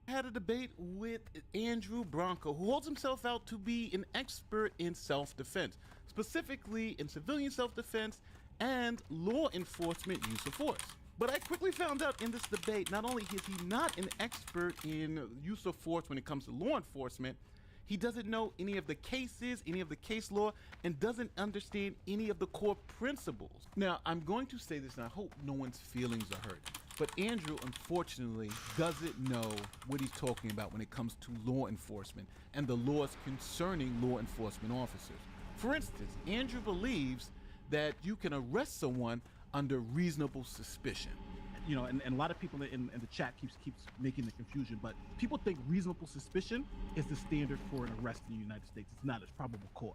Had a debate with Andrew Bronco, who holds himself out to be an expert in self-defense, specifically in civilian self-defense and law enforcement use of force. But I quickly found out in this debate, not only is he not an expert in use of force when it comes to law enforcement, he doesn't know any of the cases, any of the case law, and doesn't understand any of the core principles. Now, I'm going to say this, and I hope no one's feelings are hurt, but Andrew, unfortunately, doesn't know what he's talking about when it comes to law enforcement and the laws concerning law enforcement officers. For instance, Andrew believes that you can arrest someone under reasonable suspicion. You know, and a lot of people in the chat keeps making the confusion, but people think reasonable suspicion is the standard for an arrest in the United States. It's not. It's probable cause.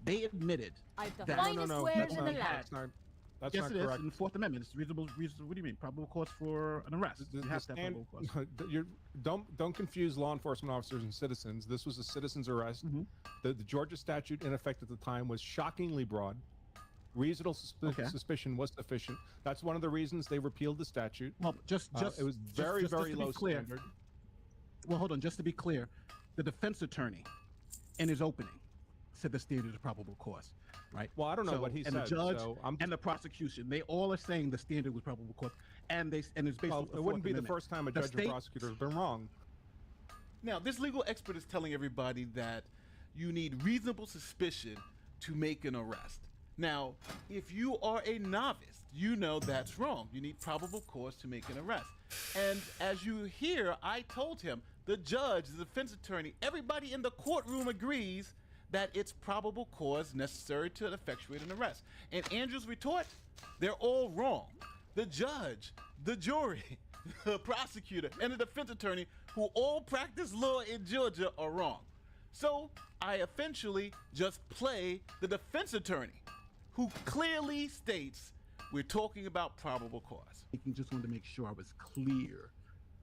They admitted the that finest wares in the land. That's yes, not it correct. Is in the Fourth Amendment. It's reasonable. What do you mean? Probable cause for an arrest. You have to have probable cause. Don't confuse law enforcement officers and citizens. This was a citizen's arrest. The Georgia statute in effect at the time was shockingly broad. Reasonable suspicion was sufficient. That's one of the reasons they repealed the statute. Well, it was very low standard. Well, hold on. Just to be clear, the defense attorney, in his opening, said the standard is probable cause, right? Well, I don't know what he said. And the judge and the prosecution, they all are saying the standard was probable cause, and it's based on it wouldn't be the first time a judge or prosecutor has been wrong. Now, this legal expert is telling everybody that you need reasonable suspicion to make an arrest. Now, if you are a novice, you know that's wrong. You need probable cause to make an arrest. And as you hear, I told him, the judge, the defense attorney, everybody in the courtroom agrees that it's probable cause necessary to effectuate an arrest. And Andrew's retort, they're all wrong. The judge, the jury, the prosecutor, and the defense attorney, who all practice law in Georgia, are wrong. So I eventually just play the defense attorney, who clearly states we're talking about probable cause. I just wanted to make sure I was clear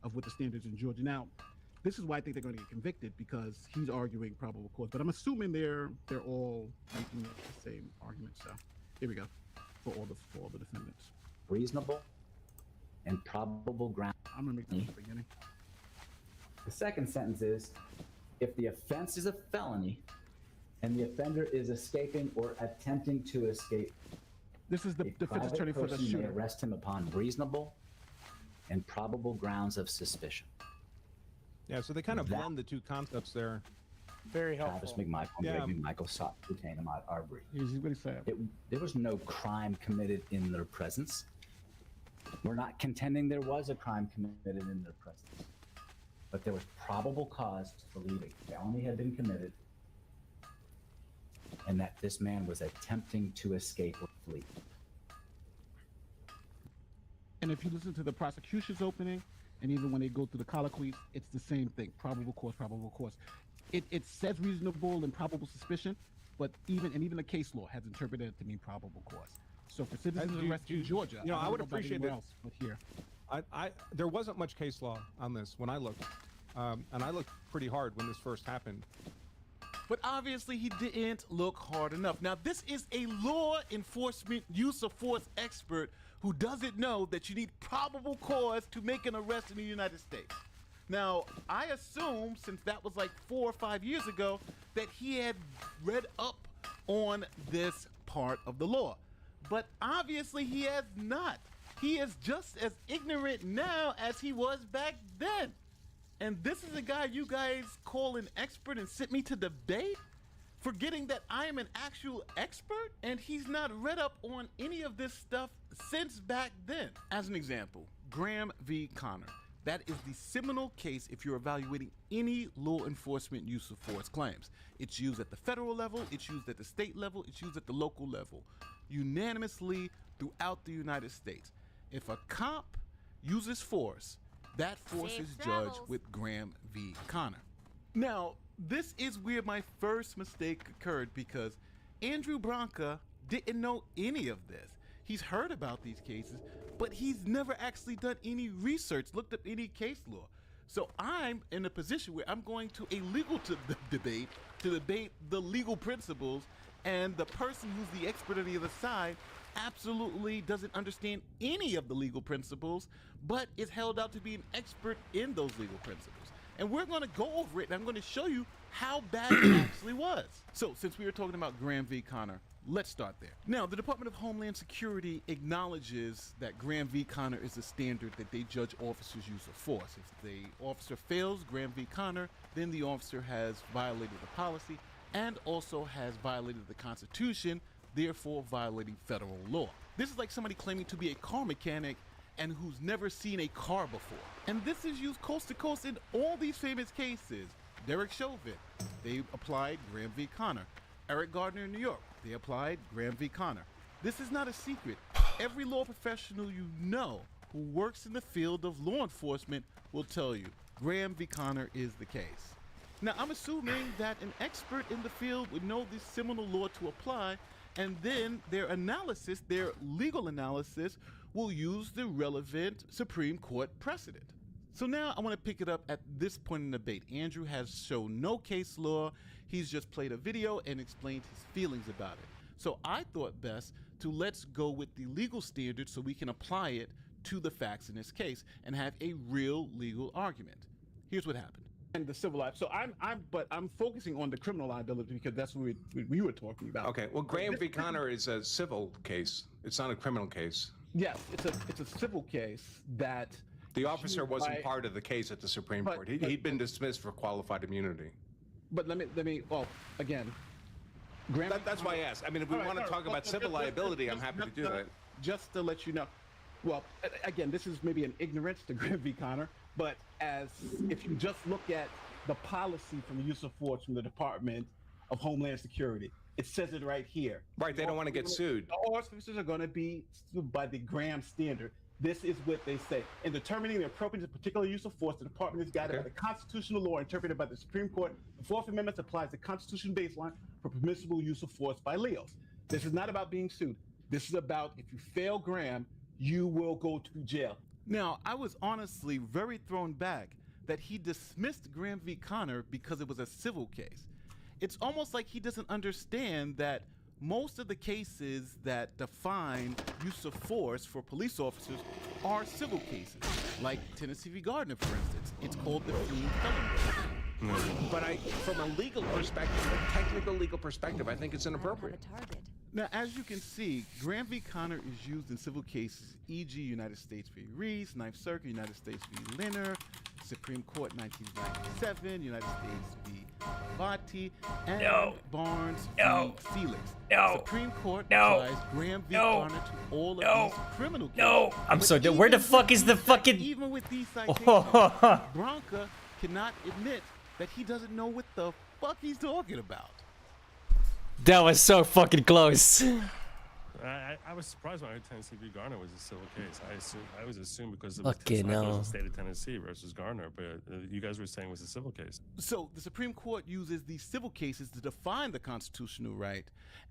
of what the standards in Georgia. Now, this is why I think they're going to get convicted, because he's arguing probable cause. But I'm assuming they're all making the same argument. So here we go for all the defendants. Reasonable and probable ground. I'm going to make that at the beginning. The second sentence is, if the offense is a felony and the offender is escaping or attempting to escape, this is the defense attorney for the shooter. May arrest him upon reasonable and probable grounds of suspicion. Yeah, so they kind of blend the two concepts there. Very Travis helpful. McMichael and Yeah. Greg McMichael sought to retain him at Arbery. Here's what he said. There was no crime committed in their presence. We're not contending there was a crime committed in their presence, but there was probable cause to believe a felony had been committed and that this man was attempting to escape or flee. And if you listen to the prosecution's opening, and even when they go through the colloquies, it's the same thing. Probable cause, probable cause. It says reasonable and probable suspicion, but even the case law has interpreted it to mean probable cause. So for citizens arrested in Georgia, you know, I don't would know about appreciate anywhere it. else, but here. There wasn't much case law on this when I looked, and I looked pretty hard when this first happened. But obviously he didn't look hard enough. Now, this is a law enforcement use of force expert who doesn't know that you need probable cause to make an arrest in the United States. Now, I assume, since that was like 4 or 5 years ago, that he had read up on this part of the law. But obviously he has not. He is just as ignorant now as he was back then. And this is a guy you guys call an expert and sent me to debate, forgetting that I am an actual expert, and he's not read up on any of this stuff since back then. As an example, Graham v. Connor. That is the seminal case if you're evaluating any law enforcement use of force claims. It's used at the federal level, it's used at the state level, it's used at the local level, unanimously throughout the United States. If a cop uses force, that force is judged with Graham v. Connor. Now, this is where my first mistake occurred because Andrew Branca didn't know any of this. He's heard about these cases, but he's never actually done any research, looked up any case law. So I'm in a position where I'm going to a legal debate to debate the legal principles, and the person who's the expert on the other side absolutely doesn't understand any of the legal principles, but is held out to be an expert in those legal principles. And we're going to go over it, and I'm going to show you how bad it actually was. So since we were talking about Graham v. Connor, let's start there. Now, the Department of Homeland Security acknowledges that Graham v. Connor is the standard that they judge officers' use of force. If the officer fails Graham v. Connor, then the officer has violated the policy and also has violated the Constitution, therefore violating federal law. This is like somebody claiming to be a car mechanic and who's never seen a car before. And this is used coast to coast in all these famous cases. Derek Chauvin, they applied Graham v. Connor. Eric Gardner in New York, they applied Graham v. Connor. This is not a secret. Every law professional you know who works in the field of law enforcement will tell you Graham v. Connor is the case. Now, I'm assuming that an expert in the field would know this seminal law to apply, and then their analysis, their legal analysis, will use the relevant Supreme Court precedent. So now I want to pick it up at this point in the debate. Andrew has shown no case law. He's just played a video and explained his feelings about it. So I thought best to let's go with the legal standard so we can apply it to the facts in this case and have a real legal argument. Here's what happened. And the civil life. So I'm focusing on the criminal liability because that's what we were talking about. Okay, well, Graham v. Connor is a civil case. It's not a criminal case. Yes, it's a civil case that The officer wasn't part of the case at the Supreme Court. He'd been dismissed for qualified immunity. But let me. Well, again, Graham. That's why I asked. I mean, if we want to talk about civil liability, I'm happy to do that. Just to let you know, well, again, this is maybe an ignorance to Graham v. Connor, but if you just look at the policy from the use of force from the Department of Homeland Security, it says it right here. Right, they don't want to get sued. The officers are going to be sued by the Graham standard. This is what they say. In determining the appropriate and particular use of force, the department is guided by the constitutional law interpreted by the Supreme Court. The Fourth Amendment applies the Constitution baseline for permissible use of force by LEOs. This is not about being sued. This is about if you fail Graham, you will go to jail. Now, I was honestly very thrown back that he dismissed Graham v. Connor because it was a civil case. It's almost like he doesn't understand that most of the cases that define use of force for police officers are civil cases, like Tennessee v. Gardner, for instance. It's called the fleeing felon case. But from a legal perspective, a technical legal perspective, I think it's inappropriate. Now, as you can see, Graham v. Connor is used in civil cases, e.g. United States v. Reese, Ninth Circuit, United States v. Leonard, Supreme Court 1997, United States v. Vati, and Barnes v. Felix. The Supreme Court applies Graham v. Garner to all of these criminal cases. I'm But so dead. even Where the with fuck is the these fucking... Even with these citations, Branca cannot admit that he doesn't know what the fuck he's talking about. That was so fucking close. I was surprised when I heard Tennessee v. Garner was a civil case. I was assumed because of Okay, the state of Tennessee versus Garner, but you guys were saying it was a civil case. So the Supreme Court uses these civil cases to define the constitutional right,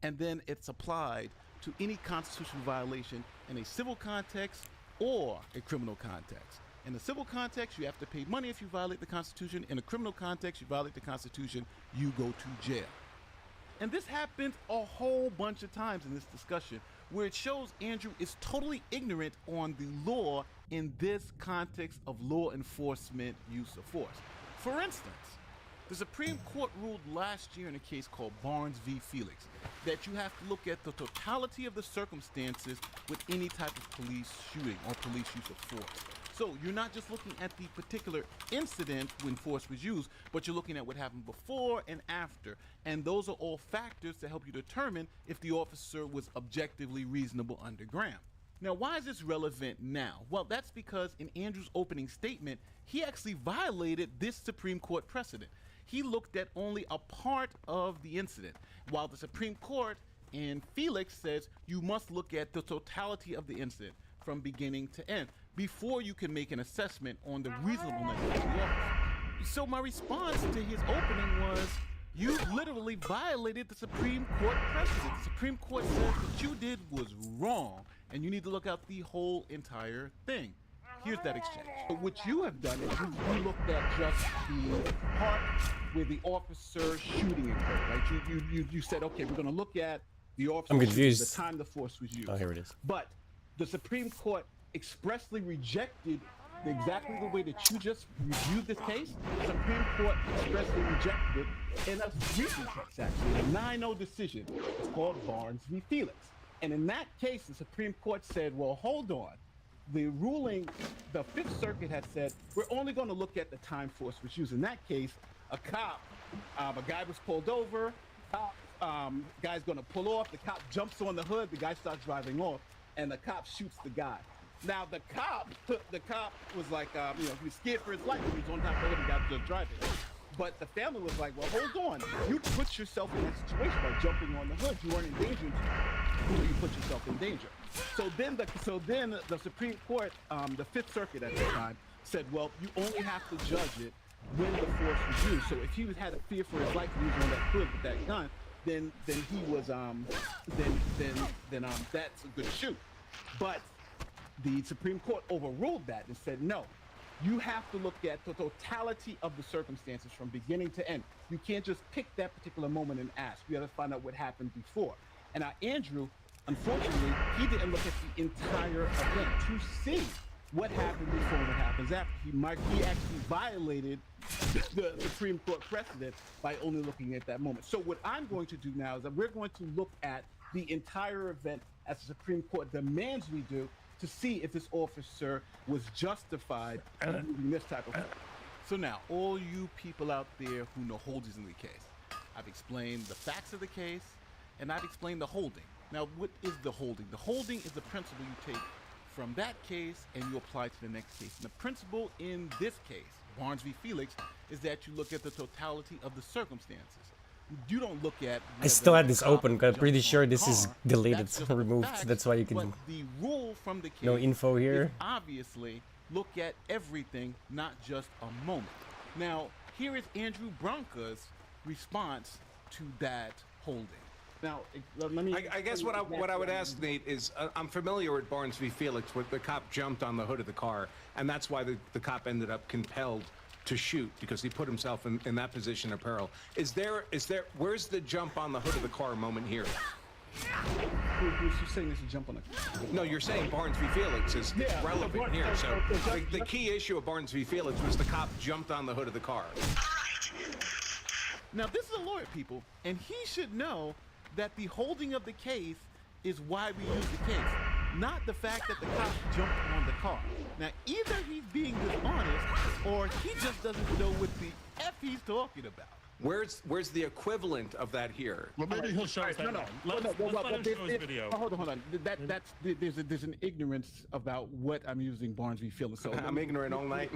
and then it's applied to any constitutional violation in a civil context or a criminal context. In a civil context, you have to pay money if you violate the Constitution. In a criminal context, you violate the Constitution, you go to jail. And this happens a whole bunch of times in this discussion, where it shows Andrew is totally ignorant on the law in this context of law enforcement use of force. For instance, the Supreme Court ruled last year in a case called Barnes v. Felix that you have to look at the totality of the circumstances with any type of police shooting or police use of force. So you're not just looking at the particular incident when force was used, but you're looking at what happened before and after. And those are all factors to help you determine if the officer was objectively reasonable under Graham. Now, why is this relevant now? Well, that's because in Andrew's opening statement, he actually violated this Supreme Court precedent. He looked at only a part of the incident, while the Supreme Court in Felix says you must look at the totality of the incident from beginning to end before you can make an assessment on the reasonableness of the officer. So my response to his opening was, you literally violated the Supreme Court precedent. The Supreme Court says what you did was wrong, and you need to look at the whole entire thing. Here's that exchange. But what you have done is you looked at just the part where the officer shooting occurred, right? You said, okay, we're going to look at the officer I'm confused. the time the force was used. Oh, here it is. But the Supreme Court expressly rejected exactly the way that you just reviewed this case. The Supreme Court expressly rejected it in a recent case, actually, a 9-0 decision. It's called Barnes v. Felix. And in that case, the Supreme Court said, well, hold on. The ruling, the Fifth Circuit had said, we're only going to look at the time force was used. In that case, a cop, a guy was pulled over, guy's going to pull off, the cop jumps on the hood, the guy starts driving off, and the cop shoots the guy. Now, the cop was like, he was scared for his life. He was on top of the hood, the guy was just driving. But the family was like, well, hold on. You put yourself in that situation by jumping on the hood. You weren't endangering who you put yourself in danger. So then the Supreme Court, the Fifth Circuit at the time, said, well, you only have to judge it when the force was used. So if he had a fear for his life and he was on that hood with that gun, then he was that's a good shoot. But the Supreme Court overruled that and said, no, you have to look at the totality of the circumstances from beginning to end. You can't just pick that particular moment and ask. You got to find out what happened before. And now Andrew, unfortunately, he didn't look at the entire event to see what happened before and what happens after. He actually violated the Supreme Court precedent by only looking at that moment. So what I'm going to do now is that we're going to look at the entire event as the Supreme Court demands we do, to see if this officer was justified in using this type of force. So now, all you people out there who know holdings in the case, I've explained the facts of the case, and I've explained the holding. Now, what is the holding? The holding is the principle you take from that case and you apply to the next case. And the principle in this case, Barnes v. Felix, is that you look at the totality of the circumstances. You don't look at. I still had this open, but I'm pretty sure this is deleted, removed. That's why you can. But the rule from the case. No info here. Obviously, look at everything, not just a moment. Now, here is Andrew Branca's response to that holding. Now, let me. I guess what I would ask, Nate, is I'm familiar with Barnes v. Felix, where the cop jumped on the hood of the car, and that's why the cop ended up compelled to shoot, because he put himself in that position of peril. Where's the jump on the hood of the car moment here? Who's saying this is jump on the car? No, you're saying Barnes v. Felix is relevant here. So the key issue of Barnes v. Felix was the cop jumped on the hood of the car. Now, this is a lawyer, people, and he should know that the holding of the case is why we use the case. not the fact that the cop jumped on the car. Now, either he's being dishonest or he just doesn't know what the F he's talking about. Where's the equivalent of that here? Well, maybe he'll show us that. No, now. Let's let him show his video. Hold on. There's an ignorance about what I'm using Barnes v. Phillips. So I'm ignorant all night.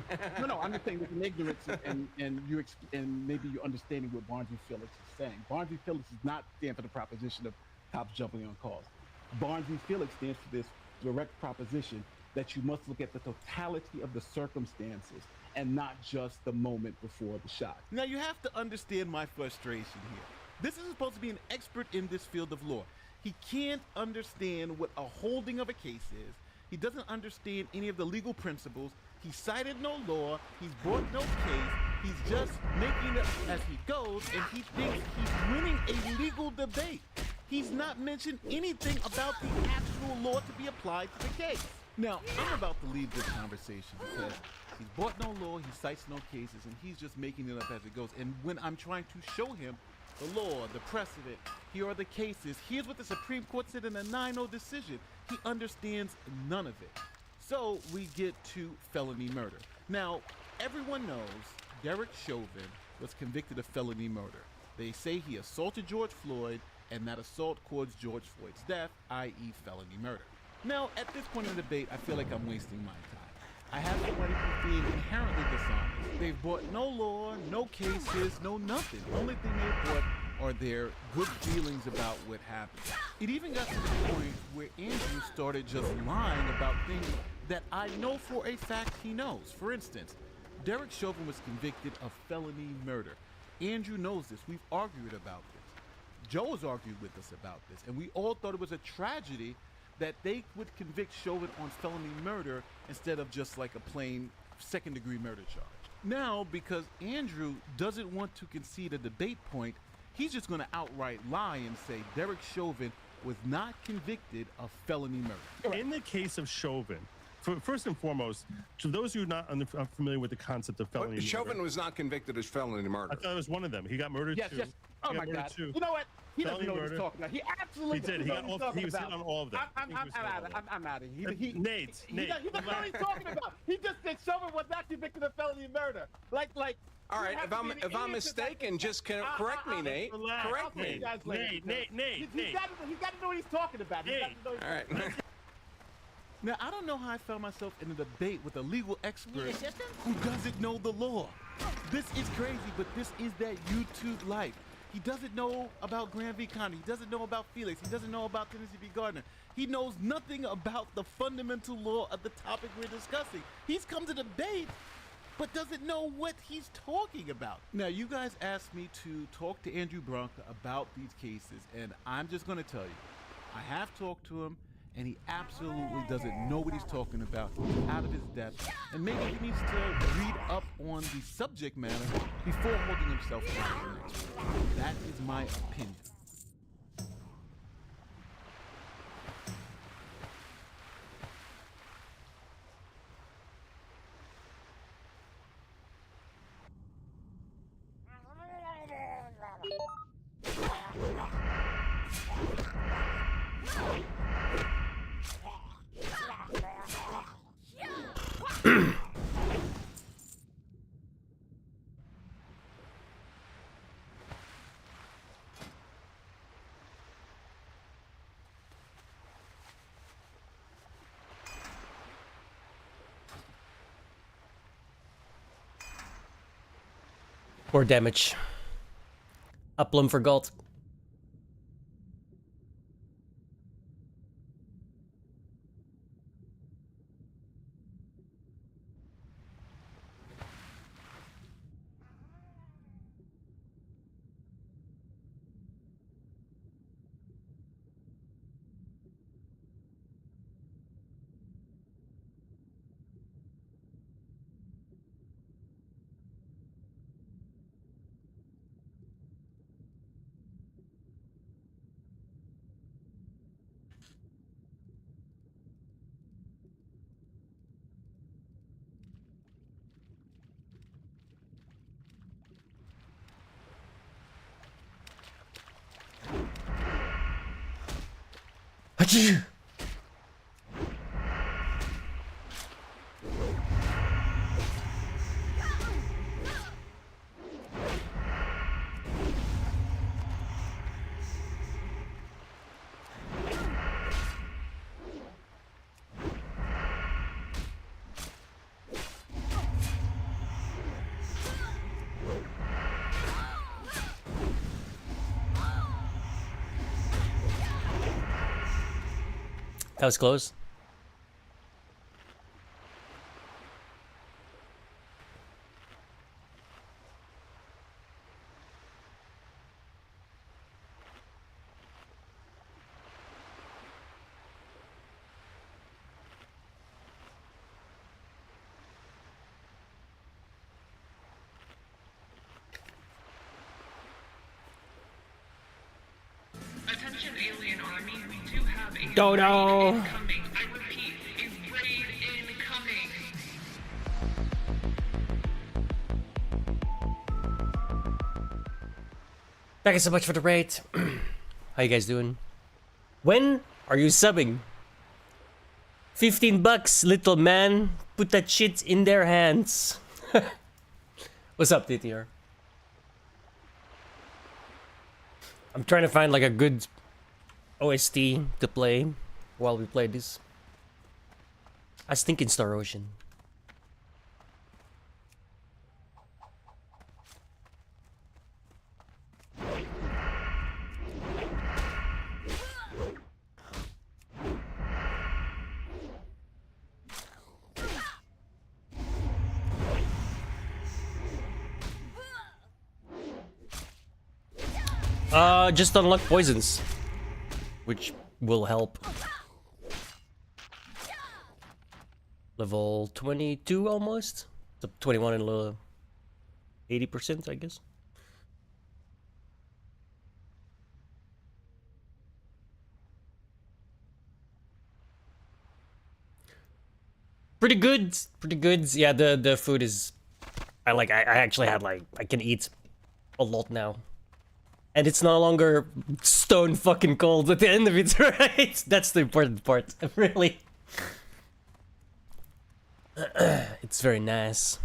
No. I'm just saying there's an ignorance and maybe you're understanding what Barnes v. Phillips is saying. Barnes v. Phillips is not stand for the proposition of cops jumping on cars. Barnes v. Phillips stands for this direct proposition that you must look at the totality of the circumstances and not just the moment before the shot. Now, you have to understand my frustration here. This is supposed to be an expert in this field of law. He can't understand what a holding of a case is. He doesn't understand any of the legal principles. He cited no law. He's brought no case. He's just making it as he goes, and he thinks he's winning a legal debate. He's not mentioned anything about the actual law to be applied to the case. Now, I'm about to leave this conversation because he's brought no law, he cites no cases, and he's just making it up as it goes. And when I'm trying to show him the law, the precedent, here are the cases, here's what the Supreme Court said in a 9-0 decision, he understands none of it. So we get to felony murder. Now, everyone knows Derek Chauvin was convicted of felony murder. They say he assaulted George Floyd, and that assault caused George Floyd's death, i.e. felony murder. Now, at this point in the debate, I feel like I'm wasting my time. I have somebody who's being inherently dishonest. They've brought no law, no cases, no nothing. The only thing they've brought are their good feelings about what happened. It even got to the point where Andrew started just lying about things that I know for a fact he knows. For instance, Derek Chauvin was convicted of felony murder. Andrew knows this. We've argued about this. Joe has argued with us about this, and we all thought it was a tragedy that they would convict Chauvin on felony murder instead of just like a plain second-degree murder charge. Now, because Andrew doesn't want to concede a debate point, he's just going to outright lie and say Derek Chauvin was not convicted of felony murder. In the case of Chauvin, first and foremost, to those who are not unfamiliar with the concept of felony murder, Chauvin was not convicted of felony murder. I thought it was one of them. He got murdered too. Yes. Oh my God. Too. You know what? He doesn't Felony know what murder. he's talking about. He absolutely He did. doesn't know what He was he's hit talking on all of them. I'm out of it. Nate. He doesn't know what he's talking about. He just said Chauvin was not convicted of felony murder. Like. All right, if I'm mistaken, just correct me, Nate. Relax. Correct me. Nate. He's got to know what he's talking about. All right. Now, I don't know how I found myself in a debate with a legal expert who doesn't know the law. This is crazy, but this is that YouTube life. He doesn't know about Graham v. Conner. He doesn't know about Felix. He doesn't know about Tennessee v. Gardner. He knows nothing about the fundamental law of the topic we're discussing. He's come to debate, but doesn't know what he's talking about. Now, you guys asked me to talk to Andrew Branca about these cases, and I'm just going to tell you, I have talked to him, and he absolutely doesn't know what he's talking about. He's out of his depth, and maybe he needs to read up on the subject matter before holding himself out as an expert. That is my opinion. More damage. Uplum for Galt. Achoo! That was close. Attention alien army, we do have a Dodo. raid incoming. I repeat, a raid incoming. Thank you so much for the raid. How you guys doing? When are you subbing? 15 bucks, little man. Put that shit in their hands. What's up, DTR? I'm trying to find like a good OST to play while we play this. I was thinking Star Ocean. Just unlock poisons, which will help. Level 22 almost. It's up 21 and 80%, I guess. Pretty good. Pretty good. Yeah, the food is I actually had like I can eat a lot now. And it's no longer stone fucking cold at the end of it, right? That's the important part, really. It's very nice.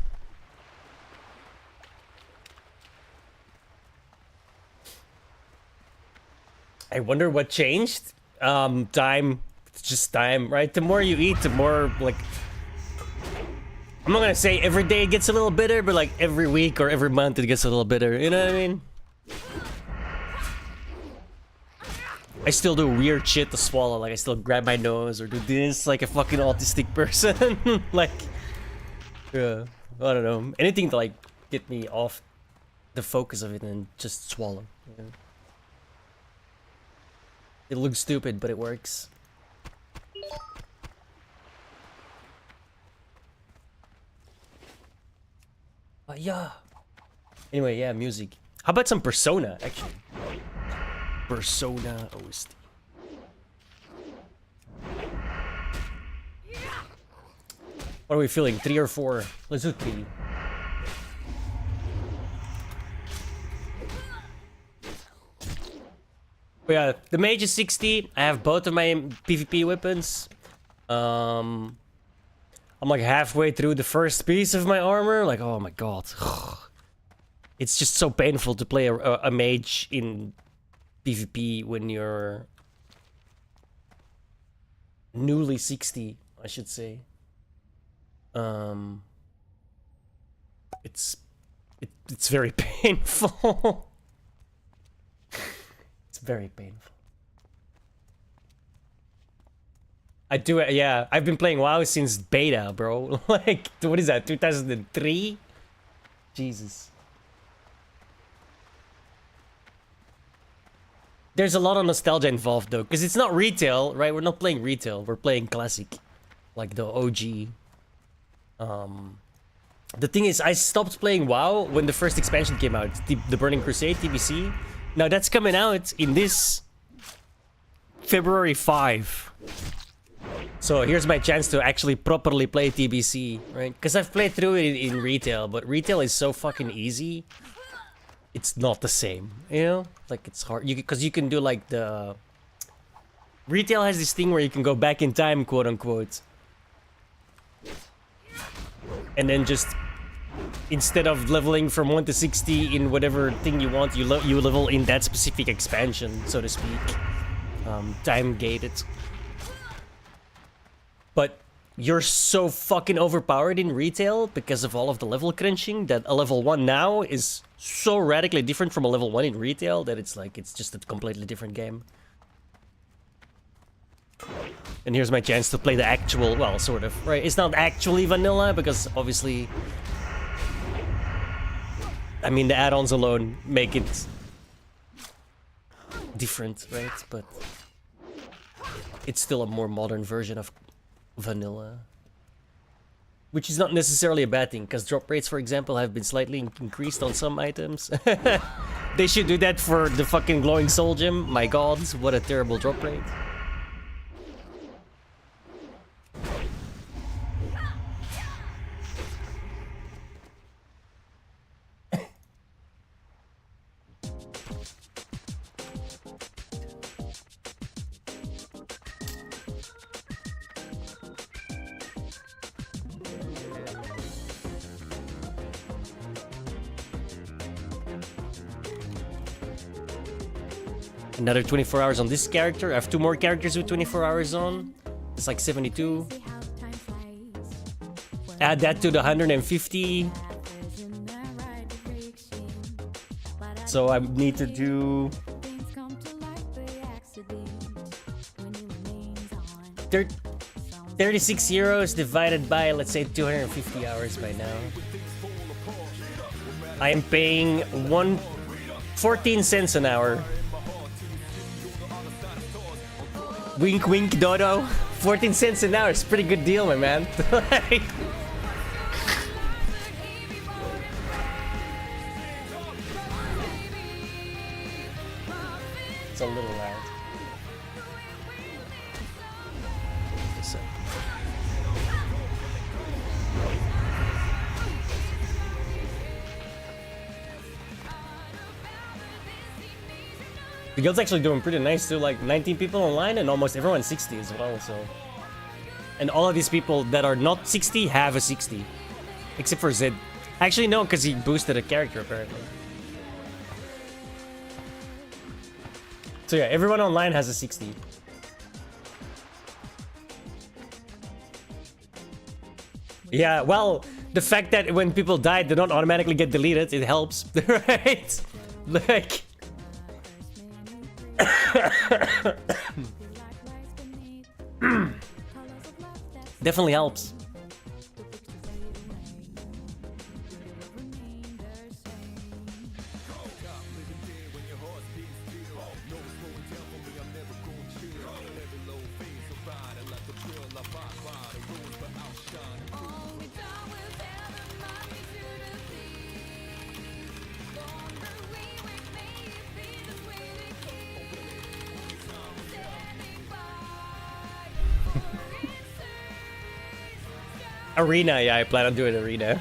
I wonder what changed. Time. It's just time, right? The more you eat, the more, like... I'm not gonna say every day it gets a little bitter, but like every week or every month it gets a little bitter. You know what I mean? I still do weird shit to swallow, like I still grab my nose or do this like a fucking autistic person. Like, yeah, I don't know. Anything to like get me off the focus of it and just swallow. Yeah. It looks stupid, but it works. Yeah. Anyway, yeah, music. How about some Persona, actually? Persona OST. What are we feeling? 3 or 4? Let's do 3. But yeah, the mage is 60. I have both of my PvP weapons. I'm like halfway through the first piece of my armor. Like, oh my god. It's just so painful to play a mage in PvP when you're newly 60, I should say. It's very painful. It's very painful. I do it, yeah. I've been playing WoW since beta, bro. Like, what is that? 2003? Jesus. There's a lot of nostalgia involved though, because it's not retail, right? We're not playing retail, we're playing classic. Like the OG. The thing is, I stopped playing WoW when the first expansion came out, the Burning Crusade, TBC. Now that's coming out in this February 5. So here's my chance to actually properly play TBC, right? Because I've played through it in retail, but retail is so fucking easy. It's not the same, you know? Like, it's hard. Because you can do, like, the... Retail has this thing where you can go back in time, quote-unquote. And then just... Instead of leveling from 1 to 60 in whatever thing you want, you level in that specific expansion, so to speak. Time-gated. But you're so fucking overpowered in retail because of all of the level crunching that a level 1 now is so radically different from a level 1 in retail that it's like, it's just a completely different game. And here's my chance to play the actual, well, sort of, right? It's not actually vanilla because obviously, I mean, the add-ons alone make it different, right? But it's still a more modern version of vanilla. Which is not necessarily a bad thing, because drop rates, for example, have been slightly increased on some items. They should do that for the fucking glowing soul gem. My god, what a terrible drop rate. Another 24 hours on this character. I have 2 more characters with 24 hours on. It's like 72. Add that to the 150. So I need to do 36 euros divided by, let's say, 250 hours by now. I am paying 14 cents an hour. Wink wink Dodo. 14 cents an hour is a pretty good deal, my man. It's a little loud. The guild's actually doing pretty nice too, like 19 people online and almost everyone's 60 as well, so. And all of these people that are not 60 have a 60. Except for Zed. Actually no, because he boosted a character apparently. So yeah, everyone online has a 60. Yeah, well, the fact that when people die, they don't automatically get deleted, it helps, right? Like... Definitely helps. Arena, yeah, I plan on doing arena.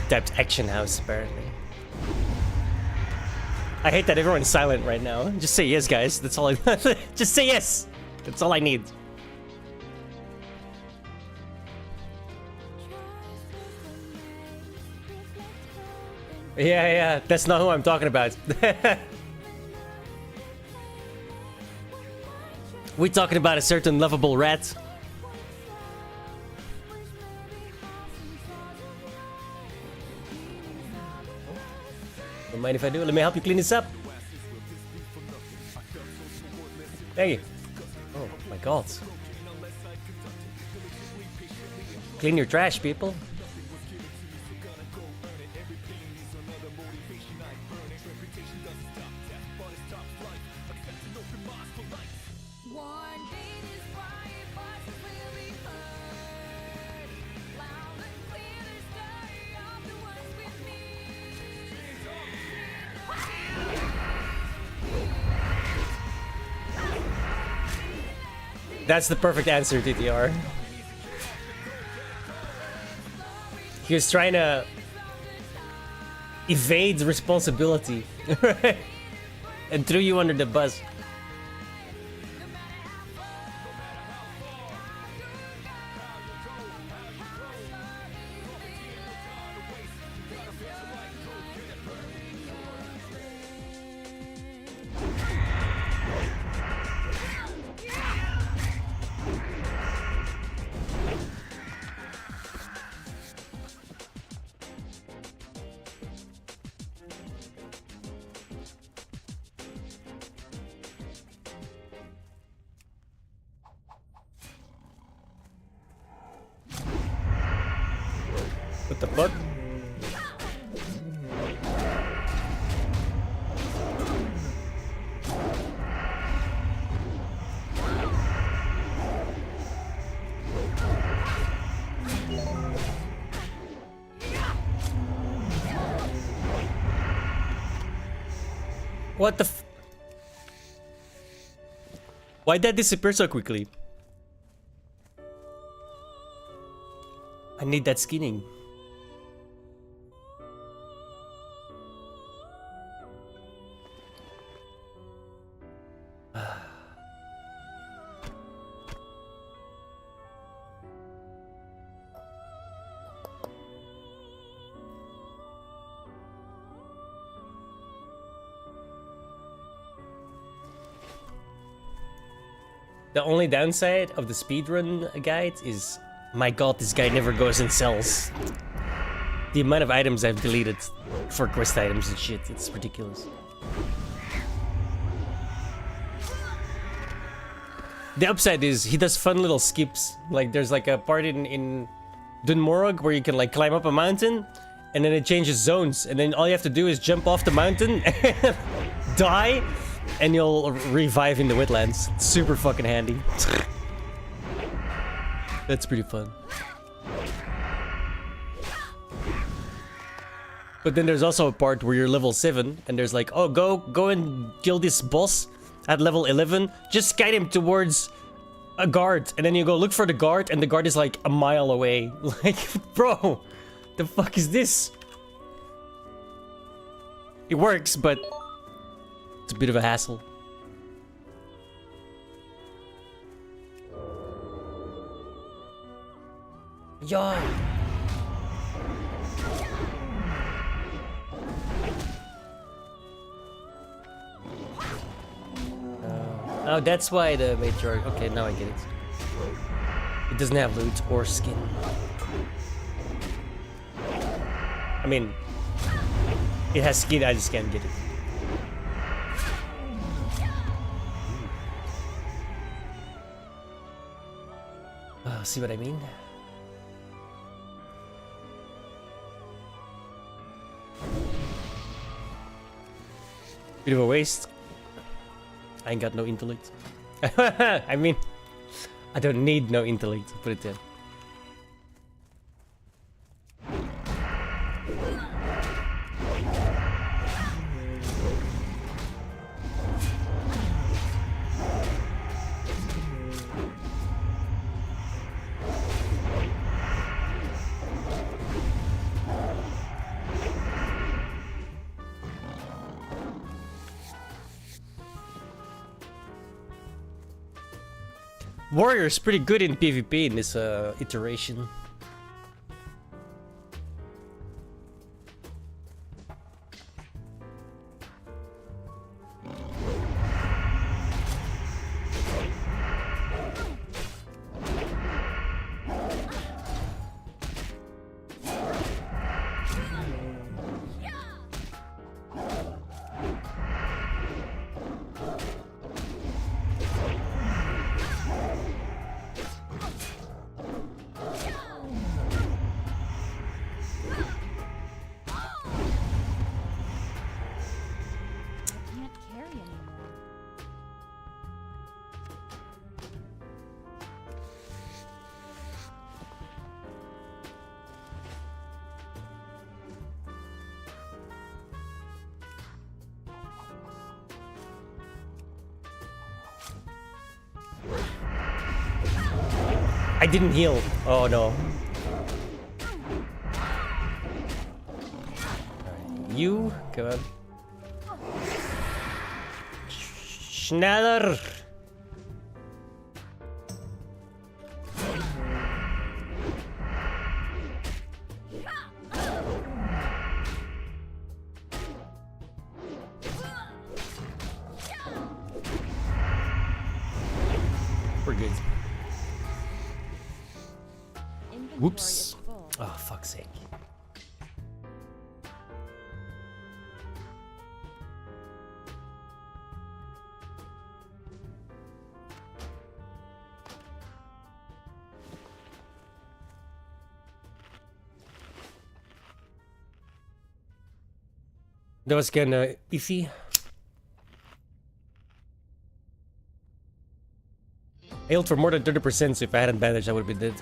Typed Action House, apparently. I hate that everyone's silent right now. Just say yes, guys. That's all I... Just say yes! That's all I need. Yeah, that's not who I'm talking about. We're talking about a certain lovable rat. Don't mind if I do. Let me help you clean this up. Hey. Oh my god. Clean your trash, people. That's the perfect answer, TTR. He was trying to evade responsibility and threw you under the bus. What the fuck? What the f- Why'd that disappear so quickly? I need that skinning. The only downside of the speedrun guide is, my god, this guy never goes and sells. The amount of items I've deleted for quest items and shit, it's ridiculous. The upside is, he does fun little skips. Like, there's like a part in Dunmorog where you can like climb up a mountain, and then it changes zones, and then all you have to do is jump off the mountain, and die, and you'll revive in the wetlands. It's super fucking handy. That's pretty fun. But then there's also a part where you're level 7 and there's like, oh, go and kill this boss at level 11. Just guide him towards a guard, and then you go look for the guard, and the guard is like a mile away. Like, bro, the fuck is this? It works, but it's a bit of a hassle. Yeah. Oh, that's why the matriarch. Okay, now I get it. It doesn't have loot or skin. I mean, it has skin, I just can't get it. See what I mean? Bit of a waste. I ain't got no intellect. I mean, I don't need no intellect to put it there. Warrior's pretty good in PvP in this iteration. I didn't heal. Oh no. You come on. Schneller. We're good. Whoops. Oh, fuck's sake. That was kinda iffy. I healed for more than 30%, so if I hadn't bandaged, I would have been dead.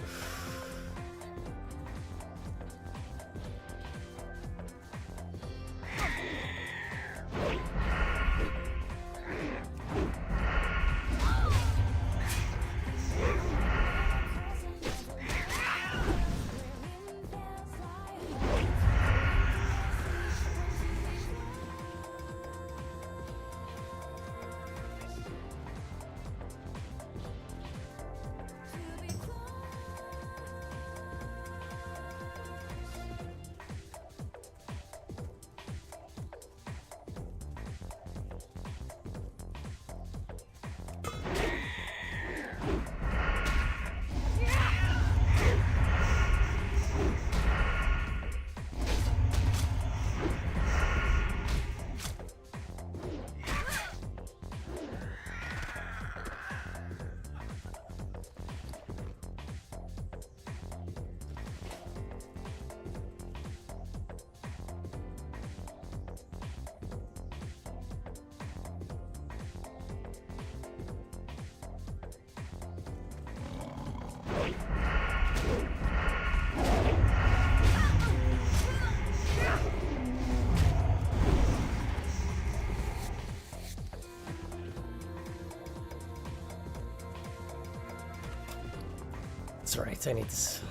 It's alright, I need this.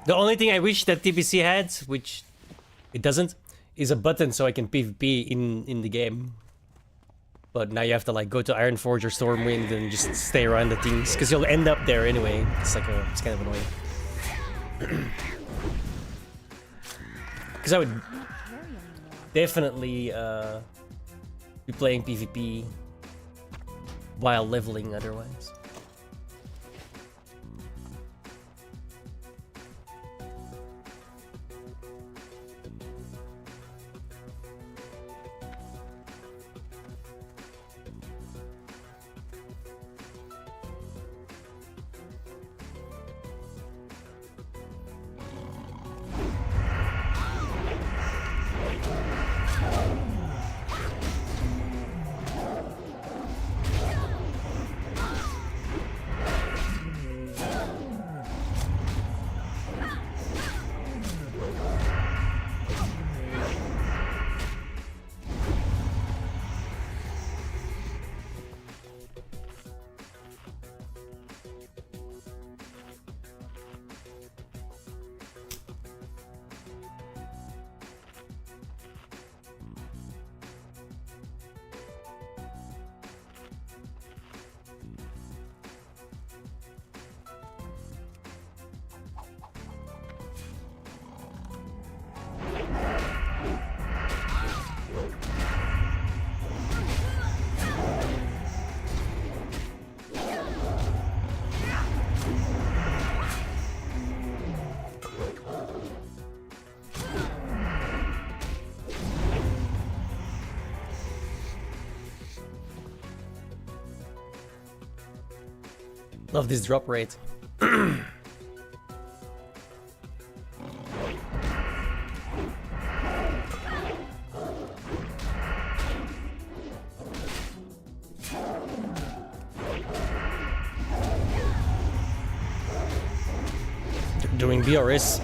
The only thing I wish that TPC had, which it doesn't, is a button so I can PvP in the game. But now you have to like go to Ironforge or Stormwind and just stay around the things, because you'll end up there anyway. It's like it's kind of annoying. Because I would definitely be playing PvP while leveling otherwise. Love this drop rate. Doing BRS.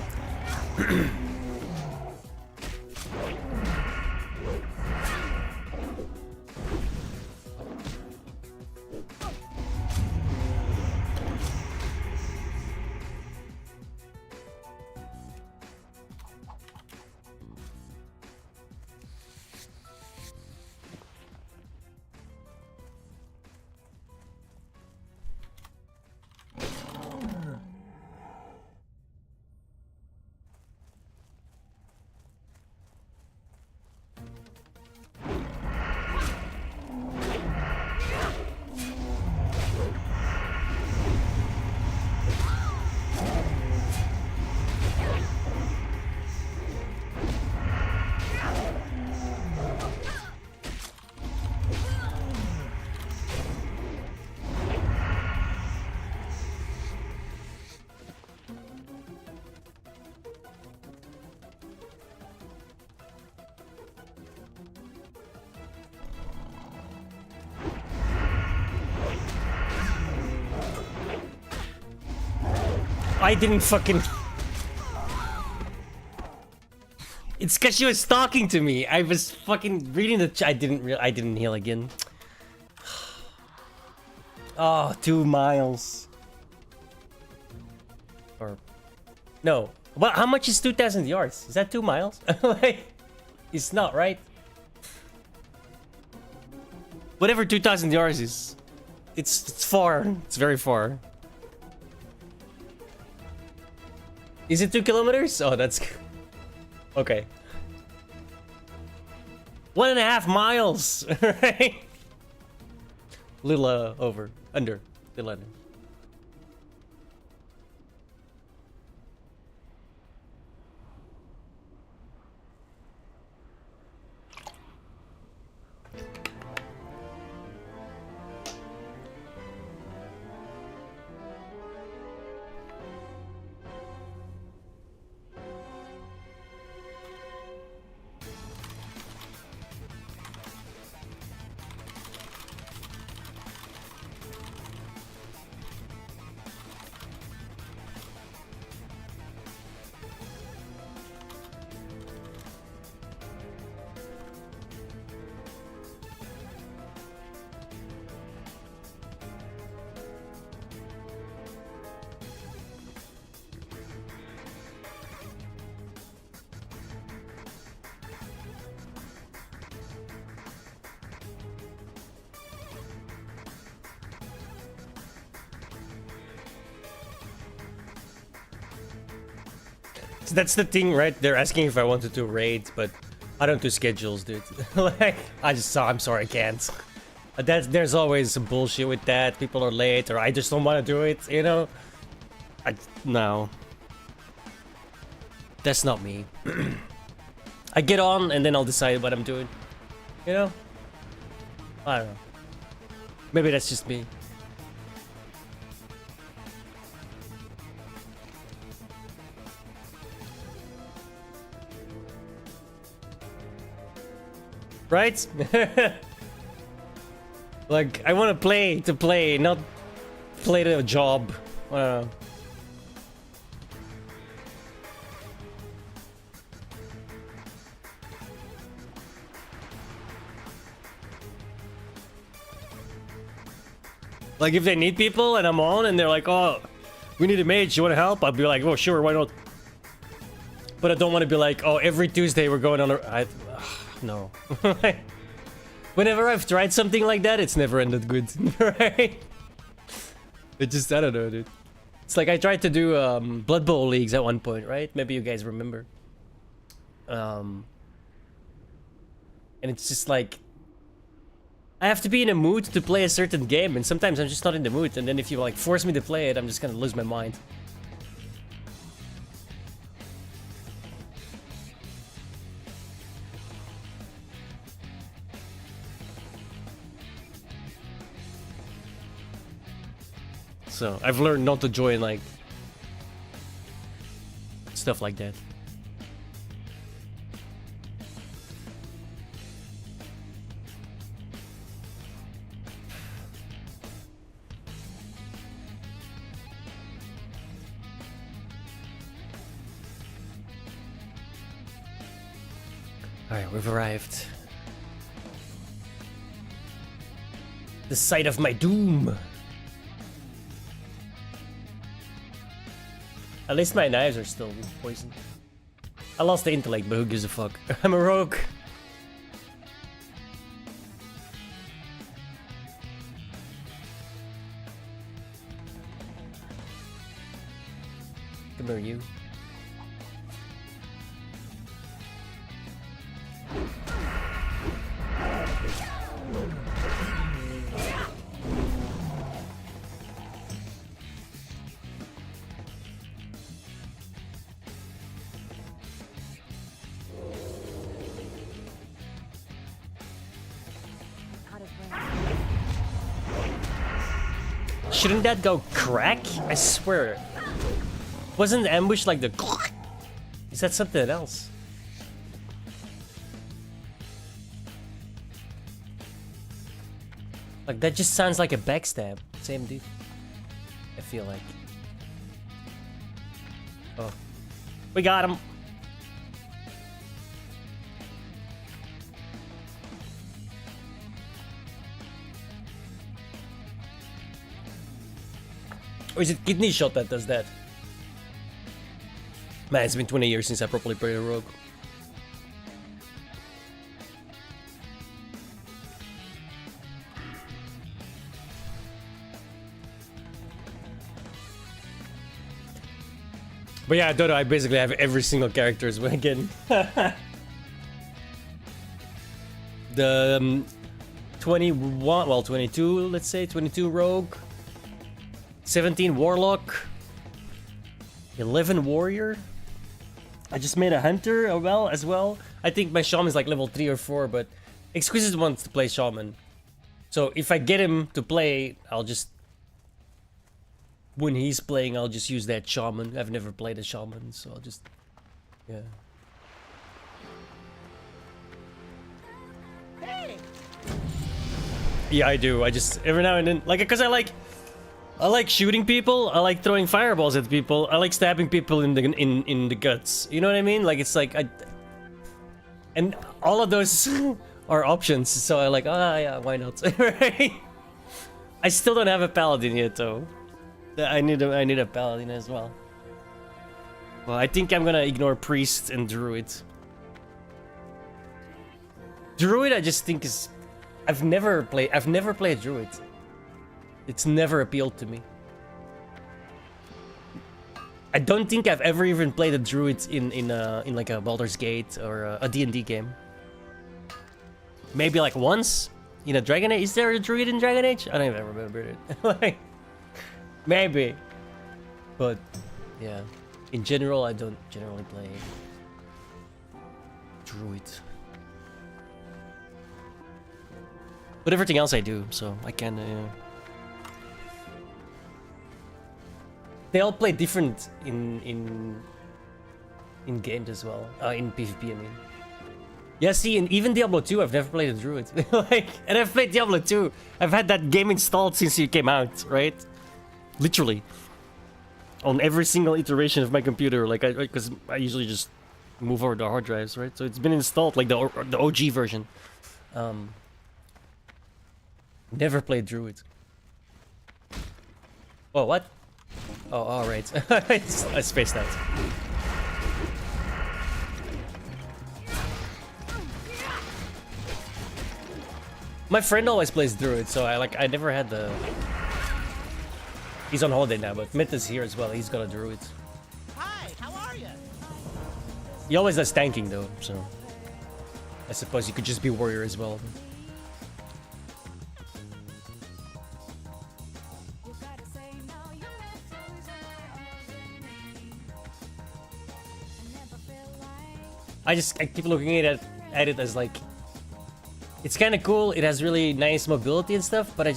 I didn't fucking... It's because she was talking to me. I was fucking reading the I didn't heal again. Oh, 2 miles. Or... No. Well, how much is 2,000 yards? Is that 2 miles? Like, it's not, right? Whatever 2,000 yards is. It's far. It's very far. Is it 2 kilometers? Oh, that's... Okay. 1.5 miles, right? Little over, under, little under. So that's the thing, right? They're asking if I want to do raids, but I don't do schedules, dude. Like, I'm sorry, I can't. There's always some bullshit with that. People are late, or I just don't want to do it, you know? No. That's not me. I get on, and then I'll decide what I'm doing. You know? I don't know. Maybe that's just me. Right? Like, I want to play, not play to a job. I don't know. Like, if they need people and I'm on and they're like, oh, we need a mage, you want to help? I'll be like, oh, sure, why not? But I don't want to be like, oh, every Tuesday we're going on a... No. Whenever I've tried something like that, it's never ended good. Right? It just, I don't know, dude. It's like I tried to do Blood Bowl leagues at one point, right? Maybe you guys remember. And it's just like... I have to be in a mood to play a certain game, and sometimes I'm just not in the mood, and then if you like force me to play it, I'm just gonna lose my mind. So I've learned not to join like stuff like that. Alright, we've arrived. The site of my doom. At least my knives are still poisoned. I lost the intellect, but who gives a fuck? I'm a rogue. Come here, you. Shouldn't that go crack? I swear. Wasn't the ambush like the... Is that something else? Like, that just sounds like a backstab. Same dude. I feel like. Oh. We got him. Or is it Kidney Shot that does that? Man, it's been 20 years since I properly played a rogue. But yeah, Dodo, I basically have every single character as well again. The 21, well 22, let's say, 22 Rogue. 17 Warlock. 11 Warrior. I just made a Hunter as well. I think my Shaman is like level 3 or 4, but Exquisite wants to play Shaman. So if I get him to play, I'll just... When he's playing, I'll just use that Shaman. I've never played a Shaman, so I'll just... Yeah. Yeah, I do. I just... Every now and then... Like, because I like shooting people. I like throwing fireballs at people. I like stabbing people in the guts. You know what I mean? Like, it's like... And all of those are options, so I like, yeah, why not? Right? I still don't have a Paladin yet, though. I need a Paladin as well. Well, I think I'm gonna ignore Priest and Druid. Druid, I just think is... I've never played Druid. It's never appealed to me. I don't think I've ever even played a Druid in like a Baldur's Gate or a D&D game. Maybe like once in a Dragon Age. Is there a Druid in Dragon Age? I don't even remember it. Like, maybe, but yeah. In general, I don't generally play Druid. But everything else I do, so I can. They all play different in games as well. In PvP, I mean. Yeah, see, and even Diablo 2, I've never played a Druid. Like, and I've played Diablo 2. I've had that game installed since it came out, right? Literally. On every single iteration of my computer, like, because I usually just move over the hard drives, right? So it's been installed, like the OG version. Never played Druid. Oh, what? Oh, alright. I spaced out. My friend always plays Druid, so I never had the... He's on holiday now, but Myth is here as well. He's got a Druid. Hi, how are you? He always does tanking though, so... I suppose you could just be warrior as well. I keep looking at it as like... It's kind of cool, it has really nice mobility and stuff, but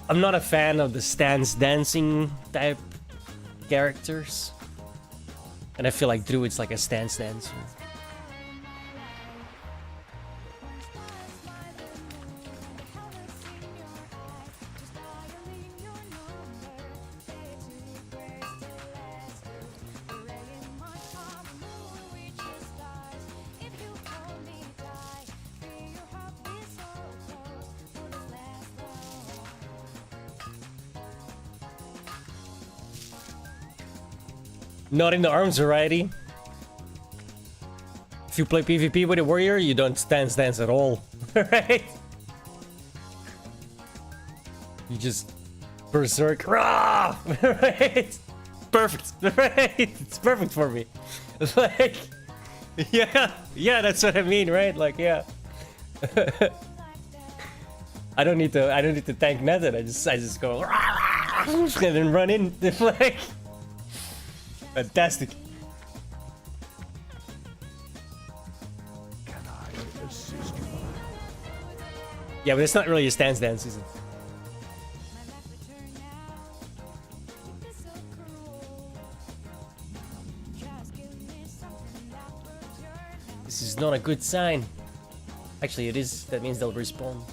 I'm not a fan of the stance dancing type characters. And I feel like Druid's like a stance dancer. Not in the arms variety. If you play PvP with a warrior, you don't stance dance at all, right? You just berserk, rah! Right? Perfect, right? It's perfect for me. Like, yeah, that's what I mean, right? Like, yeah. I don't need to tank nothing. I just go rah, and then run in. Like. Fantastic. Yeah, but it's not really a stance dance, is it? This is not a good sign. Actually, it is. That means they'll respawn.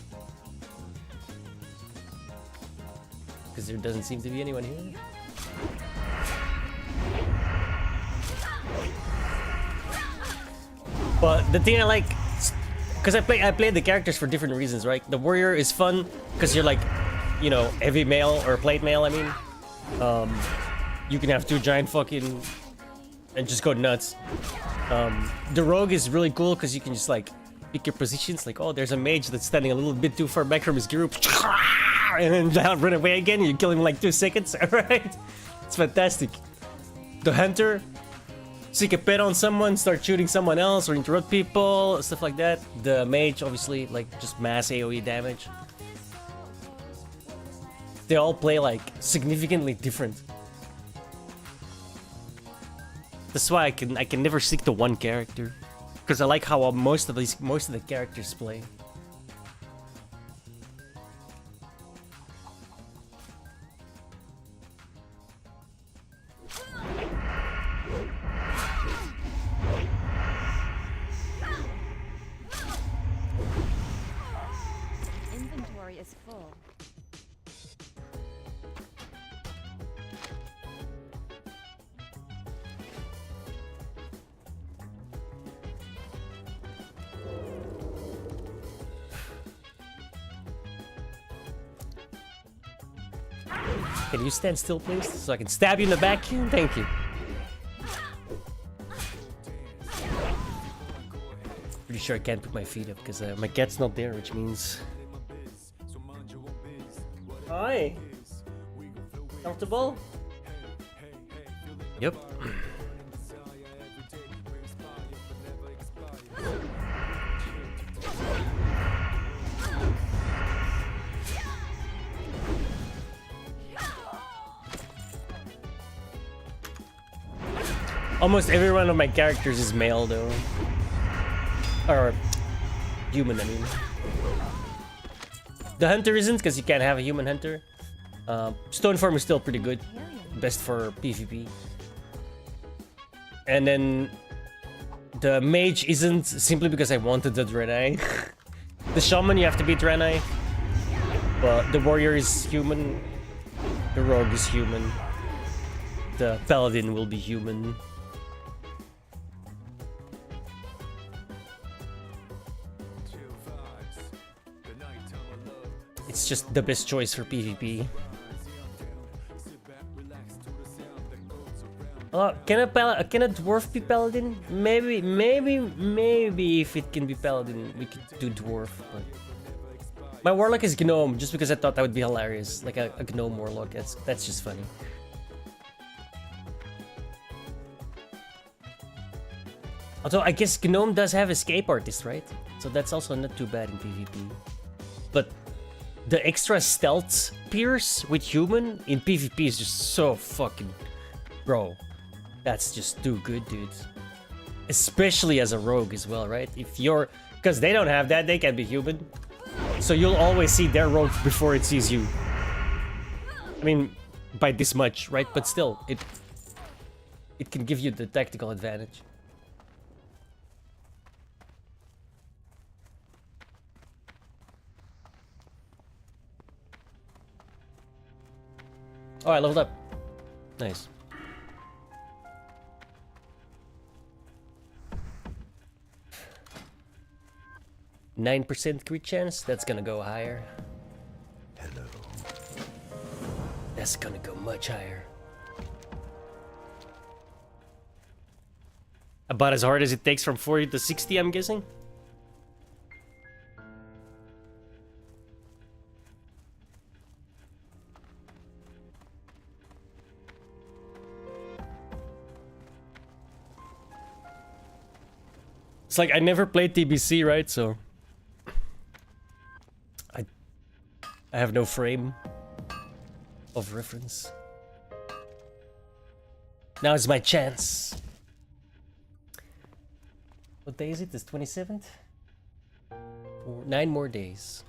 Because there doesn't seem to be anyone here. But the thing I like, because I play the characters for different reasons, right? The warrior is fun because you're like, you know, heavy male or plate male. I mean, you can have two giant fucking and just go nuts. The rogue is really cool because you can just like pick your positions. Like, oh, there's a mage that's standing a little bit too far back from his group, and then down, run away again. You kill him in like 2 seconds. All right, it's fantastic. The hunter, so you can pet on someone, start shooting someone else, or interrupt people, stuff like that. The mage, obviously, like just mass AOE damage. They all play like significantly different. That's why I can never stick to one character, because I like how most of the characters play. Inventory is full. Can you stand still, please, so I can stab you in the back? Thank you. Pretty sure I can't put my feet up because my cat's not there, which means. Hi. Comfortable? Yep. Almost every one of my characters is male, though. Or human, I mean. The hunter isn't, because you can't have a human hunter. Stoneform is still pretty good. Best for PvP. And then the mage isn't, simply because I wanted the Draenei. The shaman, you have to be Draenei. But the warrior is human. The rogue is human. The paladin will be human. It's just the best choice for PvP. Can a dwarf be paladin? Maybe if it can be paladin, we could do dwarf. But my warlock is gnome, just because I thought that would be hilarious, like a gnome warlock. That's just funny. Although I guess gnome does have escape artist, right? So that's also not too bad in PvP. But the extra stealth pierce with human in PvP is just so fucking... Bro, that's just too good, dude. Especially as a rogue as well, right? If you're... Because they don't have that, they can be human. So you'll always see their rogue before it sees you. I mean, by this much, right? But still, it can give you the tactical advantage. Oh, I leveled up. Nice. %9 crit chance. That's gonna go higher. Hello. That's gonna go much higher. About as hard as it takes from 40 to 60, I'm guessing. It's like I never played TBC, right? So I have no frame of reference. Now is my chance. What day is it? It's 27th? 9 more days.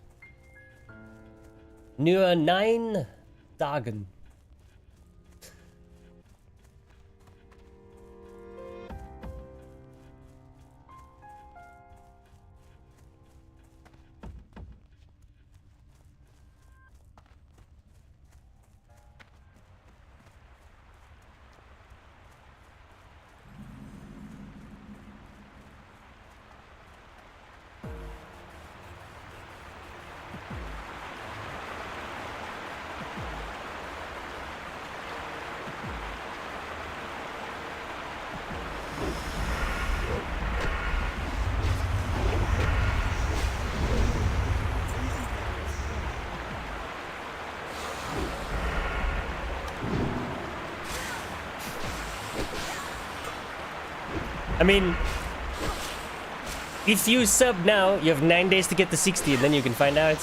Nu 9 dagen. I mean, if you sub now, you have 9 days to get to 60, and then you can find out.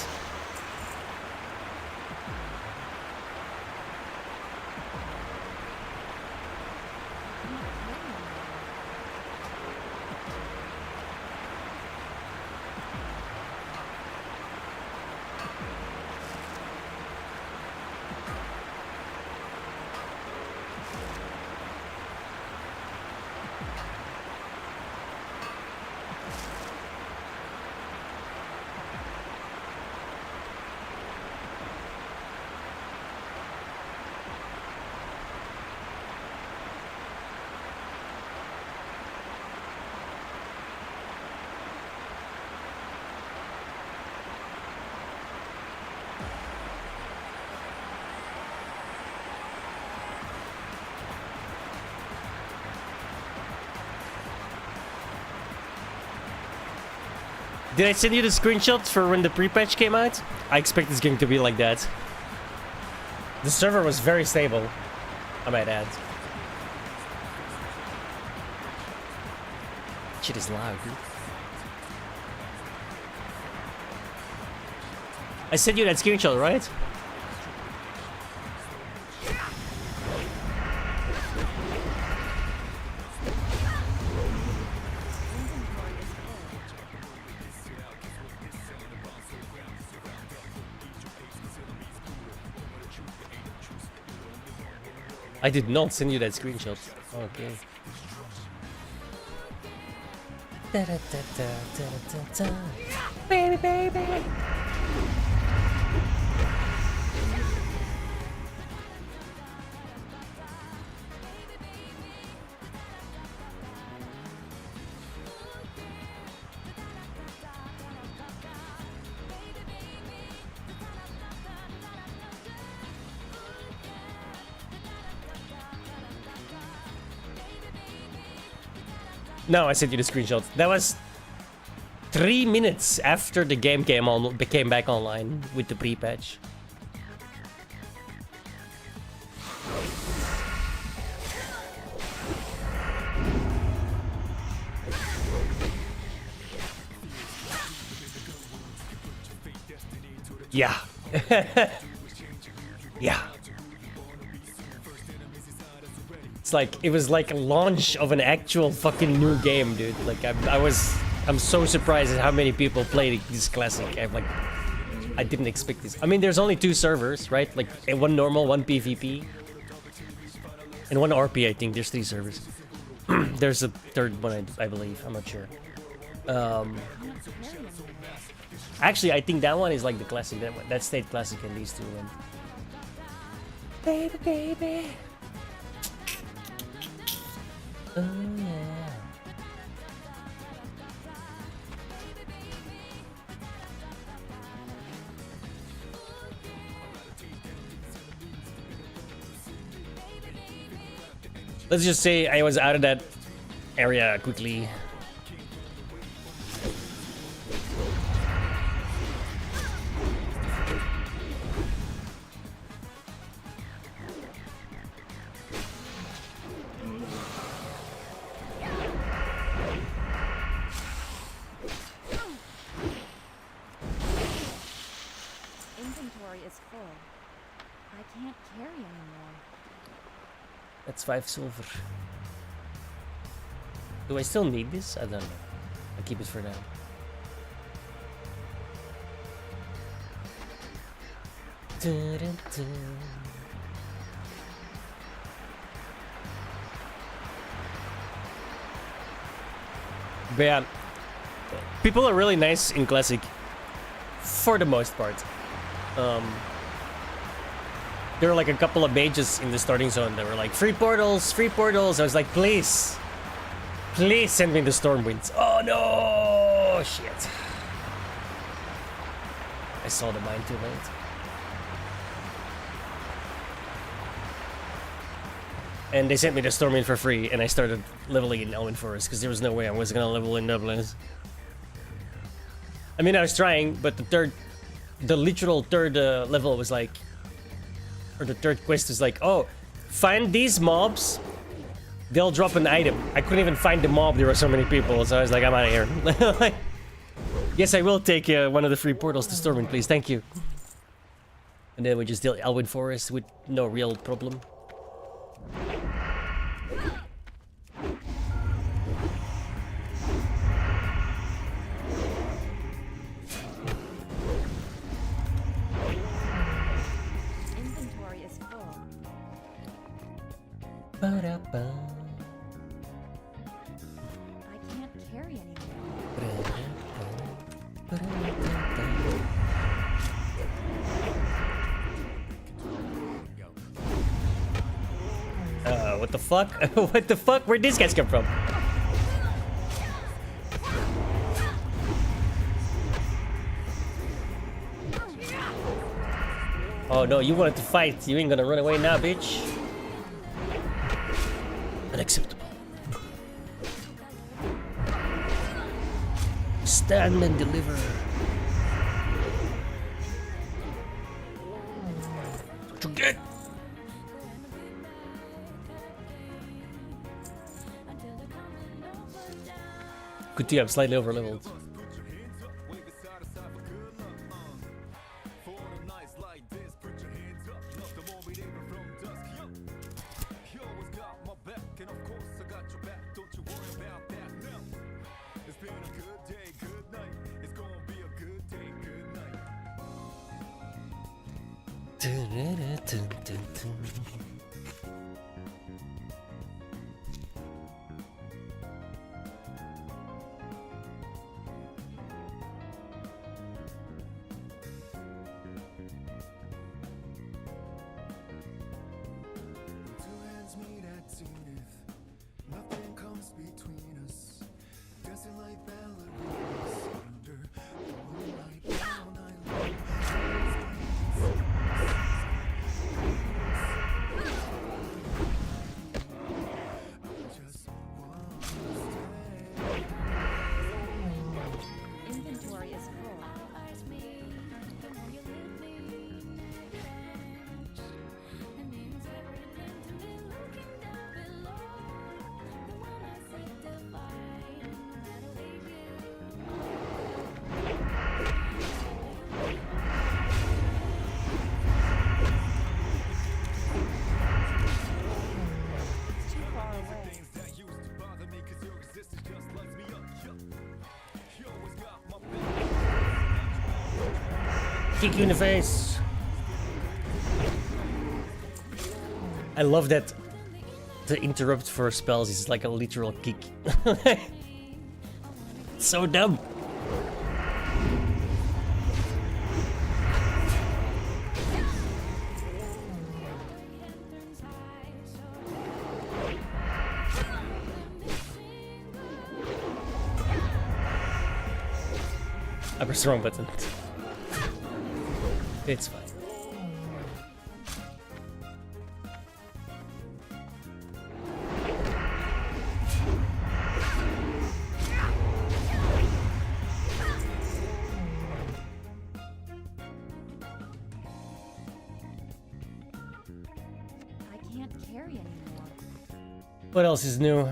Did I send you the screenshots for when the pre-patch came out? I expect it's going to be like that. The server was very stable, I might add. Shit is loud, dude. I sent you that screenshot, right? I did not send you that screenshot. Okay. Baby, baby. No, I sent you the screenshot. That was 3 minutes after the game came back online with the pre-patch. Yeah. Yeah. Like it was like a launch of an actual fucking new game, dude. Like I'm so surprised at how many people played this classic. I didn't expect this. I mean, there's only 2 servers, right? Like one normal, one PvP, and one RP. I think there's 3 servers. There's a third one, I believe. I'm not sure. Actually, I think that one is like the classic. That stayed classic, and these 2 went. Baby, baby. Oh yeah. Let's just say I was out of that area quickly. That's 5 silver. Do I still need this? I don't know. I'll keep it for now. But yeah, people are really nice in Classic for the most part. There were like a couple of mages in the starting zone that were like, free portals, free portals. I was like, please send me the Stormwinds. Oh no, shit. I saw the mine too late. And they sent me the Stormwind for free, and I started leveling in Elwyn Forest, because there was no way I was gonna level in Dublins. I mean, I was trying, but the literal third level was like, or the third quest was like, oh, find these mobs, they'll drop an item. I couldn't even find the mob, there were so many people, so I was like, I'm out of here. Yes, I will take one of the free portals to Stormwind, please, thank you. And then we just did Elwyn Forest with no real problem. Inventory is full. Ba-da-ba. I can't carry anymore. What the fuck? What the fuck? Where'd these guys come from? Oh no, you wanted to fight. You ain't gonna run away now, bitch. Unacceptable. Stand and deliver. What you get? Good thing I'm slightly over leveled. Inventory is full. Too far away. Kick you in the face. I love that the interrupt for spells is like a literal kick. So dumb. I pressed the wrong button. It's fine. I can't carry anymore. What else is new?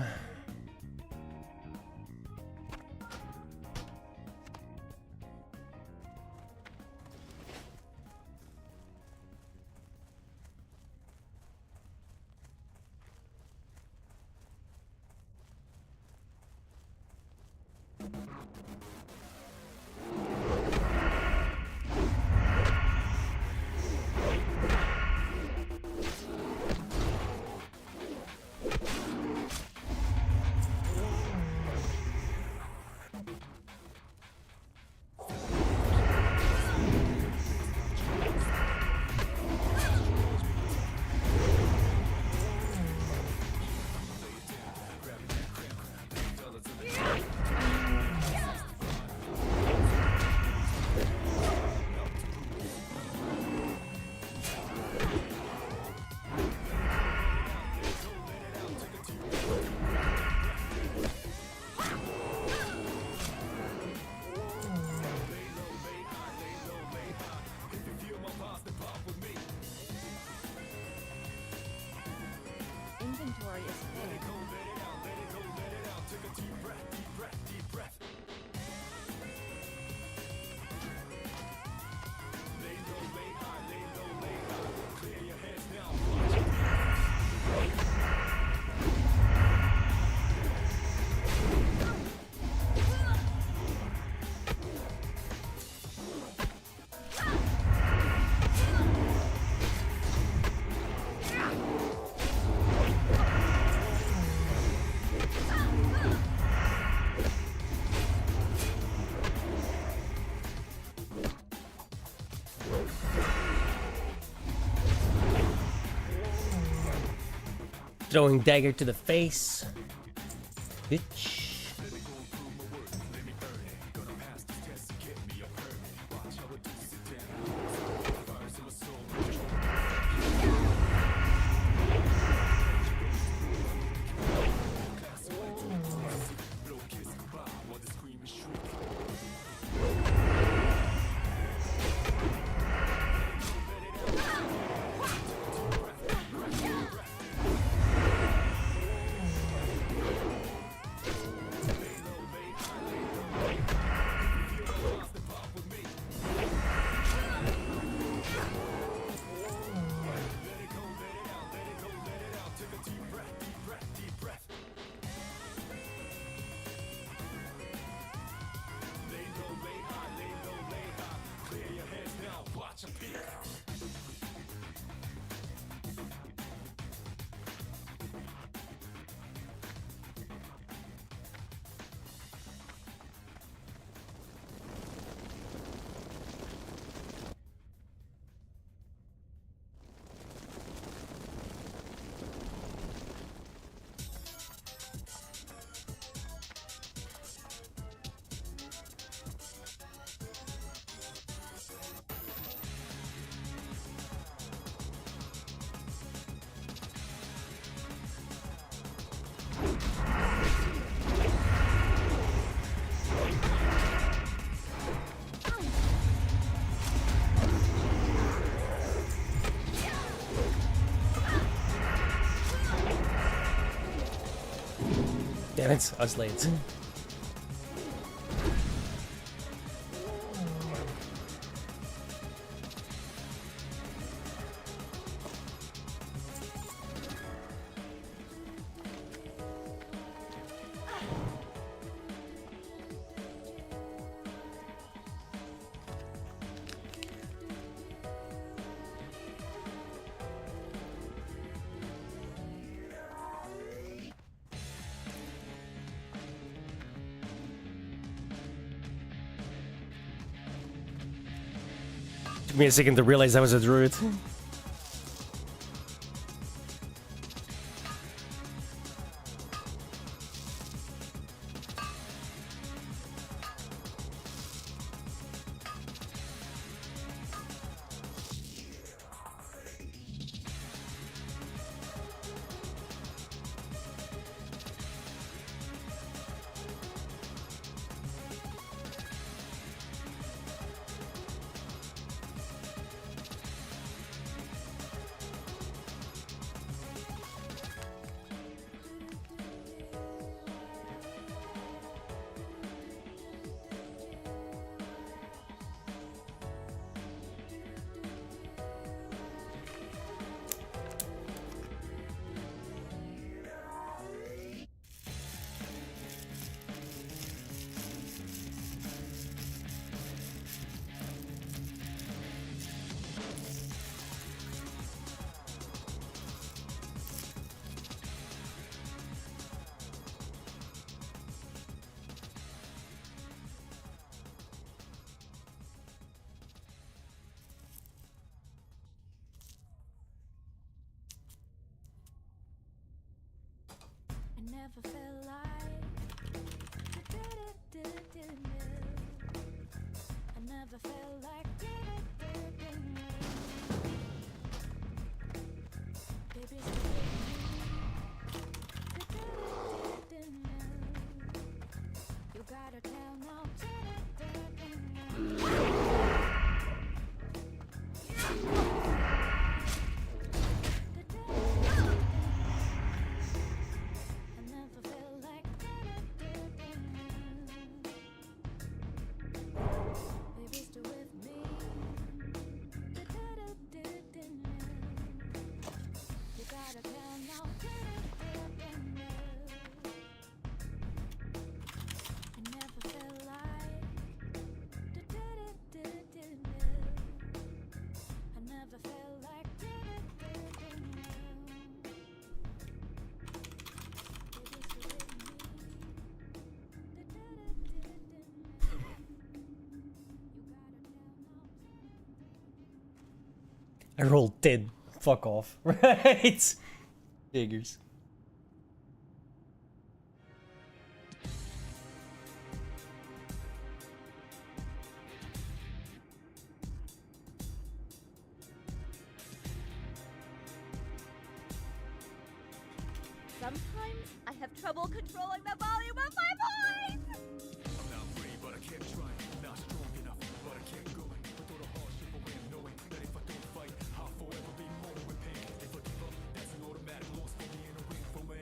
Throwing dagger to the face. Bitch. Damn it, I was late. Took me a second to realize I was a druid. I never felt like I never felt like baby, you gotta tell now. I rolled 10. Fuck off. Right? Figures. Sometimes I have trouble controlling the volume of my voice!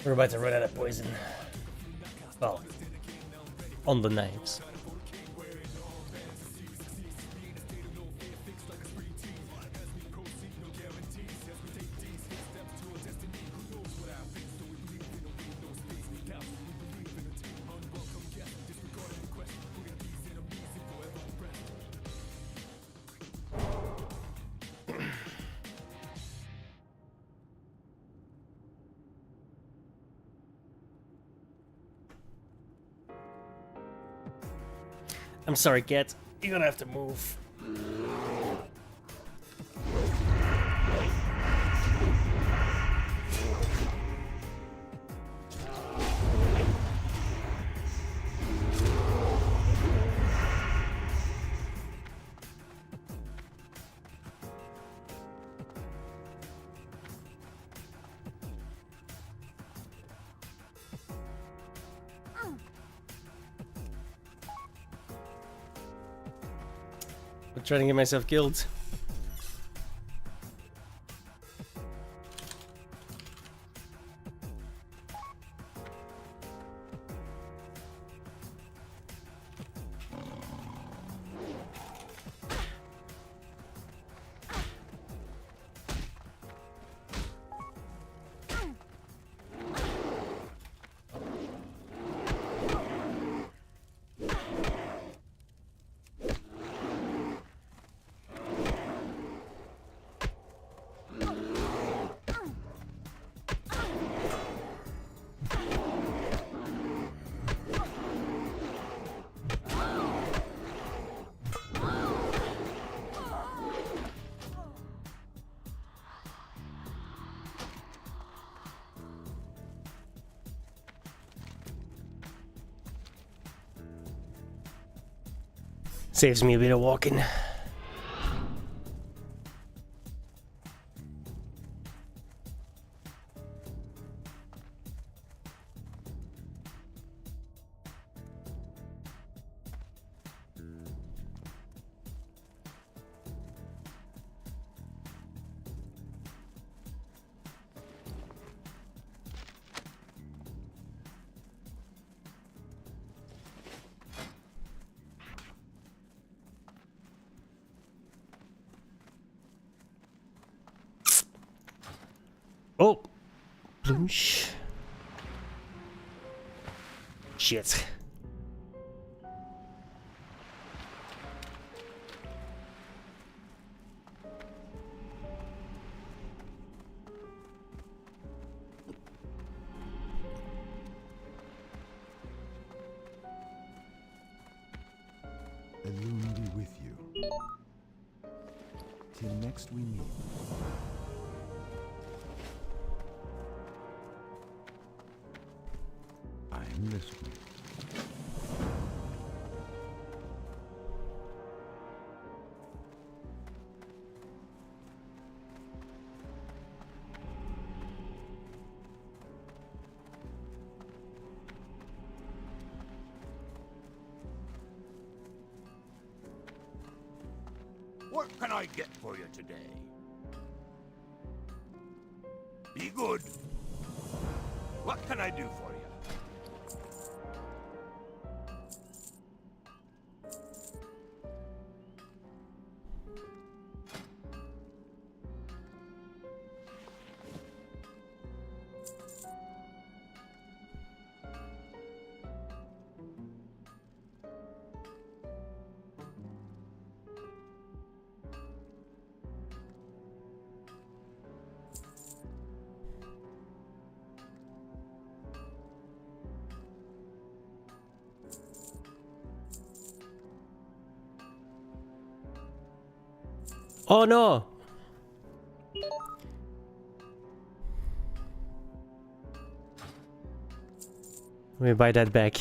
We're about to run out of poison. Well, on the knives. I'm sorry, Cat. You're gonna have to move. I'm trying to get myself killed. Saves me a bit of walking. Oh! Bloosh. Shit. Illume be with you. Till next we meet. I'm listening. What can I get for you today? Be good. What can I do for you? Oh no! Let me buy that back.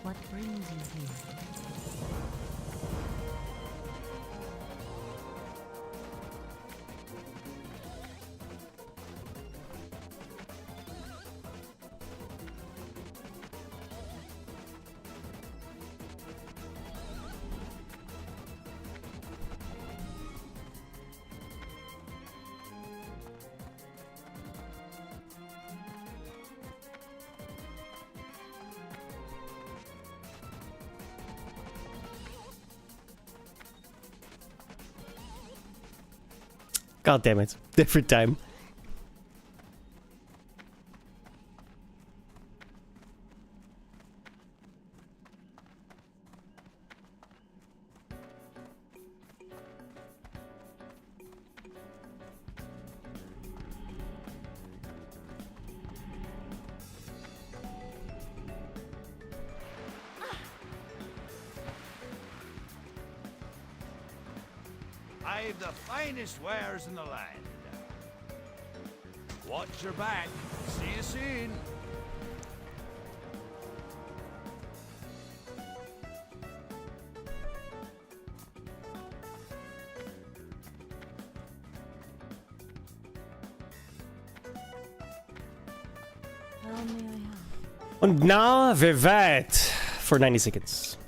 What brings you here? God damn it. Different time. I've the finest wares in the land. Watch your back. See you soon. How may I help? Und now, Vivat for 90 seconds.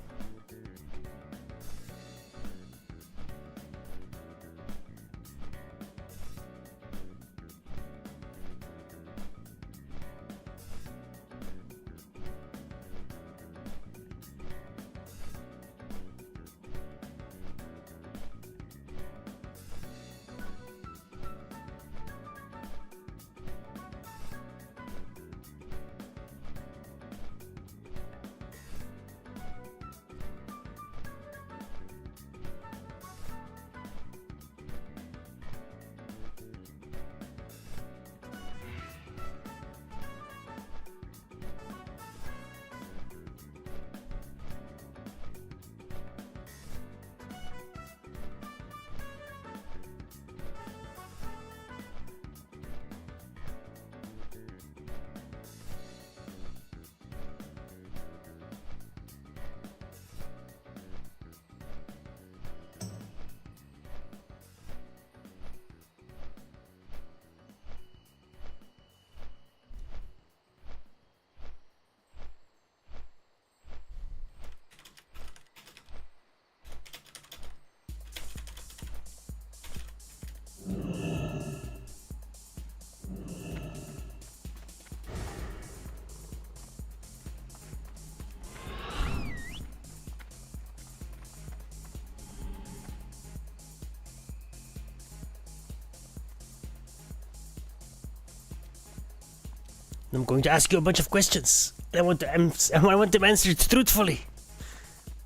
I'm going to ask you a bunch of questions. I want them answered truthfully.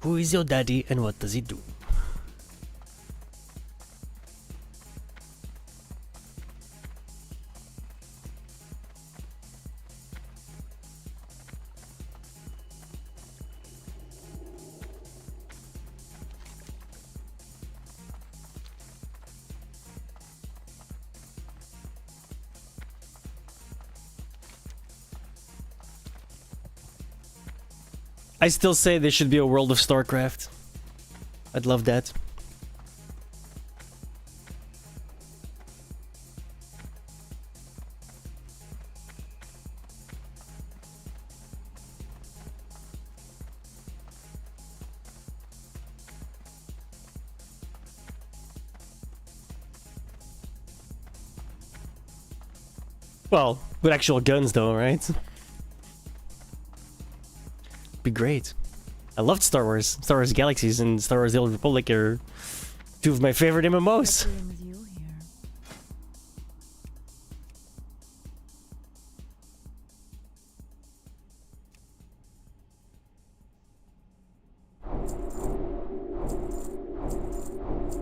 Who is your daddy and what does he do? I still say there should be a World of StarCraft. I'd love that. Well, with actual guns though, right? Be great. I loved Star Wars. Star Wars Galaxies and Star Wars The Old Republic are two of my favorite MMOs. What brings you here?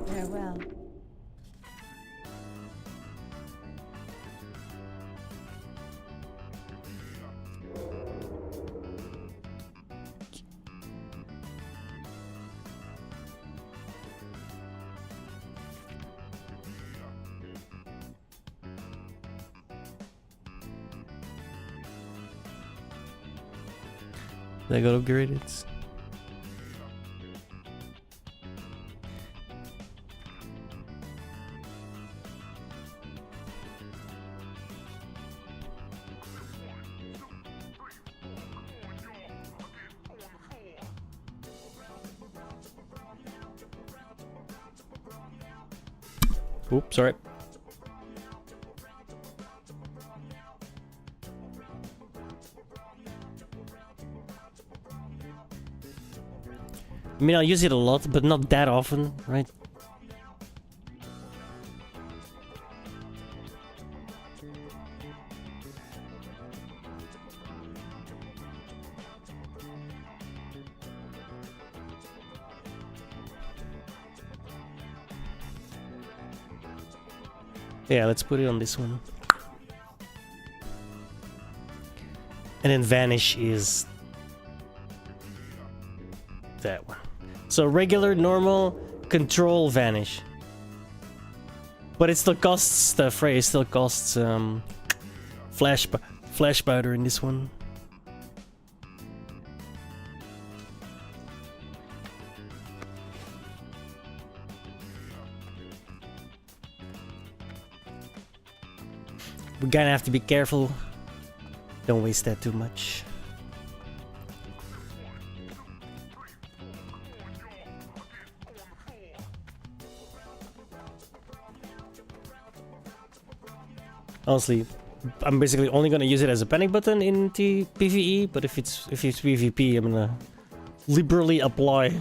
Farewell. That got upgraded. Oops, sorry. I mean, I'll use it a lot, but not that often, right? Yeah, let's put it on this one. And then Vanish is that one. So regular, normal, control, Vanish. But it still costs stuff, right? It still costs flash powder in this one. We're gonna have to be careful. Don't waste that too much. Honestly, I'm basically only gonna use it as a panic button in PvE, but if it's PvP, I'm gonna liberally apply.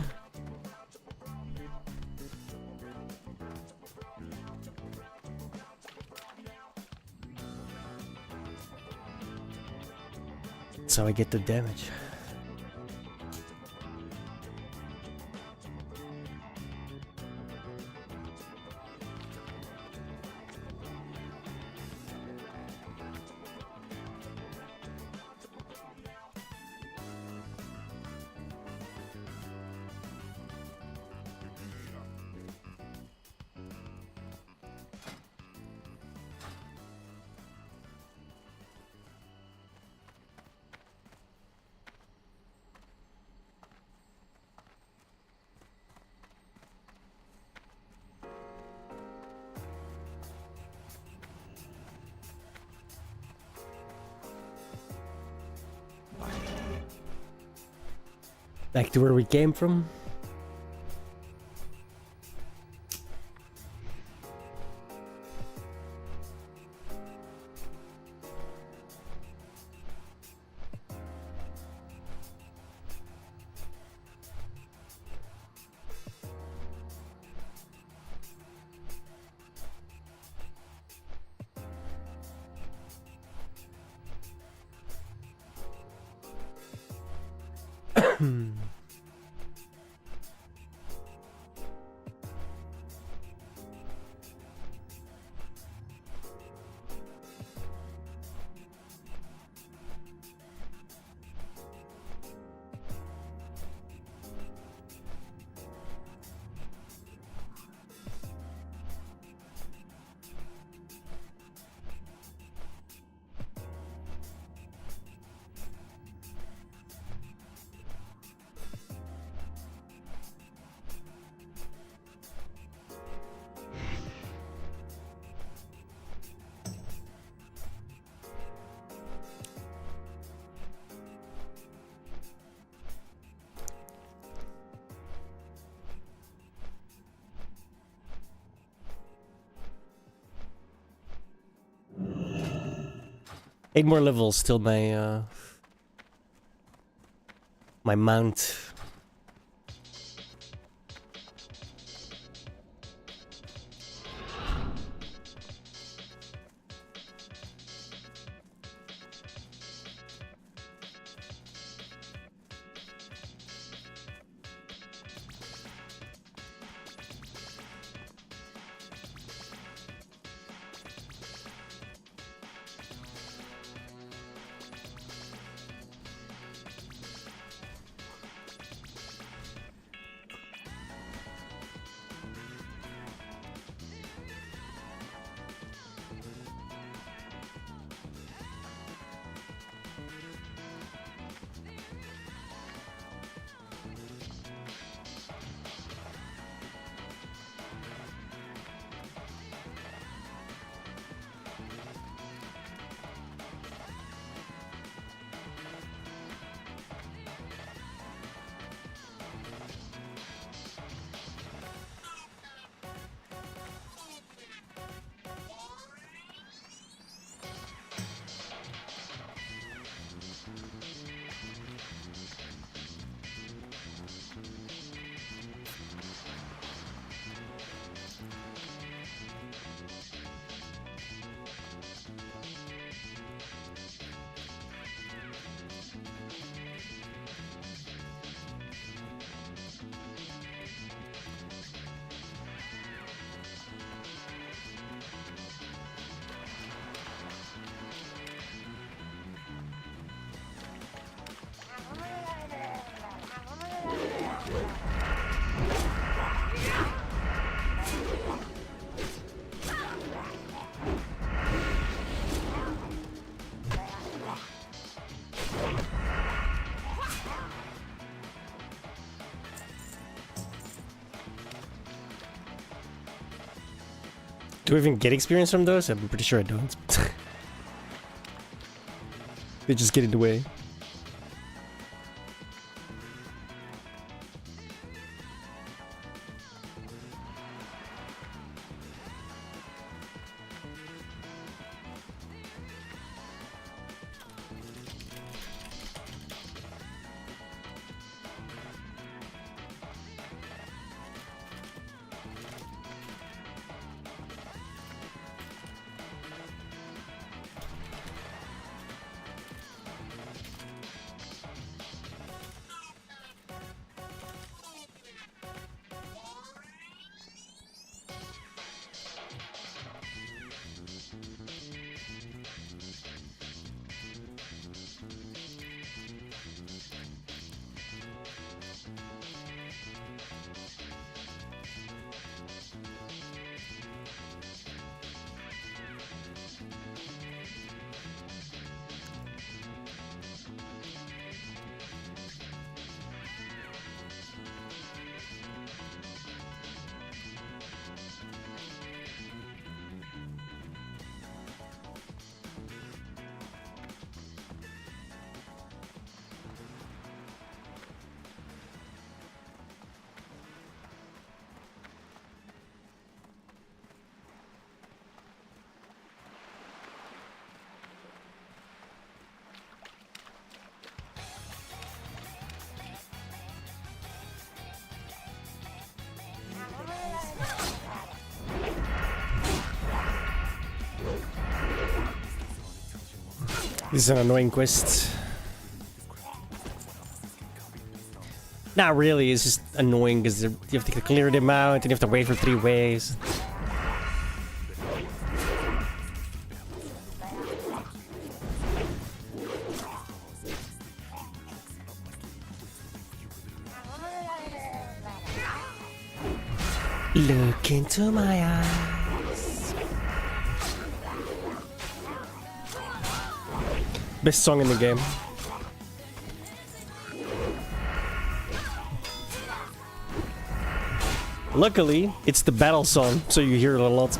That's how I get the damage. Back to where we came from. Eight more levels till my my mount. Do we even get experience from those? I'm pretty sure I don't. They just get in the way. This is an annoying quest. Not really, it's just annoying because you have to clear them out and you have to wait for 3 waves. Look into my eyes. Best song in the game. Luckily, it's the battle song, so you hear it a lot.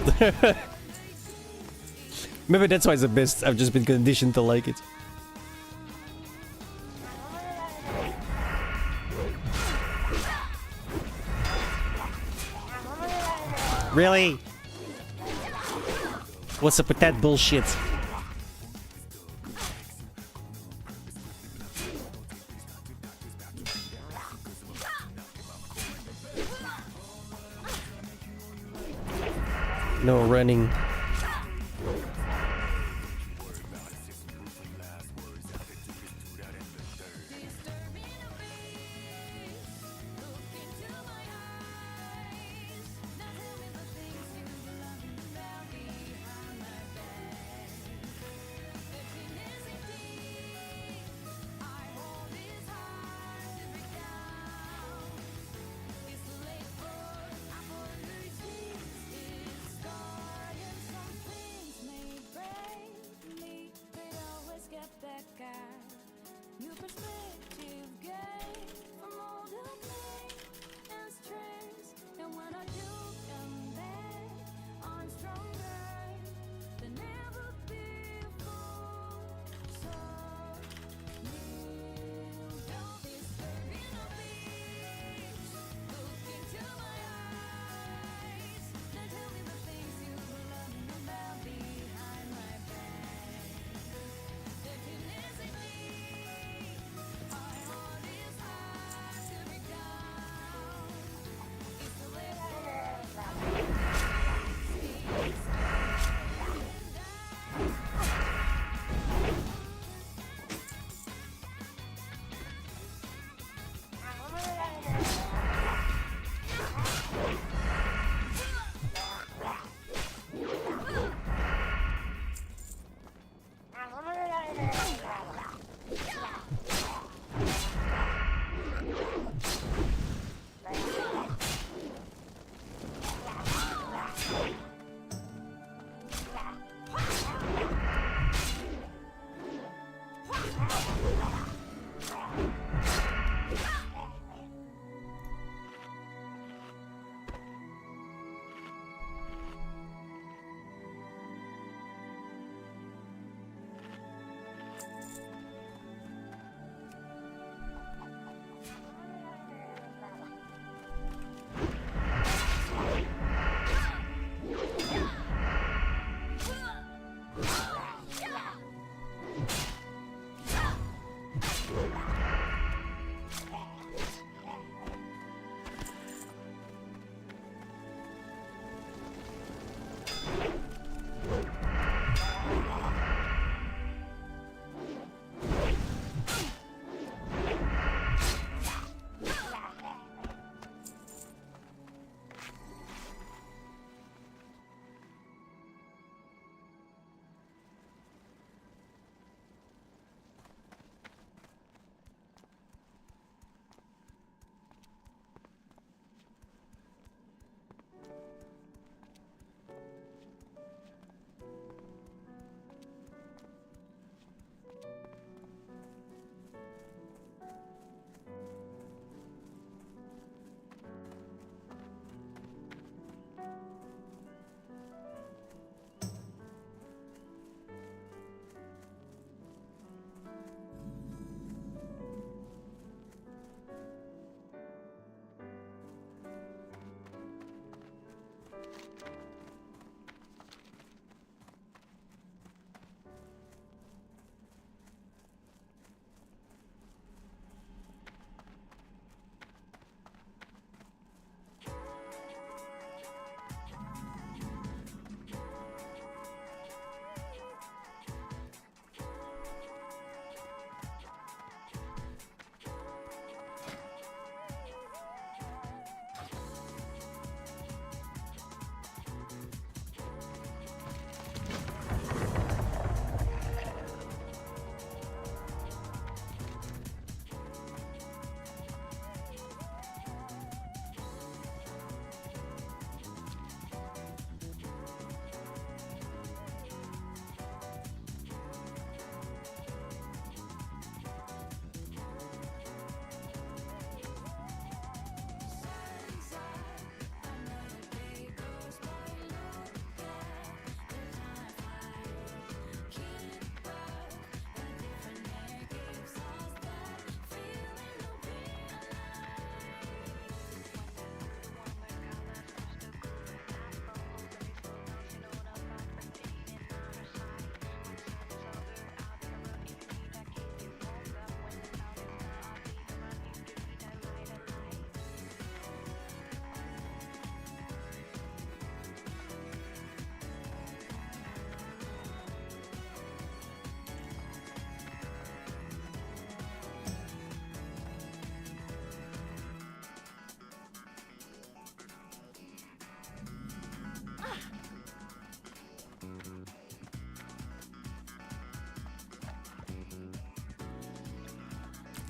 Maybe that's why it's the best. I've just been conditioned to like it. Really? What's up with that bullshit? No running.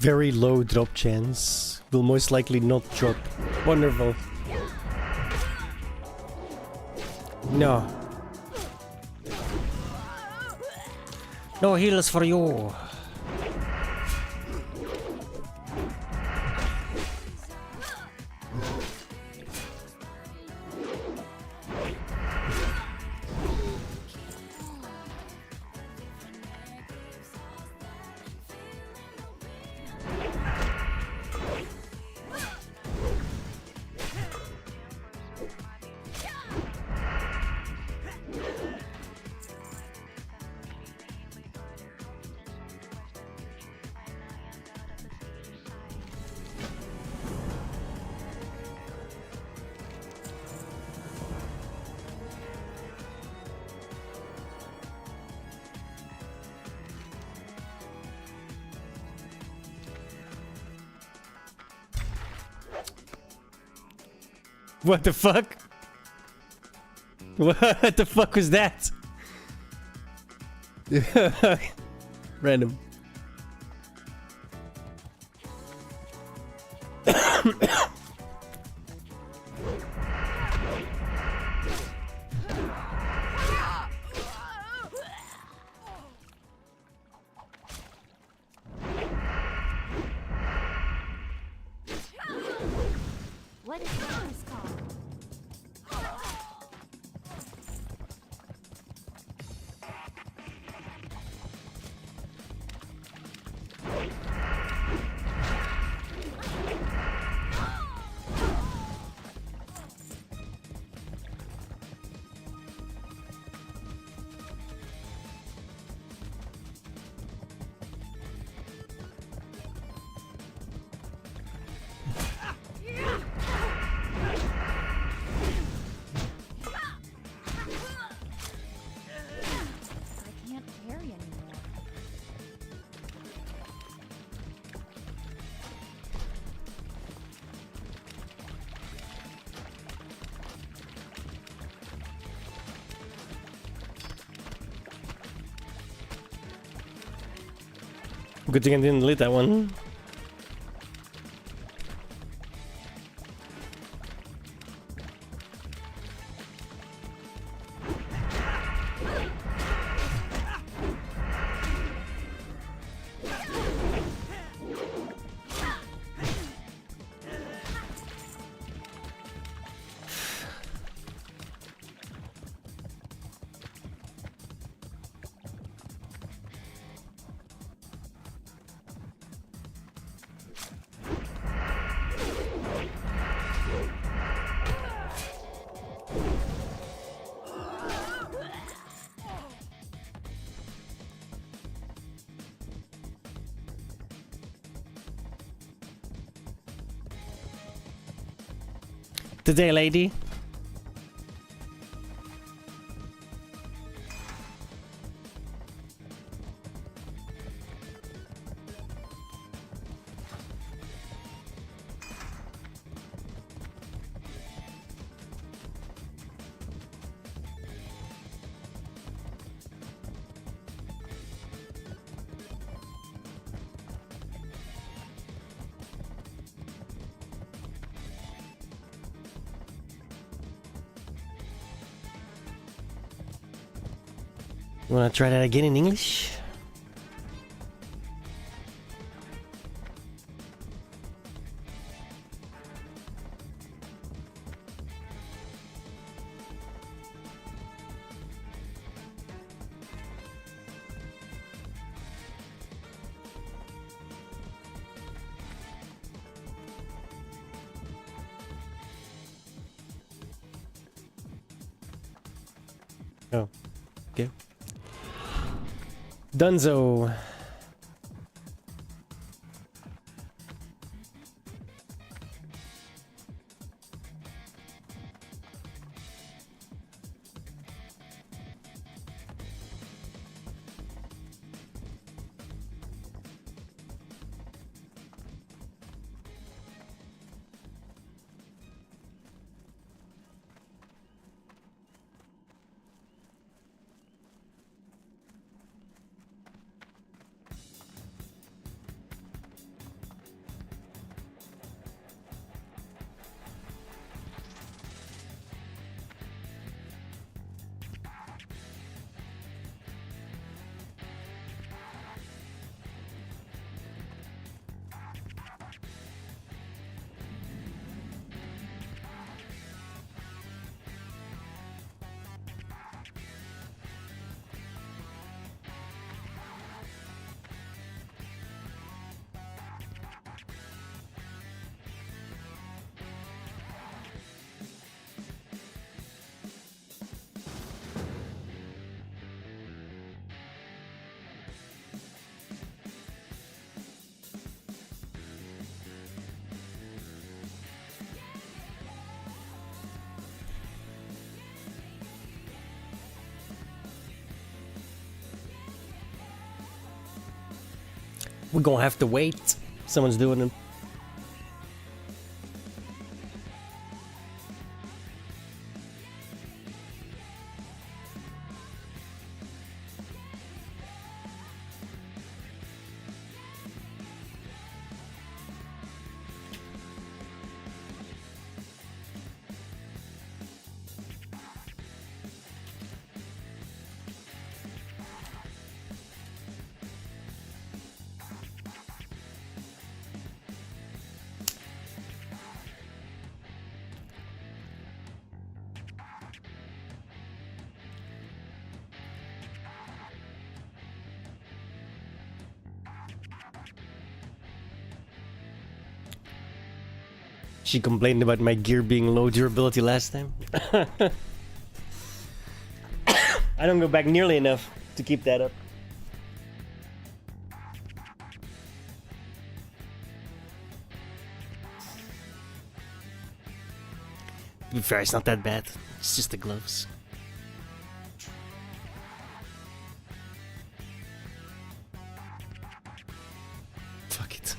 Very low drop chance. Will most likely not drop. Wonderful. No. No heals for you. What the fuck? What the fuck was that? Random. What is this called? I can't carry anymore. Good thing I didn't delete that one. Today, lady. You wanna try that again in English? Oh, okay. Dunzo. We're gonna have to wait. Someone's doing them. She complained about my gear being low durability last time. I don't go back nearly enough to keep that up. To be fair, it's not that bad. It's just the gloves. Fuck it.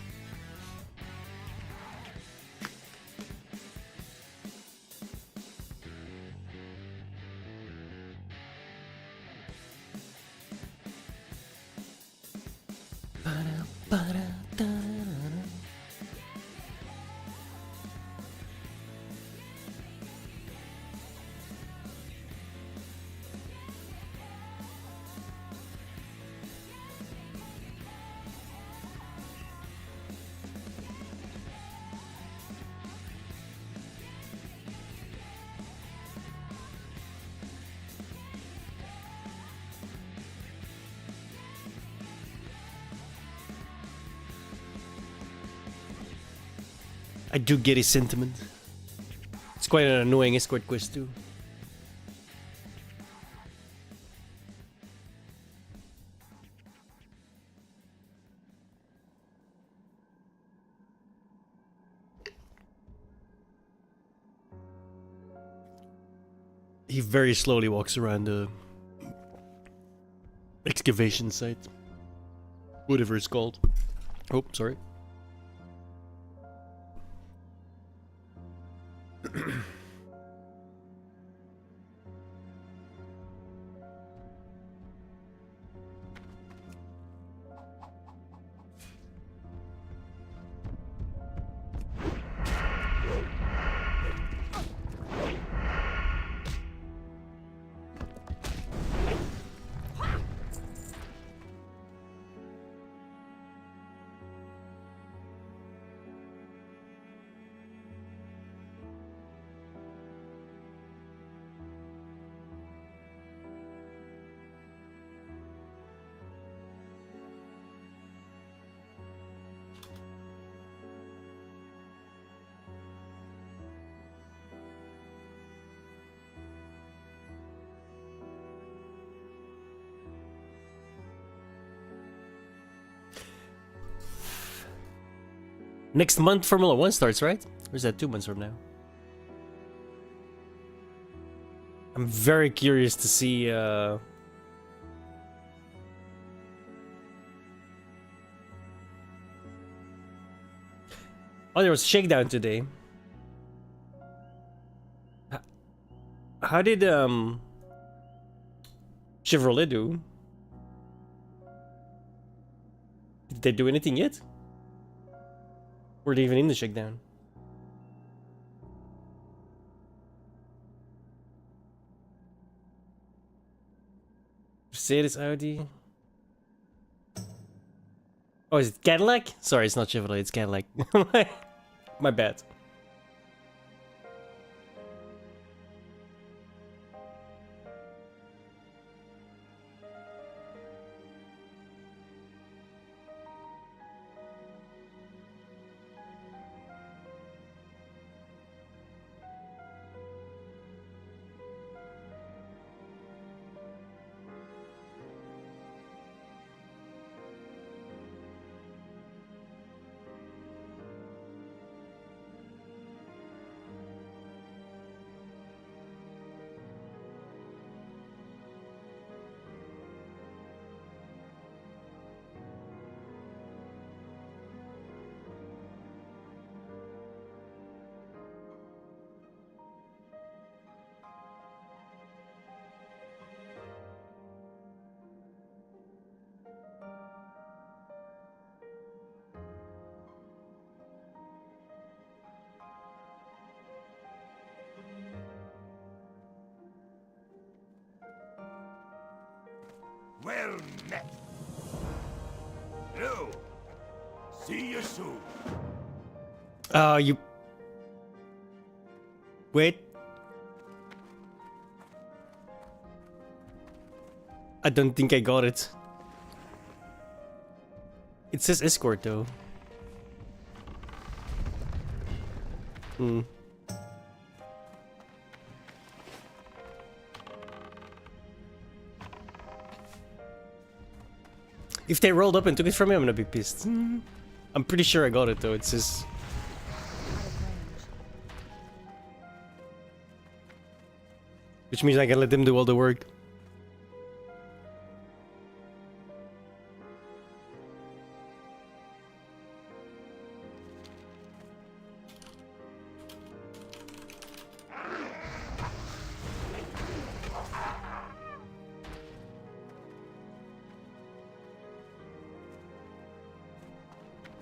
I do get his sentiment. It's quite an annoying escort quest too. He very slowly walks around the excavation site. Whatever it's called. Oh, sorry. Next month Formula 1 starts, right? Or is that 2 months from now? I'm very curious to see oh, there was Shakedown today. How did Chevrolet do? Did they do anything yet? Were they even in the Shakedown? Mercedes, Audi. Oh, is it Cadillac? Sorry, it's not Chevrolet, it's Cadillac. My bad. Well met. Hello. See you soon. You... Wait. I don't think I got it. It says escort though. If they rolled up and took it from me, I'm gonna be pissed. I'm pretty sure I got it though. It says... Which means I can let them do all the work.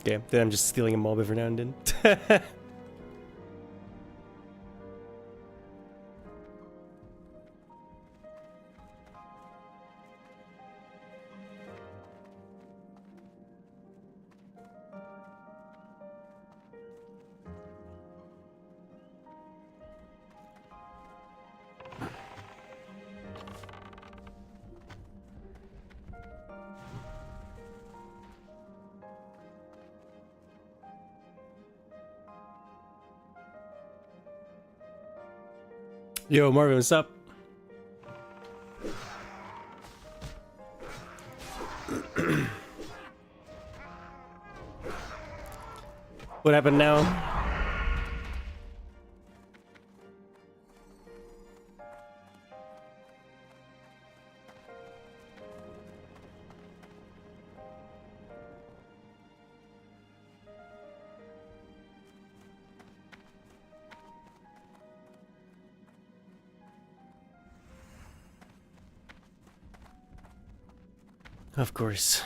Okay, then I'm just stealing a mob every now and then. Yo, Marvin, what's up? What happened now? Of course.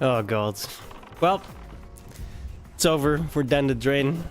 Oh god. Well, it's over. We're down the drain.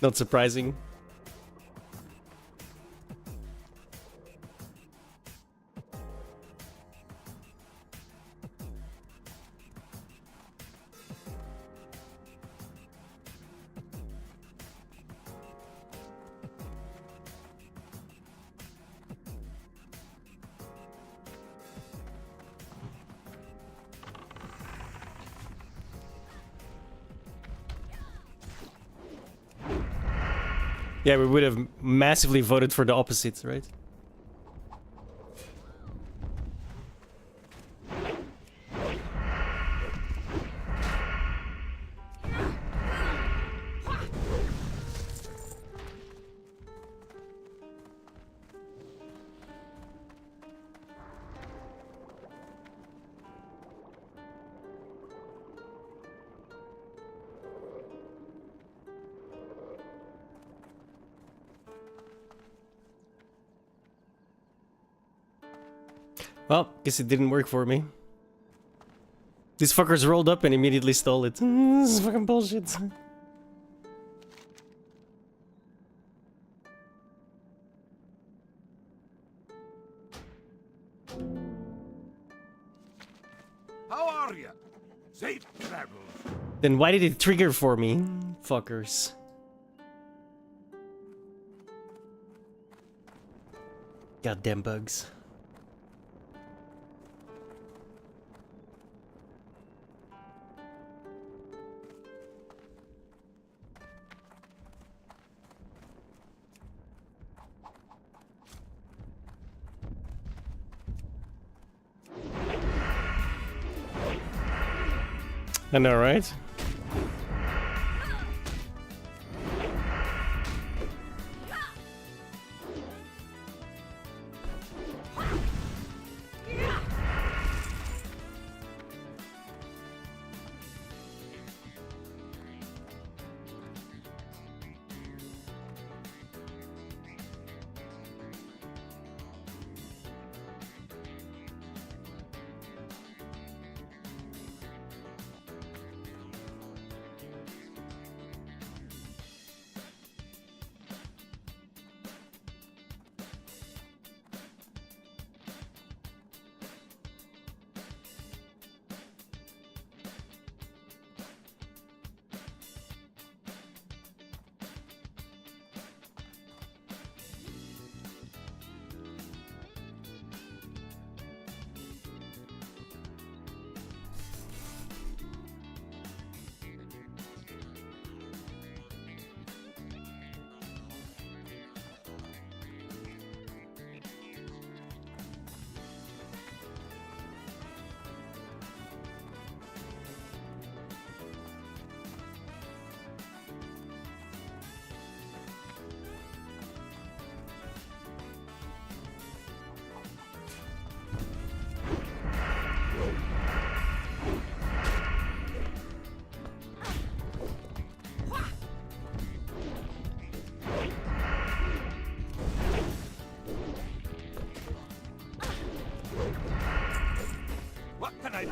Not surprising. Yeah, we would have massively voted for the opposite, right? Well, guess it didn't work for me. These fuckers rolled up and immediately stole it. This is fucking bullshit. How are you? Safe travels. Then why did it trigger for me? Fuckers. Goddamn bugs. I know, right? What can I do?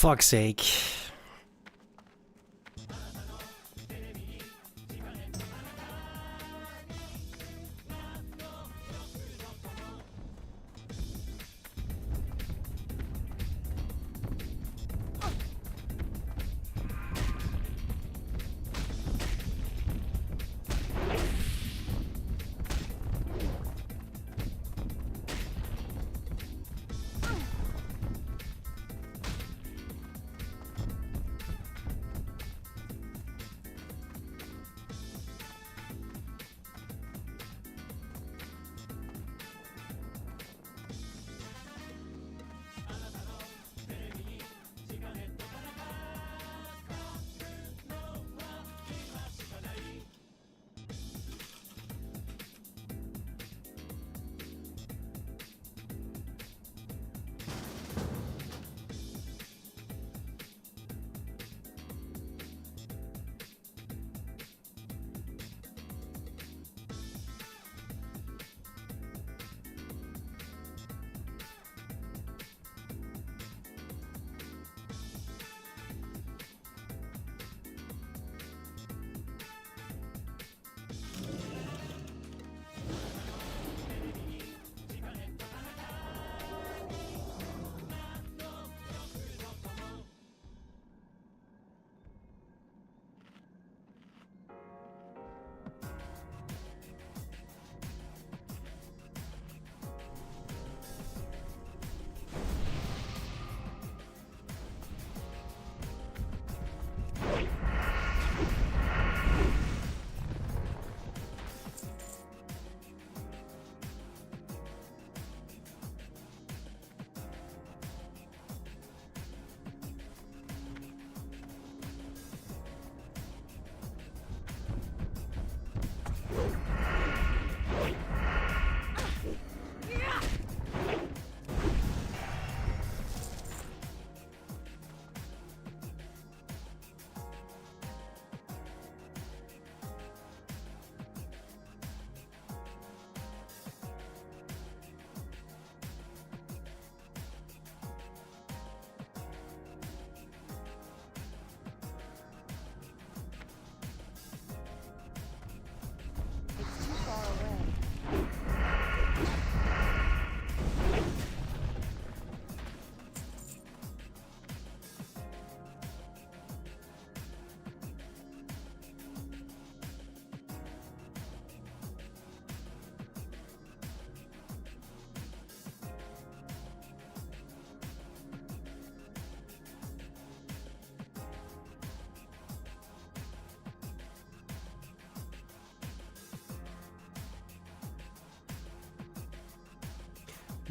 Fuck's sake.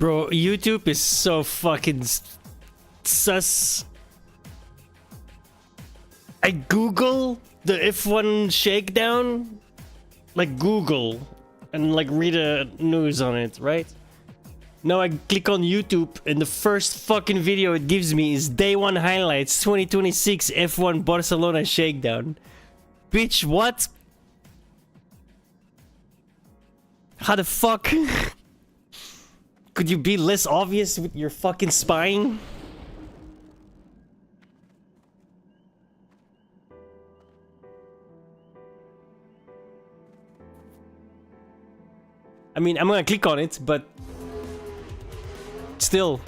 Bro, YouTube is so fucking sus. I Google the F1 shakedown, like Google, and like read a news on it, right? Now I click on YouTube and the first fucking video it gives me is Day 1 Highlights 2026 F1 Barcelona Shakedown. Bitch, what? How the fuck? Could you be less obvious with your fucking spying? I mean, I'm gonna click on it, but still.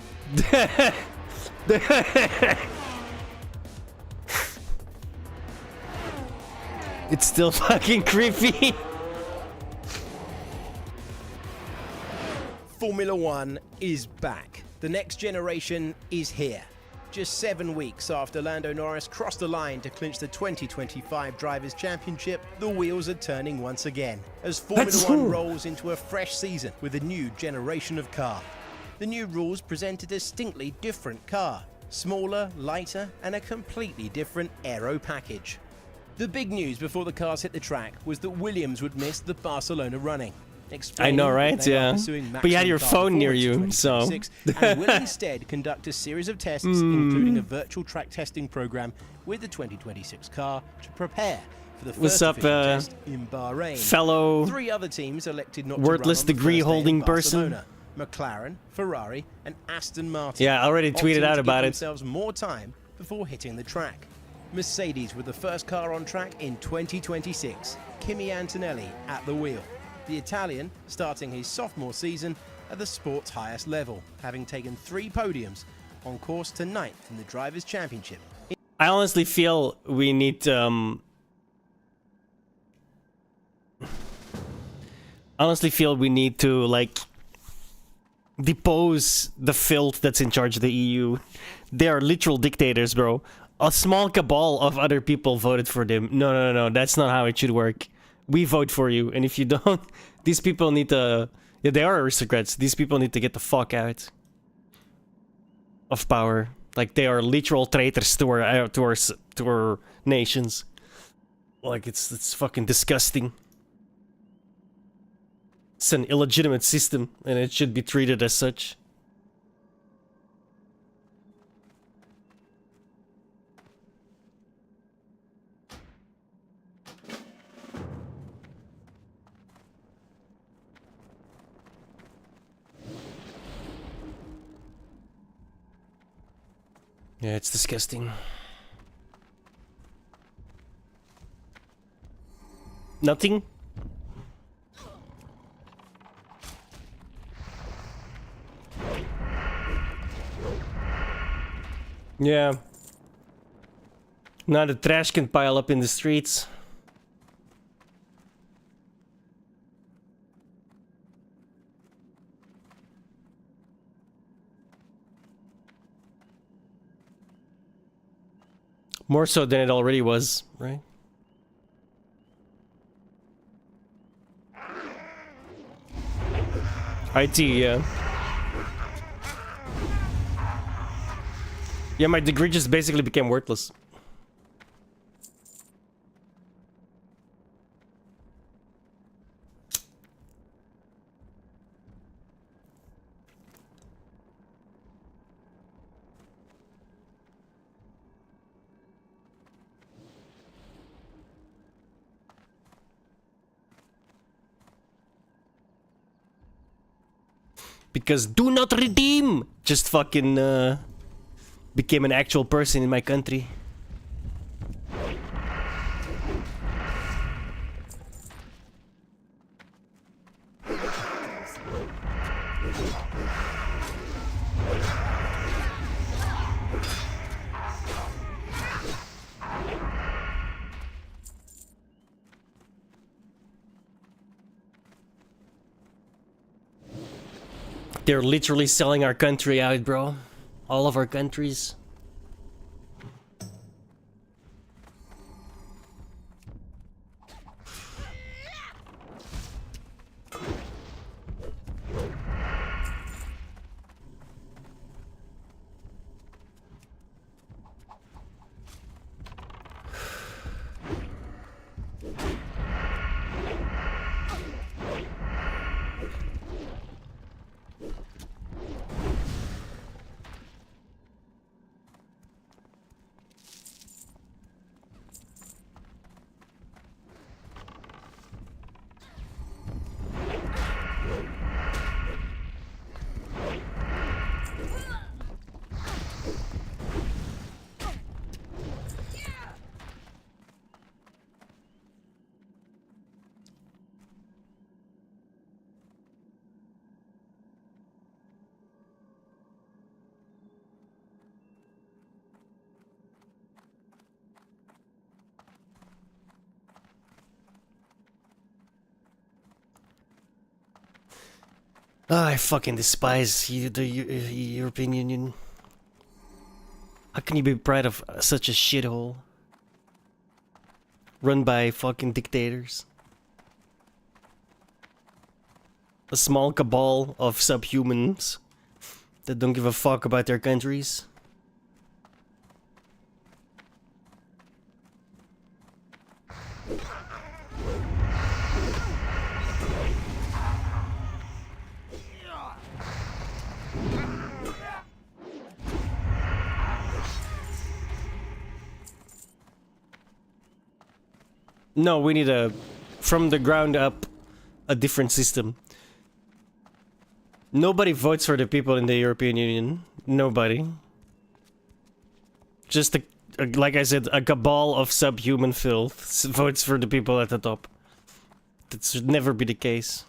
It's still fucking creepy. Formula One is back. The next generation is here. Just 7 weeks after Lando Norris crossed the line to clinch the 2025 Drivers' Championship, the wheels are turning once again as Formula One rolls into a fresh season with a new generation of car. The new rules present a distinctly different car, smaller, lighter, and a completely different aero package. The big news before the cars hit the track was that Williams would miss the Barcelona running. I know, right? Yeah. But you had your phone near you, so. And will instead conduct a series of tests, including a virtual track testing program with the 2026 car to prepare for the first official test in Bahrain. Fellow 3 other teams elected not worthless to run on the degree first day in holding person. Barcelona. McLaren, Ferrari, and Aston Martin. Yeah, I already tweeted out about it. Themselves more time before hitting the track. Mercedes were the first car on track in 2026. Kimi Antonelli at the wheel. The Italian starting his sophomore season at the sport's highest level, having taken 3 podiums on course to 9th in the Drivers' Championship. I honestly feel we need to like depose the filth that's in charge of the EU. They are literal dictators, bro. A small cabal of other people voted for them. No, that's not how it should work. We vote for you, and if you don't, these people need to... Yeah, they are aristocrats. These people need to get the fuck out of power. Like, they are literal traitors to our nations. Like, it's fucking disgusting. It's an illegitimate system, and it should be treated as such. Yeah, it's disgusting. Nothing? Yeah. Now the trash can pile up in the streets. More so than it already was, right? IT, yeah. Yeah, my degree just basically became worthless. Because do not redeem just fucking became an actual person in my country. They're literally selling our country out, bro. All of our countries. I fucking despise the European Union. How can you be proud of such a shithole? Run by fucking dictators. A small cabal of subhumans that don't give a fuck about their countries. No, we need a, from the ground up, a different system. Nobody votes for the people in the European Union. Nobody. Just like I said, a cabal of subhuman filth votes for the people at the top. That should never be the case.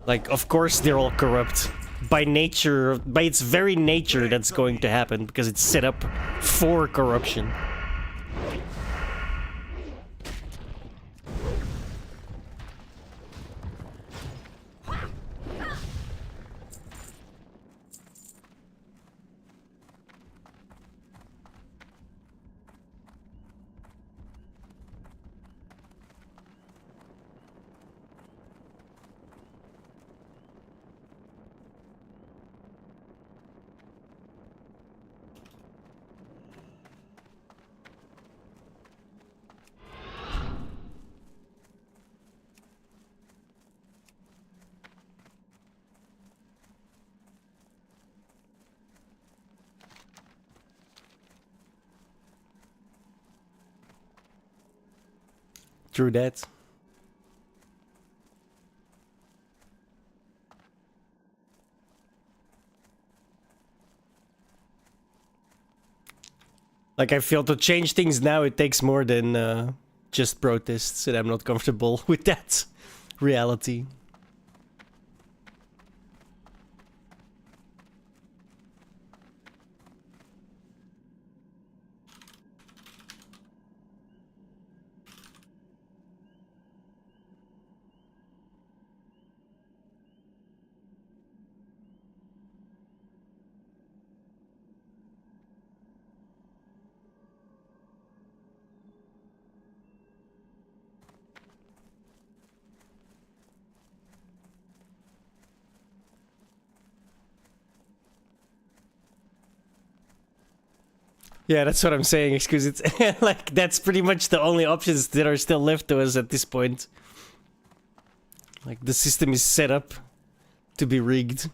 Like, of course they're all corrupt. By nature, by its very nature, that's going to happen, because it's set up for corruption. True that. Like, I feel to change things now, it takes more than just protests, and I'm not comfortable with that reality. Yeah, that's what I'm saying, excuse it. Like, that's pretty much the only options that are still left to us at this point. Like, the system is set up to be rigged.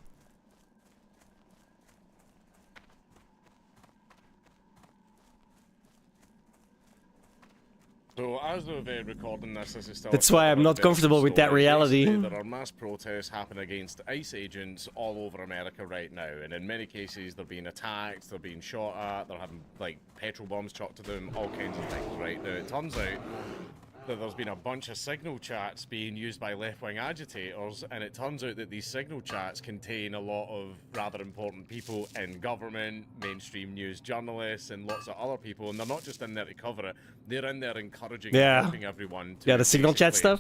So, as of recording this is still... That's why I'm not comfortable with that reality. There are mass protests happening against ICE agents all over America right now, and in many cases they're being attacked, they're being shot at, they're having, like, petrol bombs chucked to them, all kinds of things right now. It turns out that there's been a bunch of signal chats being used by left-wing agitators, and it turns out that these signal chats contain a lot of rather important people in government, mainstream news journalists, and lots of other people, and they're not just in there to cover it, they're in there encouraging and helping everyone to the signal chat stuff?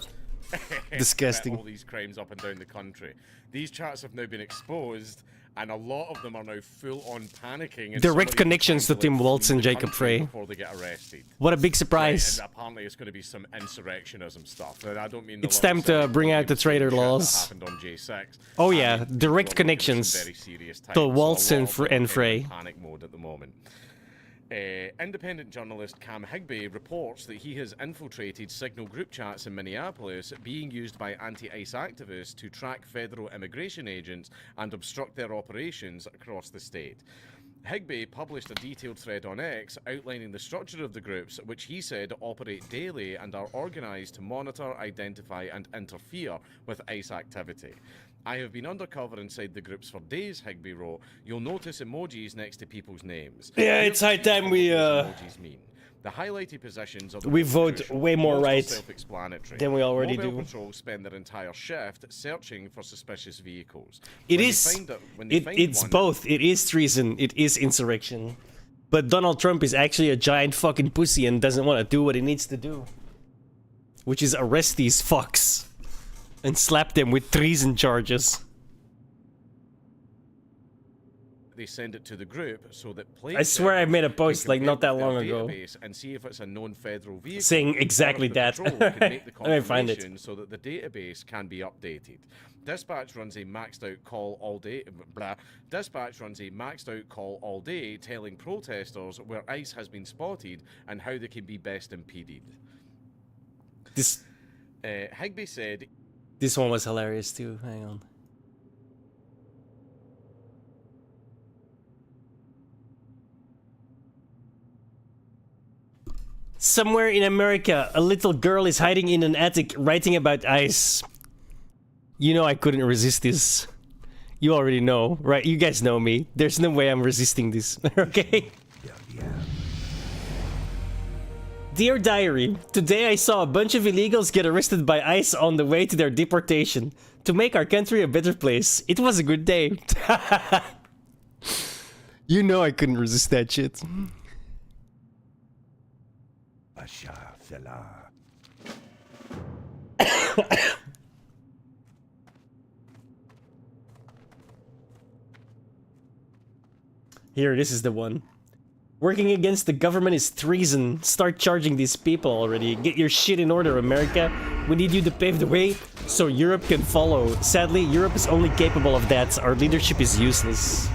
Disgusting. All these crimes up and down the country. These chats have now been exposed, and a lot of them are now full-on panicking. And direct connections to Tim Waltz and Jacob Frey. Before they get arrested. What a big surprise. Right, and apparently it's going to be some insurrectionism stuff. And I don't mean it's time to bring out the traitor laws. On J6. Oh yeah, direct connections to Waltz and Frey. Panic mode at the moment. Independent journalist Cam Higby reports that he has infiltrated Signal group chats in Minneapolis being used by anti-ICE activists to track federal immigration agents and obstruct their operations across the state. Higby published a detailed thread on X outlining the structure of the groups, which he said operate daily and are organised to monitor, identify and interfere with ICE activity. I have been undercover inside the groups for days, Higby wrote. You'll notice emojis next to people's names. Yeah, it's high time we emojis mean. The highlighted positions of we vote way more right than we already Mobile do. Patrol spend their entire shift searching for suspicious vehicles. It's both. It is treason. It is insurrection. But Donald Trump is actually a giant fucking pussy and doesn't want to do what he needs to do. Which is arrest these fucks. And slap them with treason charges. They send it to the group so that I swear I made a post can like not that compare long their ago. database and see if it's a known federal vehicle. Saying exactly Or if that. the patrol can make the Let me find it. confirmation so that the database can be updated. Dispatch runs a maxed out call all day. Blah. Dispatch runs a maxed out call all day, telling protesters where ICE has been spotted and how they can be best impeded. This Higby said. This one was hilarious too. Hang on. Somewhere in America, a little girl is hiding in an attic writing about ICE. You know I couldn't resist this. You already know, right? You guys know me. There's no way I'm resisting this, okay? Dear Diary, today I saw a bunch of illegals get arrested by ICE on the way to their deportation. To make our country a better place. It was a good day. You know I couldn't resist that shit. Here, this is the one. Working against the government is treason. Start charging these people already. Get your shit in order, America. We need you to pave the way so Europe can follow. Sadly, Europe is only capable of that. Our leadership is useless.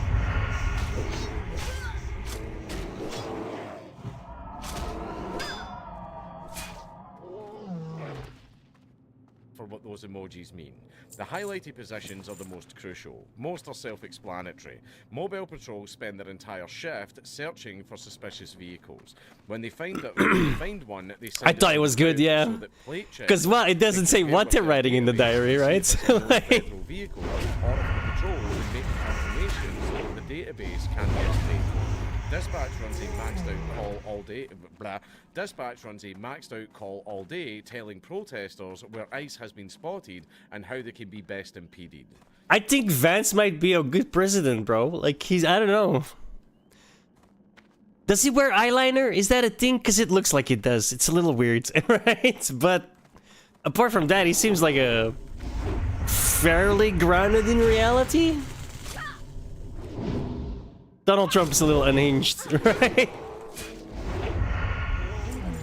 For what those emojis mean. The highlighted positions are the most crucial. Most are self-explanatory. Mobile patrols spend their entire shift searching for suspicious vehicles. When they find one, they send I thought it was good, yeah. Because, well, it doesn't say what they're writing in the diary, right? Like, Vehicles or if the patrol would make confirmation so that the database can be updated. Dispatch runs a maxed out call all day. Blah. Dispatch runs a maxed out call all day, telling protesters where ICE has been spotted and how they can be best impeded. I think Vance might be a good president, bro. Like, he's, I don't know. Does he wear eyeliner? Is that a thing? Because it looks like it does. It's a little weird, right? But apart from that, he seems like a fairly grounded in reality. Donald Trump is a little unhinged, right?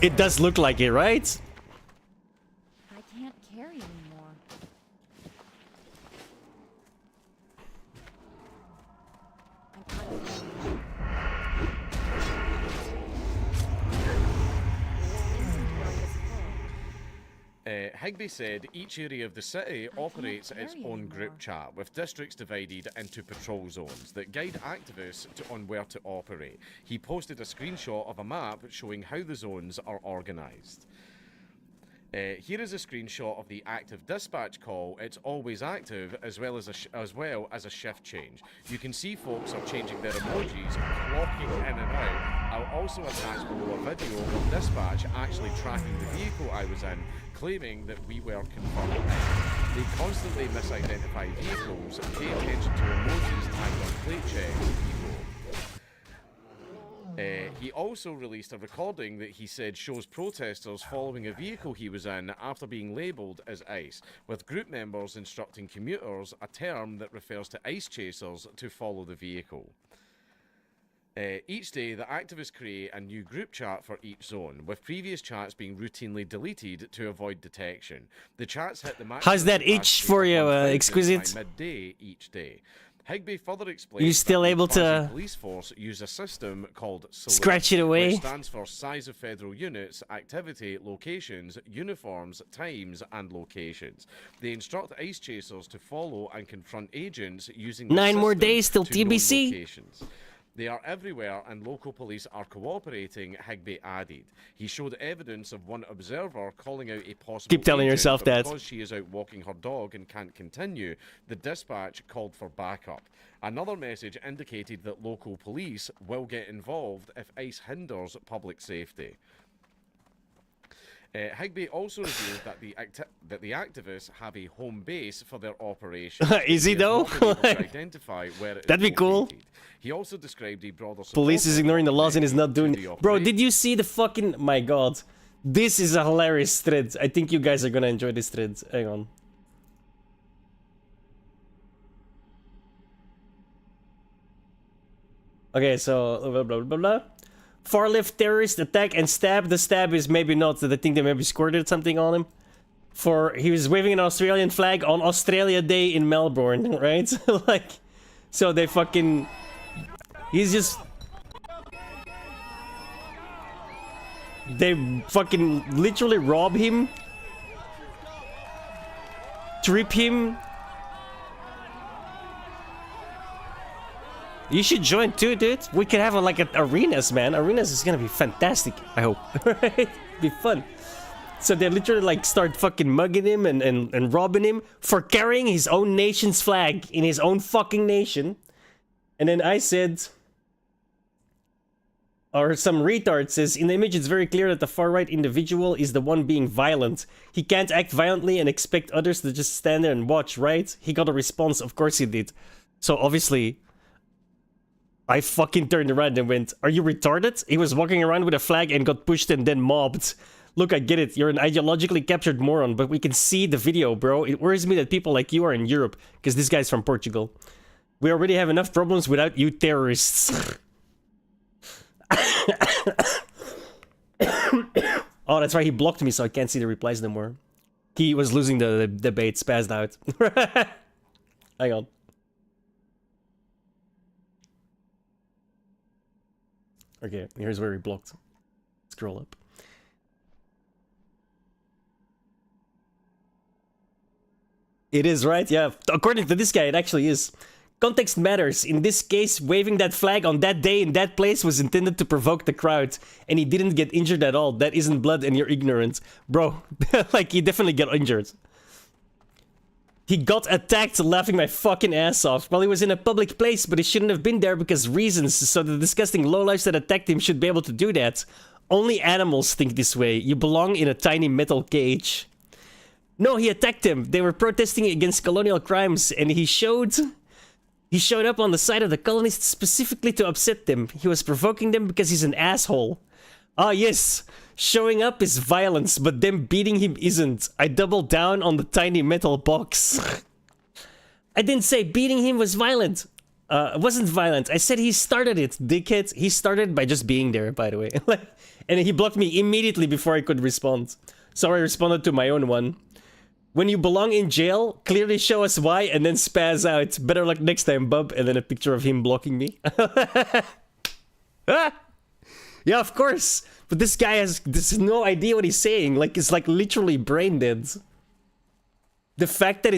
It does look like it, right? I can't carry anymore. Higby said each area of the city operates its own group chat, with districts divided into patrol zones that guide activists on where to operate. He posted a screenshot of a map showing how the zones are organised. Here is a screenshot of the active dispatch call. It's always active, as well as a shift change. You can see folks are changing their emojis, clocking in and out. I'll also attach below a video of dispatch actually tracking the vehicle I was in, claiming that we were confirmed. They constantly misidentify vehicles. Pay attention to emojis tagged on plate checks. He also released a recording that he said shows protesters following a vehicle he was in after being labelled as ICE, with group members instructing commuters, a term that refers to ICE chasers, to follow the vehicle. Each day, the activists create a new group chat for each zone, with previous chats being routinely deleted to avoid detection. The chats hit the maximum. How's that itch for you, Exquisite? By midday each day. Higby further explains You still that able the to police force use a system called SALUTE, scratch it away? which stands for size of federal units, activity, locations, uniforms, times, and locations. They instruct ICE chasers to follow and confront agents using the 9 more system days till to known TBC. locations. They are everywhere and local police are cooperating, Higby added. He showed evidence of one observer calling out a possible Keep telling agent, yourself but that. because she is out walking her dog and can't continue, the dispatch called for backup. Another message indicated that local police will get involved if ICE hinders public safety. Higby also revealed that the activists have a home base for their operation. Is he though? To identify where it That'd is be cool. located. He also described a broader Police is ignoring the laws and is not doing. the Bro, did you see the fucking? My God, this is a hilarious thread. I think you guys are gonna enjoy this thread. Hang on. Okay, so blah blah blah blah. Far left terrorist attack and stab. The stab is maybe not that I think they maybe squirted something on him. For he was waving an Australian flag on Australia Day in Melbourne, right? Like, so they fucking. He's just. They fucking literally rob him, trip him. You should join too, dude. We could have like an arenas, man. Arenas is gonna be fantastic. I hope, right? Be fun. So they literally like start fucking mugging him and robbing him for carrying his own nation's flag in his own fucking nation. And then I said, or some retard says, in the image it's very clear that the far-right individual is the one being violent. He can't act violently and expect others to just stand there and watch, right? He got a response, of course he did. So obviously, I fucking turned around and went, are you retarded? He was walking around with a flag and got pushed and then mobbed. Look, I get it, you're an ideologically captured moron, but we can see the video, bro. It worries me that people like you are in Europe, because this guy's from Portugal. We already have enough problems without you terrorists. Oh, that's right, he blocked me so I can't see the replies no more. He was losing the debate, spazzed out. Hang on. Okay, here's where he blocked. Scroll up. It is, right? Yeah, according to this guy, it actually is. Context matters. In this case, waving that flag on that day in that place was intended to provoke the crowd, and he didn't get injured at all. That isn't blood and you're ignorant. Bro, like, he definitely got injured. He got attacked laughing my fucking ass off. Well, he was in a public place, but he shouldn't have been there because reasons, so the disgusting lowlifes that attacked him should be able to do that. Only animals think this way. You belong in a tiny metal cage. No, he attacked him. They were protesting against colonial crimes, and he showed up on the side of the colonists specifically to upset them. He was provoking them because he's an asshole. Ah, yes. Showing up is violence, but them beating him isn't. I doubled down on the tiny metal box. I didn't say beating him was violent. It wasn't violent. I said he started it, dickhead. He started by just being there, by the way. And he blocked me immediately before I could respond. So I responded to my own one. When you belong in jail, clearly show us why and then spaz out. Better luck next time, bub. And then a picture of him blocking me. Yeah, of course. But this guy has no idea what he's saying. Like, it's like literally brain dead. The fact that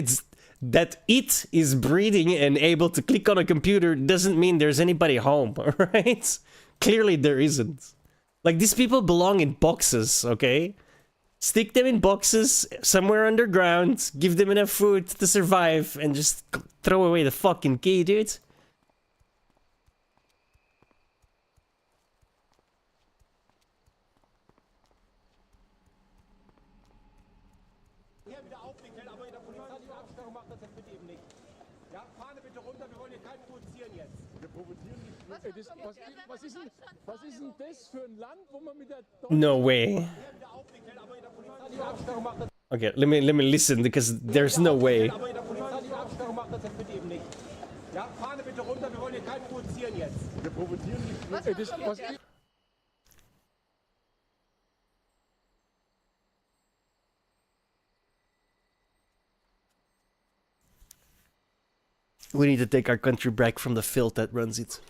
it is breathing and able to click on a computer doesn't mean there's anybody home, alright? Clearly there isn't. Like, these people belong in boxes, okay? Stick them in boxes somewhere underground, give them enough food to survive, and just throw away the fucking key, dude. No way. Okay, let me listen because there's no way. We need to take our country back from the filth that runs it.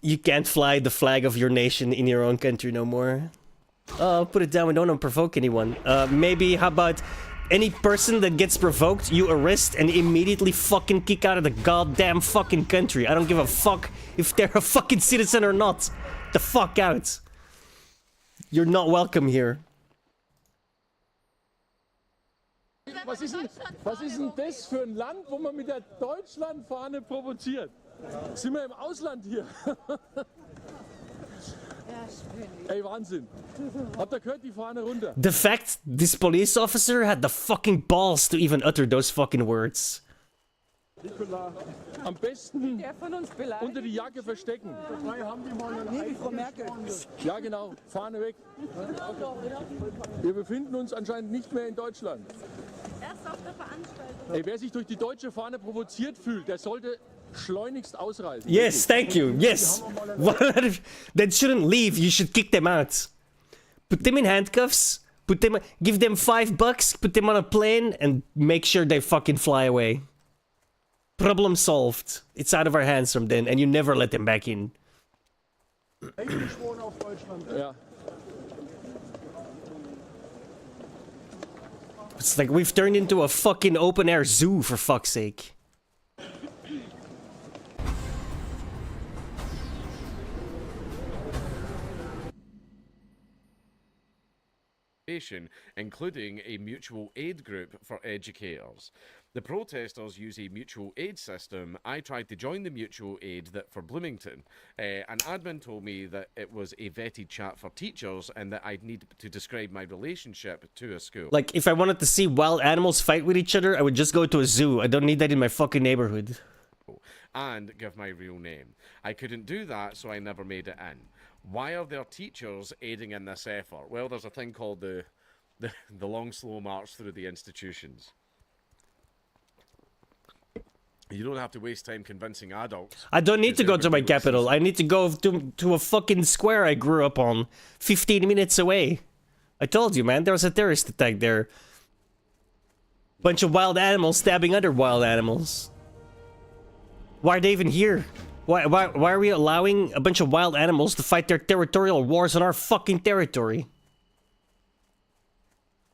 You can't fly the flag of your nation in your own country no more. Oh, put it down, we don't want to provoke anyone. Maybe, how about any person that gets provoked, you arrest and immediately fucking kick out of the goddamn fucking country. I don't give a fuck if they're a fucking citizen or not. The fuck out. You're not welcome here. Was ist denn das für ein Land, wo man mit der Deutschlandfahne provoziert? Sind wir im Ausland hier? Ey, Wahnsinn. Habt ihr gehört, die Fahne runter? The fact this police officer had the fucking balls to even utter those fucking words. Nicola, am besten unter die Jacke verstecken. Nee, die Frau Merkel. Ja, genau. Fahne weg. Wir befinden uns anscheinend nicht mehr in Deutschland. Erst auf der Veranstaltung. Ey, wer sich durch die deutsche Fahne provoziert fühlt, der sollte schleunigst ausreisen. Yes, thank you. Yes. They shouldn't leave. You should kick them out. Put them in handcuffs. Give them $5. Put them on a plane and make sure they fucking fly away. Problem solved. It's out of our hands from then, and you never let them back in. Ja. It's like we've turned into a fucking open-air zoo, for fuck's sake. Including a mutual aid group for educators. The protesters use a mutual aid system. I tried to join the mutual aid that for Bloomington. An admin told me that it was a vetted chat for teachers and that I'd need to describe my relationship to a school. Like, if I wanted to see wild animals fight with each other, I would just go to a zoo. I don't need that in my fucking neighborhood. And give my real name. I couldn't do that, so I never made it in. Why are there teachers aiding in this effort? Well, there's a thing called the long, slow march through the institutions. You don't have to waste time convincing adults. I don't need to go to my capital. I need to go to a fucking square I grew up on, 15 minutes away. I told you, man, there was a terrorist attack there. Bunch of wild animals stabbing other wild animals. Why are they even here? Why are we allowing a bunch of wild animals to fight their territorial wars on our fucking territory?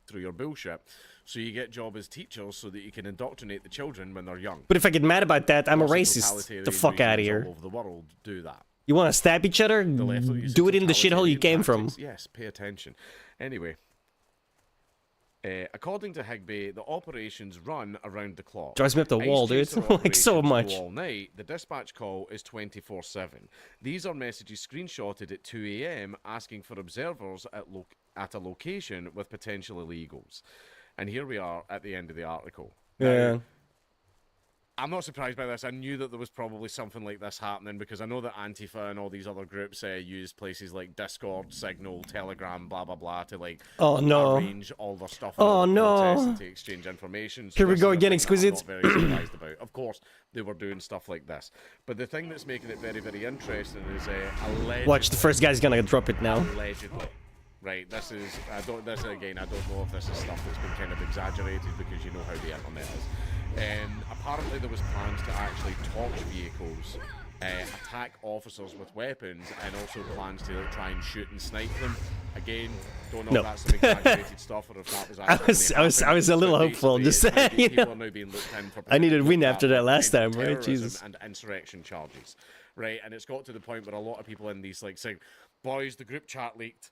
Through your bullshit. So you get job as teachers so that you can indoctrinate the children when they're young. But if I get mad about that, I'm a Lots of racist. The fuck out of here. All over the world do that. You want to stab each other? Do it in the shithole you came from. Yes, pay attention. Anyway, according to Higby, the operations run around the clock. Drives me up the wall, dude. Like, so much. All night. The dispatch call is 24/7. These are messages screenshotted at 2 a.m. asking for observers at a location with potential illegals. And here we are at the end of the article. Yeah. Now, I'm not surprised by this. I knew that there was probably something like this happening because I know that Antifa and all these other groups use places like Discord, Signal, Telegram, blah, blah, blah to arrange all their stuff and to exchange information. So Here we go again, Exquisite. I'm not very surprised about. Of course, they were doing stuff like this. But the thing that's making it very, very interesting is allegedly... Watch, the first guy's gonna drop it now. Allegedly. Right, this is, I don't know if this is stuff that's been kind of exaggerated because you know how the internet is. Apparently there was plans to actually torch vehicles, attack officers with weapons, and also plans to try and shoot and snipe them. Again, don't know if that's some exaggerated stuff or if that was actually I was a little hopeful, just saying, you know. People are now being looked in for I needed a win after that last time, right? Jesus. And insurrection charges, right? And it's got to the point where a lot of people in these saying, boys, the group chat leaked.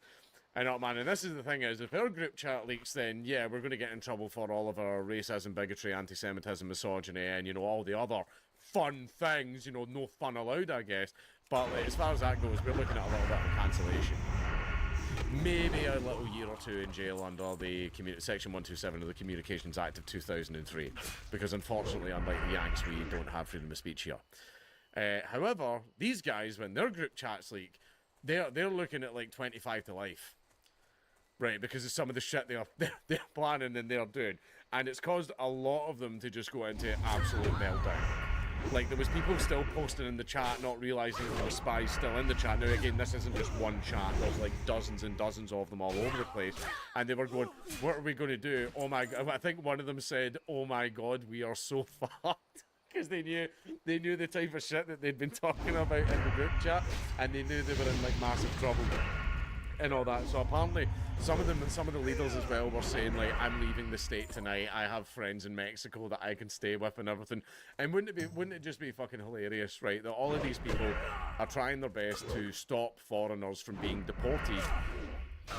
I know, man, and this is the thing is, if our group chat leaks, then, yeah, we're going to get in trouble for all of our racism, bigotry, anti-Semitism, misogyny, and, all the other fun things, no fun allowed, I guess. But as far as that goes, we're looking at a little bit of a cancellation. Maybe a little year or two in jail under the Section 127 of the Communications Act of 2003, because unfortunately, unlike the Yanks, we don't have freedom of speech here. However, these guys, when their group chats leak, they're looking at like 25 to life. Right, because of some of the shit they're planning and they're doing. And it's caused a lot of them to just go into absolute meltdown. Like, there was people still posting in the chat, not realising there were spies still in the chat. Now, again, this isn't just one chat. There's, like, dozens and dozens of them all over the place. And they were going, what are we going to do? Oh, my God. I think one of them said, oh, my God, we are so fucked. Because they knew the type of shit that they'd been talking about in the group chat. And they knew they were in, like, massive trouble. And all that. So apparently some of the leaders as well were saying, like, I'm leaving the state tonight, I have friends in Mexico that I can stay with and everything. And wouldn't it just be fucking hilarious, right, that all of these people are trying their best to stop foreigners from being deported,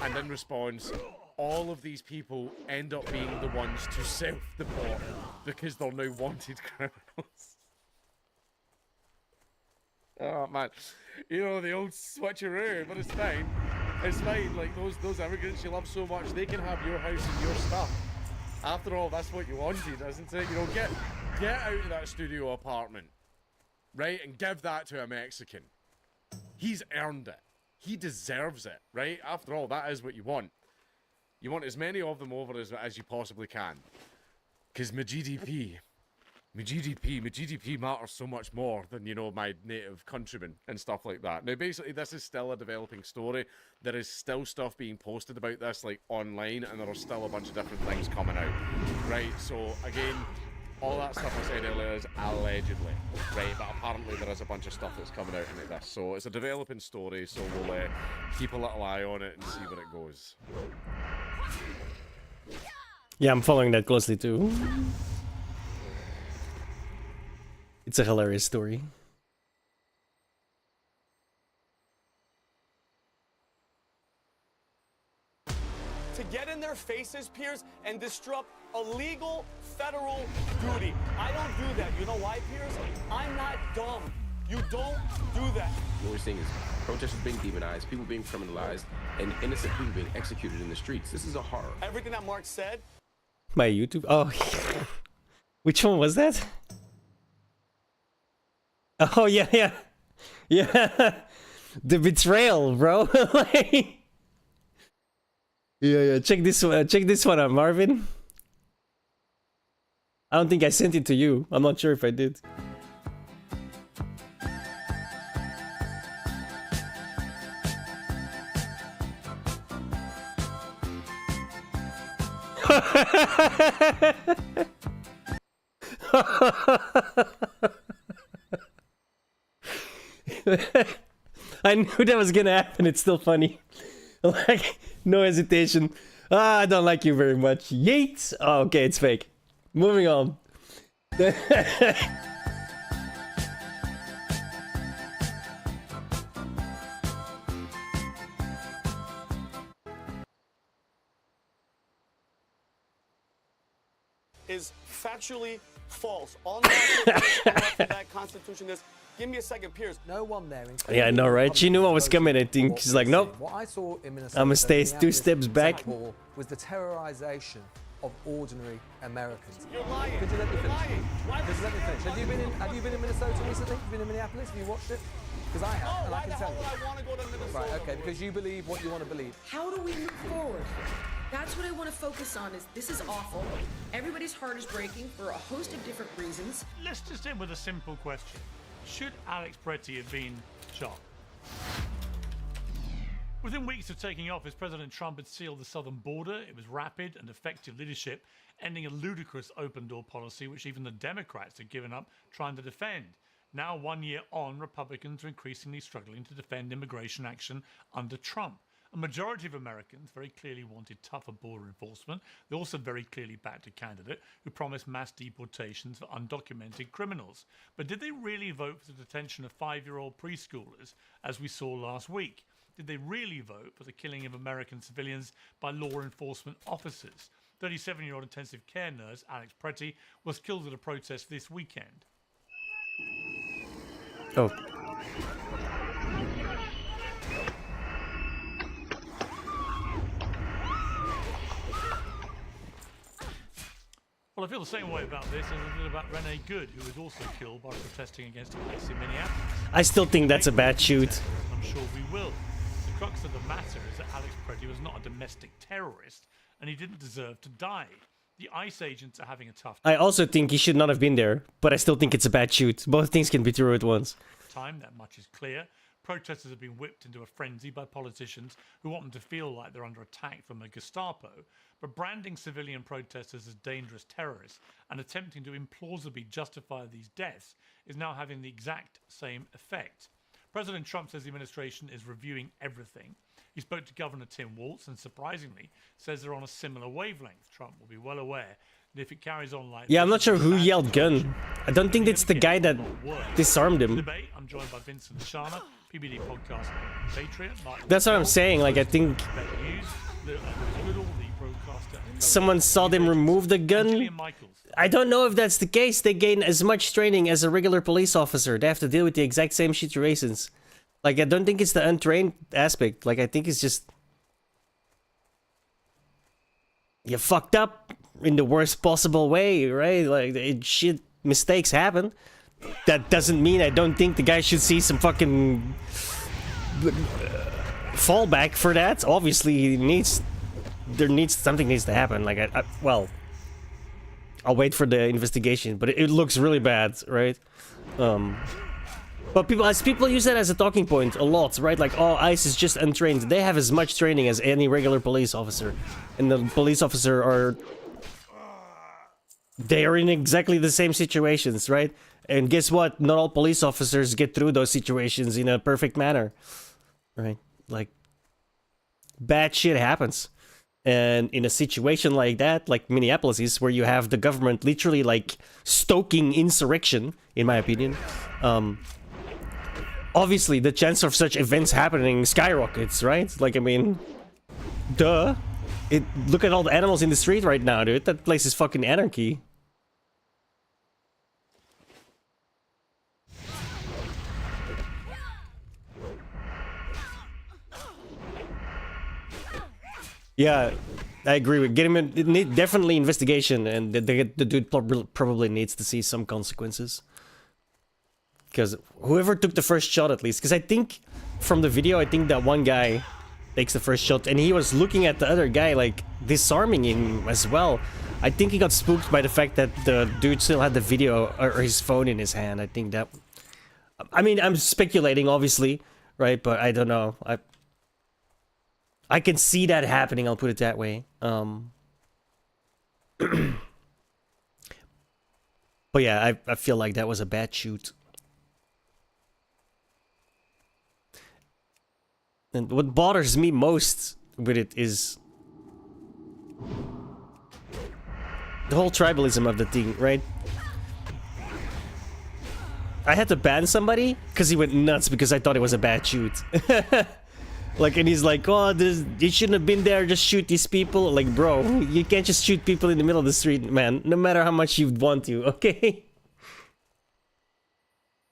and in response all of these people end up being the ones to self-deport because they're now wanted criminals. Oh man, you know the old switcheroo, but it's fine. It's fine. Like those immigrants you love so much, they can have your house and your stuff. After all, that's what you wanted, isn't it? You know, get out of that studio apartment, right, and give that to a Mexican. He's earned it. He deserves it, right? After all, that is what you want. You want as many of them over as you possibly can. Because my GDP matters so much more than, you know, my native countrymen and stuff like that. Now, basically, this is still a developing story. There is still stuff being posted about this, like, online, and there are still a bunch of different things coming out, right? So, again, all that stuff I said earlier is allegedly, right? But apparently there is a bunch of stuff that's coming out into this. So, it's a developing story, so we'll keep a little eye on it and see where it goes. Yeah, I'm following that closely too. It's a hilarious story. To get in their faces, Piers, and disrupt a legal federal duty. I don't do that. You know why, Piers? I'm not dumb. You don't do that. What we're seeing is protesters being demonized, people being criminalized, and innocent people being executed in the streets. This is a horror. Everything that Mark said. My YouTube. Oh, which one was that? Oh yeah. The betrayal, bro. Like, yeah. Check this one. Check this one out, Marvin. I don't think I sent it to you. I'm not sure if I did. I knew that was gonna happen. It's still funny. Like, no hesitation. I don't like you very much. Yeet! Oh, okay, it's fake. Moving on. Is factually false. All that Constitution is. Give me a second, Piers. No one there. Yeah, I know, right? She knew I was coming. I think she's like, nope. What I saw in Minnesota, I'm gonna stay 2 steps back. Was the terrorization of ordinary Americans. You're lying. Could you let me finish? Why Could you let me finish? Have you been in Minnesota recently? Have you been in Minneapolis? Have you watched it? Because I have, and I can tell you. I want to go to Minnesota. Right, okay, because you believe what you want to believe. How do we move forward? That's what I want to focus on. Is this is awful. Everybody's heart is breaking for a host of different reasons. Let's just end with a simple question. Should Alex Pretty have been shot? Within weeks of taking office, President Trump had sealed the southern border. It was rapid and effective leadership, ending a ludicrous open-door policy which even the Democrats had given up trying to defend. Now, 1 year on, Republicans are increasingly struggling to defend immigration action under Trump. A majority of Americans very clearly wanted tougher border enforcement. They also very clearly backed a candidate who promised mass deportations for undocumented criminals. But did they really vote for the detention of 5-year-old preschoolers, as we saw last week? Did they really vote for the killing of American civilians by law enforcement officers? 37-year-old intensive care nurse Alex Pretty was killed at a protest this weekend. Oh. Well, I feel the same way about this as I did about Renee Good, who was also killed by protesting against police in Minneapolis. I still think that's a bad shoot. I'm sure we will. The crux of the matter is that Alex Pretty was not a domestic terrorist, and he didn't deserve to die. The ICE agents are having a tough I also think he should not have been there, but I still think it's a bad shoot. Both things can be true at once. time, that much is clear. Protesters have been whipped into a frenzy by politicians who want them to feel like they're under attack from a Gestapo, but branding civilian protesters as dangerous terrorists and attempting to implausibly justify these deaths is now having the exact same effect. President Trump says the administration is reviewing everything. He spoke to Governor Tim Walz and surprisingly says they're on a similar wavelength. Trump will be well aware that if it carries on like yeah, I'm not sure who yelled gun. I don't think it's the guy that disarmed him. Debate. I'm joined by Vincent Shana, PBD podcast Patriot. That's what I'm saying. Like, I think the broadcast someone saw them remove the gun. I don't know if that's the case. They gain as much training as a regular police officer. They have to deal with the exact same situations. Like, I don't think it's the untrained aspect. Like, I think it's just... You fucked up in the worst possible way, right? Like, shit, mistakes happen. That doesn't mean I don't think the guy should see some fucking... fallback for that. Obviously, he needs... Something needs to happen. Like, well... I'll wait for the investigation, but it looks really bad, right? But people use that as a talking point a lot, right? Like, oh, ICE is just untrained. They have as much training as any regular police officer. And the police officer are... They are in exactly the same situations, right? And guess what? Not all police officers get through those situations in a perfect manner. Right? Like, bad shit happens. And in a situation like that, like Minneapolis is, where you have the government literally, like, stoking insurrection, in my opinion, obviously the chance of such events happening skyrockets, right? Like, I mean, duh. Look at all the animals in the street right now, dude. That place is fucking anarchy. Yeah, I agree with getting him. Definitely investigation, and the dude probably needs to see some consequences. Because whoever took the first shot, at least, because I think from the video, I think that one guy takes the first shot, and he was looking at the other guy, like, disarming him as well. I think he got spooked by the fact that the dude still had the video or his phone in his hand. I think that. I mean, I'm speculating, obviously, right? But I don't know. I can see that happening, I'll put it that way. But yeah, I feel like that was a bad shoot. And what bothers me most with it is the whole tribalism of the thing, right? I had to ban somebody because he went nuts because I thought it was a bad shoot. Like, and he's like, oh, you shouldn't have been there, just shoot these people. Like, bro, you can't just shoot people in the middle of the street, man. No matter how much you want to, okay?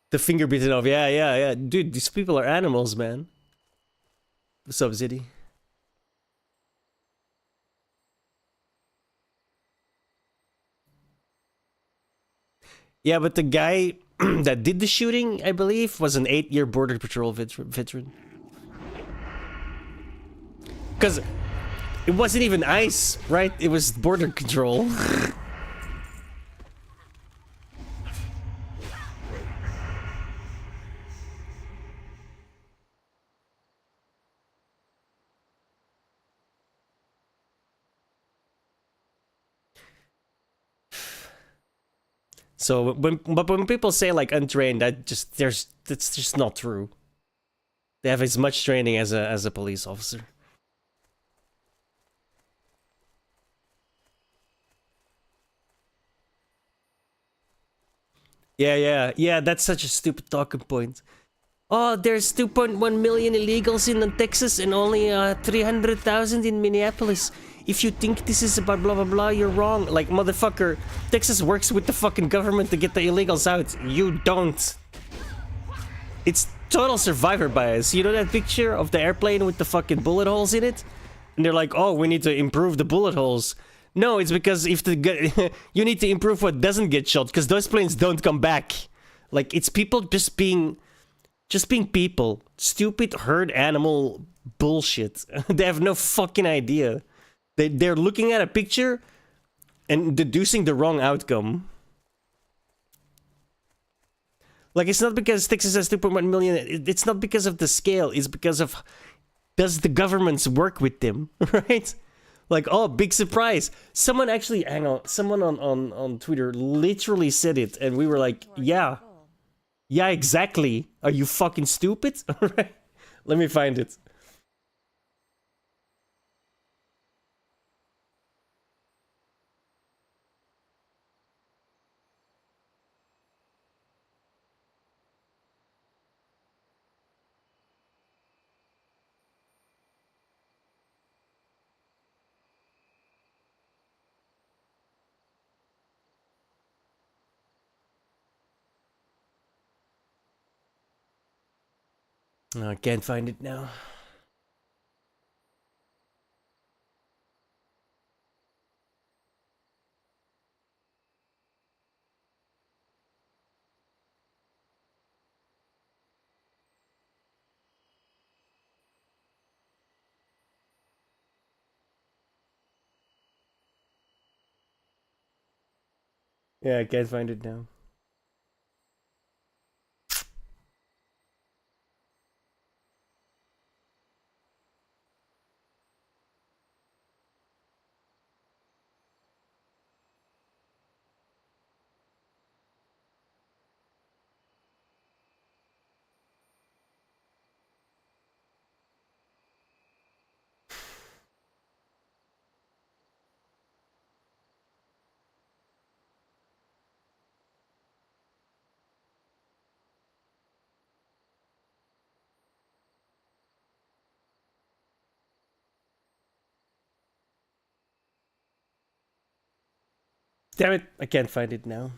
The finger bitten off, yeah. Dude, these people are animals, man. What's up, Ziddy? Yeah, but the guy that did the shooting, I believe, was an 8-year Border Patrol veteran. Because it wasn't even ICE, right? It was border control. So when people say like untrained, that's just not true. They have as much training as a police officer. Yeah, that's such a stupid talking point. Oh, there's 2.1 million illegals in Texas and only 300,000 in Minneapolis. If you think this is about blah blah blah, you're wrong. Like, motherfucker, Texas works with the fucking government to get the illegals out. You don't. It's total survivor bias. You know that picture of the airplane with the fucking bullet holes in it? And they're like, oh, we need to improve the bullet holes. No, it's because if you need to improve what doesn't get shot, because those planes don't come back. Like, it's people just being people. Stupid herd animal bullshit. They have no fucking idea. They're looking at a picture and deducing the wrong outcome. Like, it's not because Texas has 2.1 million. It's not because of the scale. It's because of, does the governments work with them, right? Like, oh, big surprise. Someone actually, hang on, someone on Twitter literally said it, and we were like, yeah. Yeah, exactly. Are you fucking stupid? Alright, let me find it. No, I can't find it now. Yeah, I can't find it now. Damn it, I can't find it now.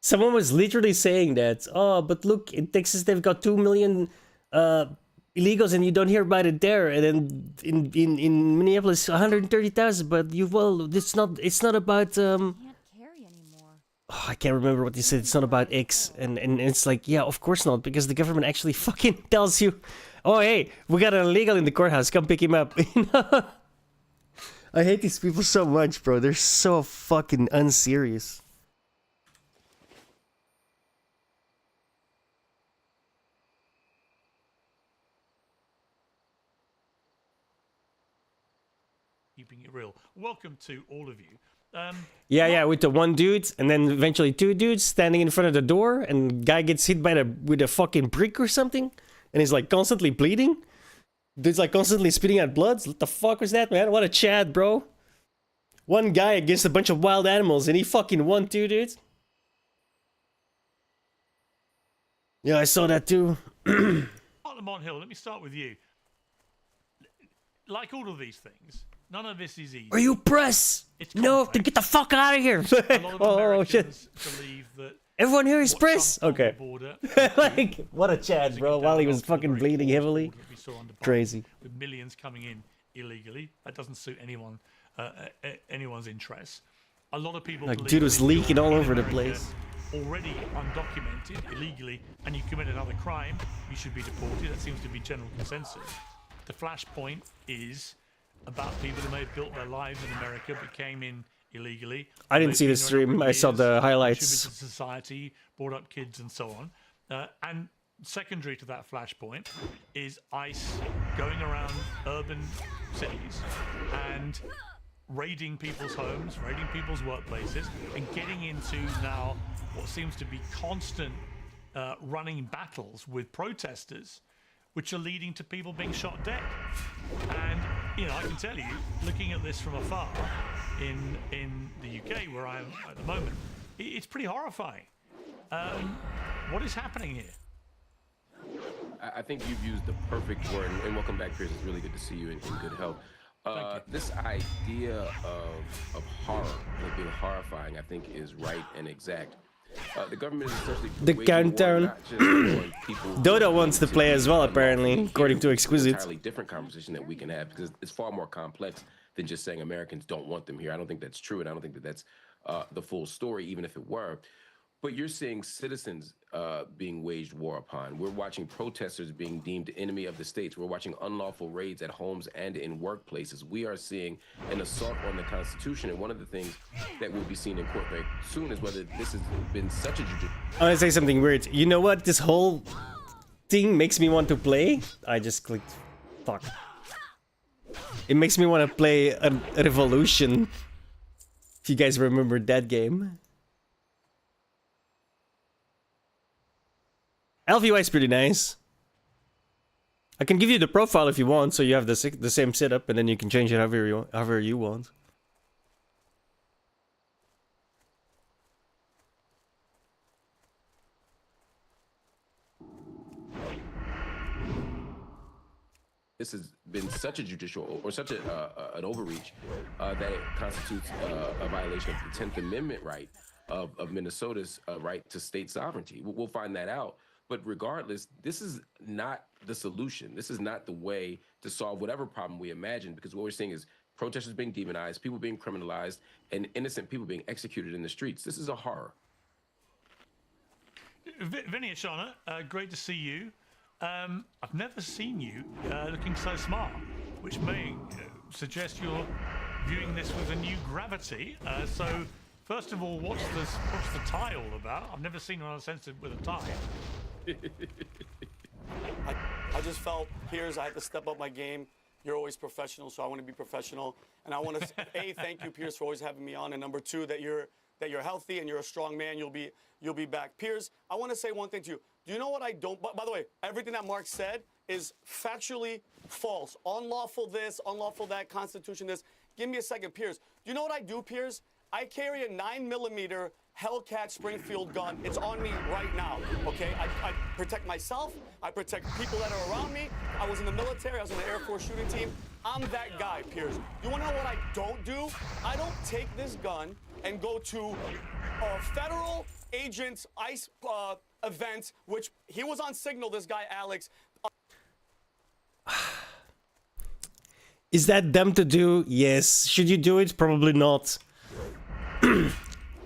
Someone was literally saying that, oh, but look, in Texas they've got 2 million illegals and you don't hear about it there. And then in Minneapolis, 130,000, but it's not about, oh, I can't remember what they said, it's not about X. And it's like, yeah, of course not, because the government actually fucking tells you, oh, hey, we got an illegal in the courthouse, come pick him up. I hate these people so much, bro. They're so fucking unserious. Keeping it real. Welcome to all of you. Yeah, with the one dude, and then eventually 2 dudes standing in front of the door, and guy gets hit by with a fucking brick or something, and he's like constantly bleeding. Dude's like constantly spitting out blood. What the fuck was that, man? What a Chad, bro. One guy against a bunch of wild animals, and he fucking won too, dude. Yeah, I saw that too. Hartlemont Hill, let me start with you. Like all of these things, none of this is easy. Are you press? No, to get the fuck out of here. Oh shit. Believe that everyone here is press. Okay. Like, what a Chad, bro. While he was fucking bleeding heavily. Crazy. With millions coming in illegally, that doesn't suit anyone, anyone's interests. A lot of people. Like, dude was leaking all over the place. Already undocumented illegally, and you commit another crime, you should be deported. That seems to be general consensus. The flashpoint is about people who may have built their lives in America but came in illegally. I didn't see the stream. I saw the highlights. Contributed to society, brought up kids, and so on. And secondary to that flashpoint is ICE going around urban cities and raiding people's homes, raiding people's workplaces, and getting into now what seems to be constant running battles with protesters, which are leading to people being shot dead. And, you know, I can tell you, looking at this from afar in the UK, where I am at the moment, it's pretty horrifying. What is happening here? I think you've used the perfect word, and welcome back, Chris. It's really good to see you in good health. This idea of horror, of being horrifying, I think is right and exact. The government is essentially the countdown. Dodo wants to play as well, apparently, according to Exquisite. It's an entirely different conversation that we can have, because it's far more complex than just saying Americans don't want them here. I don't think that's true, and I don't think that that's the full story, even if it were. But you're seeing citizens being waged war upon. We're watching protesters being deemed enemy of the states. We're watching unlawful raids at homes and in workplaces. We are seeing an assault on the Constitution. And one of the things that will be seen in court very soon is whether this has been such a judicial... I want to say something weird. You know what? This whole thing makes me want to play. I just clicked. Fuck. It makes me want to play a Revolution. If you guys remember that game. LVY is pretty nice. I can give you the profile if you want, so you have the same setup, and then you can change it however you want. This has been such a judicial or such an overreach that it constitutes a violation of the 10th Amendment right of Minnesota's right to state sovereignty. We'll find that out. But regardless, this is not the solution. This is not the way to solve whatever problem we imagine, because what we're seeing is protesters being demonized, people being criminalized, and innocent people being executed in the streets. This is a horror. Vinny Ashana, great to see you. I've never seen you looking so smart, which may suggest you're viewing this with a new gravity. So, first of all, what's the tie all about? I've never seen one uncensored with a tie. I just felt, Piers, I had to step up my game. You're always professional, so I want to be professional. And I want to A, thank you, Piers, for always having me on, and number two, that you're healthy and you're a strong man. You'll be back. Piers, I want to say one thing to you. Do you know what I don't? By the way, everything that Mark said is factually false. Unlawful this, unlawful that, Constitution this. Give me a second, Piers. Do you know what I do, Piers? I carry a 9mm Hellcat Springfield gun. It's on me right now, okay? I protect myself. I protect people that are around me. I was in the military. I was in the Air Force shooting team. I'm that guy, Piers. You want to know what I don't do? I don't take this gun and go to a federal agent's ICE event, which he was on Signal, this guy, Alex. Is that dumb to do? Yes. Should you do it? Probably not.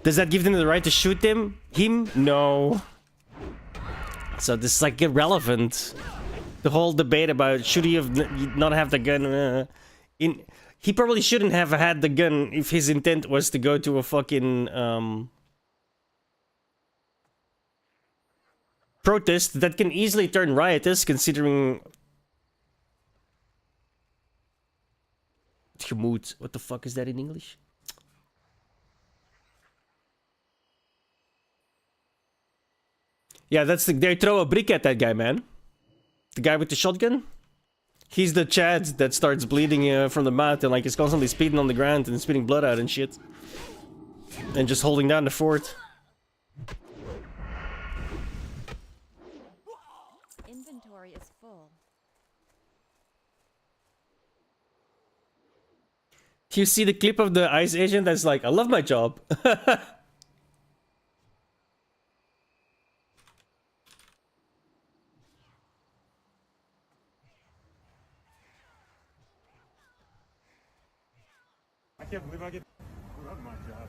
Does that give them the right to shoot him? No. So this is like irrelevant. The whole debate about should he have not have the gun. He probably shouldn't have had the gun if his intent was to go to a fucking protest that can easily turn riotous, considering. What the fuck is that in English? Yeah, that's they throw a brick at that guy, man. The guy with the shotgun. He's the Chad that starts bleeding from the mouth and like is constantly speeding on the ground and spitting blood out and shit. And just holding down the fort. Inventory is full. Do you see the clip of the ICE agent that's like, I love my job? I can't believe I love my job.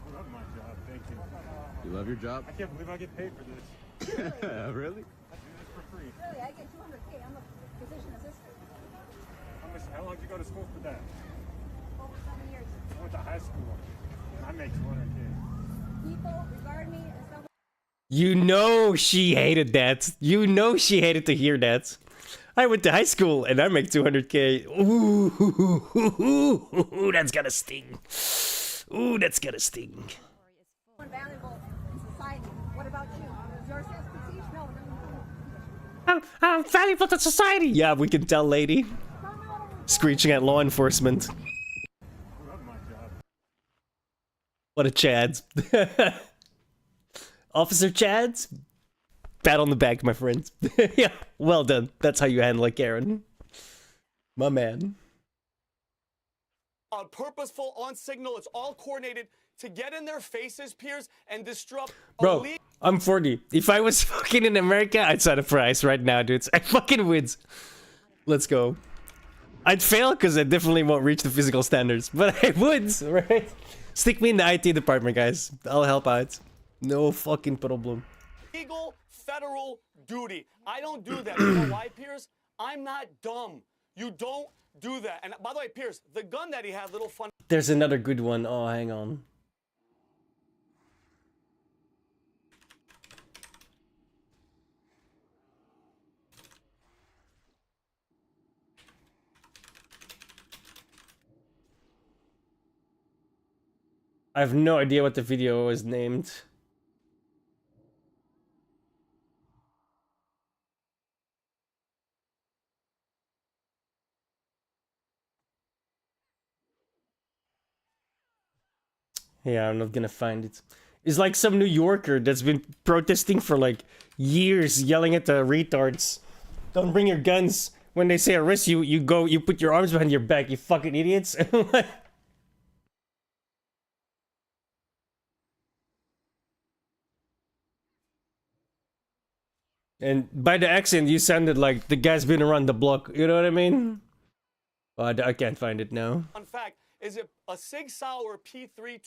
I love my job, thank you. You love your job? I can't believe I get paid for this. Really? I do this for free. Really, I get $200K. I'm a physician assistant. How long did you go to school for that? Over 7 years. I went to high school, and I make $200K. People regard me as someone. You know she hated that. You know she hated to hear that. I went to high school and I make 200K. Ooh, that's gonna sting. Ooh, that's gonna sting. Valuable in society. What about you? Is your sense prestige? No, it doesn't. I'm valuable to society. Yeah, we can tell, lady. Screeching at law enforcement. What a Chad. Officer Chads, pat on the back, my friend. Yeah, well done. That's how you handle it, Karen. My man. Purposeful, on Signal. It's all coordinated to get in their faces, Piers, and disrupt. Bro, I'm 40. If I was fucking in America, I'd sign up for ICE right now, dudes. I fucking would. Let's go. I'd fail because I definitely won't reach the physical standards, but I would, right? Stick me in the IT department, guys. I'll help out. No fucking problem. Legal federal duty. I don't do that. You know why, Piers? I'm not dumb. You don't do that. And by the way, Piers, the gun that he had, little fun. There's another good one. Oh, hang on. I have no idea what the video was named. Yeah, I'm not gonna find it. It's like some New Yorker that's been protesting for like years, yelling at the retards. Don't bring your guns. When they say arrest you, you put your arms behind your back, you fucking idiots. And by the accent, you sounded like the guy's been around the block. You know what I mean? I can't find it now. Fun fact, is it a Sig Sauer P3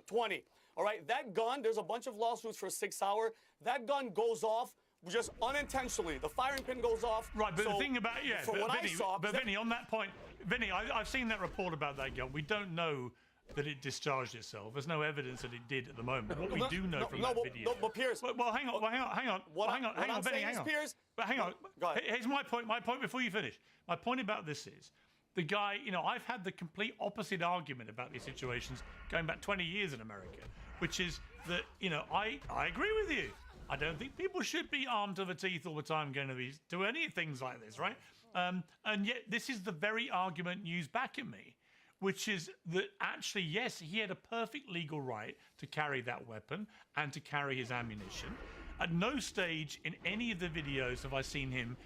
20? All right, that gun, there's a bunch of lawsuits for Sig Sauer. That gun goes off just unintentionally. The firing pin goes off. Right, but so the thing about, yeah, from what I saw, Vinny, on that point, Vinny, I've seen that report about that gun. We don't know that it discharged itself. There's no evidence that it did at the moment. What we do know from that video. But Piers. Well, hang on, Benny, hang on. Piers, but hang on. Go ahead. Here's my point. My point before you finish. My point about this is the guy. You know, I've had the complete opposite argument about these situations going back 20 years in America, which is that I agree with you. I don't think people should be armed to the teeth all the time going to do any things like this, right? And yet this is the very argument used back at me, which is that actually, yes, he had a perfect legal right to carry that weapon and to carry his ammunition. At no stage in any of the videos have I seen him,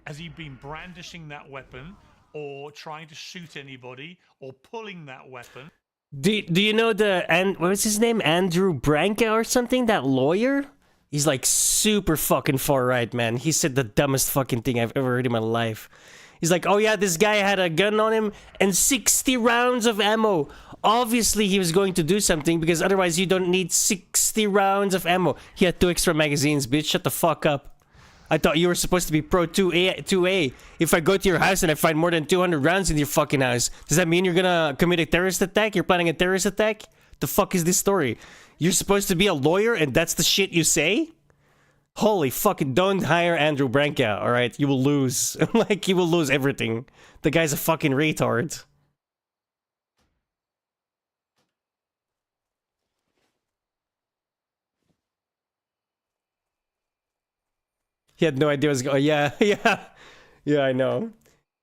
has he been brandishing that weapon or trying to shoot anybody or pulling that weapon. Do you know what was his name? Andrew Branca or something? That lawyer? He's like super fucking far right, man. He said the dumbest fucking thing I've ever heard in my life. He's like, oh yeah, this guy had a gun on him and 60 rounds of ammo. Obviously, he was going to do something because otherwise you don't need 60 rounds of ammo. He had 2 extra magazines, bitch. Shut the fuck up. I thought you were supposed to be pro 2A. If I go to your house and I find more than 200 rounds in your fucking house, does that mean you're gonna commit a terrorist attack? You're planning a terrorist attack? The fuck is this story? You're supposed to be a lawyer and that's the shit you say? Holy fucking, don't hire Andrew Branca, alright? You will lose. Like, you will lose everything. The guy's a fucking retard. He had no idea what was going. Yeah, I know.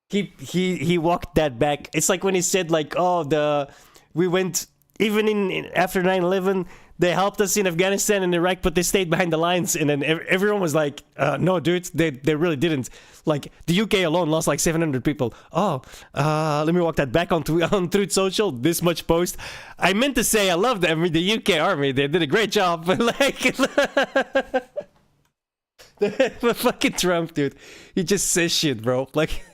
He walked that back. It's like when he said like, oh, we went even in after 9/11. They helped us in Afghanistan and Iraq, but they stayed behind the lines. And then everyone was like, no, dude, they really didn't. Like, the UK alone lost like 700 people. Oh, let me walk that back on Truth Social. This much post. I meant to say I love them. I mean, the UK army. They did a great job. But like, fucking Trump, dude. He just says shit, bro. Like,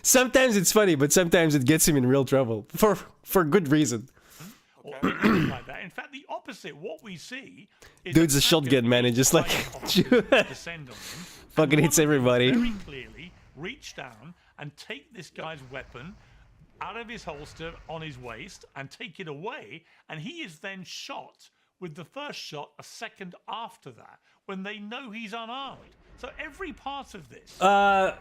sometimes it's funny, but sometimes it gets him in real trouble. For good reason. Like that. In fact, the opposite. What we see is dude's a shotgun man and just like descend on him, fucking hits everybody. Very clearly reach down and take this guy's weapon out of his holster on his waist and take it away, and he is then shot with the first shot a second after that when they know he's unarmed. So every part of this. I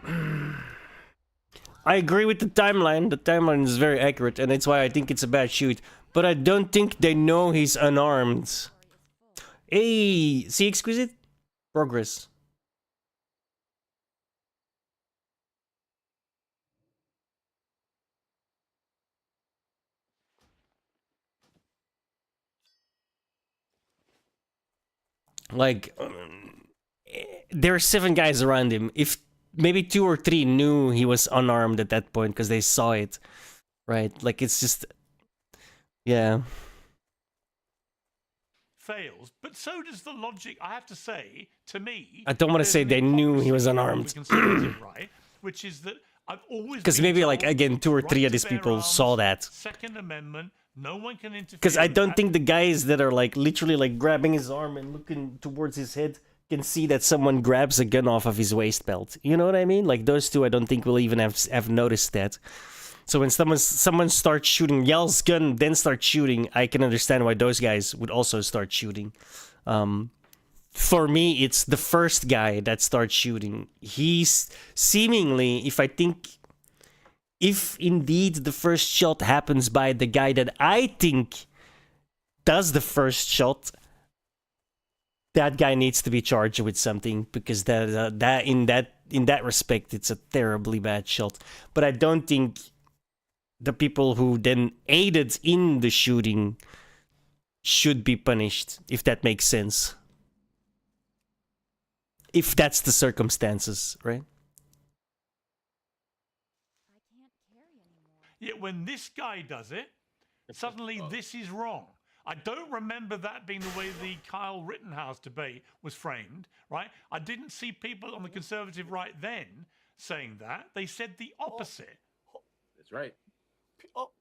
agree with the timeline. The timeline is very accurate, and it's why I think it's a bad shoot. But I don't think they know he's unarmed. Hey, see Exquisite? Progress. Like, there are 7 guys around him. If maybe 2 or 3 knew he was unarmed at that point because they saw it, right? Like, it's just... Yeah. Fails, but so does the logic. I have to say, to me, I don't want to say they knew he was unarmed, right? Which is that I've always because maybe like again 2 or 3 of these people saw that. Second Amendment, no one can interfere. Because I don't think the guys that are like literally like grabbing his arm and looking towards his head can see that someone grabs a gun off of his waist belt. You know what I mean? Like those 2, I don't think will even have noticed that. So when someone starts shooting, yells gun, then starts shooting, I can understand why those guys would also start shooting. For me, it's the first guy that starts shooting. He's seemingly, if indeed the first shot happens by the guy that I think does the first shot, that guy needs to be charged with something because that in that respect, it's a terribly bad shot. But I don't think the people who then aided in the shooting should be punished, if that makes sense. If that's the circumstances, right? Yet when this guy does it, suddenly this is wrong. I don't remember that being the way the Kyle Rittenhouse debate was framed, right? I didn't see people on the conservative right then saying that. They said the opposite. That's right.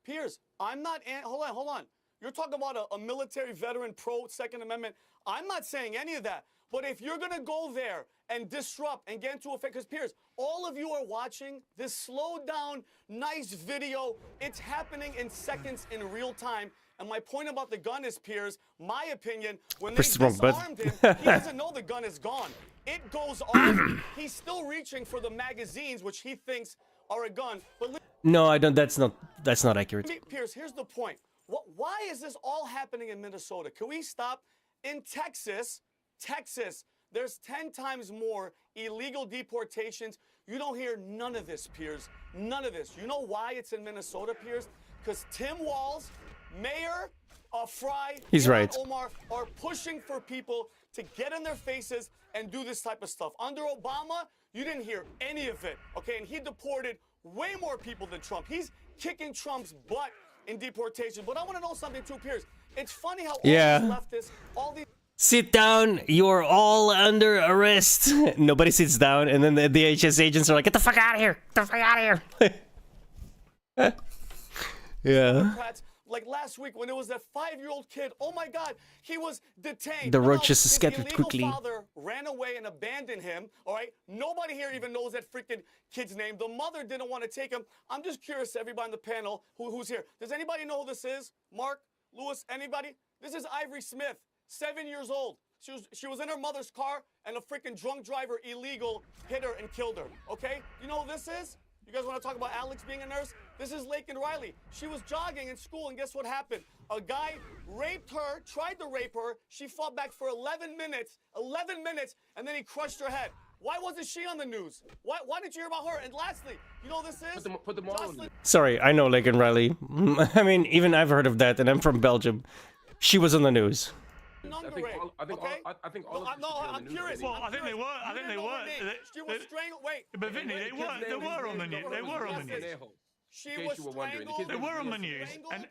Piers, I'm not. Hold on. You're talking about a military veteran pro Second Amendment. I'm not saying any of that. But if you're going to go there and disrupt and get into effect, because Piers, all of you are watching this slowed down, nice video. It's happening in seconds in real time. And my point about the gun is, Piers, my opinion, when they disarmed him, he doesn't know the gun is gone. It goes off. He's still reaching for the magazines, which he thinks are a gun. But No, I don't. That's not accurate. Piers, here's the point. Why is this all happening in Minnesota? Can we stop? In Texas, there's 10 times more illegal deportations. You don't hear none of this, Piers. None of this. You know why it's in Minnesota, Piers? Because Tim Walz, Mayor Fry, he's right. Omar are pushing for people to get in their faces and do this type of stuff. Under Obama, you didn't hear any of it, okay? And he deported way more people than Trump. He's kicking Trump's butt in deportation. But I want to know something too, Piers. It's funny how all these leftists, all these... Sit down, you're all under arrest. Nobody sits down, and then the DHS agents are like, get the fuck out of here! Get the fuck out of here! Yeah. Democrats, like last week when it was that 5-year-old kid, oh my God, he was detained. The road just scattered his quickly. illegal father ran away and abandoned him, all right? Nobody here even knows that freaking kid's name. The mother didn't want to take him. I'm just curious, everybody on the panel who's here. Does anybody know who this is? Mark? Lewis? Anybody? This is Ivory Smith, 7 years old. She was in her mother's car, and a freaking drunk driver, illegal, hit her and killed her, okay? You know who this is? You guys want to talk about Alex being a nurse? This is Laken Riley. She was jogging in school, and guess what happened? A guy raped her, tried to rape her. She fought back for 11 minutes, and then he crushed her head. Why wasn't she on the news? Why didn't you hear about her? And lastly, you know who this is? Put them all on the... Sorry, I know Laken Riley. I mean, even I've heard of that, and I'm from Belgium. She was on the news. I think all of I'm curious. Well, I think they were. She was strangled. Wait. But Vinny, they were on the news. They were on the news. She was strangled. They were on the news. And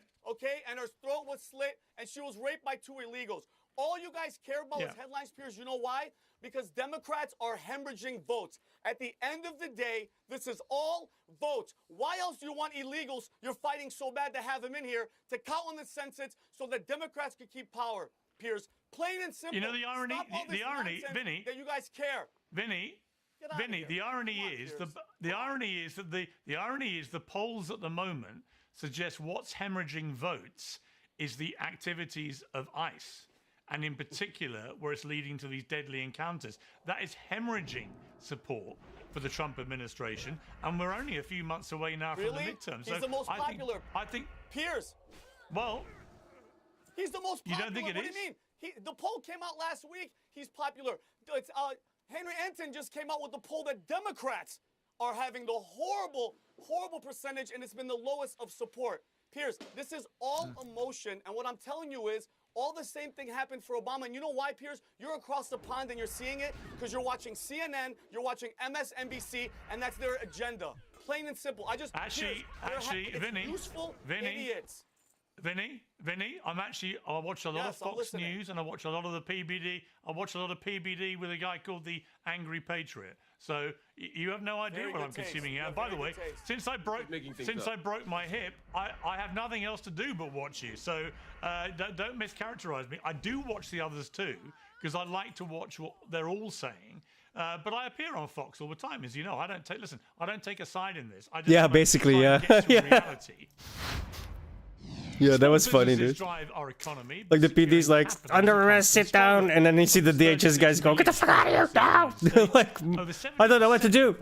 her throat was slit, and she was raped by 2 illegals. All you guys care about is headlines, Piers. You know why? Because Democrats are hemorrhaging votes. At the end of the day, this is all votes. Why else do you want illegals? You're fighting so bad to have them in here to count on the census so that Democrats could keep power. Piers, plain and simple. You know the irony, Vinny, that you guys care. Vinny, the irony is the polls at the moment suggest what's hemorrhaging votes is the activities of ICE, and in particular where it's leading to these deadly encounters. That is hemorrhaging support for the Trump administration, and we're only a few months away now from the midterms. He's the most popular. I think Piers. Well, he's the most popular. You don't think it is? What do you mean? The poll came out last week. He's popular. It's, Henry Anton just came out with the poll that Democrats are having the horrible percentage, and it's been the lowest of support. Piers, this is all emotion, and what I'm telling you is all the same thing happened for Obama. And you know why, Piers? You're across the pond and you're seeing it because you're watching CNN, you're watching MSNBC, and that's their agenda. Plain and simple. Actually, Vinny, useful idiots. Vinny, I watch a lot of Fox News, and I watch a lot of the PBD. I watch a lot of PBD with a guy called the Angry Patriot. So you have no idea what I'm consuming here. And by the way, since I broke my hip, I have nothing else to do but watch you. So don't mischaracterize me. I do watch the others too, because I like to watch what they're all saying. But I appear on Fox all the time, as you know. I don't take a side in this. I just basically, get to reality. Yeah, that was funny, dude. Like the PD's like, under arrest, sit down, and then you see the DHS guys go, get the fuck out of here now! Like, I don't know what to do.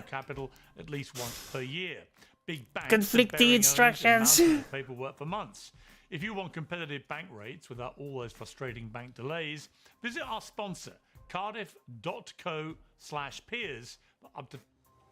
Capital at least once per year. Big banks conflicting instructions. Paperwork for months. If you want competitive bank rates without all those frustrating bank delays, visit our sponsor, cardiff.co/peers, for up to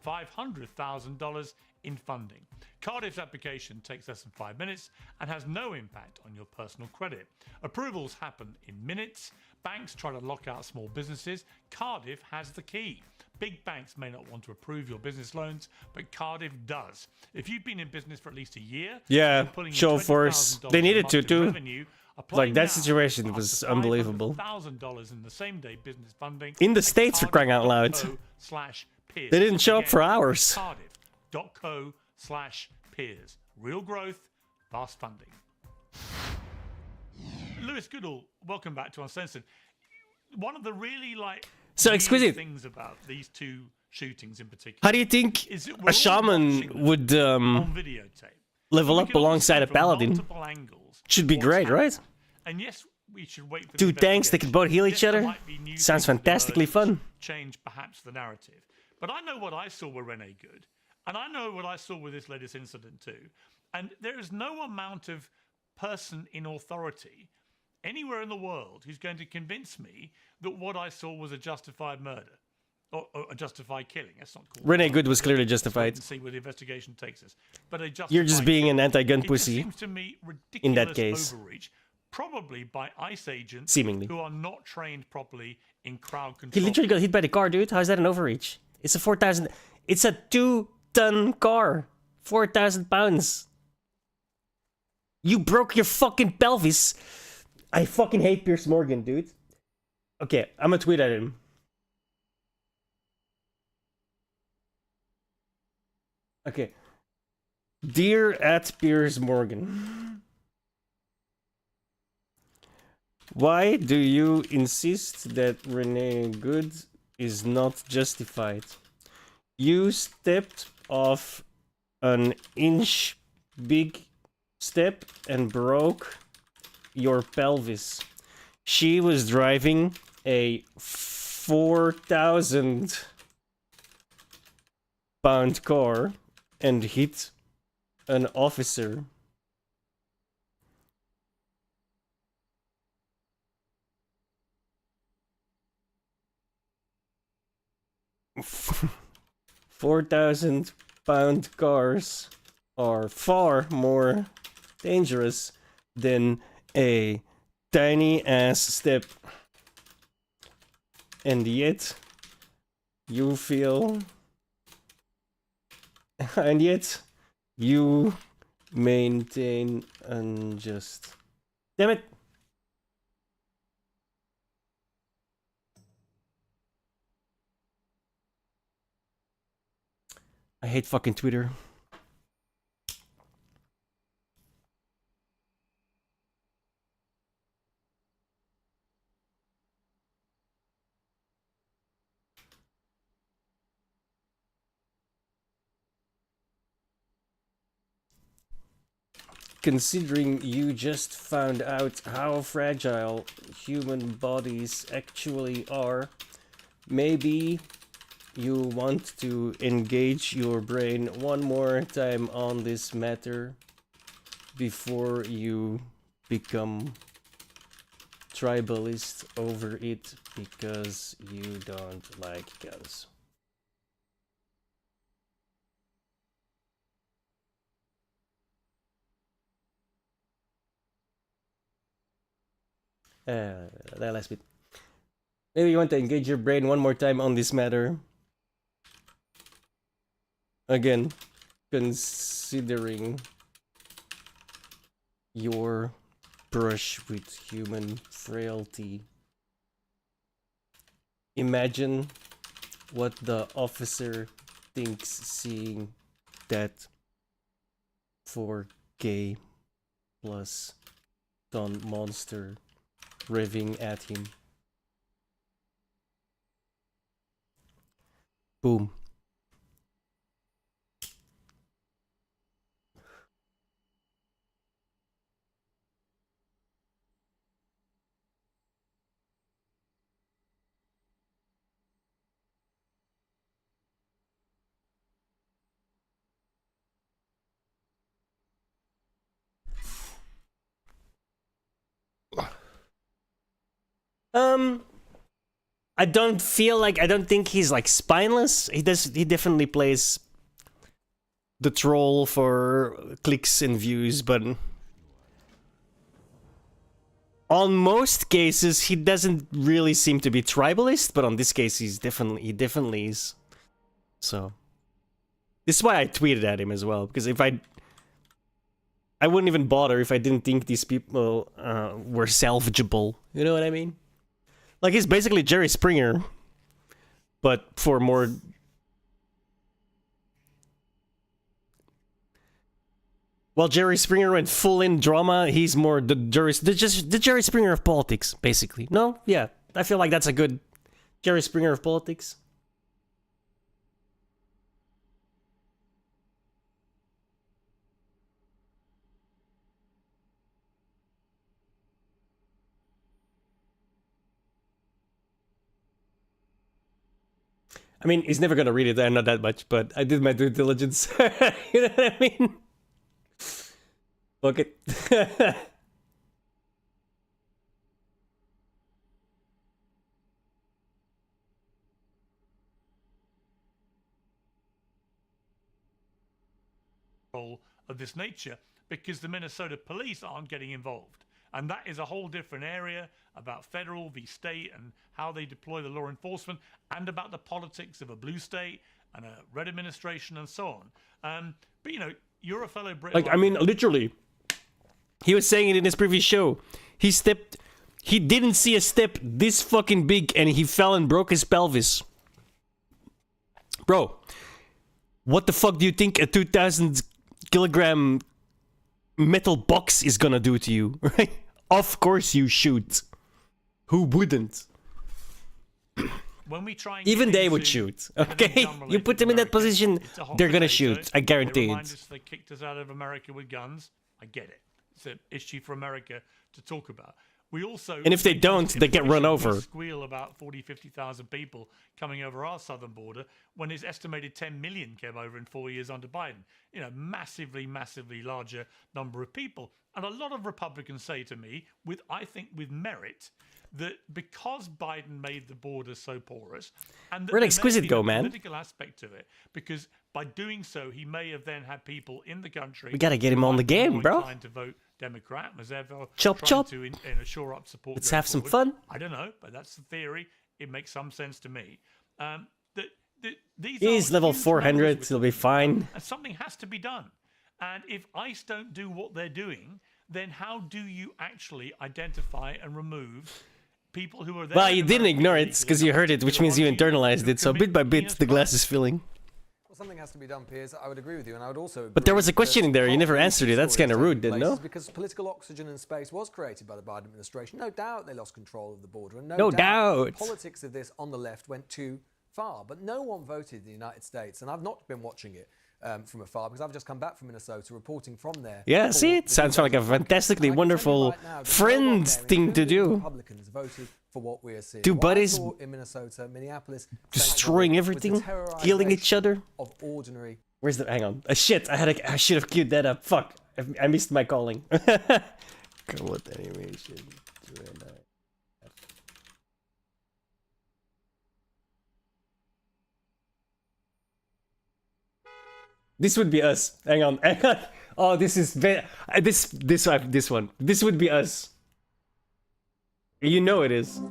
$500,000 in funding. Cardiff's application takes less than 5 minutes and has no impact on your personal credit. Approvals happen in minutes. Banks try to lock out small businesses. Cardiff has the key. Big banks may not want to approve your business loans, but Cardiff does. If you've been in business for at least a year, Yeah, you're pulling in show force. $20,000 They a needed month to in too. revenue, apply Like that now situation for was up to unbelievable. $500,000 in the same-day business funding. In the States, for crying out loud. Cardiff.co/peers. They didn't show up for Again, hours. Cardiff.co/peers. Real growth, fast funding. Lewis Goodall, welcome back to Uncensored. One of the really So weird exquisite. things about these two shootings in particular. How do you think is that we're a all shaman would on videotape. level We up can all alongside see a from paladin? multiple angles Should be what's great, happened. right? And yes, we should wait for Two the tanks that can both heal each Yes, there other. might be new Sounds things that fantastically emerge, fun. Change perhaps the narrative. But I know what I saw with Rene Good, and I know what I saw with this latest incident too. And there is no amount of person in authority anywhere in the world who's going to convince me that what I saw was a justified murder or a justified killing. That's not called. Rene Good was clearly justified. And see where the investigation takes us. But a You're just justified being an killing. anti-gun It just pussy seems to me ridiculous in that case. overreach, probably by ICE agents Seemingly. who are not trained properly in crowd He control. literally got hit by the car, dude. How's that an overreach? It's a 4,000. It's a 2-ton car. 4,000 pounds. You broke your fucking pelvis. I fucking hate Piers Morgan, dude. Okay, I'm gonna tweet at him. Okay. Dear at Piers Morgan. Why do you insist that Rene Good is not justified? You stepped off an inch big step and broke your pelvis. She was driving a 4,000 pound car and hit an officer. £4,000 cars are far more dangerous than a tiny ass step. And yet, you feel. And yet, you maintain unjust. Damn it! I hate fucking Twitter. Considering you just found out how fragile human bodies actually are, maybe you want to engage your brain one more time on this matter before you become tribalist over it because you don't like guns. That last bit. Maybe you want to engage your brain one more time on this matter. Again, considering your brush with human frailty. Imagine what the officer thinks seeing that 4K plus ton monster revving at him. Boom. I don't think he's like spineless. He definitely plays the troll for clicks and views, but On most cases, he doesn't really seem to be tribalist, but on this case, he definitely is. So, this is why I tweeted at him as well, because if I wouldn't even bother if I didn't think these people were salvageable. You know what I mean? Like, he's basically Jerry Springer, but for more. While Jerry Springer went full in drama, he's more the Jerry Springer of politics, basically. No? Yeah. I feel like that's a good Jerry Springer of politics. I mean, he's never gonna read it, not that much, but I did my due diligence. You know what I mean? Fuck it. Of this nature, because the Minnesota police aren't getting involved. And that is a whole different area about federal v state and how they deploy the law enforcement, and about the politics of a blue state and a red administration and so on. But you know, you're a fellow Brit. Like, I mean, literally, he was saying it in his previous show. He didn't see a step this fucking big, and he fell and broke his pelvis. Bro, what the fuck do you think a 2,000 kilogram metal box is gonna do to you, right? Of course you shoot. Who wouldn't? When we try and even they would shoot, okay? You put them in that position, they're gonna shoot. I guarantee it. They kicked us out of America with guns. I get it. It's an issue for America to talk about. We also, and if they don't, they get run over. Squeal about 50,000 people coming over our southern border when it's estimated 10 million came over in 4 years under Biden. You know, massively larger number of people. And a lot of Republicans say to me, I think with merit, that because Biden made the border so porous, and where'd Exquisite go, man? Political aspect to it, because by doing so, he may have then had people in the country. We gotta get him on the game, bro. Trying to vote Democrat, as ever. Chop chop. To shore up support. Let's have some forward. fun. I don't know, but that's the theory. It makes some sense to me. These He's level 400. He'll be fine. And something has to be done. And if ICE don't do what they're doing, then how do you actually identify and remove people who are there? Well, you didn't ignore it because you heard it, which means you internalized it. So bit by bit, the glass is filling. Well, something has to be done, Piers. I would agree with you, and I would also agree. But there was a question in there. You never answered it. That's kind of rude, didn't no? Because political oxygen in space was created by the Biden administration. No doubt they lost control of the border, and no doubt the politics of this on the left went too far. But no one voted in the United States, and I've not been watching it from afar because I've just come back from Minnesota reporting from there. Yeah, see, it sounds like a fantastically wonderful friend thing to do. Republicans voted for what we are seeing. Two buddies in Minnesota, Minneapolis, destroying everything, killing each other. Of ordinary. Where's the? Hang on. Shit! I should have queued that up. Fuck! I missed my calling. What animation? This would be us. Hang on. Oh, this is this one. This would be us. You know it is.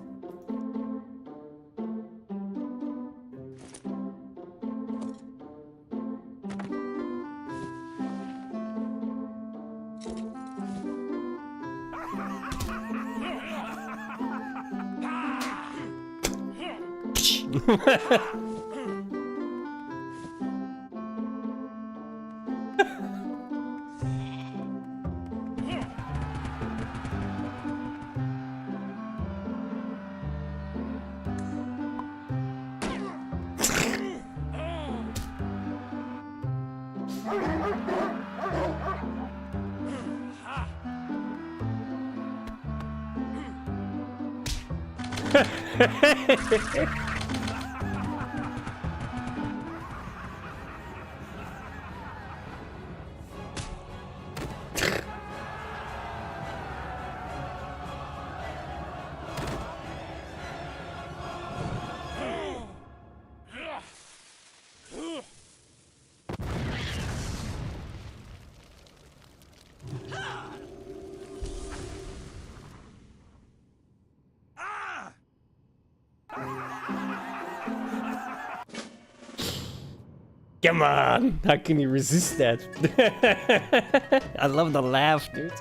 Come on! How can you resist that? I love the laugh, dude.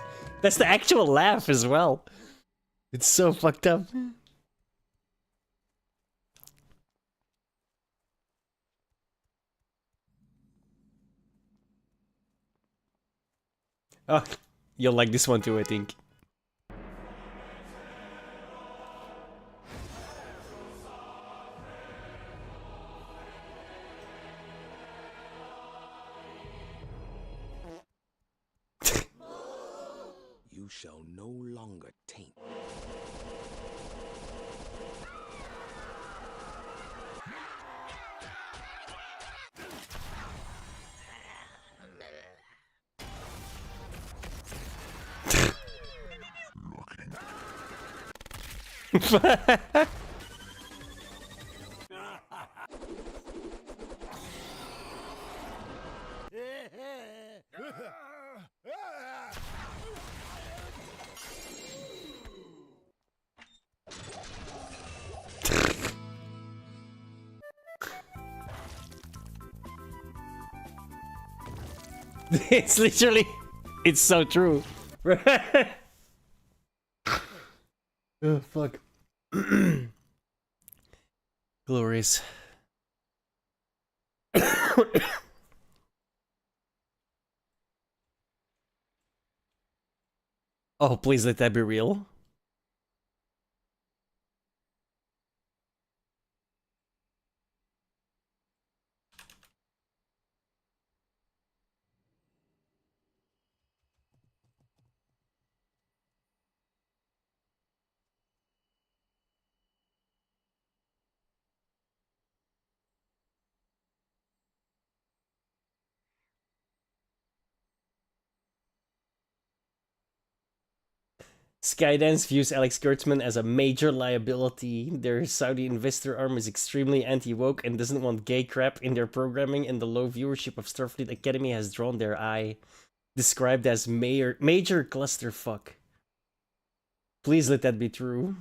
That's the actual laugh as well. It's so fucked up. Oh, you'll like this one too, I think. You shall no longer taint. It's literally, it's so true. Oh, fuck. Glorious. Oh, please let that be real. Skydance views Alex Kurtzman as a major liability. Their Saudi investor arm is extremely anti-woke and doesn't want gay crap in their programming, and the low viewership of Starfleet Academy has drawn their eye. Described as major clusterfuck. Please let that be true.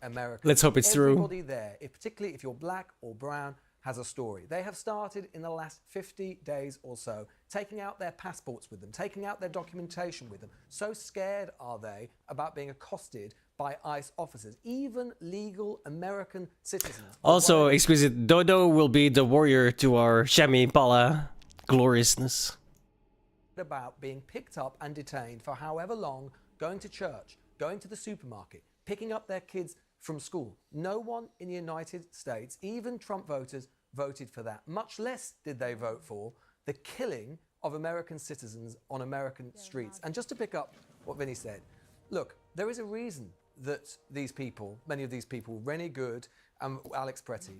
America. Let's hope it's true. Everybody there, particularly if you're black or brown, has a story. They have started in the last 50 days or so, taking out their passports with them, taking out their documentation with them. So scared are they about being accosted by ICE officers, even legal American citizens. Also, exquisite, Dodo will be the warrior to our Shami Impala gloriousness. About being picked up and detained for however long, going to church, going to the supermarket, picking up their kids from school. No one in the United States, even Trump voters, voted for that. Much less did they vote for the killing of American citizens on American streets. And just to pick up what Vinny said, look, there is a reason that these people, many of these people, Rennie Good and Alex Pretty,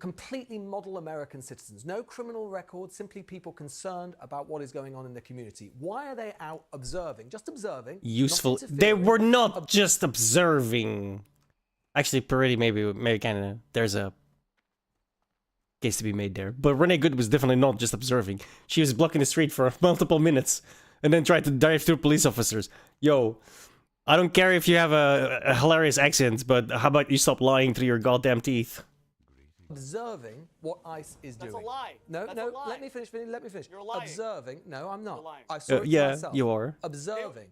completely model American citizens. No criminal record, simply people concerned about what is going on in the community. Why are they out observing? Just observing. Useful. They were not just observing. Actually, Peretti maybe kind of, there's a case to be made there. But Renee Good was definitely not just observing. She was blocking the street for multiple minutes and then tried to dive through police officers. Yo, I don't care if you have a hilarious accent, but how about you stop lying through your goddamn teeth? Observing what ICE is doing. That's a lie. No, That's no, a lie. let me finish, Vinny, let me finish. You're lying. Observing, no, I'm not. You're lying. I saw it Yeah, myself. you are. Observing.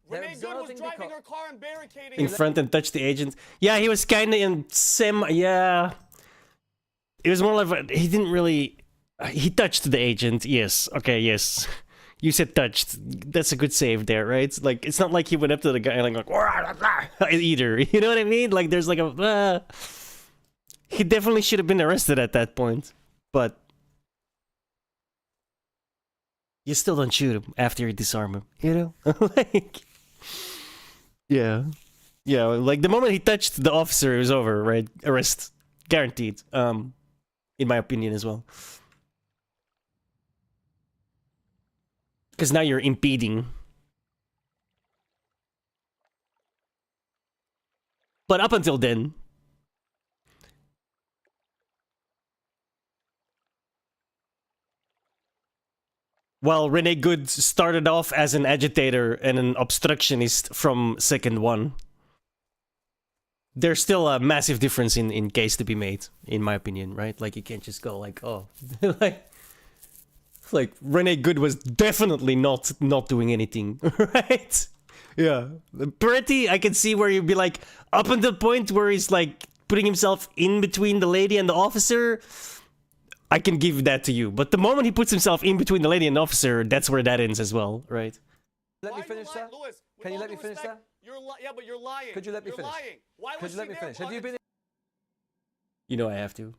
Renee Good was driving her car and barricading In front and touched the agent. Yeah, he was kind of in yeah. It was more like he didn't really. He touched the agent. Yes. Okay. Yes. You said touched. That's a good save there, right? Like, it's not like he went up to the guy and like either. You know what I mean? Like, there's like a... he definitely should have been arrested at that point. But... you still don't shoot him after you disarm him, you know? Like... yeah. Yeah, like, the moment he touched the officer, it was over, right? Arrest. Guaranteed. In my opinion as well. Because now you're impeding. But up until then... while Rene Good started off as an agitator and an obstructionist from second one, there's still a massive difference in case to be made, in my opinion, right? Like, you can't just go like, oh... like, Rene Good was definitely not doing anything, right? Yeah. Peretti, I can see where you'd be like, up until the point where he's like putting himself in between the lady and the officer, I can give that to you. But the moment he puts himself in between the lady and the officer, that's where that ends as well, right? Let me finish that? Lewis, can you let me finish that? Yeah, but you're lying. Could you let me finish? Lying. Why Could you let me finish? Have you been... You know I have to.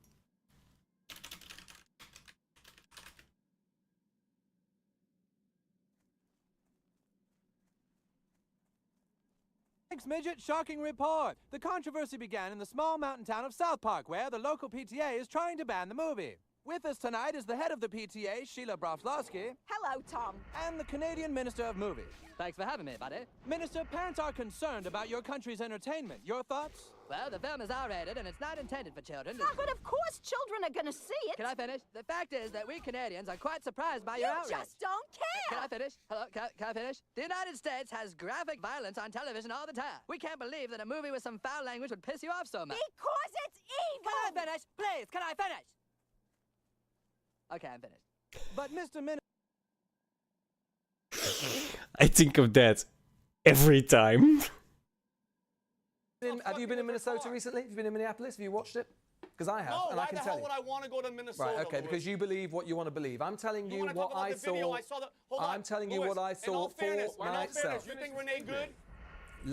Thanks, Midget. Shocking report. The controversy began in the small mountain town of South Park, where the local PTA is trying to ban the movie. With us tonight is the head of the PTA, Sheila Broflovsky. Hello, Tom. And the Canadian Minister of Movies. Thanks for having me, buddy. Minister, parents are concerned about your country's entertainment. Your thoughts? Well, the film is R-rated, and it's not intended for children. Oh, but of course children are gonna see it. Can I finish? The fact is that we Canadians are quite surprised by your outrage. You just don't care. Can I finish? Hello, can I finish? The United States has graphic violence on television all the time. We can't believe that a movie with some foul language would piss you off so much. Because it's evil. Can I finish? Please, can I finish? Okay, I'm finished. But Mr. Minister... I think of that every time. Have you been in Minnesota recently? Have you been in Minneapolis? Have you watched it? Because I have, and I can tell you. Why the hell would I want to go to Minnesota? Right, okay, because you believe what you want to believe. I'm telling you what I saw. I'm telling you what I saw for myself. You think Rene Good?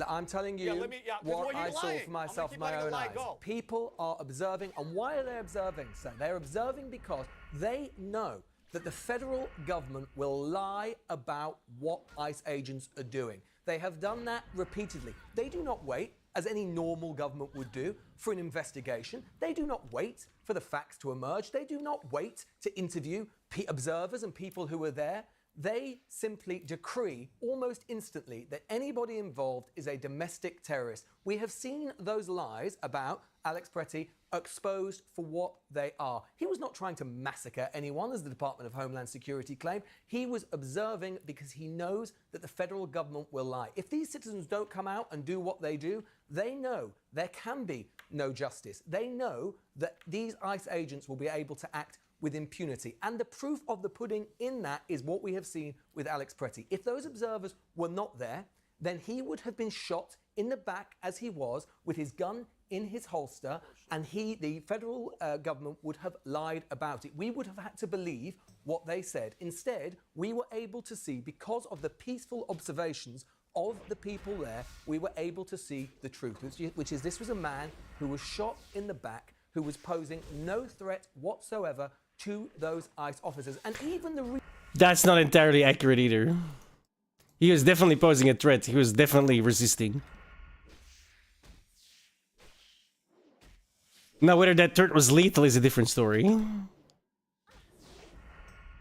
I'm telling you what I saw for myself with my own eyes. People are observing, and why are they observing? So they're observing because they know that the federal government will lie about what ICE agents are doing. They have done that repeatedly. They do not wait, as any normal government would do, for an investigation. They do not wait for the facts to emerge. They do not wait to interview observers and people who were there. They simply decree almost instantly that anybody involved is a domestic terrorist. We have seen those lies about Alex Peretti exposed for what they are. He was not trying to massacre anyone, as the Department of Homeland Security claimed. He was observing because he knows that the federal government will lie. If these citizens don't come out and do what they do, they know there can be no justice. They know that these ICE agents will be able to act with impunity. And the proof of the pudding in that is what we have seen with Alex Peretti. If those observers were not there, then he would have been shot in the back as he was, with his gun in his holster, and the federal government would have lied about it. We would have had to believe what they said. Instead, we were able to see, because of the peaceful observations of the people there, we were able to see the truth, which is this was a man who was shot in the back, who was posing no threat whatsoever to those ICE officers. And even the... That's not entirely accurate either. He was definitely posing a threat. He was definitely resisting. Now, whether that threat was lethal is a different story.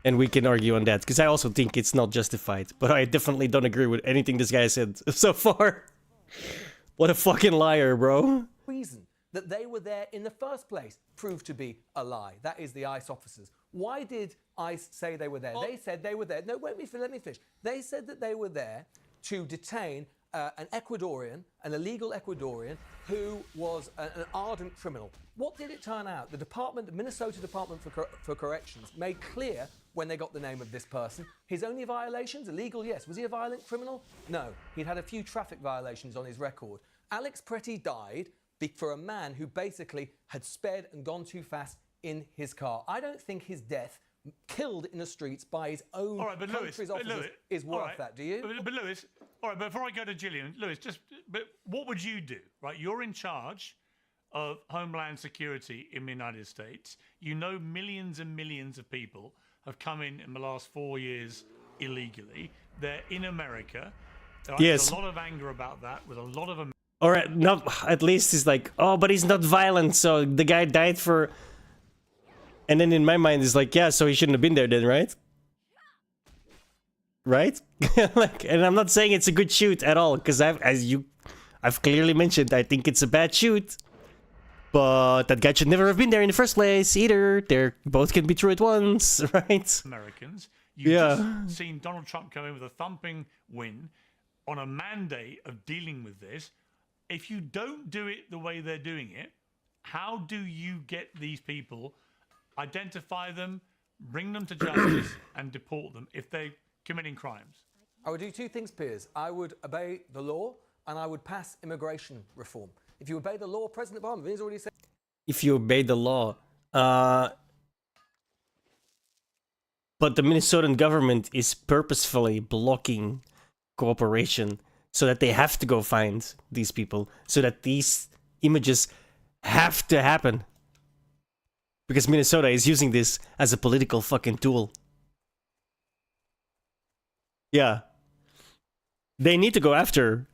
And we can argue on that, because I also think it's not justified. But I definitely don't agree with anything this guy said so far. What a fucking liar, bro. Reason that they were there in the first place proved to be a lie. That is the ICE officers. Why did ICE say they were there? They said they were there. No, let me finish. They said that they were there to detain an Ecuadorian, an illegal Ecuadorian, who was an ardent criminal. What did it turn out? The Minnesota Department for Corrections made clear when they got the name of this person. His only violations, illegal, yes. Was he a violent criminal? No. He'd had a few traffic violations on his record. Alex Peretti died for a man who basically had sped and gone too fast in his car. I don't think his death killed in the streets by his own All right, but Lewis, country's officers is all worth right, that, do you? But Lewis, all right, but before I go to Gillian, Lewis, but what would you do, right? You're in charge of Homeland Security in the United States. You know millions and millions of people have come in the last 4 years illegally. They're in America. Right? Yes. There's a lot of anger about that with a lot of Or at least he's like, oh, but he's not violent, so the guy died for... And then in my mind, it's like, yeah, so he shouldn't have been there then, right? Right? Like, and I'm not saying it's a good shoot at all, because I've clearly mentioned, I think it's a bad shoot. But that guy should never have been there in the first place either. They both can be true at once, right? Americans. You've just seen Donald Trump come in with a thumping win on a mandate of dealing with this. If you don't do it the way they're doing it, how do you get these people, identify them, bring them to justice, and deport them if they're committing crimes? I would do two things, Piers. I would obey the law, and I would pass immigration reform. If you obey the law, President Obama has already said... If you obey the law. But the Minnesotan government is purposefully blocking cooperation so that they have to go find these people, so that these images have to happen. Because Minnesota is using this as a political fucking tool. Yeah. They need to go after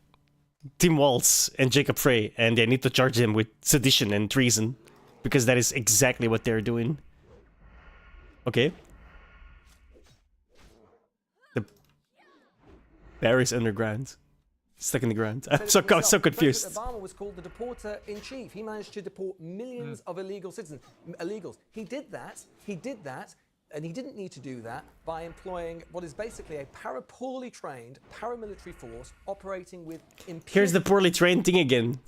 Tim Walz and Jacob Frey, and they need to charge them with sedition and treason, because that is exactly what they're doing. Okay. The bear is underground. Stuck in the ground. I'm so confused. President Obama was called the deporter-in-chief. He managed to deport millions of illegal citizens, illegals. He did that, and he didn't need to do that by employing what is basically a poorly trained paramilitary force operating with impunity. Here's the poorly trained thing again.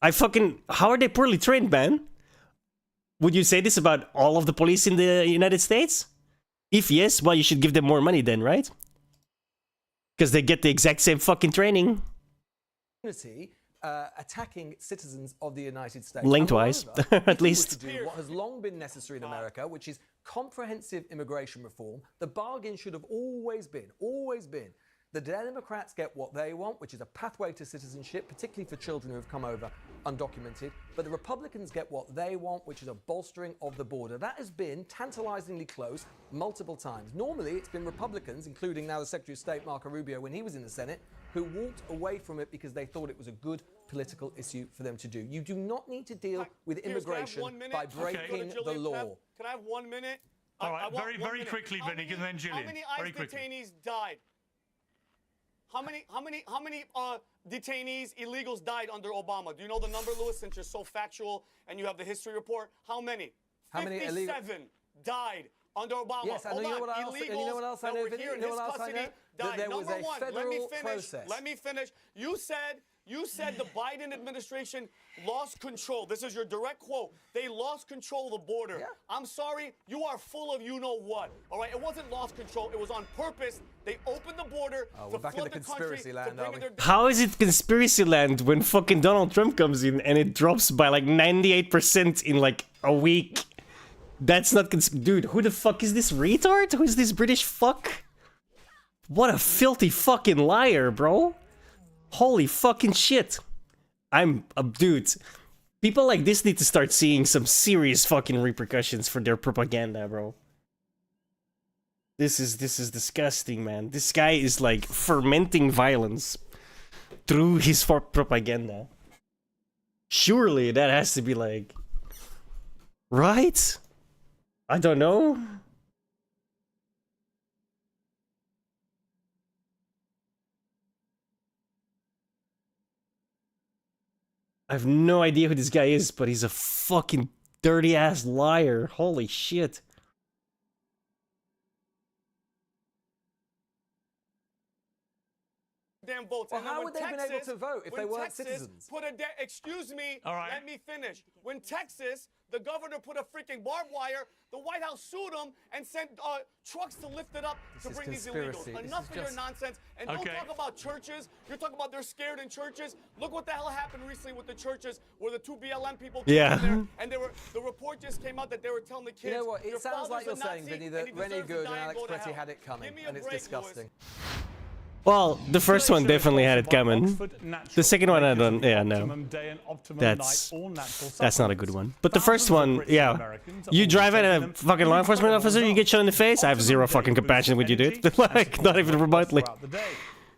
How are they poorly trained, man? Would you say this about all of the police in the United States? If yes, well, you should give them more money then, right? Because they get the exact same fucking training. Attacking citizens of the United States. Lengthwise, at least. To do what has long been necessary in America, which is comprehensive immigration reform. The bargain should have always been, the Democrats get what they want, which is a pathway to citizenship, particularly for children who have come over undocumented. But the Republicans get what they want, which is a bolstering of the border. That has been tantalizingly close multiple times. Normally, it's been Republicans, including now the Secretary of State, Marco Rubio, when he was in the Senate, who walked away from it because they thought it was a good political issue for them to do. You do not need to deal with immigration by breaking the law. Can I have 1 minute? All right, very quickly, Vinny, and then Gillian. How many ICE detainees died? How many detainees, illegals died under Obama? Do you know the number, Lewis, since you're so factual and you have the history report? How many? How many 57 died under Obama. Yes, and you know what else? And you know what else I know, Vinny? You know what else I know? That there was a federal process. Let me finish. You said the Biden administration lost control. This is your direct quote. They lost control of the border. Yeah. I'm sorry, you are full of you-know-what. All right, it wasn't lost control. It was on purpose. They opened the border to back in flood the the country. conspiracy land, are we? How is it conspiracy land when fucking Donald Trump comes in and it drops by like 98% in like a week? That's not dude, who the fuck is this retard? Who is this British fuck? What a filthy fucking liar, bro. Holy fucking shit. Dude. People like this need to start seeing some serious fucking repercussions for their propaganda, bro. This is disgusting, man. This guy is like fermenting violence through his propaganda. Surely that has to be like... Right? I don't know. I have no idea who this guy is, but he's a fucking dirty ass liar. Holy shit. damn votes. Well, And then how when would they have been able to vote if they when weren't Texas citizens? Excuse me. All right. Let me finish. When Texas, the governor put a freaking barbed wire, the White House sued him and sent trucks to lift it up to is bring these conspiracy. illegals. This Enough is of your just- nonsense. And Okay. don't talk about churches. You're talking about they're scared in churches. Look what the hell happened recently with the churches where the 2 BLM people came Yeah. in there and the report just came out that they were telling the kids. You know what? "Your It sounds like you're father's a saying, Nazi, Vinny, and that he Rennie deserves to Good die and and Alex go to Pretty hell." had it coming, Give me a and it's break, disgusting. Well, the first one definitely had it coming. The second one, I don't. Yeah, no. That's not a good one. But the first one, yeah. You drive at a fucking law enforcement officer, you get shot in the face. I have zero fucking compassion with you, dude. Like, not even remotely.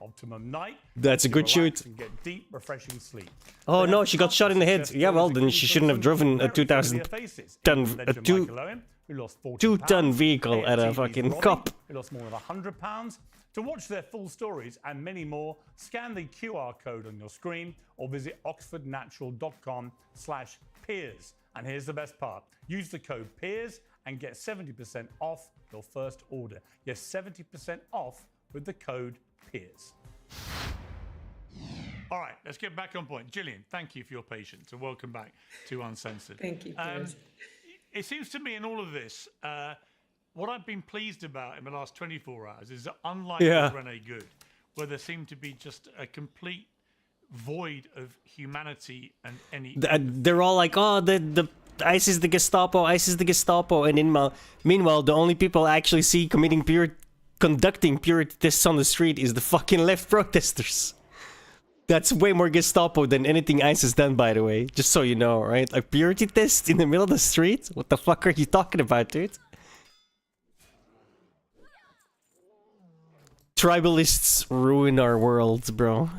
Optimum night. That's a good shoot. And get deep, refreshing sleep. Oh no, she got shot in the head. Yeah, well then she shouldn't have driven a 2-ton vehicle at a fucking cop. Who lost more than £100. To watch their full stories and many more, scan the QR code on your screen or visit oxfordnatural.com/peers. And here's the best part. Use the code PEERS and get 70% off your first order. Yes, 70% off with the code PEERS. All right, let's get back on point. Gillian, thank you for your patience and welcome back to Uncensored. Thank you. It seems to me in all of this, what I've been pleased about in the last 24 hours is that unlike Renee Good, where there seemed to be just a complete void of humanity and any... They're all like, oh, the ICE is the Gestapo, ICE is the Gestapo, and meanwhile, the only people I actually see conducting purity tests on the street is the fucking left protesters. That's way more Gestapo than anything ICE has done, by the way. Just so you know, right? A purity test in the middle of the street? What the fuck are you talking about, dude? Tribalists ruin our world, bro.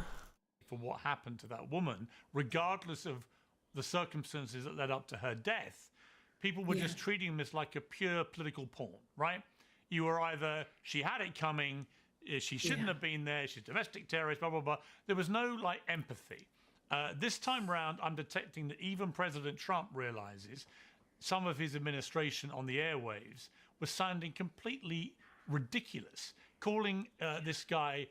For what happened to that woman, regardless of the circumstances that led up to her death, people were just treating this like a pure political pawn, right? You were either, she had it coming, she shouldn't have been there, she's a domestic terrorist, blah, blah, blah. There was no, like, empathy. This time round, I'm detecting that even President Trump realizes some of his administration on the airwaves was sounding completely ridiculous, calling this guy,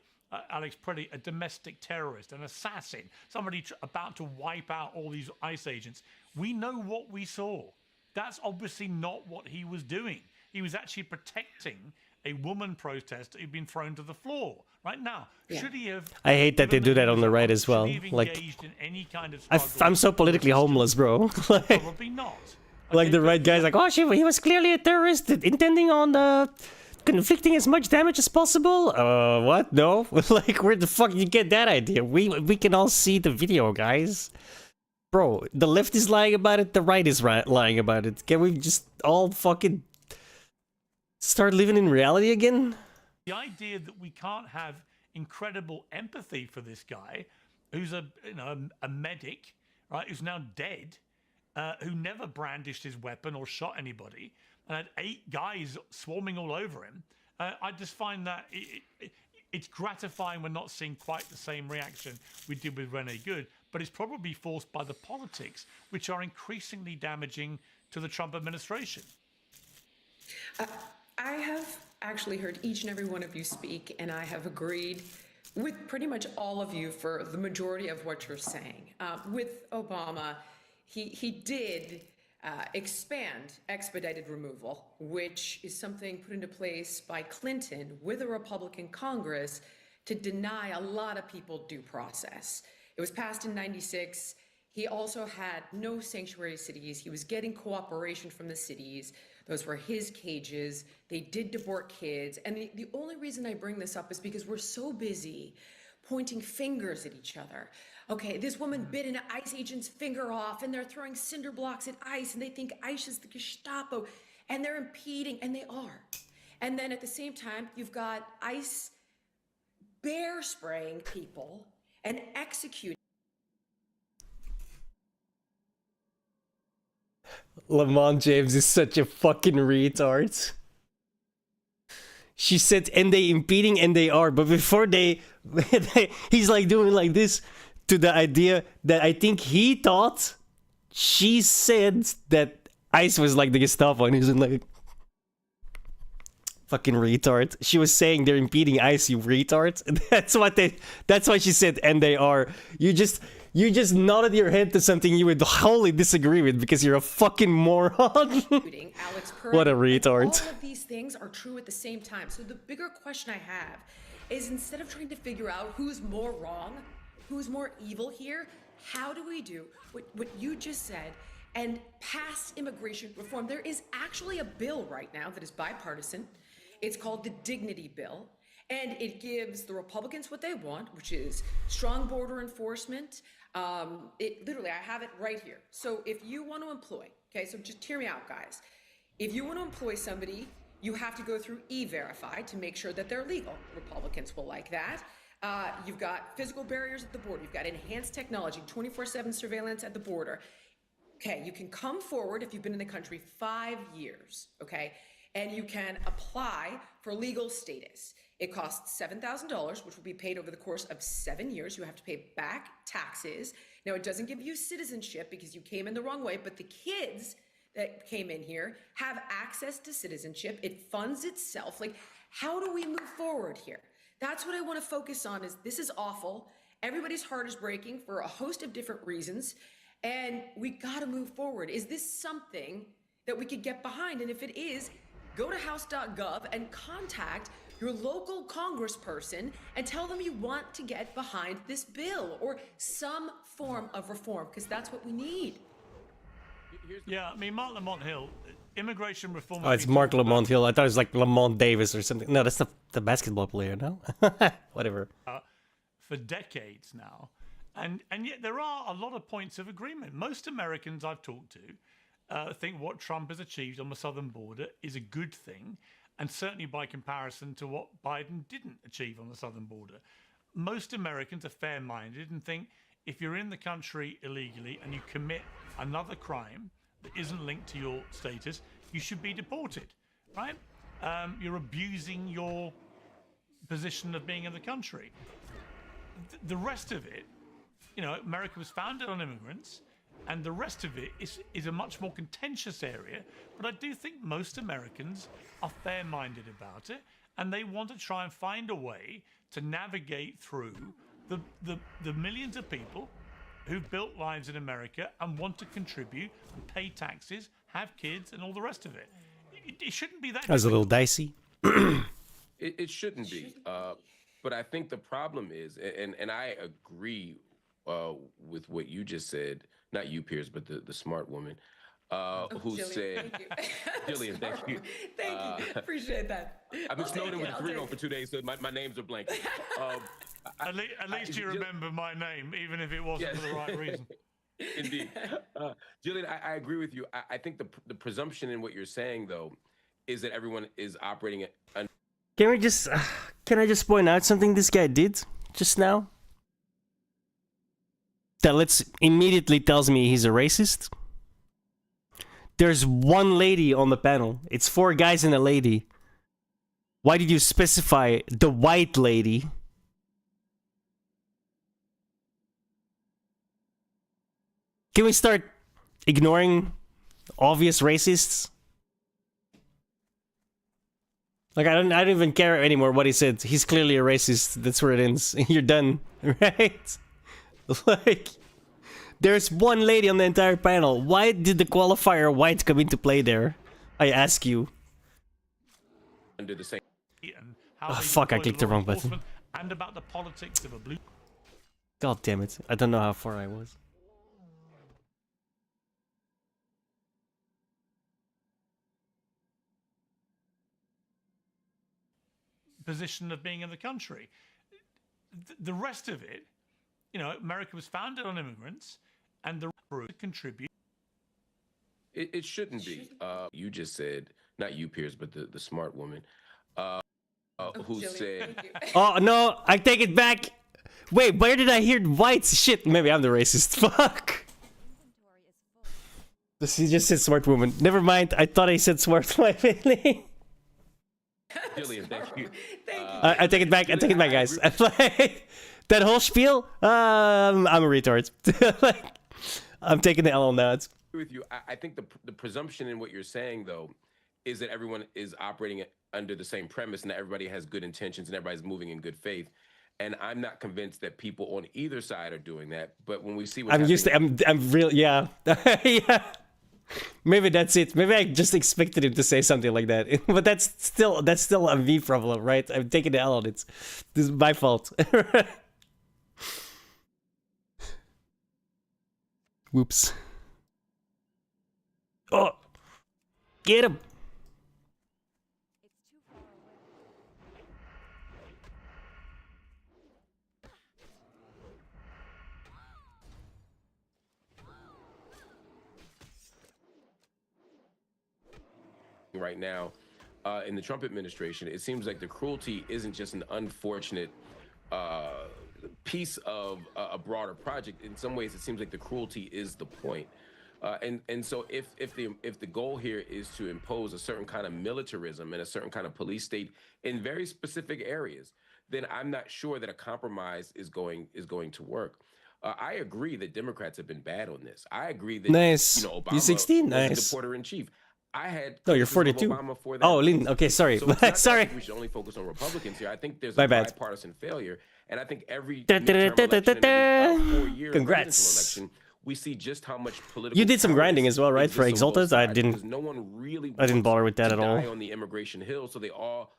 Alex Pretty, a domestic terrorist, an assassin, somebody about to wipe out all these ICE agents. We know what we saw. That's obviously not what he was doing. He was actually protecting a woman protester who'd been thrown to the floor. Right now, should he have... I hate that they do that on the right as well. Like, in any kind of I'm so politically homeless, bro. Like, probably not. Like the right guy's like, oh, he was clearly a terrorist intending on conflicting as much damage as possible. What? No? Like, where the fuck did you get that idea? We can all see the video, guys. Bro, the left is lying about it, the right is lying about it. Can we just all fucking start living in reality again? The idea that we can't have incredible empathy for this guy, who's a medic, right? Who's now dead, who never brandished his weapon or shot anybody, and had 8 guys swarming all over him. I just find that it's gratifying we're not seeing quite the same reaction we did with Renee Good, but it's probably forced by the politics, which are increasingly damaging to the Trump administration. I have actually heard each and every one of you speak, and I have agreed with pretty much all of you for the majority of what you're saying. With Obama, he did expand expedited removal, which is something put into place by Clinton with a Republican Congress to deny a lot of people due process. It was passed in '96. He also had no sanctuary cities. He was getting cooperation from the cities. Those were his cages. They did deport kids. And the only reason I bring this up is because we're so busy pointing fingers at each other. Okay, this woman bit an ICE agent's finger off, and they're throwing cinder blocks at ICE, and they think ICE is the Gestapo, and they're impeding, and they are. And then at the same time, you've got ICE bear spraying people and executing. Lamont James is such a fucking retard. She said, and they impeding, and they are. But before he's like doing like this to the idea that I think he thought she said that ICE was like the Gestapo. And he's like, Fucking retard. She was saying they're impeding ICE, you retard. That's what she said, and they are. You just nodded your head to something you would wholly disagree with because you're a fucking moron. Alex What a retard. All of these things are true at the same time. So the bigger question I have is, instead of trying to figure out who's more wrong, who's more evil here, how do we do what you just said and pass immigration reform? There is actually a bill right now that is bipartisan. It's called the Dignity Bill, and it gives the Republicans what they want, which is strong border enforcement. Literally, I have it right here. So if you want to employ, okay, so just hear me out, guys. If you want to employ somebody, you have to go through E-Verify to make sure that they're legal. Republicans will like that. You've got physical barriers at the border. You've got enhanced technology, 24/7 surveillance at the border. Okay, you can come forward if you've been in the country 5 years, okay? And you can apply for legal status. It costs $7,000, which will be paid over the course of 7 years. You have to pay back taxes. Now, it doesn't give you citizenship because you came in the wrong way, but the kids that came in here have access to citizenship. It funds itself. Like, how do we move forward here? That's what I want to focus on. Is this is awful. Everybody's heart is breaking for a host of different reasons, and we got to move forward. Is this something that we could get behind? And if it is, go to house.gov and contact your local congressperson and tell them you want to get behind this bill or some form of reform, because that's what we need. Yeah, I mean, Mark Lamont Hill, immigration reform... Oh, it's Mark Lamont Hill. I thought it was like Lamont Davis or something. No, that's the basketball player, no? Whatever. For decades now. And yet there are a lot of points of agreement. Most Americans I've talked to think what Trump has achieved on the southern border is a good thing, and certainly by comparison to what Biden didn't achieve on the southern border. Most Americans are fair-minded and think if you're in the country illegally and you commit another crime that isn't linked to your status, you should be deported, right? You're abusing your position of being in the country. The rest of it, you know, America was founded on immigrants, and the rest of it is a much more contentious area. But I do think most Americans are fair-minded about it, and they want to try and find a way to navigate through the millions of people who've built lives in America and want to contribute and pay taxes, have kids, and all the rest of it. It shouldn't be that. That was a little dicey. It shouldn't be. But I think the problem is, and I agree with what you just said, not you, Piers, but the smart woman who Jillian, said, thank you. Jillian, thank you. Thank you. Appreciate that. I've been I'll snowed in take with it, a I'll 3-0 take for 2 days, so my names are blank. At least you remember my name, even if it wasn't for the right reason. Indeed. Jillian, I agree with you. I think the presumption in what you're saying, though, is that everyone is operating at... Can I just point out something this guy did just now? That immediately tells me he's a racist. There's one lady on the panel. It's 4 guys and a lady. Why did you specify the white lady? Can we start ignoring obvious racists? Like, I don't even care anymore what he said. He's clearly a racist. That's where it ends. You're done, right? Like, there's one lady on the entire panel. Why did the qualifier white come into play there? I ask you. Under the same... Oh, fuck, I clicked the wrong button. And about the politics of a blue... God damn it. I don't know how far I was. position of being in the country. The rest of it, you know, America was founded on immigrants, and the root contribute. It shouldn't be. You just said, not you, Piers, but the smart woman, who said... Oh, no, I take it back. Wait, where did I hear whites? Shit, maybe I'm the racist. Fuck. He just said smart woman. Never mind, I thought I said smart wife. Jillian, thank you. I take it back. I take it back, guys. That whole spiel, I'm a retard. Like, I'm taking the L now. It's... With you, I think the presumption in what you're saying, though, is that everyone is operating under the same premise and that everybody has good intentions and everybody's moving in good faith. And I'm not convinced that people on either side are doing that. But when we see what's I'm real, yeah. Yeah. Maybe that's it. Maybe I just expected him to say something like that. But that's still a me problem, right? I'm taking the L on it. This is my fault. Whoops. Oh, get him. Right now in the Trump administration, it seems like the cruelty isn't just an unfortunate piece of a broader project. In some ways, it seems like the cruelty is the point. And so if the goal here is to impose a certain kind of militarism and a certain kind of police state in very specific areas, then I'm not sure that a compromise is going to work. I agree that Democrats have been bad on this. I agree that nice. Obama You 16? was Nice. the reporter in chief. I had No, you're criticism of 42. Obama for that. Oh, Lynn. Okay, sorry. So it's not that I Sorry. think we should only focus on Republicans here. I think there's My a bad. bipartisan failure, and I think every Da, da, da, midterm da, da, election and every da. 4-year Congrats. presidential election, we see just how much political. You did some grinding as well, right? For exists on both Exalted? I sides, didn't. because no one really I didn't wants bother with that to at all. die on the immigration hill, so they all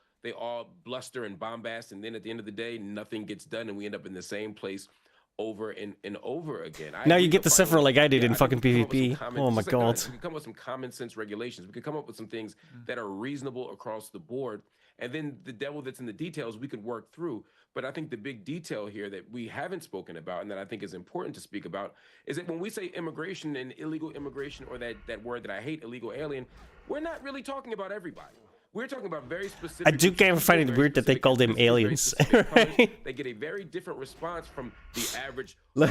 bluster and bombast, and then at the end of the day, nothing gets done, and we end up in the same place over and over again. Now agree you get that to suffer finally- like I did in I think fucking we can come up with some PvP. common- Oh my just like god. guns, we can come up with some common sense regulations. We could come up with some things that are reasonable across the board. And then the devil that's in the details, we could work through. But I think the big detail here that we haven't spoken about and that I think is important to speak about is that when we say immigration and illegal immigration, or that word that I hate, illegal alien, we're not really talking about everybody. We're talking about very specific. I do kind of find it weird that they call them aliens. Right? They get a very different response from the average Like,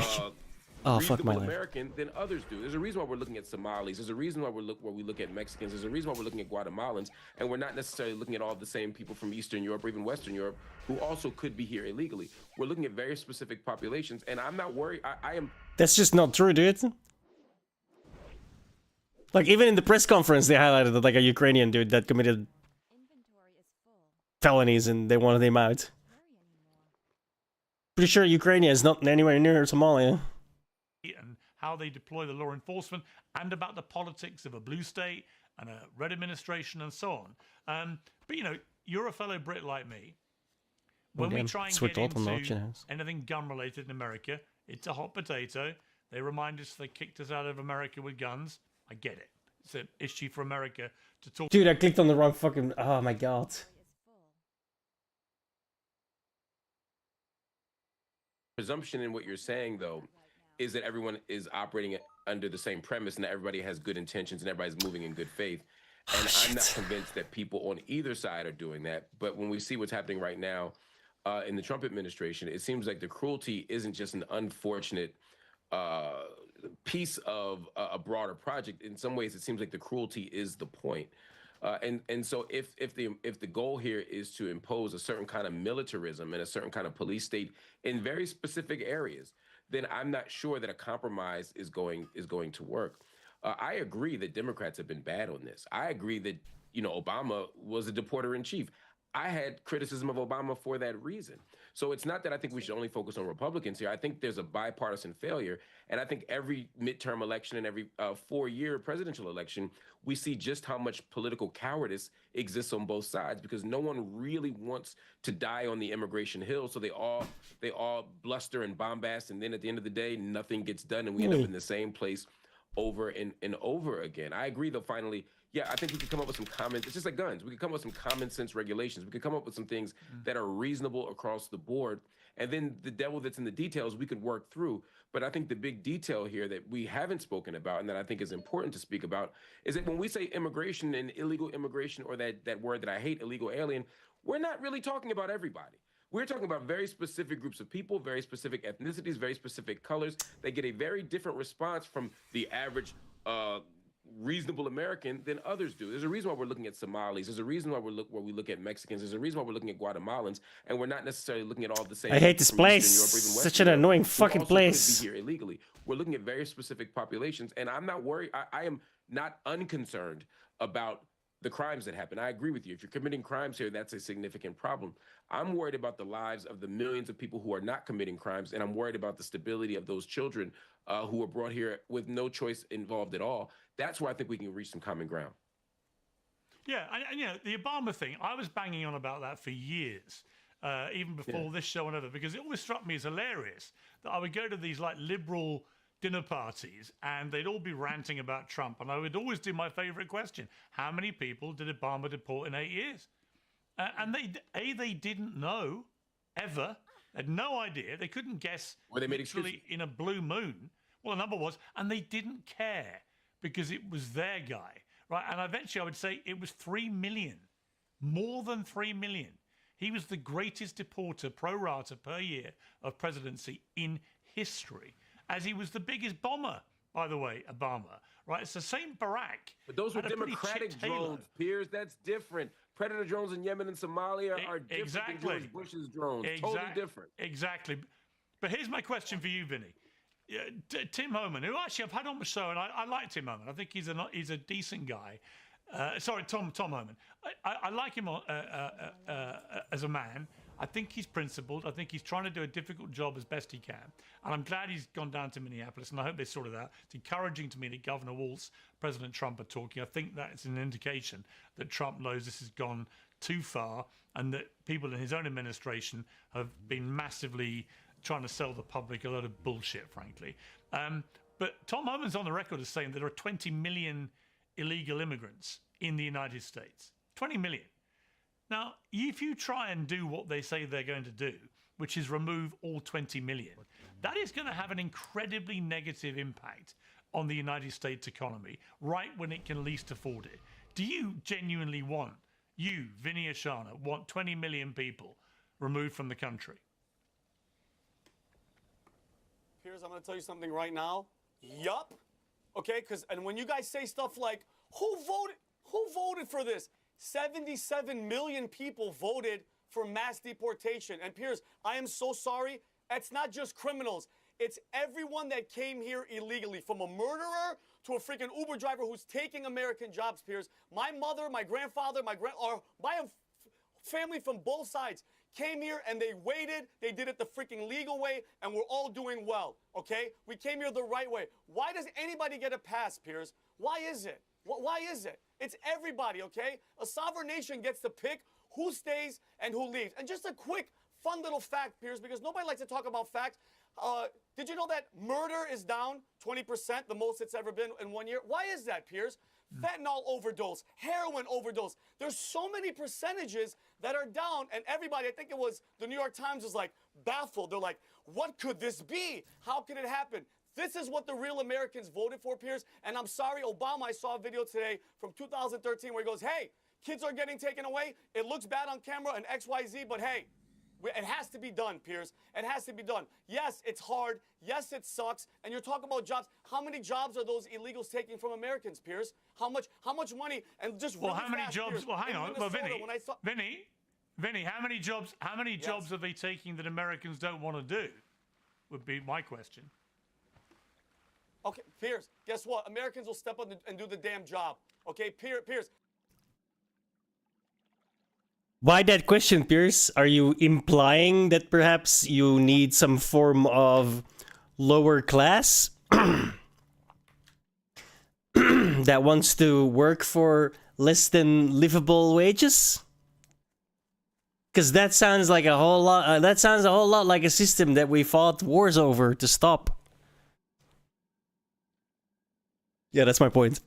oh fuck my reasonable life. American than others do. There's a reason why we're looking at Somalis. There's a reason why we look at Mexicans. There's a reason why we're looking at Guatemalans, and we're not necessarily looking at all the same people from Eastern Europe or even Western Europe who also could be here illegally. We're looking at very specific populations, and I'm not worried. I am. That's just not true, dude. Like, even in the press conference, they highlighted that, like, a Ukrainian dude that committed felonies and they wanted him out. Pretty sure Ukraine is not anywhere near Somalia. And how they deploy the law enforcement, and about the politics of a blue state and a red administration and so on. But you know, you're a fellow Brit like me. When we try and get into anything gun related in America, it's a hot potato. They remind us they kicked us out of America with guns. I get it. It's an issue for America to talk. Dude, I clicked on the wrong fucking... Oh my god. Presumption in what you're saying, though, is that everyone is operating under the same premise and that everybody has good intentions and everybody's moving in good faith. And I'm not convinced that people on either side are doing that. But when we see what's happening right now in the Trump administration, it seems like the cruelty isn't just an unfortunate piece of a broader project. In some ways, it seems like the cruelty is the point. And so if the goal here is to impose a certain kind of militarism and a certain kind of police state in very specific areas, then I'm not sure that a compromise is going to work. I agree that Democrats have been bad on this. I agree that, Obama was a deporter in chief. I had criticism of Obama for that reason. So it's not that I think we should only focus on Republicans here. I think there's a bipartisan failure. And I think every midterm election and every 4-year presidential election, we see just how much political cowardice exists on both sides, because no one really wants to die on the immigration hill. So they all bluster and bombast. And then at the end of the day, nothing gets done. And we end up in the same place over and over again. I agree, though, finally. Yeah, I think we could come up with some common, it's just like guns. We could come up with some common sense regulations. We could come up with some things that are reasonable across the board. And then the devil that's in the details, we could work through. But I think the big detail here that we haven't spoken about and that I think is important to speak about is that when we say immigration and illegal immigration, or that word that I hate, illegal alien, we're not really talking about everybody. We're talking about very specific groups of people, very specific ethnicities, very specific colors. They get a very different response from the average reasonable American than others do. There's a reason why we're looking at Somalis. There's a reason why we look at Mexicans. There's a reason why we're looking at Guatemalans, and we're not necessarily looking at all the same. I hate this people from place. Eastern Europe or even Such Western an Europe annoying who fucking also place. could be here illegally. We're looking at very specific populations, and I'm not worried. I am not unconcerned about the crimes that happen. I agree with you. If you're committing crimes here, that's a significant problem. I'm worried about the lives of the millions of people who are not committing crimes, and I'm worried about the stability of those children who were brought here with no choice involved at all. That's where I think we can reach some common ground. Yeah, and you know, the Obama thing, I was banging on about that for years, even before this show and other, because it always struck me as hilarious that I would go to these like liberal dinner parties and they'd all be ranting about Trump, and I would always do my favorite question: how many people did Obama deport in 8 years? And they didn't know ever, had no idea, they couldn't guess. Or they made literally in a blue moon. Well, the number was, and they didn't care because it was their guy, right? And eventually I would say it was 3 million, more than 3 million. He was the greatest deporter pro rata per year of presidency in history, as he was the biggest bomber, by the way, Obama, right? It's the same Barack. But those were had a pretty Democratic chipped halo. drones, Piers. That's different. Predator drones in Yemen and Somalia are different than George Bush's drones. Totally different. Exactly. But here's my question for you, Vinny. Tim Homan, who actually I've had on the show, and I like Tim Homan. I think he's a decent guy. Sorry, Tom Homan. I like him as a man. I think he's principled. I think he's trying to do a difficult job as best he can. And I'm glad he's gone down to Minneapolis, and I hope they sort it out. It's encouraging to me that Governor Walz, President Trump are talking. I think that's an indication that Trump knows this has gone too far, and that people in his own administration have been massively trying to sell the public a lot of bullshit, frankly. But Tom Homan's on the record as saying there are 20 million illegal immigrants in the United States. 20 million. Now, if you try and do what they say they're going to do, which is remove all 20 million, that is going to have an incredibly negative impact on the United States economy right when it can least afford it. Do you genuinely want, you, Vinny Ashana, want 20 million people removed from the country? Piers, I'm going to tell you something right now. Yup. Okay, and when you guys say stuff like, who voted for this? 77 million people voted for mass deportation. And Piers, I am so sorry. It's not just criminals. It's everyone that came here illegally, from a murderer to a freaking Uber driver who's taking American jobs, Piers. My mother, my grandfather, my family from both sides came here and they waited. They did it the freaking legal way, and we're all doing well, okay? We came here the right way. Why does anybody get a pass, Piers? Why is it? Why is it? It's everybody, okay? A sovereign nation gets to pick who stays and who leaves. And just a quick, fun little fact, Piers, because nobody likes to talk about facts. Did you know that murder is down 20%, the most it's ever been in 1 year? Why is that, Piers? Fentanyl overdose, heroin overdose. There's so many percentages that are down, and everybody, I think it was the New York Times, was like baffled. They're like, what could this be? How could it happen? This is what the real Americans voted for, Piers. And I'm sorry, Obama, I saw a video today from 2013 where he goes, hey, kids are getting taken away. It looks bad on camera and XYZ, but hey, it has to be done, Piers. It has to be done. Yes, it's hard. Yes, it sucks. And you're talking about jobs. How many jobs are those illegals taking from Americans, Piers? How much money? And just well, really how many fast, jobs? Piers, well, hang on. Well, Vinny, how many jobs? How many Yes. jobs are they taking that Americans don't want to do? Would be my question. Okay, Piers, guess what? Americans will step up and do the damn job. Okay, Piers. Why that question, Pierce? Are you implying that perhaps you need some form of lower class that wants to work for less than livable wages? Because that sounds like a whole lot. That sounds a whole lot like a system that we fought wars over to stop. Yeah, that's my point.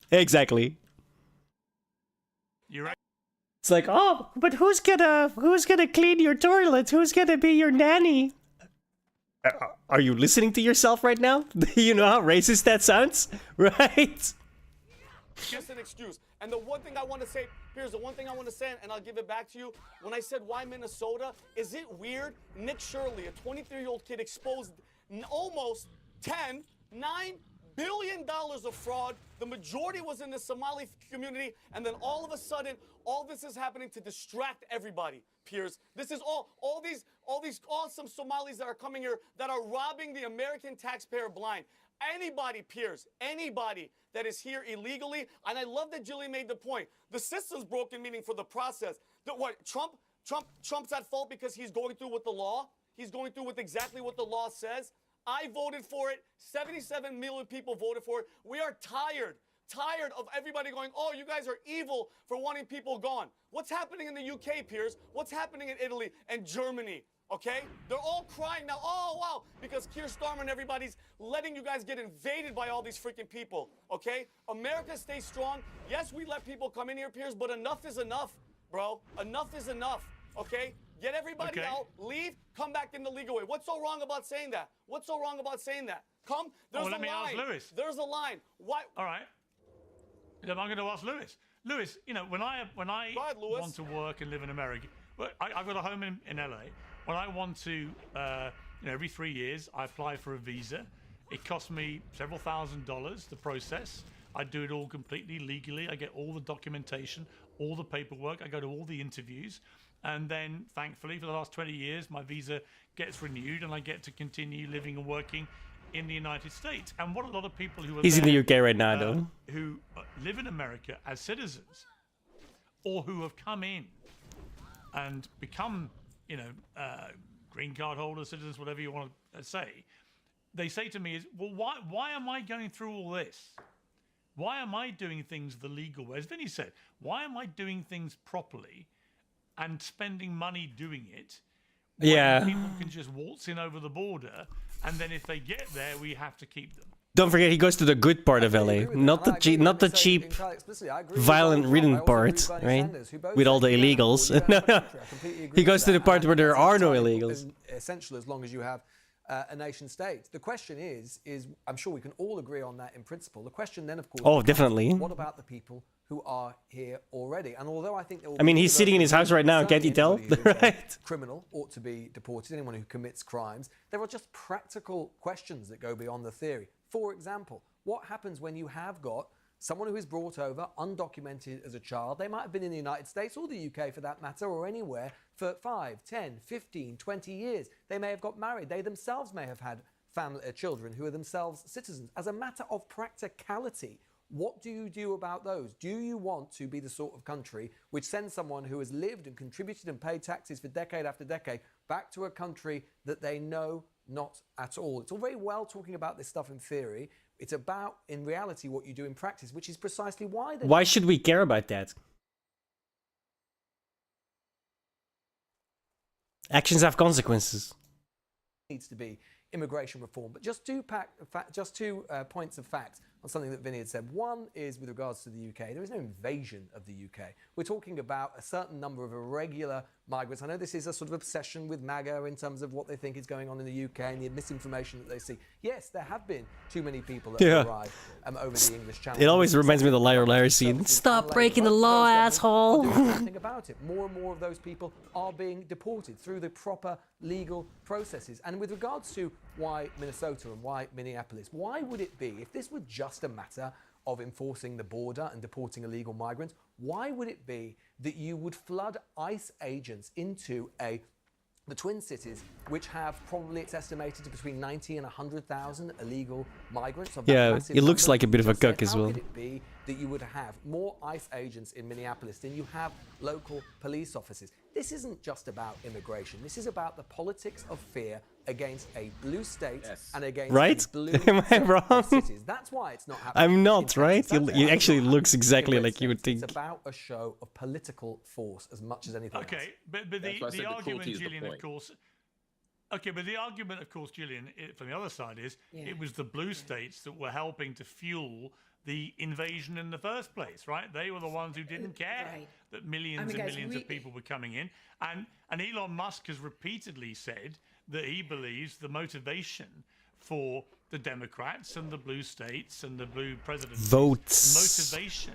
Exactly. You're right. It's like, oh, but who's gonna clean your toilet? Who's gonna be your nanny? Are you listening to yourself right now? You know how racist that sounds, right? Just an excuse. And the one thing I want to say, Piers, the one thing I want to say, and I'll give it back to you. When I said why Minnesota, is it weird? Nick Shirley, a 23-year-old kid, exposed almost $9 billion of fraud. The majority was in the Somali community, and then all of a sudden, all this is happening to distract everybody, Piers. This is all these awesome Somalis that are coming here that are robbing the American taxpayer blind. Anybody, Piers, anybody that is here illegally, and I love that Jillian made the point. The system's broken, meaning for the process. Trump's at fault because he's going through with the law. He's going through with exactly what the law says. I voted for it. 77 million people voted for it. We are tired of everybody going, oh, you guys are evil for wanting people gone. What's happening in the UK, Piers? What's happening in Italy and Germany? Okay? They're all crying now, oh, wow, because Keir Starmer and everybody's letting you guys get invaded by all these freaking people, okay? America stays strong. Yes, we let people come in here, Piers, but enough is enough, bro. Enough is enough, okay? Get everybody out, leave, come back in the legal way. What's so wrong about saying that? What's so wrong about saying that? Come, there's a let me ask line. Lewis. There's a line. Why? All right. I'm going to ask Lewis. Lewis, you know, when I want to work and live in America, well, I've got a home in LA. When I want to, every 3 years, I apply for a visa. It costs me several $1,000s to process. I do it all completely legally. I get all the documentation, all the paperwork. I go to all the interviews. And then, thankfully, for the last 20 years, my visa gets renewed and I get to continue living and working in the United States. And what a lot of people who are He's in the UK right now, though. Who live in America as citizens or who have come in and become, green card holders, citizens, whatever you want to say, they say to me is, well, why am I going through all this? Why am I doing things the legal way? As Vinny said, why am I doing things properly and spending money doing it? When people can just waltz in over the border, and then if they get there, we have to keep them. Don't forget, he goes to the good part of LA, not the cheap, violent ridden part, right? With all the illegals. No. He goes to the part where there are no illegals. Essential as long as you have a nation state. The question is I'm sure we can all agree on that in principle. The question then, of course, Oh, definitely. What about the people who are here already? And although I think there will I mean, he's sitting in his house right now, can't you tell? Right? Criminal ought to be deported, anyone who commits crimes. There are just practical questions that go beyond the theory. For example, what happens when you have got someone who is brought over undocumented as a child? They might have been in the United States or the UK for that matter, or anywhere for 5, 10, 15, 20 years. They may have got married. They themselves may have had children who are themselves citizens. As a matter of practicality, what do you do about those? Do you want to be the sort of country which sends someone who has lived and contributed and paid taxes for decade after decade back to a country that they know not at all? It's all very well talking about this stuff in theory. It's about, in reality, what you do in practice, which is precisely why... Why should we care about that? Actions have consequences. Needs to be immigration reform. But just two points of fact on something that Vinny had said. One is with regards to the UK. There is no invasion of the UK. We're talking about a certain number of irregular migrants. I know this is a sort of obsession with MAGA in terms of what they think is going on in the UK and the misinformation that they see. Yes, there have been too many people that have arrived over the English Channel. It always reminds me of the Liar Liar scene. Stop breaking the law, asshole! Nothing about it. More and more of those people are being deported through the proper legal processes. And with regards to why Minnesota and why Minneapolis, why would it be, if this were just a matter of enforcing the border and deporting illegal migrants, why would it be that you would flood ICE agents into the Twin Cities, which have probably, it's estimated, to between 90 and 100,000 illegal migrants? Yeah, it looks like a bit of a cuck as well. How could it be that you would have more ICE agents in Minneapolis than you have local police officers? This isn't just about immigration. This is about the politics of fear against a blue state and against a blue Am I wrong? cities. That's why it's not happening. I'm not, right? He actually looks exactly like you would think. It's about a show of political force as much as anything else. Okay, but the argument, Gillian, of course... Okay, but the argument, of course, Gillian, from the other side is it was the blue states that were helping to fuel the invasion in the first place, right? They were the ones who didn't care that millions and millions of people were coming in. And Elon Musk has repeatedly said that he believes the motivation for the Democrats and the blue states and the blue presidents, votes, the motivation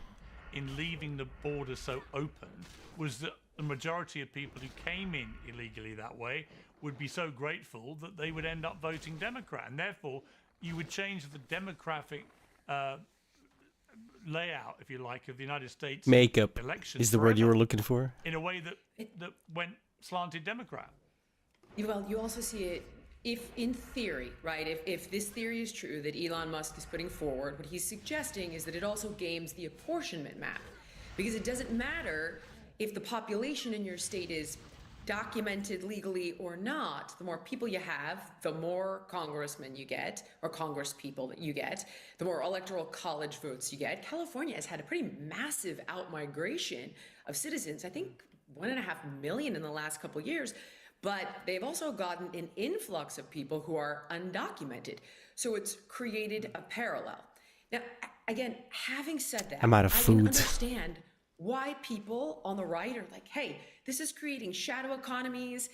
in leaving the border so open was that the majority of people who came in illegally that way would be so grateful that they would end up voting Democrat. And therefore, you would change the demographic layout, if you like, of the United States makeup election is the word you were looking for. In a way that went slanted Democrat. Well, you also see it if in theory, right, if this theory is true that Elon Musk is putting forward, what he's suggesting is that it also games the apportionment map. Because it doesn't matter if the population in your state is documented legally or not. The more people you have, the more congressmen you get, or congresspeople that you get, the more electoral college votes you get. California has had a pretty massive outmigration of citizens, I think 1.5 million in the last couple of years. But they've also gotten an influx of people who are undocumented. So it's created a parallel. Now, again, having said that, I'm out of I food. can understand why people on the right are like, hey, this is creating shadow economies.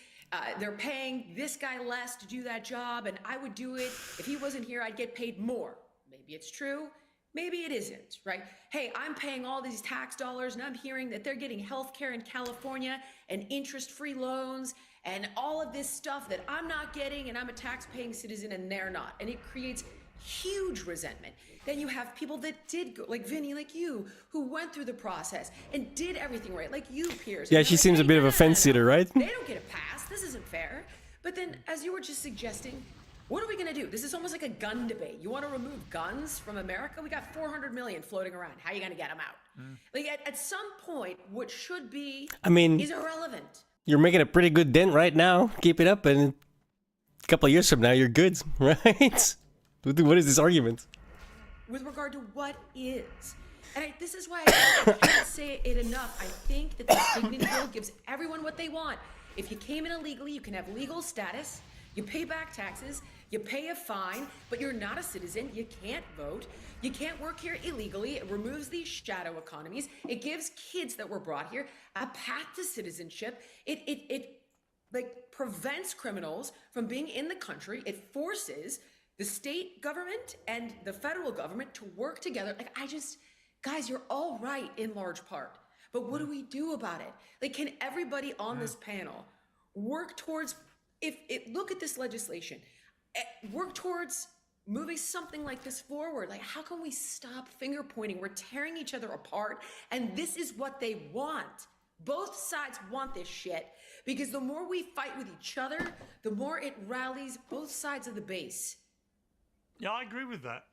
They're paying this guy less to do that job, and I would do it. If he wasn't here, I'd get paid more. Maybe it's true. Maybe it isn't, right? Hey, I'm paying all these tax dollars, and I'm hearing that they're getting health care in California and interest-free loans and all of this stuff that I'm not getting, and I'm a tax-paying citizen and they're not. And it creates huge resentment. Then you have people that did go, like Vinny, like you, who went through the process and did everything right, like you, Piers. Yeah, And she they're like, seems a "Hey, bit of no, a no, no, fence no, sitter, right? They don't get a pass. This isn't fair." But then, as you were just suggesting, what are we going to do? This is almost like a gun debate. You want to remove guns from America? We got 400 million floating around. How are you going to get them out? Like at some point, what should be is irrelevant. You're making a pretty good dent right now. Keep it up, and a couple of years from now, you're good, right? What is this argument? With regard to what is. And this is why I can't say it enough. I think that the Dignity Bill gives everyone what they want. If you came in illegally, you can have legal status, you pay back taxes, you pay a fine, but you're not a citizen, you can't vote, you can't work here illegally. It removes these shadow economies. It gives kids that were brought here a path to citizenship. It like prevents criminals from being in the country. It forces the state government and the federal government to work together. Like, guys, you're all right in large part, but what do we do about it? Like, can everybody on this panel work towards, look at this legislation, work towards moving something like this forward? Like, how can we stop finger pointing? We're tearing each other apart, and this is what they want. Both sides want this shit, because the more we fight with each other, the more it rallies both sides of the base. Yeah, I agree with that.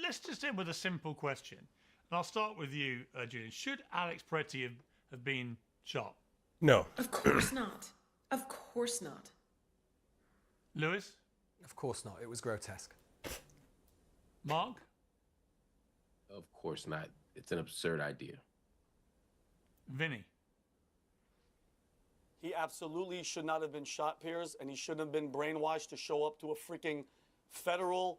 Let's just end with a simple question. And I'll start with you, Julian. Should Alex Peretti have been shot? No. Of course not. Of course not. Lewis? Of course not. It was grotesque. Mark? Of course not. It's an absurd idea. Vinny? He absolutely should not have been shot, Piers, and he shouldn't have been brainwashed to show up to a freaking federal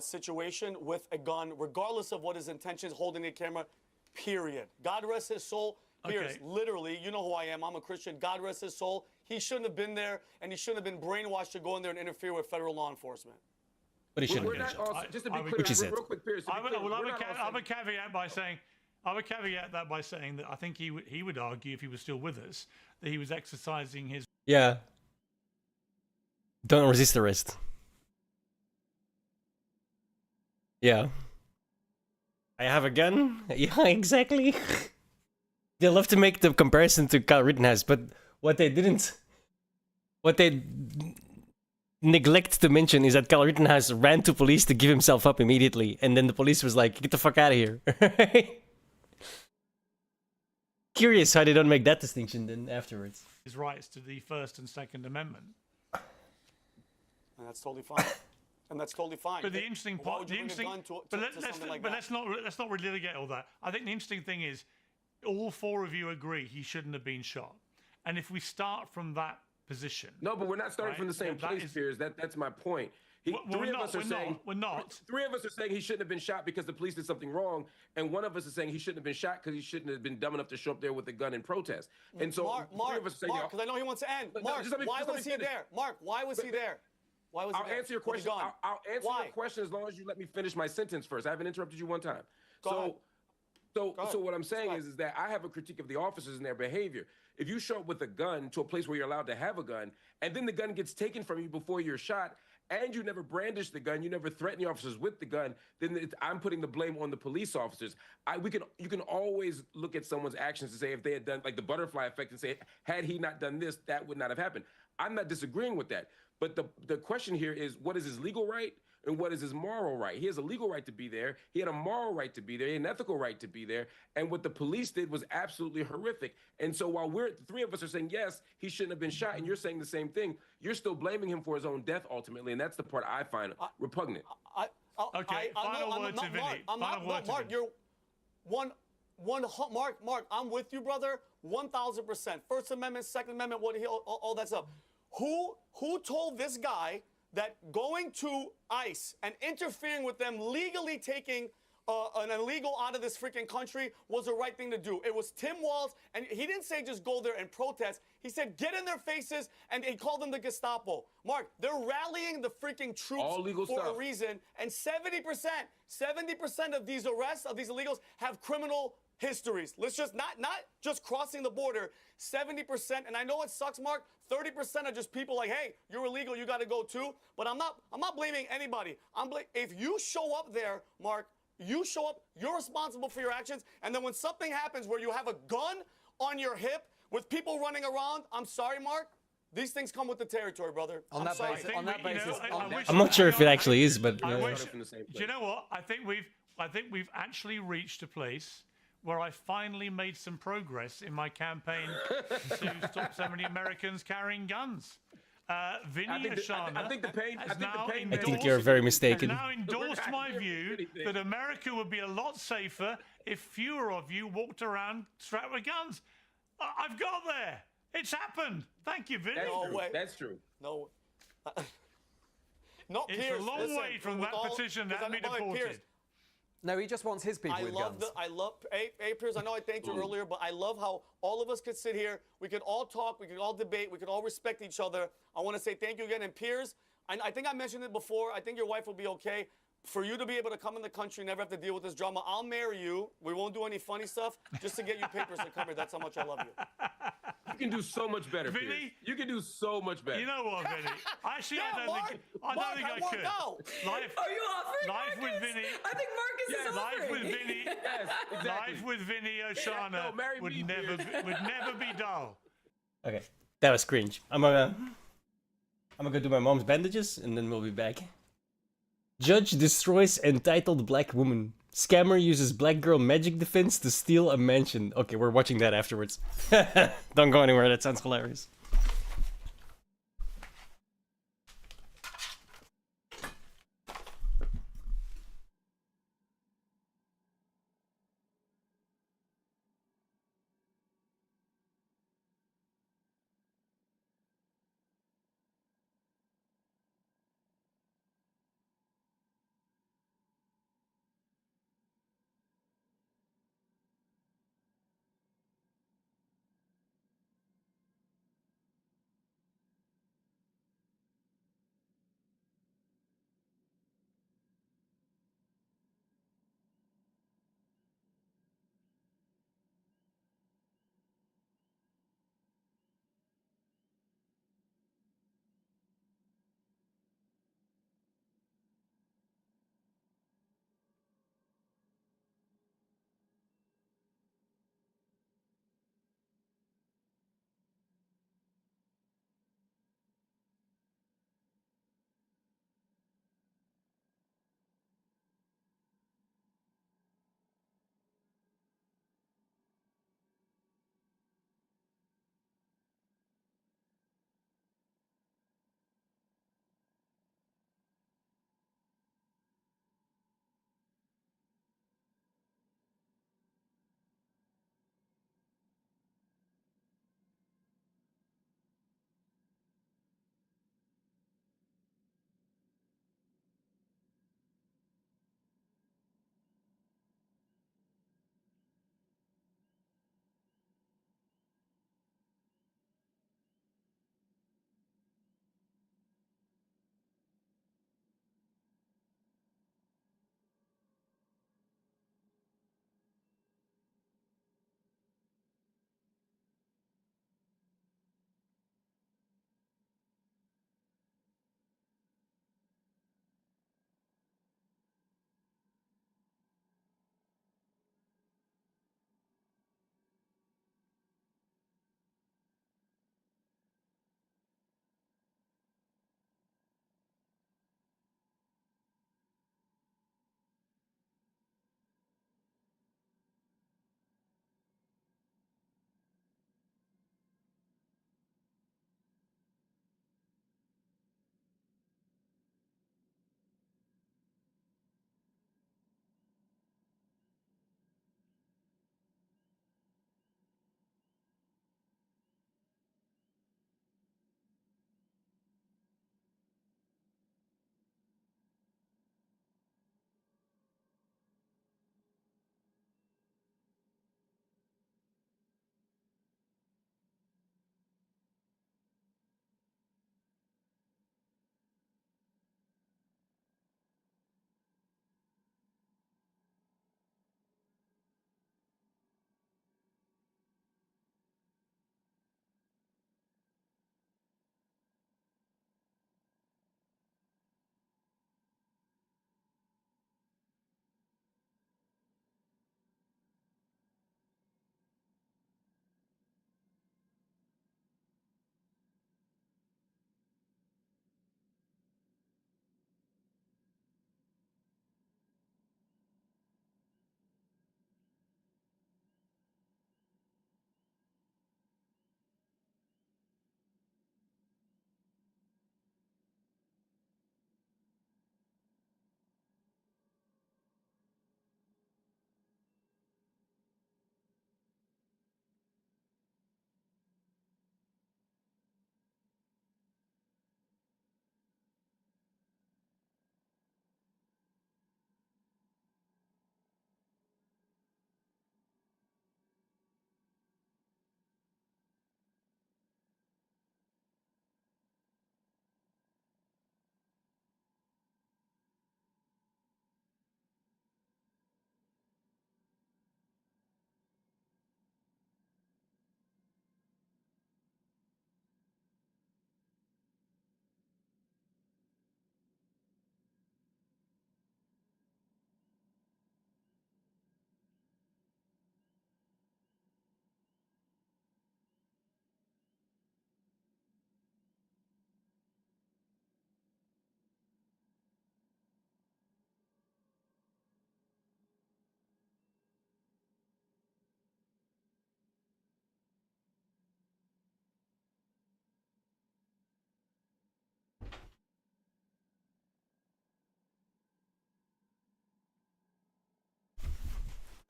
situation with a gun, regardless of what his intentions, holding a camera, period. God rest his soul. Piers, literally, you know who I am. I'm a Christian. God rest his soul. He shouldn't have been there, and he shouldn't have been brainwashed to go in there and interfere with federal law enforcement. But he shouldn't We're have not been. also, just to be clear, Which is it? real quick, Piers. I would caveat by saying, I would caveat that by saying that I think he would argue, if he was still with us, that he was exercising his... Yeah. Don't resist arrest. Yeah. I have a gun? Yeah, exactly. They love to make the comparison to Kyle Rittenhouse, but what they neglect to mention is that Kyle Rittenhouse ran to police to give himself up immediately, and then the police was like, get the fuck out of here. Curious how they don't make that distinction then afterwards. His rights to the First and Second Amendment. And that's totally fine. And that's totally fine. But the interesting Why part, would you bring a gun to something like that? let's not relitigate all that. I think the interesting thing is, all four of you agree he shouldn't have been shot. And if we start from that position, no, but we're not starting from the same place, Piers. That's my point. Three of us are saying he shouldn't have been shot because the police did something wrong, and one of us is saying he shouldn't have been shot because he shouldn't have been dumb enough to show up there with a gun and protest. And so Mark, because I know he wants to end. Mark, why was he there? Mark, why was he there? Why was he there? I'll answer your question. I'll answer your question as long as you let me finish my sentence first. I haven't interrupted you one time. So what I'm saying is that I have a critique of the officers and their behavior. If you show up with a gun to a place where you're allowed to have a gun, and then the gun gets taken from you before you're shot, and you never brandish the gun, you never threaten the officers with the gun, then I'm putting the blame on the police officers. You can always look at someone's actions and say if they had done like the butterfly effect and say, had he not done this, that would not have happened. I'm not disagreeing with that. But the question here is, what is his legal right and what is his moral right? He has a legal right to be there. He had a moral right to be there. He had an ethical right to be there. And what the police did was absolutely horrific. And so while the three of us are saying, yes, he shouldn't have been shot, and you're saying the same thing, you're still blaming him for his own death ultimately. And that's the part I find repugnant. Final word to Vinny. Mark, you're Mark, I'm with you, brother, 1,000%. First Amendment, Second Amendment, all that stuff. Who told this guy that going to ICE and interfering with them, legally taking an illegal out of this freaking country was the right thing to do? It was Tim Walz, and he didn't say just go there and protest. He said get in their faces, and he called them the Gestapo. Mark, they're rallying the freaking troops for a reason, and 70% of these arrests of these illegals have criminal histories. Let's just not just crossing the border. 70%, and I know it sucks, Mark. 30% are just people like, hey, you're illegal, you got to go too. But I'm not blaming anybody. If you show up there, Mark, you show up, you're responsible for your actions. And then when something happens where you have a gun on your hip with people running around, I'm sorry, Mark, these things come with the territory, brother. On that basis, I'm not sure if it actually is, but do you know what? I think we've actually reached a place where I finally made some progress in my campaign to stop so many Americans carrying guns. Vinny Ashana I think you're very mistaken. has now endorsed my view that America would be a lot safer if fewer of you walked around strapped with guns. I've got there. It's happened. Thank you, Vinny. That's true. No. Not it's Piers. a long way from that petition that me deported. No, he just wants his people with guns. Hey, Piers, I know I thanked you earlier, but I love how all of us could sit here. We could all talk. We could all debate. We could all respect each other. I want to say thank you again. And Piers, I think I mentioned it before. I think your wife will be okay. For you to be able to come in the country, never have to deal with this drama, I'll marry you. We won't do any funny stuff just to get you papers to come here. That's how much I love you. You can do so much better, Vinny. Piers. You can do so much better. You know what, Vinny? Actually, I don't think I could. Life, Are you offering life with Marcus? Vinny. I think Marcus is Life offering. with Vinny. Yes, exactly. Life with Vinny Oshana would never be dull. Okay, that was cringe. I'm gonna go do my mom's bandages and then we'll be back. Judge destroys entitled black woman. Scammer uses black girl magic defense to steal a mansion. Okay, we're watching that afterwards. Don't go anywhere, that sounds hilarious.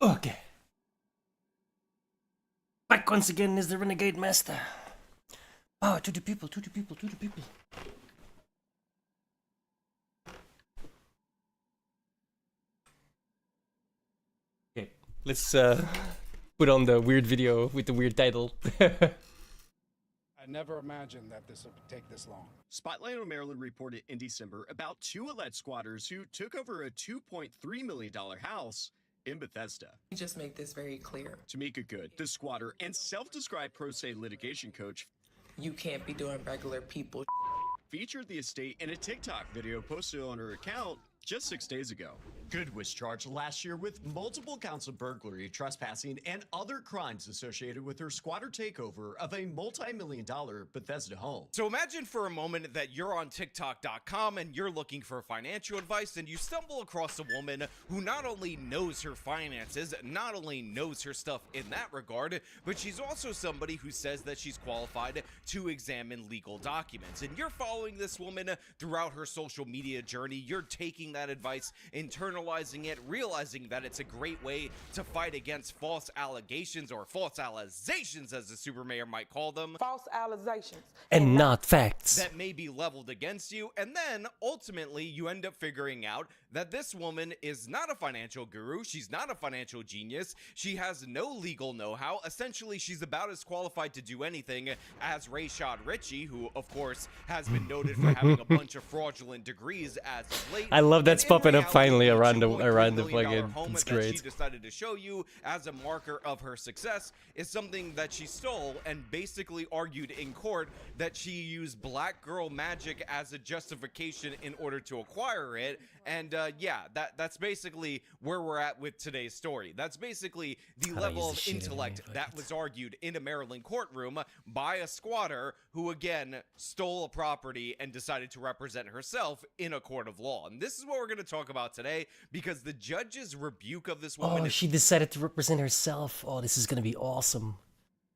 Okay. Back once again is the Renegade Master. Power to the people, to the people, to the people. Okay, let's put on the weird video with the weird title. I never imagined that this would take this long. Spotlight on Maryland reported in December about two alleged squatters who took over a $2.3 million house in Bethesda. Just make this very clear. Tamika Good, the squatter and self-described pro se litigation coach, You can't be doing regular people. Featured the estate in a TikTok video posted on her account just 6 days ago. Good was charged last year with multiple counts of burglary, trespassing, and other crimes associated with her squatter takeover of a multi-million-dollar Bethesda home. So imagine for a moment that you're on TikTok.com and you're looking for financial advice, and you stumble across a woman who not only knows her finances, not only knows her stuff in that regard, but she's also somebody who says that she's qualified to examine legal documents. And you're following this woman throughout her social media journey. You're taking that advice, internalizing it, realizing that it's a great way to fight against false allegations, or false allegations as the super mayor might call them. False allegations. And not facts. That may be leveled against you, and then ultimately you end up figuring out that this woman is not a financial guru, she's not a financial genius, she has no legal know-how. Essentially, she's about as qualified to do anything as Rayshad Ritchie, who of course has been noted for having a bunch of fraudulent degrees as of late. I love that's popping up finally around the fucking fucking. It's that great. she decided to show you as a marker of her success is something that she stole, and basically argued in court that she used black girl magic as a justification in order to acquire it. And yeah, that's basically where we're at with today's story. That's basically the level of intellect that was argued in a Maryland courtroom by a squatter who again stole a property and decided to represent herself in a court of law. And this is what we're going to talk about today, because the judge's rebuke of this woman Oh, she decided to represent herself. Oh, this is gonna be awesome.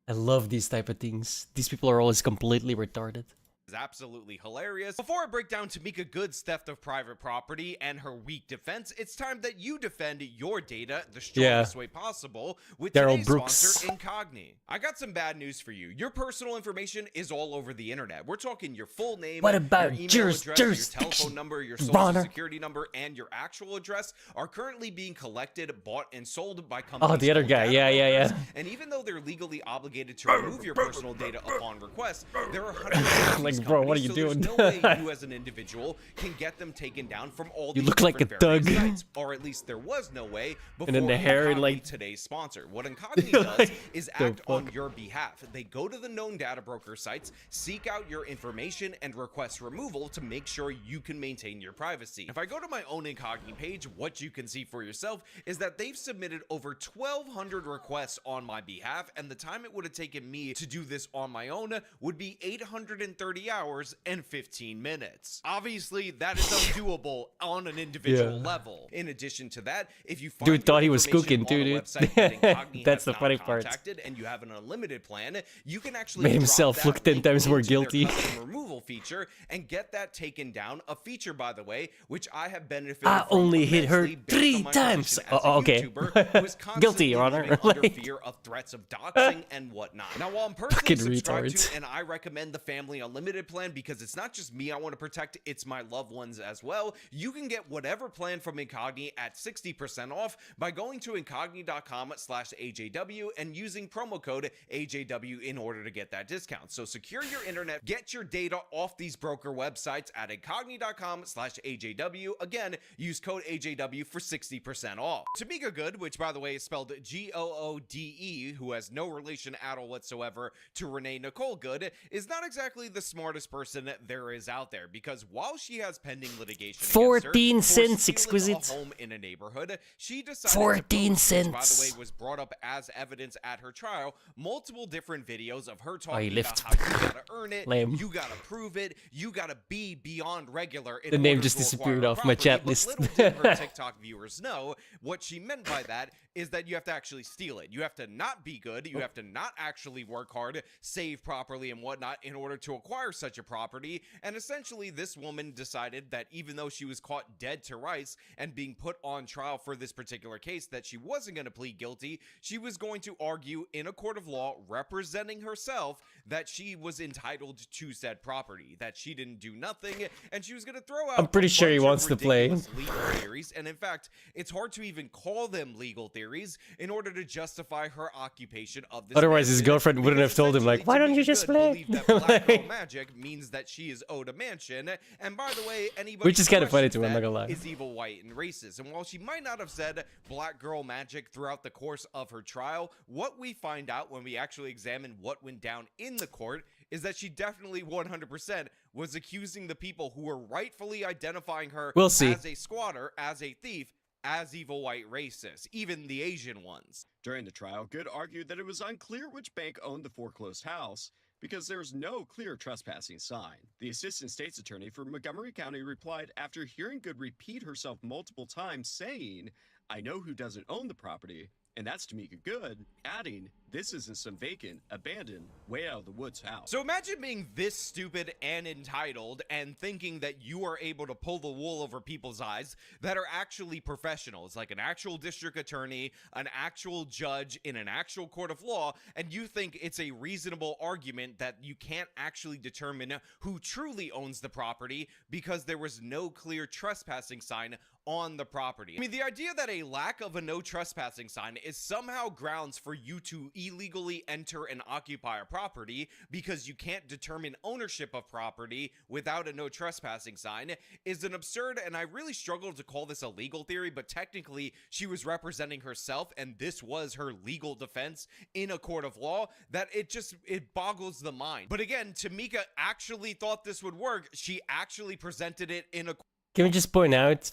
I love these type of things. These people are always completely retarded. is absolutely hilarious. Before I break down Tamika Good's theft of private property and her weak defense, it's time that you defend your data the strongest way possible with Daryl today's Brooks. sponsor, Incogni. I got some bad news for you. Your personal information is all over the internet. We're talking your full name, What about your email address, jurisdiction, your telephone number, your Your social Honor? security number, and your actual address are currently being collected, bought, and sold by companies. Oh, the other called guy. data Yeah, yeah, brokers. yeah. And even though they're legally obligated to remove your personal data upon request, there are hundreds of Like, these bro, what are companies, you so doing? there's no way you as an individual can get them taken down from all You these look like a different various thug. sites, or at least there was no way before And then the hair, Incogni, like- today's sponsor. What Incogni does is the act on fuck? your behalf. They go to the known data broker sites, seek out your information, and request removal to make sure you can maintain your privacy. If I go to my own Incogni page, what you can see for yourself is that they've submitted over 1,200 requests on my behalf, and the time it would have taken me to do this on my own would be 830 hours and 15 minutes. Obviously, that is undoable on an individual Yeah. level. In addition to that, if you find Dude thought your he was information cooking, on a dude. website that Incogni That's has the not funny part. contacted and you have an unlimited plan, you can actually Made drop himself that look 10 link times more into their guilty. custom removal feature and get that taken down. A feature, by the way, which I have benefited I from only hit her immensely based 3 on my times. position as a Oh, okay. YouTuber who is constantly Guilty, Your Honor. living under Like- fear of threats of doxing and whatnot. Now, while I'm personally Fucking subscribed retards. to and I recommend the Family Unlimited plan because it's not just me I want to protect, it's my loved ones as well. You can get whatever plan from Incogni at 60% off by going to incogni.com/AJW and using promo code AJW in order to get that discount. So secure your internet, get your data off these broker websites at incogni.com/AJW. Again, use code AJW for 60% off. Tamika Good, which by the way is spelled Goode, who has no relation at all whatsoever to Renee Nicole Good, is not exactly the smartest person there is out there, because while she has pending litigation against her 14 for cents, stealing exquisite. a home in a neighborhood, she decided 14 to post, which, by the cents. way, was brought up as evidence at her trial, multiple different videos of her Oh, talking he about left. how you gotta earn it, Lame. you gotta prove it, you gotta be beyond regular in The name order just to disappeared acquire off my property. chat But list. little did her TikTok viewers know what she meant by that is that you have to actually steal it. You have to not be good. You have to not actually work hard, save properly and whatnot in order to acquire such a property, and essentially this woman decided that even though she was caught dead to rights and being put on trial for this particular case, that she wasn't going to plead guilty. She was going to argue in a court of law representing herself that she was entitled to said property, that she didn't do nothing, and she was going to throw out I'm pretty sure he wants to play. legal theories. And in fact, it's hard to even call them legal theories in order to justify her occupation of this. Otherwise, his girlfriend wouldn't have told him, like, why don't you just play? That Black Girl Magic means that she is owed a mansion. And by the way, anybody Which is kind of funny to to me, I'm not gonna lie. is evil, white, and racist. And while she might not have said Black Girl Magic throughout the course of her trial, what we find out when we actually examine what went down in the court is that she definitely 100% was accusing the people who were rightfully identifying her We'll see. as a squatter, as a thief, as evil white racists, even the Asian ones. During the trial, Good argued that it was unclear which bank owned the foreclosed house because there was no clear trespassing sign. The assistant state's attorney for Montgomery County replied after hearing Good repeat herself multiple times, saying, "I know who doesn't own the property, and that's Tamika Good," adding, "This isn't some vacant, abandoned, way out of the woods house." So imagine being this stupid and entitled and thinking that you are able to pull the wool over people's eyes that are actually professionals, like an actual district attorney, an actual judge in an actual court of law, and you think it's a reasonable argument that you can't actually determine who truly owns the property because there was no clear trespassing sign on the property. I mean, the idea that a lack of a no trespassing sign is somehow grounds for you to illegally enter and occupy a property because you can't determine ownership of property without a no trespassing sign is an absurd, and I really struggle to call this a legal theory, but technically she was representing herself and this was her legal defense in a court of law, that it boggles the mind. But again, Tamika actually thought this would work. She actually presented it in a... Can we just point out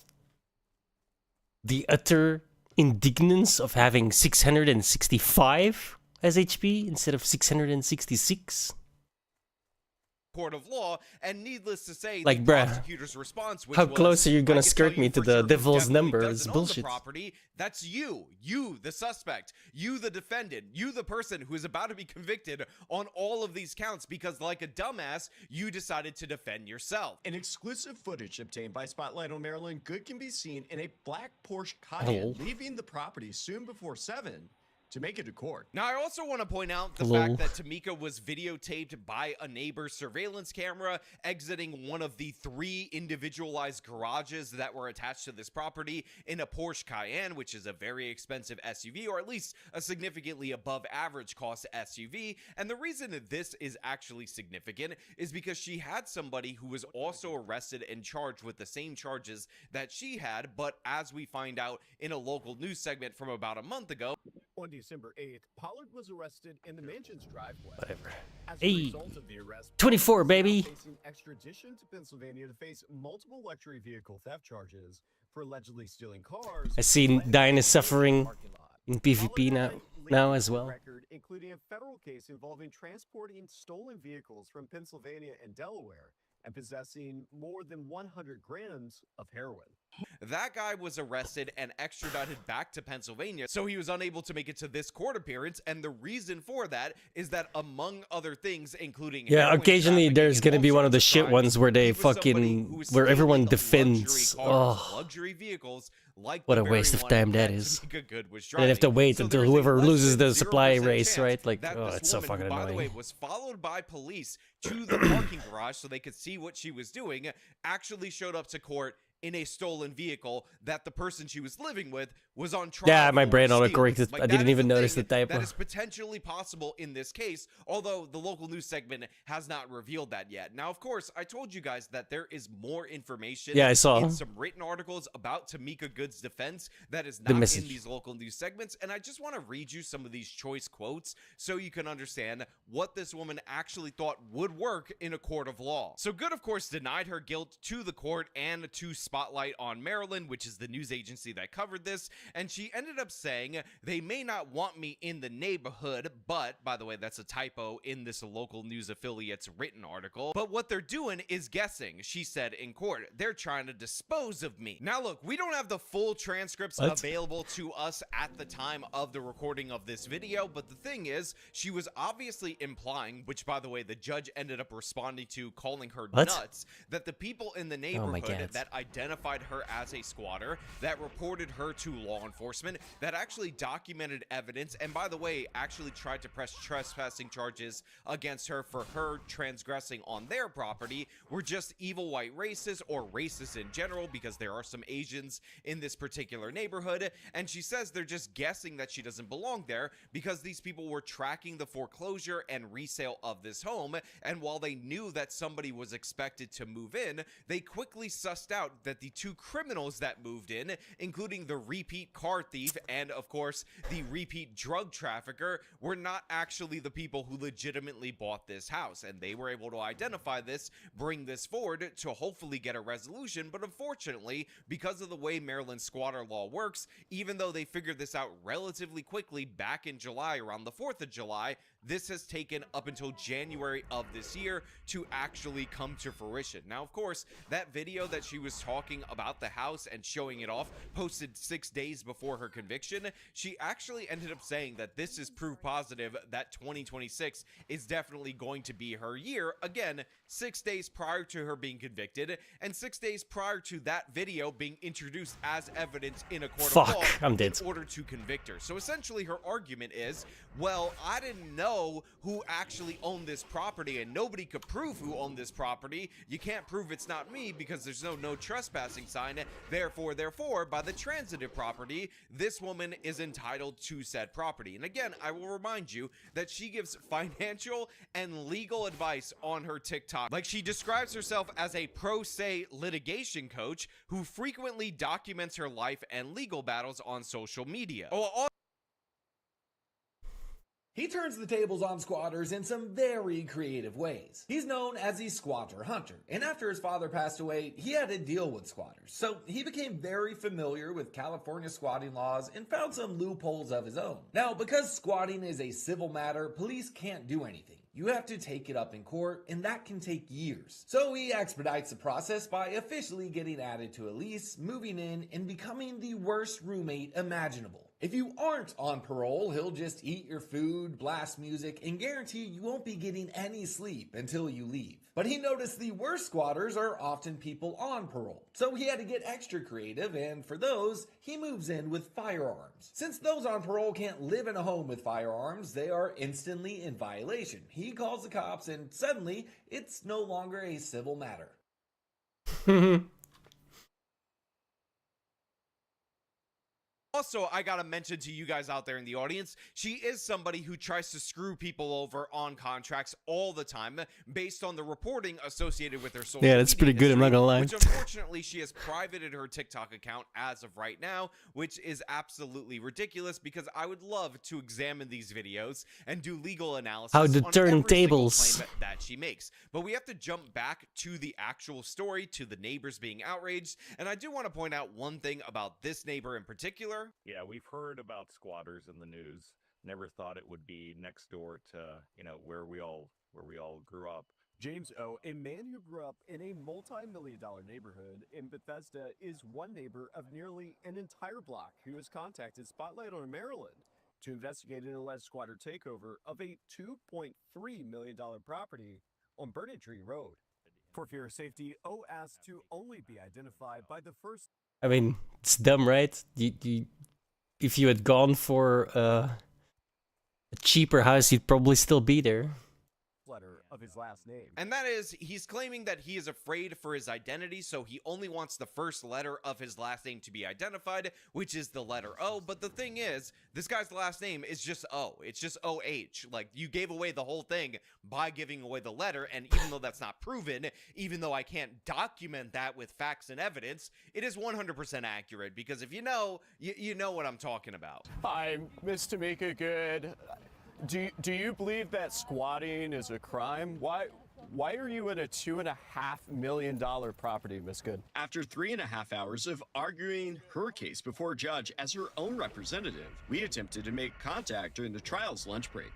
the utter indignance of having 665 as HP instead of 666? Court of law, and needless to say, Like, the bruh, prosecutor's response, which how was, close are you gonna "I can skirt tell you me to for the sure who devil's definitely number?" doesn't It's own the bullshit. property. That's you, the suspect, you, the defendant, you, the person who is about to be convicted on all of these counts because, like a dumbass, you decided to defend yourself. In exclusive footage obtained by Spotlight on Maryland, Good can be seen in a black Porsche Cayenne leaving the property soon before 7 to make it to court. Now, I also want to point out the Hello. fact that Tamika was videotaped by a neighbor's surveillance camera exiting one of the 3 individualized garages that were attached to this property in a Porsche Cayenne, which is a very expensive SUV, or at least a significantly above average cost SUV. And the reason that this is actually significant is because she had somebody who was also arrested and charged with the same charges that she had, but as we find out in a local news segment from about a month ago, on December 8th, Pollard was arrested in the mansion's driveway. Whatever. As a Hey, result of the arrest, 24, Pollard is now baby. facing extradition to Pennsylvania to face multiple luxury vehicle theft charges for allegedly stealing cars. I see Diane is suffering in PvP now as well. Record, including a federal case involving transporting stolen vehicles from Pennsylvania and Delaware and possessing more than 100 grams of heroin. that guy was arrested and extradited back to Pennsylvania, so he was unable to make it to this court appearance, and the reason for that is that, among other things, including Yeah, heroin occasionally trafficking there's and gonna all be one of the sorts shit crimes, ones where they he was somebody fucking who was where everyone stealing defends. luxury cars, Oh, luxury vehicles, like what the a very waste of one time that that is. Tamika Good was They have to driving. wait So until there is a whoever less loses than the supply 0% race, chance right? Like, that oh, this it's so woman, fucking who, by the way, annoying. was followed by police to the parking garage so they could see what she was doing, actually showed up to court in a stolen vehicle that the person she was living with was on trial. Yeah, my for brain stealing. autocorrected. Like, I that didn't is even the notice thing the typo. That is potentially possible in this case, although the local news segment has not revealed that yet. Now, of course, I told you guys that there is more information Yeah, I saw. in some written articles about Tamika Good's defense that is The not in message. these local news segments, and I just want to read you some of these choice quotes so you can understand what this woman actually thought would work in a court of law. So Good, of course, denied her guilt to the court and to Spotlight on Maryland, which is the news agency that covered this, and she ended up saying, "They may not want me in the neighborhood," but, by the way, that's a typo in this local news affiliate's written article, "but what they're doing is guessing," she said in court. "They're trying to dispose of me." Now look, we don't have the full transcripts available to us at the time of the recording of this video, but the thing is, she was obviously implying, which by the way, the judge ended up responding to, calling her nuts, that the people in the neighborhood that identified her as a squatter, that reported her to law enforcement, that actually documented evidence, and by the way, actually tried to press trespassing charges against her for her transgressing on their property, were just evil white racists or racists in general, because there are some Asians in this particular neighborhood. And she says they're just guessing that she doesn't belong there because these people were tracking the foreclosure and resale of this home, and while they knew that somebody was expected to move in, they quickly sussed out that the two criminals that moved in, including the repeat car thief and of course the repeat drug trafficker, were not actually the people who legitimately bought this house, and they were able to identify this, bring this forward to hopefully get a resolution. But unfortunately, because of the way Maryland squatter law works, even though they figured this out relatively quickly back in July, around the 4th of July, this has taken up until January of this year to actually come to fruition. Now, of course, that video that she was talking about the house and showing it off, posted 6 days before her conviction, she actually ended up saying that this is proof positive that 2026 is definitely going to be her year. Again, 6 days prior to her being convicted, and 6 days prior to that video being introduced as evidence in a court of law I'm dead. in order to convict her. So essentially her argument is, well, I didn't know who actually owned this property, and nobody could prove who owned this property. You can't prove it's not me because there's no trespassing sign. Therefore, by the transitive property, this woman is entitled to said property. And again, I will remind you that she gives financial and legal advice on her TikTok. Like, she describes herself as a pro se litigation coach who frequently documents her life and legal battles on social media. He turns the tables on squatters in some very creative ways. He's known as the squatter hunter, and after his father passed away, he had to deal with squatters. So he became very familiar with California squatting laws and found some loopholes of his own. Now, because squatting is a civil matter, police can't do anything. You have to take it up in court, and that can take years. So he expedites the process by officially getting added to a lease, moving in, and becoming the worst roommate imaginable. If you aren't on parole, he'll just eat your food, blast music, and guarantee you won't be getting any sleep until you leave. But he noticed the worst squatters are often people on parole. So he had to get extra creative, and for those, he moves in with firearms. Since those on parole can't live in a home with firearms, they are instantly in violation. He calls the cops, and suddenly, it's no longer a civil matter. Also, I gotta mention to you guys out there in the audience, she is somebody who tries to screw people over on contracts all the time based on the reporting associated with her social media. Yeah, that's pretty good, I'm not gonna lie. Which unfortunately she has privated her TikTok account as of right now, which is absolutely ridiculous because I would love to examine these videos and do legal analysis How to on turn every single tables. claim that she makes. But we have to jump back to the actual story, to the neighbors being outraged, and I do want to point out one thing about this neighbor in particular. Yeah, we've heard about squatters in the news. Never thought it would be next door to, where we all grew up. James O., a man who grew up in a multi-million-dollar neighborhood in Bethesda, is one neighbor of nearly an entire block who has contacted Spotlight on Maryland to investigate an alleged squatter takeover of a $2.3 million property on Burning Tree Road. For fear of safety, O asked to only be identified by the first... I mean, it's dumb, right? If you had gone for a cheaper house, you'd probably still be there. letter of his last name. And that is, he's claiming that he is afraid for his identity, so he only wants the first letter of his last name to be identified, which is the letter O. But the thing is, this guy's last name is just O. It's just O-H. Like, you gave away the whole thing by giving away the letter, and even though that's not proven, even though I can't document that with facts and evidence, it is 100% accurate, because if you know, you know what I'm talking about. Hi, Miss Tamika Good. Do you believe that squatting is a crime? why are you in a $2.5 million property, Miss Good? After 3.5 hours of arguing her case before a judge as her own representative, we attempted to make contact during the trial's lunch break.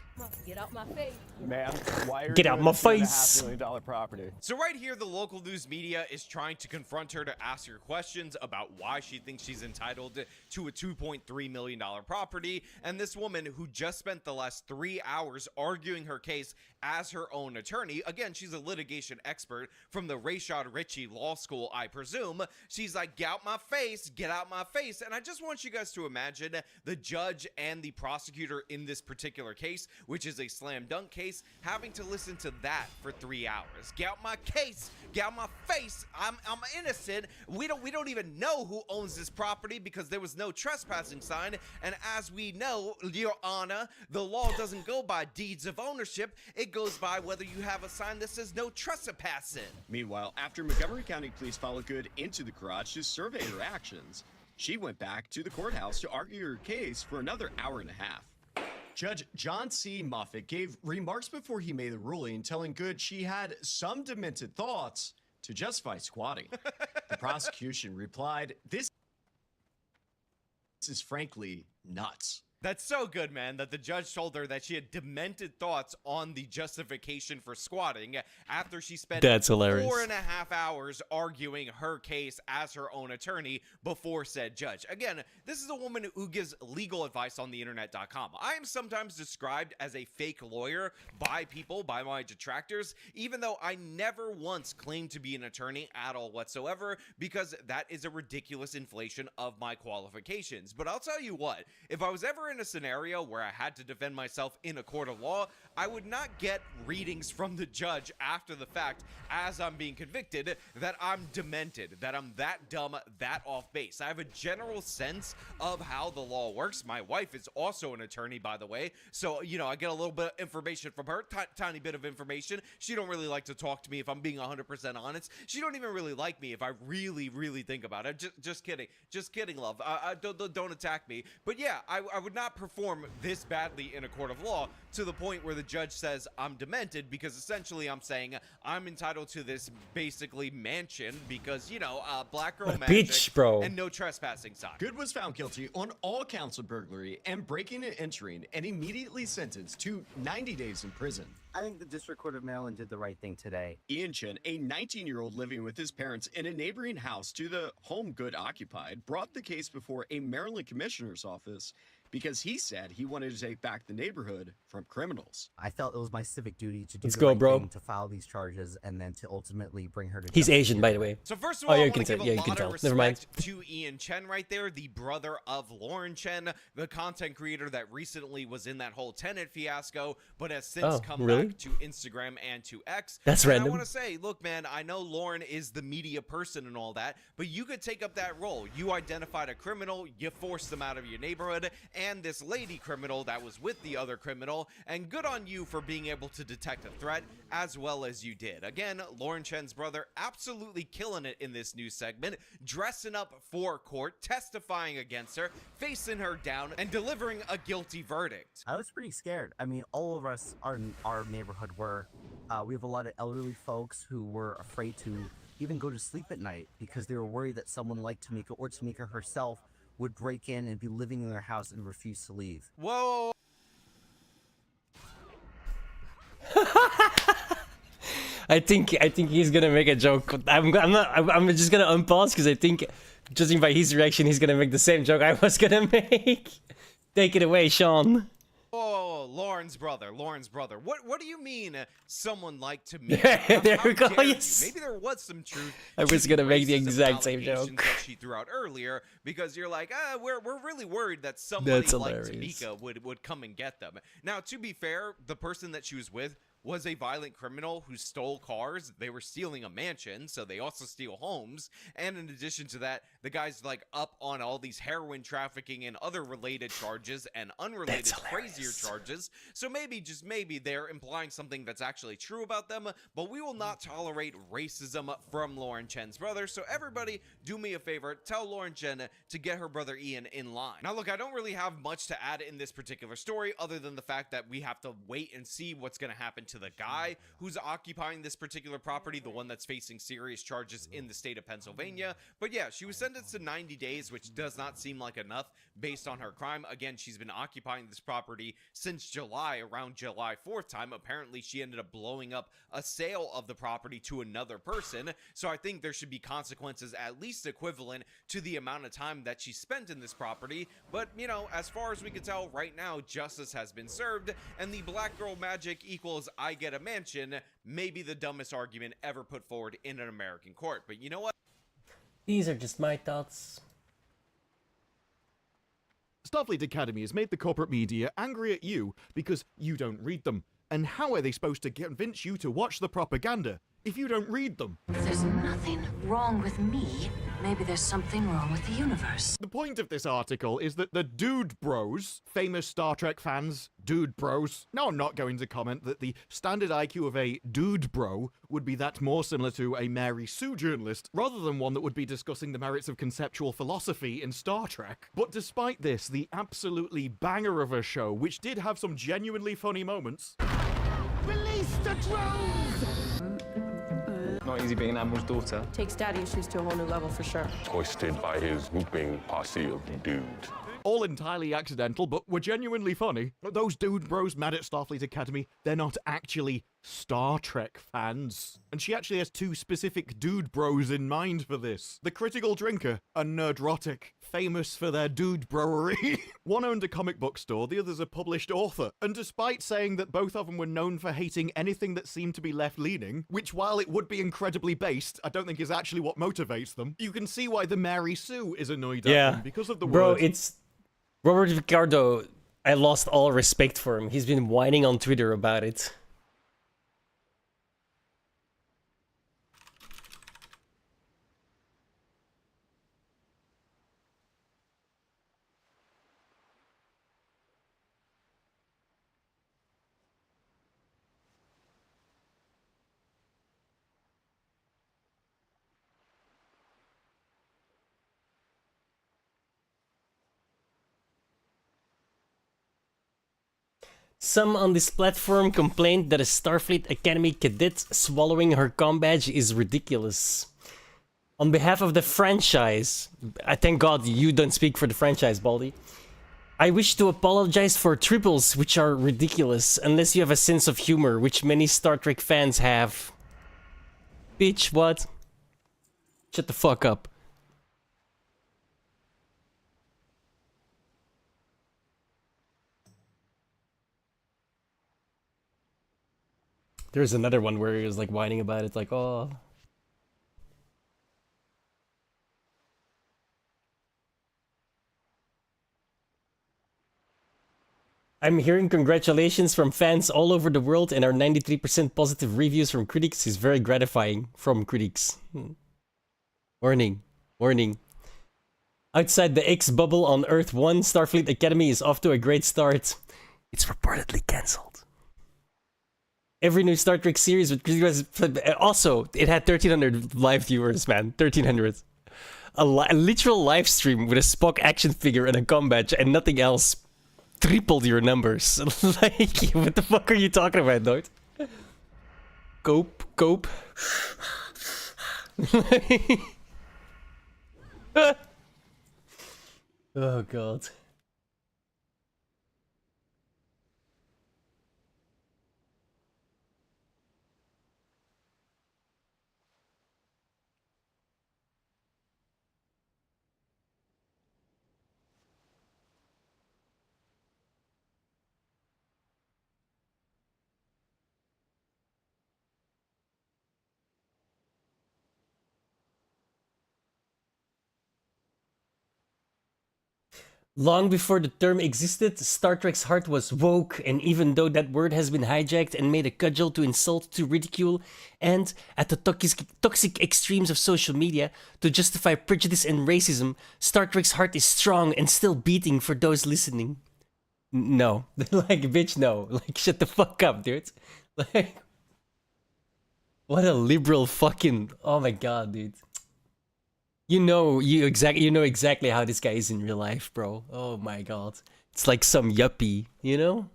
Get out my face. Ma'am, why are Get you out in my a $2.5 face. million property? So right here, the local news media is trying to confront her to ask her questions about why she thinks she's entitled to a $2.3 million property. And this woman who just spent the last 3 hours arguing her case as her own attorney, again, she's a litigation expert from the Rashad Ritchie Law School, I presume. She's like, get out my face, get out my face. And I just want you guys to imagine the judge and the prosecutor in this particular case, which is a slam dunk case, having to listen to that for 3 hours. Get out my case, get out my face. I'm innocent. We don't even know who owns this property because there was no trespassing sign. And as we know, Your Honor, the law doesn't go by deeds of ownership. It goes by whether you have a sign that says no trespassing. Meanwhile, after Montgomery County Police followed Good into the garage to survey her actions, she went back to the courthouse to argue her case for another hour and a half. Judge John C. Moffitt gave remarks before he made the ruling, telling Good she had some demented thoughts to justify squatting. The prosecution replied, "This is frankly nuts." That's so good, man, that the judge told her that she had demented thoughts on the justification for squatting after she spent That's hilarious. 4.5 hours arguing her case as her own attorney before said judge. Again, this is a woman who gives legal advice on the internet.com. I am sometimes described as a fake lawyer by people, by my detractors, even though I never once claimed to be an attorney at all whatsoever, because that is a ridiculous inflation of my qualifications. But I'll tell you what, if I was ever in a scenario where I had to defend myself in a court of law, I would not get readings from the judge after the fact as I'm being convicted that I'm demented, that I'm that dumb, that off base. I have a general sense of how the law works. My wife is also an attorney, by the way, so, you know, I get a little bit of information from her, tiny bit of information. She don't really like to talk to me if I'm being 100% honest. She don't even really like me if I really think about it. Just kidding, love. Don't attack me. But yeah, I would not perform this badly in a court of law to the point where the judge says I'm demented, because essentially I'm saying I'm entitled to this basically mansion because, you know, black girl magic bitch, bro. and no trespassing sign. Good was found guilty on all counts of burglary and breaking and entering, and immediately sentenced to 90 days in prison. I think the District Court of Maryland did the right thing today. Ian Chen, a 19-year-old living with his parents in a neighboring house to the home Good occupied, brought the case before a Maryland commissioner's office because he said he wanted to take back the neighborhood from criminals. I felt it was my civic duty to do Let's the go, right bro. thing, to file these charges, and then to ultimately bring her to He's justice. Asian, by the way. So first of all, yeah, I you want can to tell. give Yeah, a you can lot tell. of Never mind. respect to Ian Chen right there, the brother of Lauren Chen, the content creator that recently was in that whole Tenet fiasco, but has since come really? back to Instagram and to X. That's and random. I want to say, look, man, I know Lauren is the media person and all that, but you could take up that role. You identified a criminal, you forced them out of your neighborhood, and this lady criminal that was with the other criminal, and good on you for being able to detect a threat as well as you did. Again, Lauren Chen's brother absolutely killing it in this news segment, dressing up for court, testifying against her, facing her down, and delivering a guilty verdict. I was pretty scared. I mean, all of us in our neighborhood were. We have a lot of elderly folks who were afraid to even go to sleep at night because they were worried that someone like Tamika or Tamika herself would break in and be living in their house and refuse to leave. Whoa. I think he's gonna make a joke. I'm just gonna unpause because I think, judging by his reaction, he's gonna make the same joke I was gonna make. Take it away, Sean. Oh, Lauren's brother. What do you mean someone like to me? There we go. Dare you? Yes. Maybe there was some truth. I was to gonna make the racism exact same allegations joke. that she threw out earlier, because you're like, we're really worried that somebody That's like hilarious. Tamika would come and get them. Now, to be fair, the person that she was with was a violent criminal who stole cars. They were stealing a mansion, so they also steal homes. And in addition to that, the guy's like up on all these heroin trafficking and other related charges and unrelated crazier charges. So maybe, just maybe, they're implying something that's actually true about them, but we will not tolerate racism from Lauren Chen's brother. So everybody, do me a favor, tell Lauren Chen to get her brother Ian in line. Now look, I don't really have much to add in this particular story other than the fact that we have to wait and see what's going to happen to the guy who's occupying this particular property, the one that's facing serious charges in the state of Pennsylvania. But yeah, she was sentenced to 90 days, which does not seem like enough based on her crime. Again, she's been occupying this property since July, around July 4th time. Apparently, she ended up blowing up a sale of the property to another person. So I think there should be consequences at least equivalent to the amount of time that she spent in this property. But, you know, as far as we can tell right now, justice has been served, and the black girl magic equals I get a mansion may be the dumbest argument ever put forward in an American court. But you know what? These are just my thoughts. Starfleet Academy has made the corporate media angry at you because you don't read them. And how are they supposed to convince you to watch the propaganda if you don't read them? There's nothing wrong with me. Maybe there's something wrong with the universe. The point of this article is that the Dude Bros, famous Star Trek fans, Dude Bros. No, I'm not going to comment that the standard IQ of a Dude Bro would be that more similar to a Mary Sue journalist, rather than one that would be discussing the merits of conceptual philosophy in Star Trek. But despite this, the absolutely banger of a show, which did have some genuinely funny moments. Release the drones! Not easy being Admiral's daughter. Takes daddy issues to a whole new level for sure. Hoisted by his whooping posse of dudes. All entirely accidental, but were genuinely funny. Those Dude Bros mad at Starfleet Academy, they're not actually Star Trek fans. And she actually has two specific Dude Bros in mind for this. The Critical Drinker and Nerdrotic, famous for their Dude Broery. One owned a comic book store, the other's a published author. And despite saying that both of them were known for hating anything that seemed to be left-leaning, which while it would be incredibly based, I don't think is actually what motivates them, you can see why the Mary Sue is annoyed at them because of the bro, word. it's Robert Picardo. I lost all respect for him. He's been whining on Twitter about it. Some on this platform complained that a Starfleet Academy cadet swallowing her comm badge is ridiculous. On behalf of the franchise, I thank God you don't speak for the franchise, Baldy. I wish to apologize for triples which are ridiculous, unless you have a sense of humor, which many Star Trek fans have. Bitch, what? Shut the fuck up. There's another one where he was like whining about it, like, oh. I'm hearing congratulations from fans all over the world, and our 93% positive reviews from critics is very gratifying. From critics. Warning. Warning. Outside the X bubble on Earth 1, Starfleet Academy is off to a great start. It's reportedly cancelled. Every new Star Trek series with also it had 1,300 live viewers, man. 1,300. A literal live stream with a Spock action figure and a comm badge and nothing else tripled your numbers. Like, what the fuck are you talking about, dude? Cope. Oh god. Long before the term existed, Star Trek's heart was woke, and even though that word has been hijacked and made a cudgel to insult, to ridicule, and, at the toxic extremes of social media, to justify prejudice and racism, Star Trek's heart is strong and still beating for those listening. No. Like, bitch, no. Like, shut the fuck up, dude. Like, what a liberal fucking... Oh my god, dude. You know exactly how this guy is in real life, bro. Oh my god. It's like some yuppie, you know?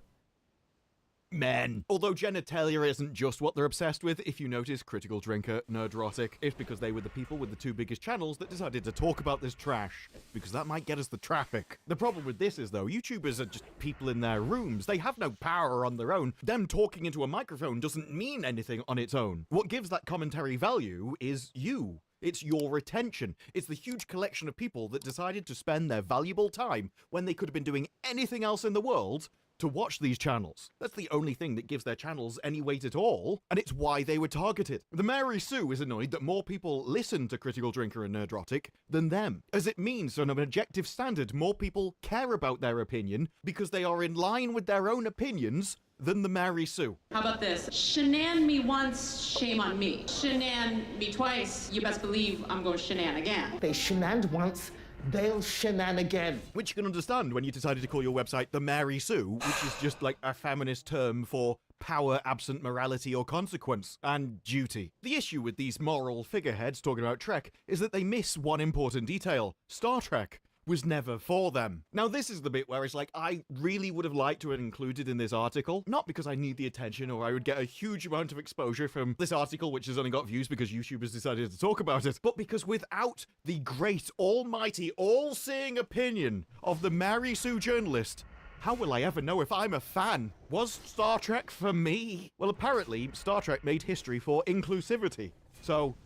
men. Although genitalia isn't just what they're obsessed with, if you notice Critical Drinker, Nerdrotic, it's because they were the people with the 2 biggest channels that decided to talk about this trash, because that might get us the traffic. The problem with this is, though, YouTubers are just people in their rooms. They have no power on their own. Them talking into a microphone doesn't mean anything on its own. What gives that commentary value is you. It's your attention. It's the huge collection of people that decided to spend their valuable time when they could have been doing anything else in the world to watch these channels. That's the only thing that gives their channels any weight at all, and it's why they were targeted. The Mary Sue is annoyed that more people listen to Critical Drinker and Nerdrotic than them, as it means on an objective standard more people care about their opinion because they are in line with their own opinions than the Mary Sue. How about this? Shenan me once, shame on me. Shenan me twice, you best believe I'm going shenan again. They shenaned once, they'll shenan again. Which you can understand when you decided to call your website the Mary Sue, which is just like a feminist term for power absent morality or consequence, and duty. The issue with these moral figureheads talking about Trek is that they miss one important detail. Star Trek was never for them. Now this is the bit where it's like, I really would have liked to have included in this article, not because I need the attention or I would get a huge amount of exposure from this article, which has only got views because YouTubers decided to talk about it, but because without the great, almighty, all-seeing opinion of the Mary Sue journalist, how will I ever know if I'm a fan? Was Star Trek for me? Well, apparently, Star Trek made history for inclusivity, so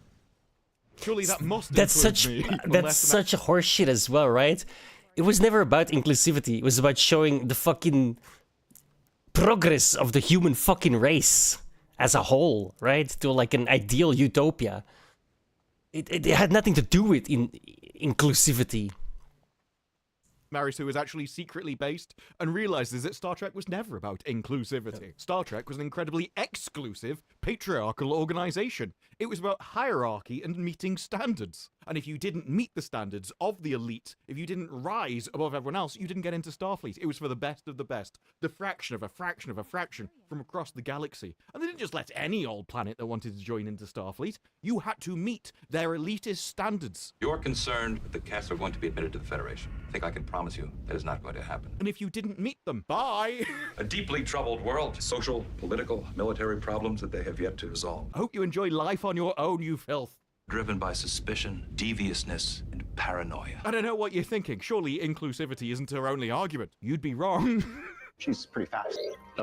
surely that must That's include such me. that's such a horseshit as well, right? It was never about inclusivity. It was about showing the fucking progress of the human fucking race as a whole, right? To like an ideal utopia. It had nothing to do with inclusivity. Mary Sue is actually secretly based and realizes that Star Trek was never about inclusivity. Star Trek was an incredibly exclusive, patriarchal organization. It was about hierarchy and meeting standards. And if you didn't meet the standards of the elite, if you didn't rise above everyone else, you didn't get into Starfleet. It was for the best of the best. The fraction of a fraction of a fraction from across the galaxy. And they didn't just let any old planet that wanted to join into Starfleet. You had to meet their elitist standards. You're concerned that the Kess are going to be admitted to the Federation. I think I can promise you that is not going to happen. And if you didn't meet them, bye! A deeply troubled world. Social, political, military problems that they have yet to resolve. I hope you enjoy life on your own, you filth. Driven by suspicion, deviousness, and paranoia. I don't know what you're thinking. Surely inclusivity isn't her only argument. You'd be wrong. She's pretty fast.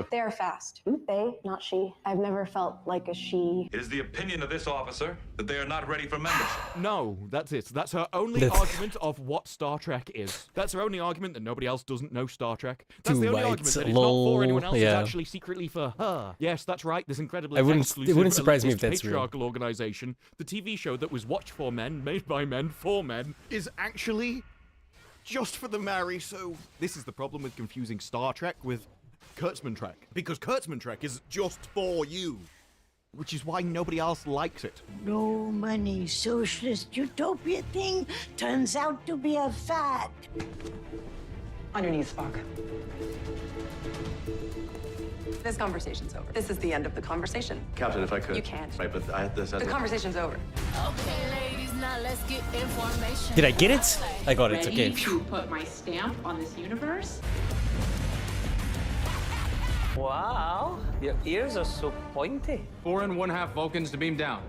They're fast. They, not she. I've never felt like a she. It is the opinion of this officer that they are not ready for membership. No, that's it. That's her only argument of what Star Trek is. That's her only argument that nobody else doesn't know Star Trek. That's the only argument that it's not for anyone else. It's actually secretly for her. Yes, that's right. This incredibly exclusive, it wouldn't surprise me if that's patriarchal organization, the TV show that was watched for men, made by men, for men, is actually just for the Mary Sue. This is the problem with confusing Star Trek with Kurtzman Trek, because Kurtzman Trek is just for you, which is why nobody else likes it. No money socialist utopia thing turns out to be a fad. On your knees, Spock. This conversation's over. This is the end of the conversation. Captain, if I could. You can't. Right, but I had this as The conversation's over. Okay, ladies, now let's get information. Did I get it? I got it, okay. Ready to put my stamp on this universe? Wow, your ears are so pointy. 4 1/2 Vulcans to beam down.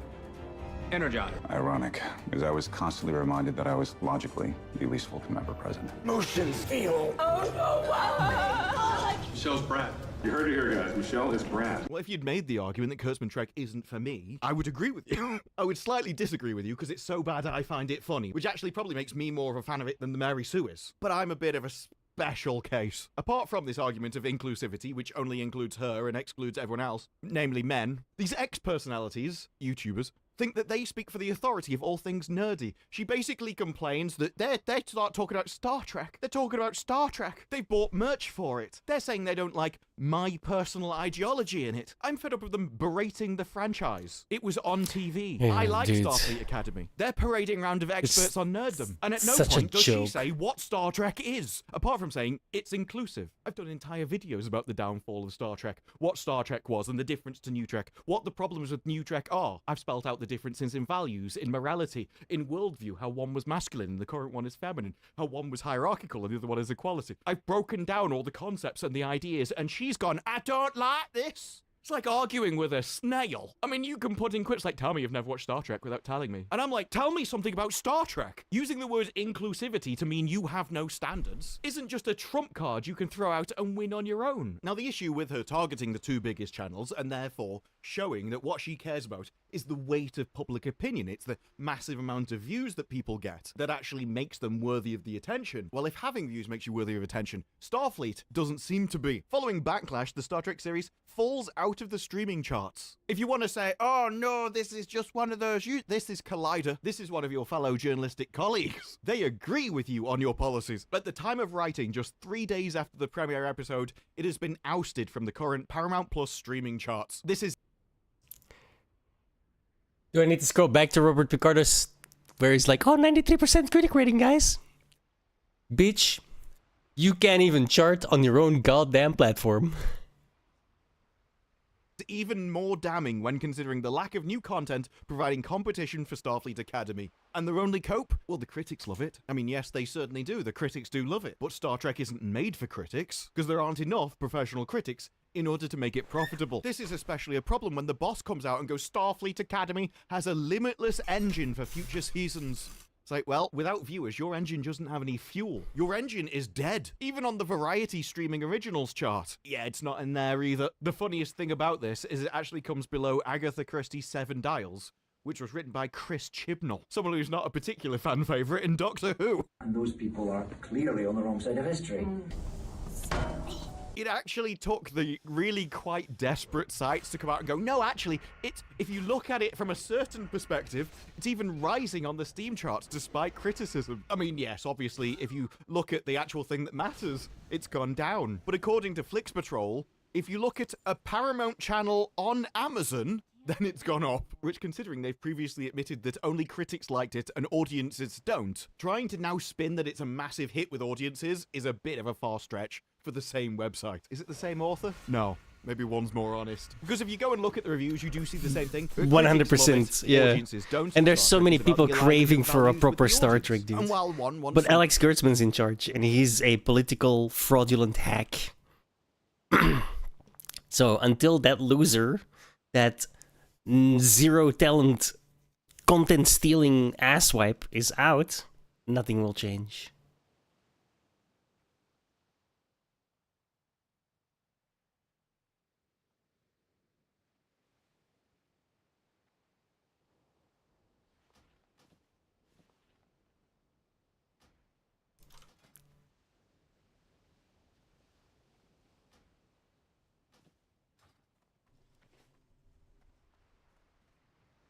Energize. Ironic, because I was constantly reminded that I was logically the least Vulcan member present. Motions feel. Oh no! Michelle's Brad. You heard it here, guys. Michelle is Brad. Well, if you'd made the argument that Kurtzman Trek isn't for me, I would agree with you. I would slightly disagree with you because it's so bad I find it funny, which actually probably makes me more of a fan of it than the Mary Sue is. But I'm a bit of a special case. Apart from this argument of inclusivity, which only includes her and excludes everyone else, namely men, these X-personalities, YouTubers, think that they speak for the authority of all things nerdy. She basically complains that they start talking about Star Trek. They're talking about Star Trek. They bought merch for it. They're saying they don't like my personal ideology in it. I'm fed up with them berating the franchise. It was on TV. Yeah, I like dude. Starfleet Academy. They're parading around of experts on nerddom. And at no such a point does she joke. say what Star Trek is, apart from saying it's inclusive. I've done entire videos about the downfall of Star Trek, what Star Trek was and the difference to New Trek, what the problems with New Trek are. I've spelled out the differences in values, in morality, in worldview, how one was masculine and the current one is feminine, how one was hierarchical and the other one is equality. I've broken down all the concepts and the ideas, and she she's gone, I don't like this. It's like arguing with a snail. I mean, you can put in quotes like, tell me you've never watched Star Trek without telling me. And I'm like, tell me something about Star Trek. Using the word inclusivity to mean you have no standards isn't just a trump card you can throw out and win on your own. Now, the issue with her targeting the two biggest channels and therefore showing that what she cares about is the weight of public opinion. It's the massive amount of views that people get that actually makes them worthy of the attention. Well, if having views makes you worthy of attention, Starfleet doesn't seem to be. Following Backlash, the Star Trek series falls out of the streaming charts. If you want to say, oh no, this is just one of those, this is Collider, this is one of your fellow journalistic colleagues. They agree with you on your policies. At the time of writing, just 3 days after the premiere episode, it has been ousted from the current Paramount Plus streaming charts. This is... Do I need to scroll back to Robert Picardo's, where he's like, oh, 93% critic rating, guys? Bitch, you can't even chart on your own goddamn platform. Even more damning when considering the lack of new content providing competition for Starfleet Academy. And their only cope? Well, the critics love it. I mean, yes, they certainly do. The critics do love it. But Star Trek isn't made for critics, because there aren't enough professional critics in order to make it profitable. This is especially a problem when the boss comes out and goes, Starfleet Academy has a limitless engine for future seasons. It's like, well, without viewers, your engine doesn't have any fuel. Your engine is dead. Even on the Variety Streaming Originals chart. Yeah, it's not in there either. The funniest thing about this is it actually comes below Agatha Christie's Seven Dials, which was written by Chris Chibnall, someone who's not a particular fan favourite in Doctor Who. And those people are clearly on the wrong side of history. It actually took the really quite desperate sites to come out and go, no, actually, if you look at it from a certain perspective, it's even rising on the Steam charts despite criticism. I mean, yes, obviously, if you look at the actual thing that matters, it's gone down. But according to Flix Patrol, if you look at a Paramount channel on Amazon, then it's gone up. Which, considering they've previously admitted that only critics liked it and audiences don't, trying to now spin that it's a massive hit with audiences is a bit of a far stretch for the same website. Is it the same author? No. Maybe one's more honest. Because if you go and look at the reviews, you do see the same thing. 100%, yeah. Audiences don't. And there's so many people craving for a proper Star Trek, dude. And while one wants But Alex Kurtzman's in charge, and he's a political fraudulent hack. So until that loser, that zero talent, content stealing asswipe is out, nothing will change.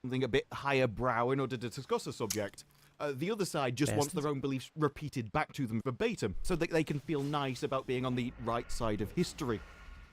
Something a bit higher brow in order to discuss a subject. The other side just wants their own beliefs repeated back to them verbatim, so that they can feel nice about being on the right side of history,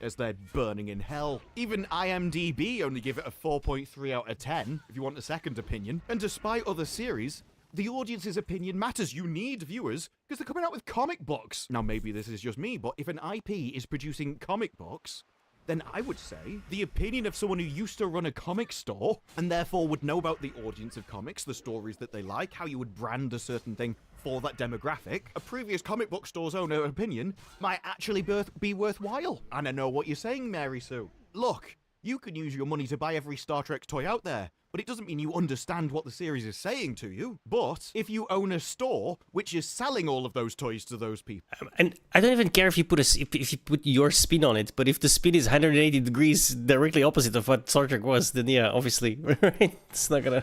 as they're burning in hell. Even IMDb only give it a 4.3 out of 10, if you want a second opinion. And despite other series, the audience's opinion matters. You need viewers, because they're coming out with comic books. Now, maybe this is just me, but if an IP is producing comic books, then I would say the opinion of someone who used to run a comic store and therefore would know about the audience of comics, the stories that they like, how you would brand a certain thing for that demographic, a previous comic book store's owner opinion might actually be worthwhile. And I know what you're saying, Mary Sue. Look, you can use your money to buy every Star Trek toy out there, but it doesn't mean you understand what the series is saying to you. But if you own a store which is selling all of those toys to those people, and I don't even care if you put if you put your spin on it, but if the spin is 180 degrees directly opposite of what Star Trek was, then yeah, obviously, right? It's not gonna.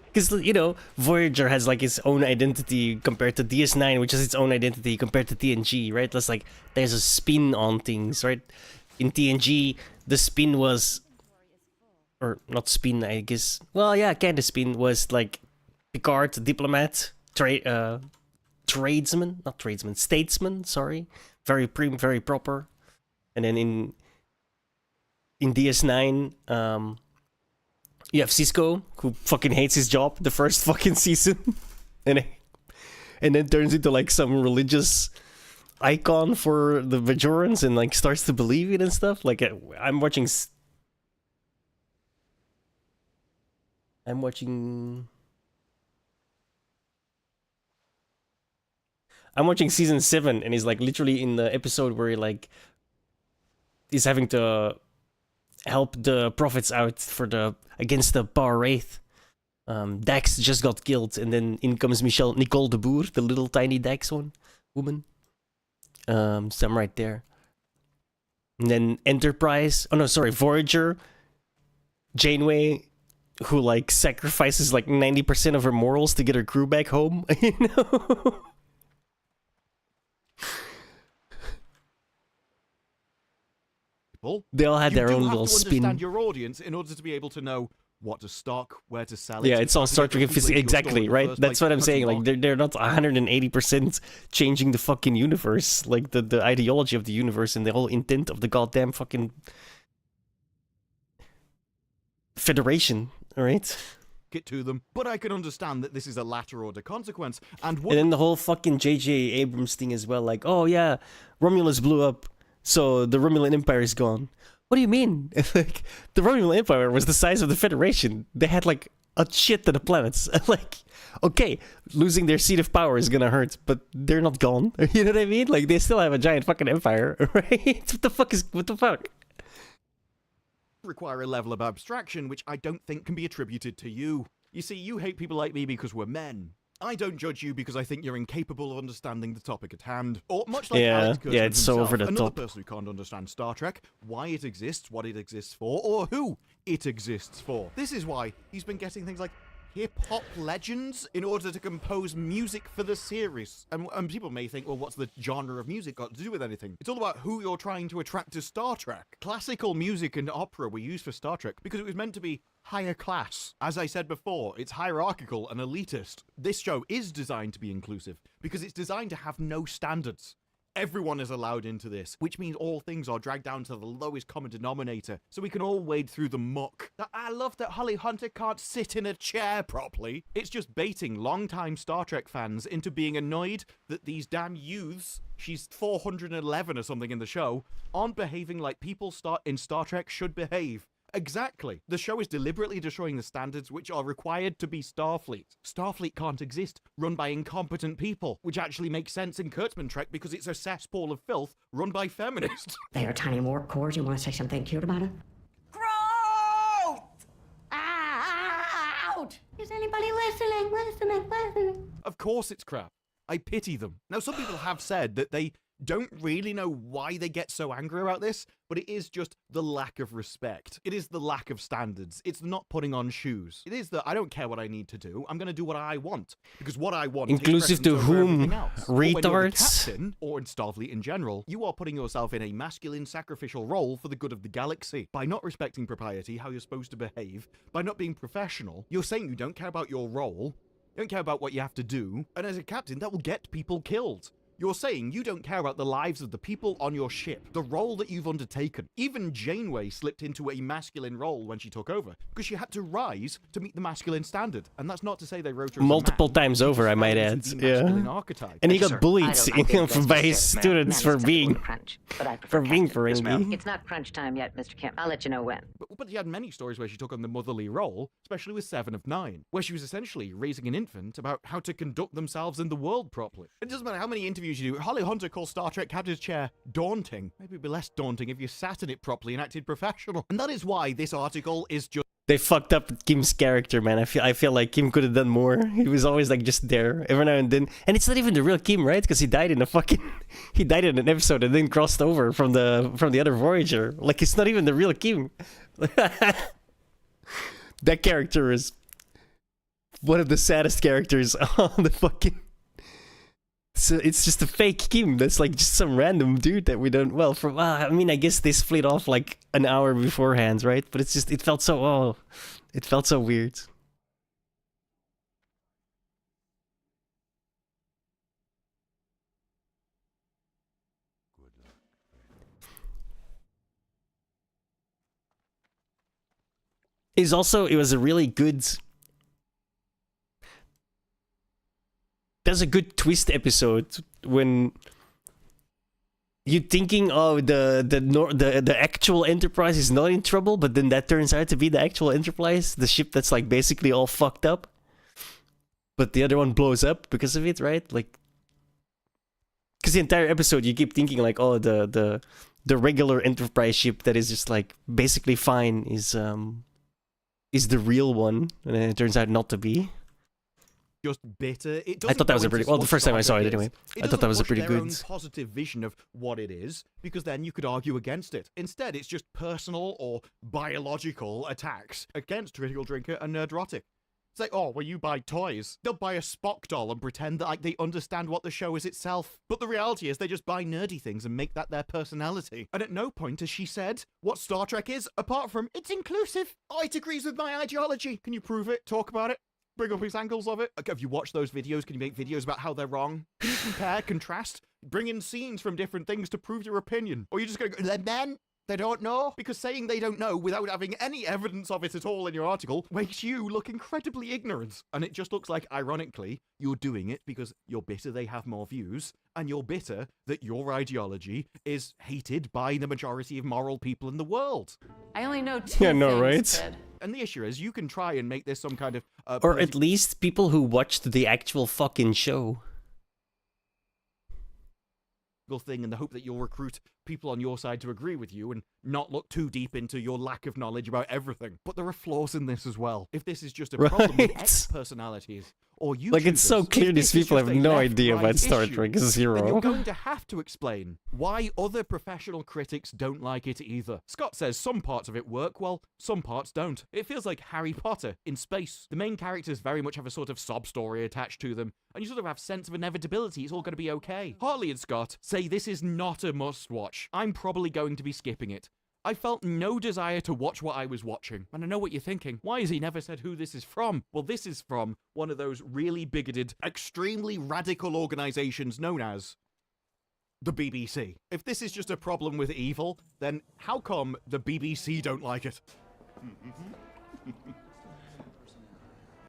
Because, you know, Voyager has like its own identity compared to DS9, which has its own identity compared to TNG, right? That's like there's a spin on things, right? In TNG, the spin was, or not spin, I guess. Well, yeah, kind of spin was like Picard, diplomat, statesman. Sorry, very prim, very proper. And then in DS9, you have Cisco, who fucking hates his job the first fucking season, and then turns into like some religious icon for the Bajorans and like starts to believe it and stuff. Like I'm watching season 7, and he's like literally in the episode where he like is having to help the prophets out against the Bar Wraith. Dax just got killed, and then in comes Nicole de Boer, the little tiny Dax woman. Some right there. And then Enterprise. Oh no, sorry, Voyager. Janeway, who like sacrifices like 90% of her morals to get her crew back home. You know. They all had their own little spin. You understand your audience in order to be able to know what to stock, where to sell it. Yeah, it's all Star Trek exactly, right? That's what I'm saying. Like they're not 180% changing the fucking universe, like the ideology of the universe and the whole intent of the goddamn fucking Federation, all right? Get to them, but I can understand that this is a latter order consequence, and then the whole fucking J.J. Abrams thing as well, like, oh yeah, Romulus blew up, so the Romulan Empire is gone. What do you mean? Like, the Romulan Empire was the size of the Federation. They had like a shit ton of planets. Like, okay, losing their seat of power is gonna hurt, but they're not gone. You know what I mean? Like, they still have a giant fucking empire, right? What the fuck? Require a level of abstraction which I don't think can be attributed to you. You see, you hate people like me because we're men. I don't judge you because I think you're incapable of understanding the topic at hand. Or much like Alex Kurtzman it's so himself, over the another top. person who can't understand Star Trek, why it exists, what it exists for, or who it exists for. This is why he's been getting things like hip-hop legends in order to compose music for the series. And people may think, well, what's the genre of music got to do with anything? It's all about who you're trying to attract to Star Trek. Classical music and opera were used for Star Trek because it was meant to be higher class. As I said before, it's hierarchical and elitist. This show is designed to be inclusive because it's designed to have no standards. Everyone is allowed into this, which means all things are dragged down to the lowest common denominator, so we can all wade through the muck. I love that Holly Hunter can't sit in a chair properly. It's just baiting longtime Star Trek fans into being annoyed that these damn youths, she's 411 or something in the show, aren't behaving like people in Star Trek should behave. Exactly. The show is deliberately destroying the standards which are required to be Starfleet. Starfleet can't exist run by incompetent people, which actually makes sense in Kurtzman Trek because it's a cesspool of filth run by feminists. There, tiny warp cores. You want to say something cute about it? Growth! Out! Is anybody listening? Of course it's crap. I pity them. Now, some people have said that they don't really know why they get so angry about this, but it is just the lack of respect. It is the lack of standards. It's not putting on shoes. It is that I don't care what I need to do. I'm going to do what I want. Because what I want inclusive to whom? Retards? Or when you're the captain, or in Starfleet in general, you are putting yourself in a masculine sacrificial role for the good of the galaxy. By not respecting propriety, how you're supposed to behave, by not being professional, you're saying you don't care about your role, you don't care about what you have to do, and as a captain, that will get people killed. You're saying you don't care about the lives of the people on your ship, the role that you've undertaken. Even Janeway slipped into a masculine role when she took over, because she had to rise to meet the masculine standard. And that's not to say they wrote her as multiple times over, I might add. Yeah. Archetype. And he got bullied by his students for being friendly. It's not crunch time yet, Mr. Kemp. I'll let you know when. But she had many stories where she took on the motherly role, especially with 7 of 9, where she was essentially raising an infant about how to conduct themselves in the world properly. It doesn't matter how many interviews you do. Holly Hunter calls Star Trek Captain's Chair daunting. Maybe it'd be less daunting if you sat in it properly and acted professional. And that is why this article is just... They fucked up Kim's character, man. I feel like Kim could have done more. He was always like just there every now and then. And it's not even the real Kim, right? Because he died in he died in an episode and then crossed over from the other Voyager. Like, it's not even the real Kim. That character is one of the saddest characters on the fucking... So it's just a fake Kim. That's like just some random dude that we don't. Well, from I mean, I guess this split off like an hour beforehand, right? But it's just it felt so weird. It was a really good. There's a good twist episode when you're thinking, oh, the actual Enterprise is not in trouble, but then that turns out to be the actual Enterprise, the ship that's like basically all fucked up, but the other one blows up because of it, right? Like, because the entire episode you keep thinking like, oh, the the regular Enterprise ship that is just like basically fine is the real one, and it turns out not to be. Just bitter. It I thought that was a pretty well. The first time I saw it, anyway, I thought that was a pretty their good. own positive vision of what it is, because then you could argue against it. Instead, it's just personal or biological attacks against Critical Drinker and Nerdrotic. It's like, oh, well, you buy toys. They'll buy a Spock doll and pretend that like they understand what the show is itself. But the reality is they just buy nerdy things and make that their personality. And at no point has she said what Star Trek is, apart from, it's inclusive. Oh, it agrees with my ideology. Can you prove it? Talk about it? Bring up these angles of it? Like, have you watched those videos? Can you make videos about how they're wrong? Can you compare, contrast? Bring in scenes from different things to prove your opinion? Or are you just going to go, then they don't know? Because saying they don't know without having any evidence of it at all in your article makes you look incredibly ignorant. And it just looks like, ironically, you're doing it because you're bitter they have more views, and you're bitter that your ideology is hated by the majority of moral people in the world. I only know two Yeah, no, things, right? Sid. And the issue is, you can try and make this some kind of... Or at least people who watched the actual fucking show. thing in the hope that you'll recruit people on your side to agree with you and not look too deep into your lack of knowledge about everything. But there are flaws in this as well. If this is just a problem with X personalities or YouTubers, like, it's so clear these people have no idea about Star issue, Trek then you're Zero. going to have to explain why other professional critics don't like it either. Scott says some parts of it work well, some parts don't. It feels like Harry Potter in space. The main characters very much have a sort of sob story attached to them, and you sort of have sense of inevitability. It's all going to be okay. Harley and Scott say this is not a must-watch. I'm probably going to be skipping it. I felt no desire to watch what I was watching. And I know what you're thinking. Why has he never said who this is from? Well, this is from one of those really bigoted, extremely radical organizations known as the BBC. If this is just a problem with evil, then how come the BBC don't like it?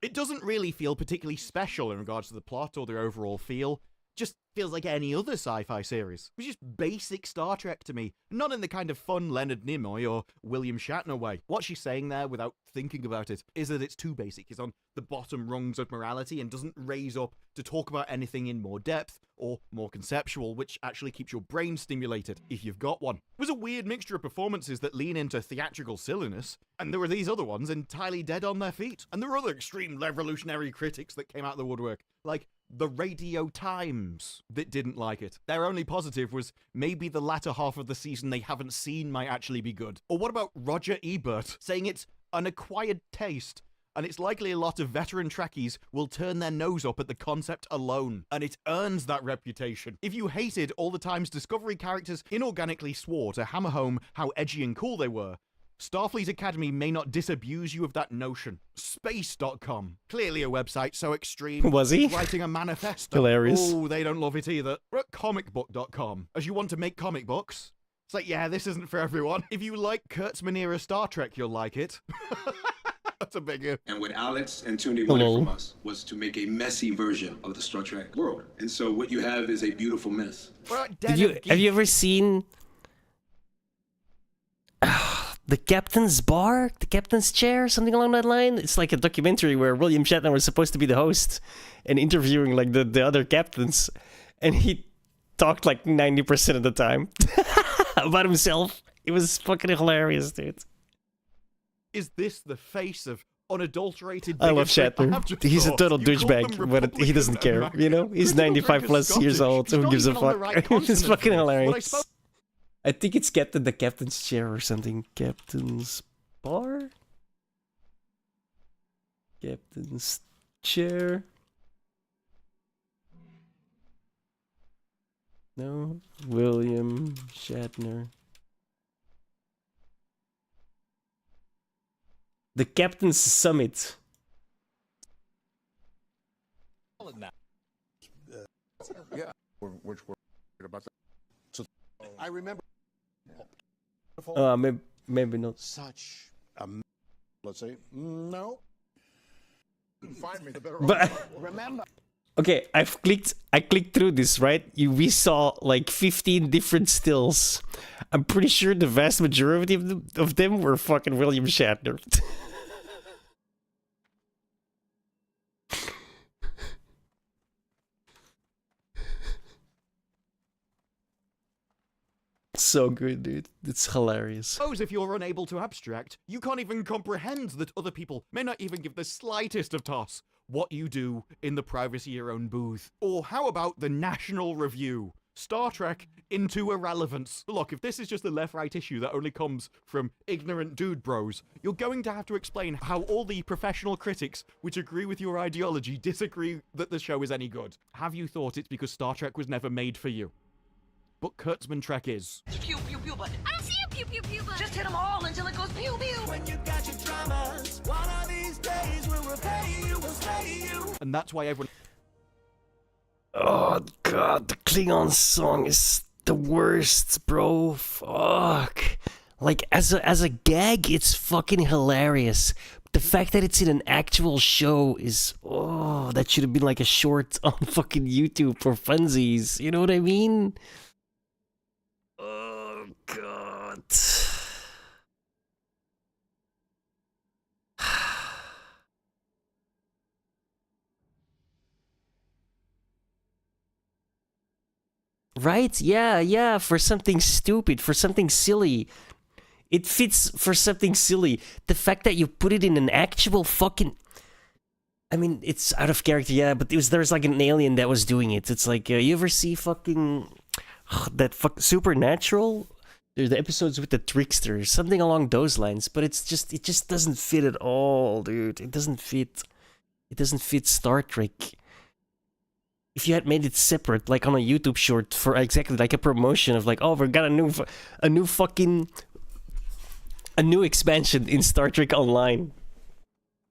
It doesn't really feel particularly special in regards to the plot or the overall feel. Just feels like any other sci-fi series. It's just basic Star Trek to me, not in the kind of fun Leonard Nimoy or William Shatner way. What she's saying there, without thinking about it, is that it's too basic. It's on the bottom rungs of morality and doesn't raise up to talk about anything in more depth or more conceptual, which actually keeps your brain stimulated, if you've got one. It was a weird mixture of performances that lean into theatrical silliness, and there were these other ones entirely dead on their feet. And there were other extreme revolutionary critics that came out of the woodwork, like the Radio Times, that didn't like it. Their only positive was maybe the latter half of the season they haven't seen might actually be good. Or what about Roger Ebert saying it's an acquired taste, and it's likely a lot of veteran Trekkies will turn their nose up at the concept alone, and it earns that reputation. If you hated all the times Discovery characters inorganically swore to hammer home how edgy and cool they were, Starfleet Academy may not disabuse you of that notion. Space.com. Clearly a website so extreme. Was he? Writing a manifesto. Hilarious. Oh, they don't love it either. We're at comicbook.com. As you want to make comic books, it's like, yeah, this isn't for everyone. If you like Kurtzman era Star Trek, you'll like it. That's a bigger. And what Alex and Tune wanted from us was to make a messy version of the Star Trek world. And so what you have is a beautiful mess. Have you ever seen the Captain's Bar? The Captain's Chair? Something along that line? It's like a documentary where William Shatner was supposed to be the host and interviewing like the other captains, and he talked like 90% of the time about himself. It was fucking hilarious, dude. Is this the face of unadulterated I love bigotry? I have Shatner. just He's a thought, total you called them douchebag, but he doesn't care, Republican you know? He's Critical 95 Drinker's plus years Scottish. old, so He's who not gives a even on the fuck? right It's continent fucking for this. What I hilarious. suppose- I think it's the Captain's Chair or something. Captain's Bar? Captain's Chair? No? William Shatner. The Captain's Summit. Yeah, which were about that. So I remember. Maybe not. Such a, let's say, no. Find me the better. But Remember. okay, I clicked through this, right? We saw like 15 different stills. I'm pretty sure the vast majority of them were fucking William Shatner. so good, dude. It's hilarious. Suppose if you're unable to abstract, you can't even comprehend that other people may not even give the slightest of toss what you do in the privacy of your own booth. Or how about the National Review? Star Trek into irrelevance. Look, if this is just a left-right issue that only comes from ignorant dude bros, you're going to have to explain how all the professional critics which agree with your ideology disagree that the show is any good. Have you thought it's because Star Trek was never made for you? But Kurtzman Trek is. Pew pew pew button. I don't see a pew pew pew button. Just hit them all until it goes pew pew. When you got your dramas, one of these days we'll repay you, we'll slay you. And that's why everyone. Oh god, the Klingon song is the worst, bro. Fuck. Like as a gag, it's fucking hilarious. The fact that it's in an actual show is that should have been like a short on fucking YouTube for funsies. You know what I mean? Oh god. Right? Yeah, for something stupid, for something silly. It fits for something silly. The fact that you put it in an actual fucking... I mean, it's out of character, yeah, but there's like an alien that was doing it. It's like, you ever see fucking... Supernatural? There's the episodes with the tricksters, something along those lines, but it just doesn't fit at all, dude. It doesn't fit Star Trek. If you had made it separate, like on a YouTube short for exactly like a promotion of like, oh, we got a new expansion in Star Trek Online.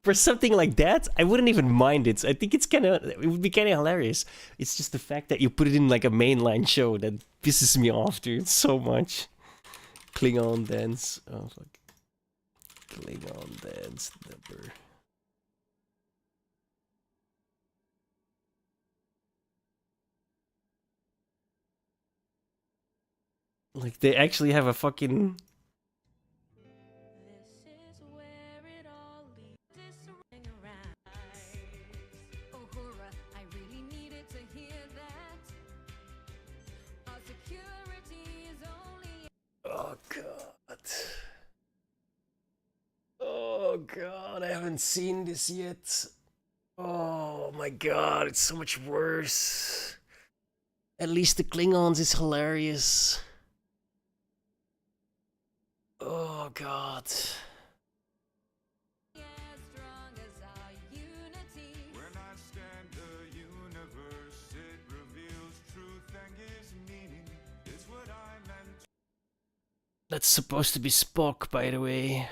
For something like that, I wouldn't even mind it. I think it would be kind of hilarious. It's just the fact that you put it in like a mainline show that pisses me off, dude, so much. Klingon dance. Oh fuck. Klingon dance number. Like, they actually have a fucking... Oh, God. Oh, God, I haven't seen this yet. Oh, my God, it's so much worse. At least the Klingons is hilarious. Oh god. That's supposed to be Spock, by the way.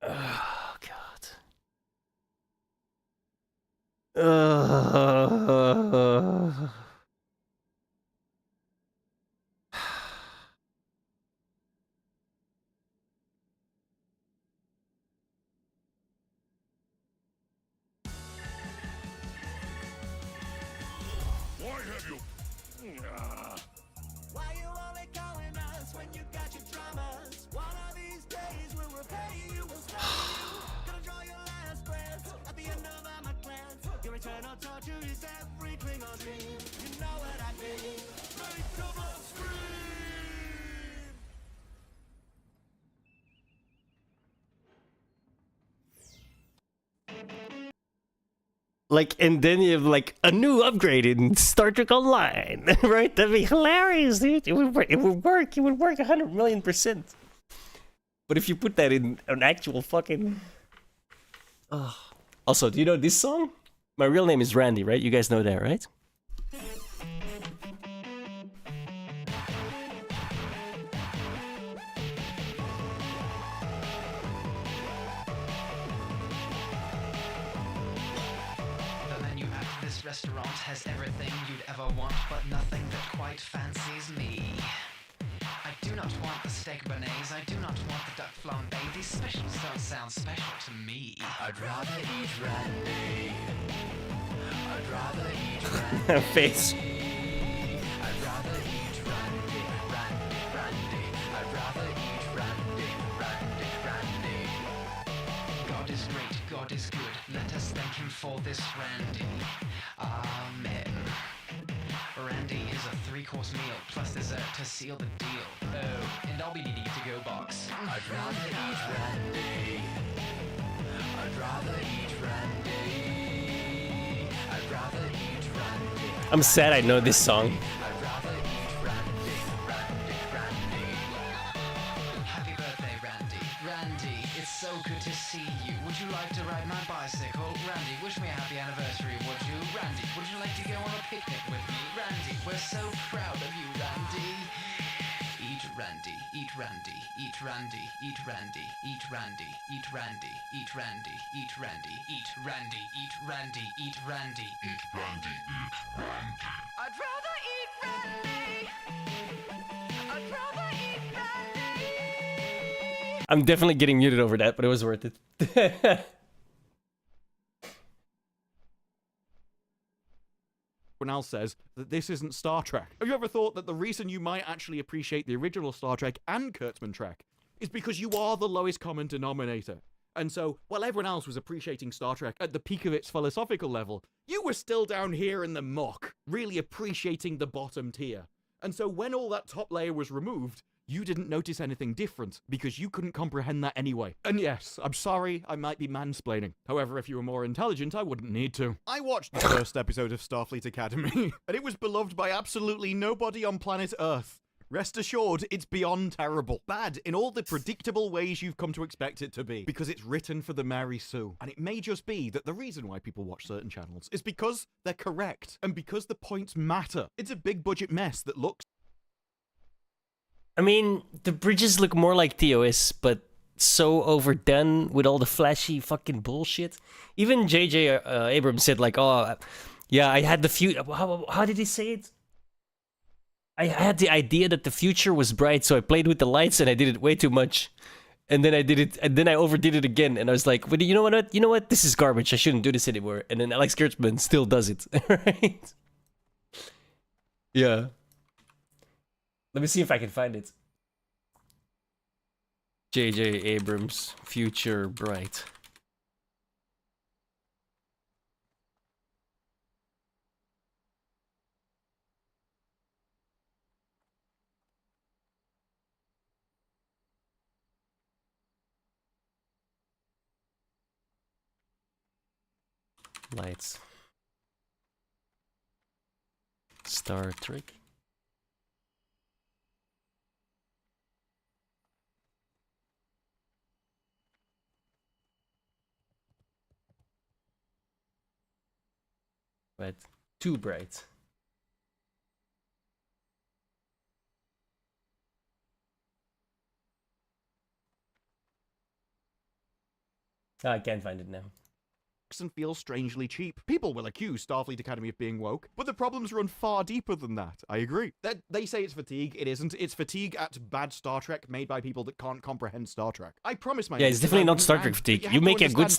Oh god. Why have you? Why you only calling us when you got your dramas? One of these days we'll repay you, we'll slay you. Gonna draw your last breath at the end of my glance. Your eternal torture is every Klingon dream. You know what I mean? Make the blood scream. Like, and then you have like a new upgrade in Star Trek Online, right? That'd be hilarious, dude. It would work. It would work 100,000,000%. But if you put that in an actual fucking... Also, do you know this song? My real name is Randy, right? You guys know that, right? Restaurant has everything you'd ever want, but nothing that quite fancies me. I do not want the steak béarnaise, I do not want the duck flambé. These specials don't sound special to me. I'd rather eat Randy. I'd rather eat Randy. Face. I'd rather eat Randy, Randy, Randy. I'd rather eat Randy, Randy, Randy. God is good. Let us thank him for this Randy. Amen. Randy is a 3-course meal plus dessert to seal the deal. Oh, and I'll be needing a to-go box. I'd rather eat Randy. I'd rather eat Randy. I'd rather eat Randy. I'm sad I know this song. I'd rather eat Randy. Randy. Happy birthday, Randy. Randy, it's so good to see you. Would you like to ride my bicycle? Randy, wish me a happy anniversary, would you? Randy, would you like to go on a picnic with me? Randy, we're so proud of you, Randy. Eat Randy, eat Randy, eat Randy, eat Randy, eat Randy, eat Randy, eat Randy, eat Randy, eat Randy, eat Randy, eat Randy, eat Randy, eat Randy. I'd rather eat Randy. I'd rather eat Randy. I'm definitely getting muted over that, but it was worth it. Else says that this isn't Star Trek. Have you ever thought that the reason you might actually appreciate the original Star Trek and Kurtzman Trek is because you are the lowest common denominator? And so, while everyone else was appreciating Star Trek at the peak of its philosophical level, you were still down here in the muck, really appreciating the bottom tier. And so when all that top layer was removed, you didn't notice anything different because you couldn't comprehend that anyway. And yes, I'm sorry, I might be mansplaining. However, if you were more intelligent, I wouldn't need to. I watched the first episode of Starfleet Academy, and it was beloved by absolutely nobody on planet Earth. Rest assured, it's beyond terrible. Bad in all the predictable ways you've come to expect it to be, because it's written for the Mary Sue. And it may just be that the reason why people watch certain channels is because they're correct, and because the points matter. It's a big budget mess that looks... I mean, the bridges look more like TOS, but so overdone with all the flashy fucking bullshit. Even J.J. Abrams said like, oh, yeah, I had the future... How did he say it? I had the idea that the future was bright, so I played with the lights and I did it way too much. And then I did it, and then I overdid it again. And I was like, well, you know what? You know what? This is garbage. I shouldn't do this anymore. And then Alex Kurtzman still does it, right? Yeah. Let me see if I can find it. J.J. Abrams, Future Bright. Lights. Star Trek. But too bright. Oh, I can't find it now. And feels strangely cheap. People will accuse Starfleet Academy of being woke, but the problems run far deeper than that. I agree. They say it's fatigue. It isn't. It's fatigue at bad Star Trek made by people that can't comprehend Star Trek. I promise my... Yeah, it's definitely not Star Trek fatigue. You make a good...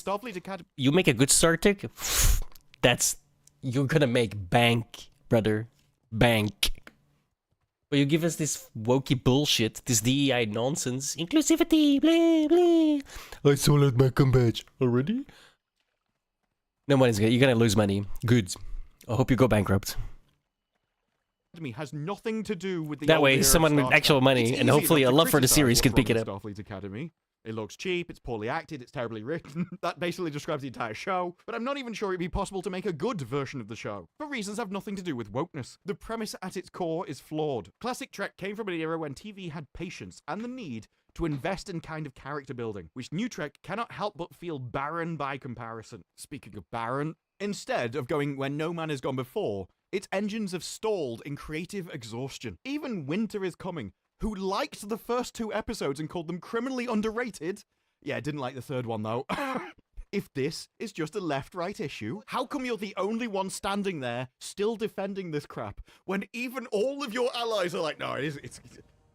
You make a good Star Trek, that's... You're gonna make bank, brother. Bank. But you give us this wokey bullshit, this DEI nonsense. Inclusivity, blah, blah. I sold out my badge already? No money's good. You're gonna lose money. Good. I hope you go bankrupt. Has nothing to do with the that way, someone with actual money and hopefully a love for the series can pick it up. Starfleet Academy. It looks cheap, it's poorly acted, it's terribly written. That basically describes the entire show, but I'm not even sure it'd be possible to make a good version of the show, for reasons have nothing to do with wokeness. The premise at its core is flawed. Classic Trek came from an era when TV had patience and the need to invest in kind of character building, which New Trek cannot help but feel barren by comparison. Speaking of barren, instead of going where no man has gone before, its engines have stalled in creative exhaustion. Even Winter is Coming, who liked the first 2 episodes and called them criminally underrated. Yeah, didn't like the third one, though. If this is just a left-right issue, how come you're the only one standing there still defending this crap when even all of your allies are like, no,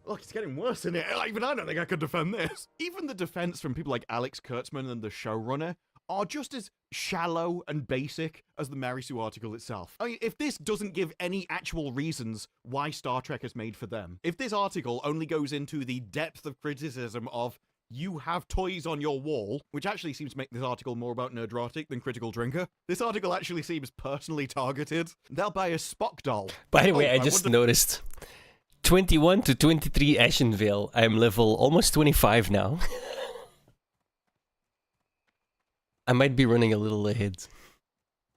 look, it's getting worse, isn't it? Even I don't think I could defend this. Even the defense from people like Alex Kurtzman and the showrunner are just as shallow and basic as the Mary Sue article itself. I mean, if this doesn't give any actual reasons why Star Trek is made for them, if this article only goes into the depth of criticism of You have toys on your wall, which actually seems to make this article more about Nerdrotic than Critical Drinker. This article actually seems personally targeted. They'll buy a Spock doll. By the way, I just noticed 21 to 23 Ashenvale. I'm level almost 25 now. I might be running a little ahead.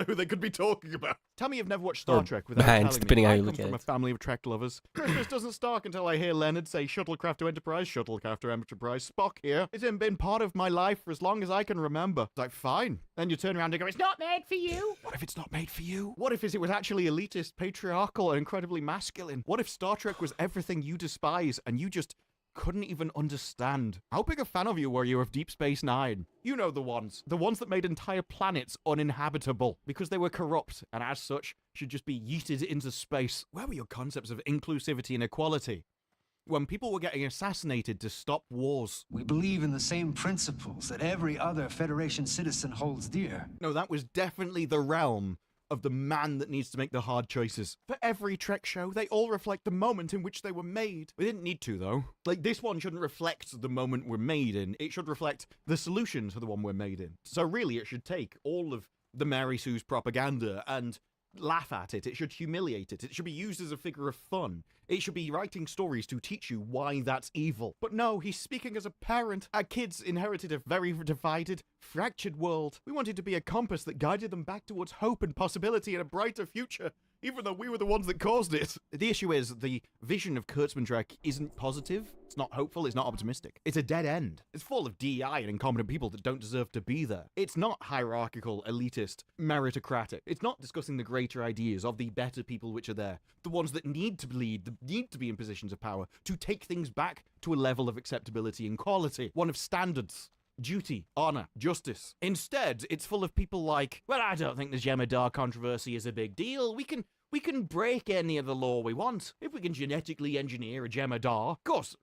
Who they could be talking about. Tell me you've never watched Star Or Trek without behind, telling depending me. how I you come look from at a it. family of Trek lovers. Christmas doesn't start until I hear Leonard say shuttlecraft to Enterprise, shuttlecraft to Enterprise. Spock here. It's been part of my life for as long as I can remember. It's like, fine. Then you turn around and go, it's not made for you. What if it's not made for you? What if it was actually elitist, patriarchal, and incredibly masculine? What if Star Trek was everything you despise and you just couldn't even understand? How big a fan of you were you of Deep Space Nine? You know the ones that made entire planets uninhabitable because they were corrupt and as such should just be yeeted into space. Where were your concepts of inclusivity and equality when people were getting assassinated to stop wars? We believe in the same principles that every other Federation citizen holds dear. No, that was definitely the realm of the man that needs to make the hard choices. For every Trek show, they all reflect the moment in which they were made. We didn't need to, though. Like, this one shouldn't reflect the moment we're made in. It should reflect the solution to the one we're made in. So really, it should take all of the Mary Sue's propaganda and laugh at it. It should humiliate it. It should be used as a figure of fun. It should be writing stories to teach you why that's evil. But no, he's speaking as a parent. Our kids inherited a very divided, fractured world. We wanted to be a compass that guided them back towards hope and possibility and a brighter future, even though we were the ones that caused it. The issue is the vision of Kurtzman Trek isn't positive. It's not hopeful. It's not optimistic. It's a dead end. It's full of DEI and incompetent people that don't deserve to be there. It's not hierarchical, elitist, meritocratic. It's not discussing the greater ideas of the better people which are there, the ones that need to lead, that need to be in positions of power, to take things back to a level of acceptability and quality, one of standards, duty, honor, justice. Instead, it's full of people like, well, I don't think the Jem'Hadar controversy is a big deal. We can break any of the law we want. If we can genetically engineer a Jem'Hadar, of course,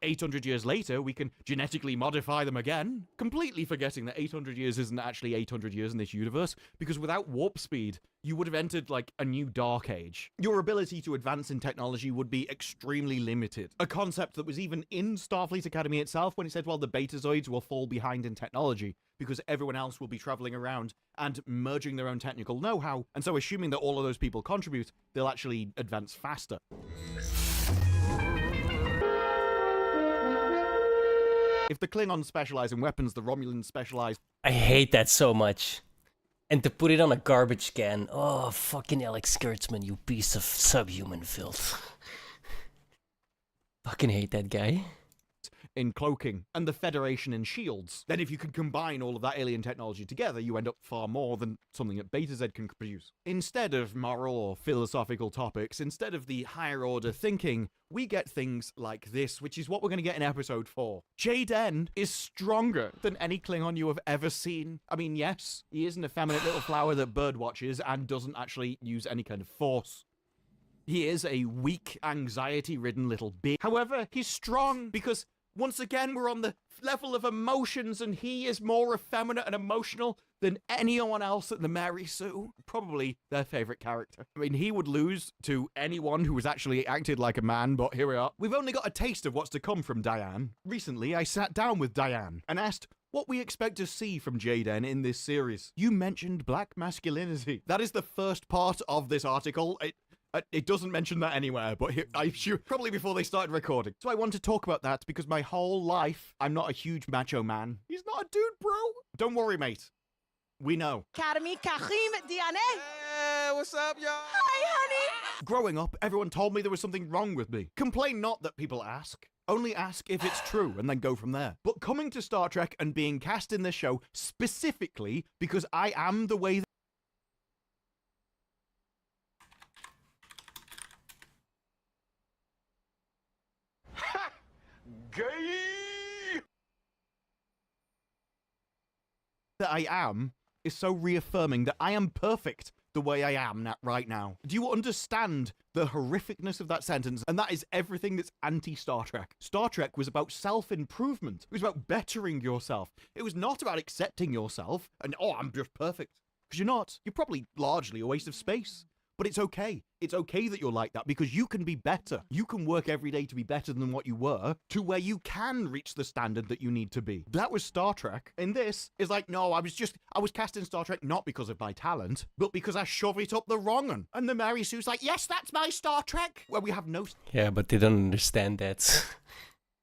800 years later, we can genetically modify them again. Completely forgetting that 800 years isn't actually 800 years in this universe, because without warp speed, you would have entered, like, a new dark age. Your ability to advance in technology would be extremely limited. A concept that was even in Starfleet Academy itself when it said, well, the Betazoids will fall behind in technology because everyone else will be traveling around and merging their own technical know-how. And so assuming that all of those people contribute, they'll actually advance faster. If the Klingons specialize in weapons, the Romulans specialize... I hate that so much. And to put it on a garbage can. Oh, fucking Alex Kurtzman, you piece of subhuman filth. Fucking hate that guy. In cloaking, and the Federation in shields. Then if you could combine all of that alien technology together, you end up far more than something that Beta Z can produce. Instead of moral or philosophical topics, instead of the higher order thinking, we get things like this, which is what we're going to get in episode 4. Jaden is stronger than any Klingon you have ever seen. I mean, yes, he is an effeminate little flower that bird watches and doesn't actually use any kind of force. He is a weak, anxiety-ridden little bitch. However, he's strong because once again, we're on the level of emotions, and he is more effeminate and emotional than anyone else at the Mary Sue. Probably their favorite character. I mean, he would lose to anyone who was actually acted like a man, but here we are. We've only got a taste of what's to come from Diane. Recently, I sat down with Diane and asked what we expect to see from Jaden in this series. You mentioned black masculinity. That is the first part of this article. It doesn't mention that anywhere, but I sure probably before they started recording. So I want to talk about that because my whole life, I'm not a huge macho man. He's not a dude, bro. Don't worry, mate. We know. Academy, Karim, Diane. Hey, what's up, y'all? Hi, honey. Growing up, everyone told me there was something wrong with me. Complain not that people ask. Only ask if it's true and then go from there. But coming to Star Trek and being cast in this show specifically because I am the way that I am is so reaffirming that I am perfect the way I am right now. Do you understand the horrificness of that sentence? And that is everything that's anti-Star Trek. Star Trek was about self-improvement. It was about bettering yourself. It was not about accepting yourself and, oh, I'm just perfect. Because you're not. You're probably largely a waste of space. But it's okay. It's okay that you're like that because you can be better. You can work every day to be better than what you were to where you can reach the standard that you need to be. That was Star Trek. And this is like, no, I was cast in Star Trek not because of my talent, but because I shove it up the wrong one. And the Mary Sue's like, yes, that's my Star Trek. Where we have no Yeah, but they don't understand that.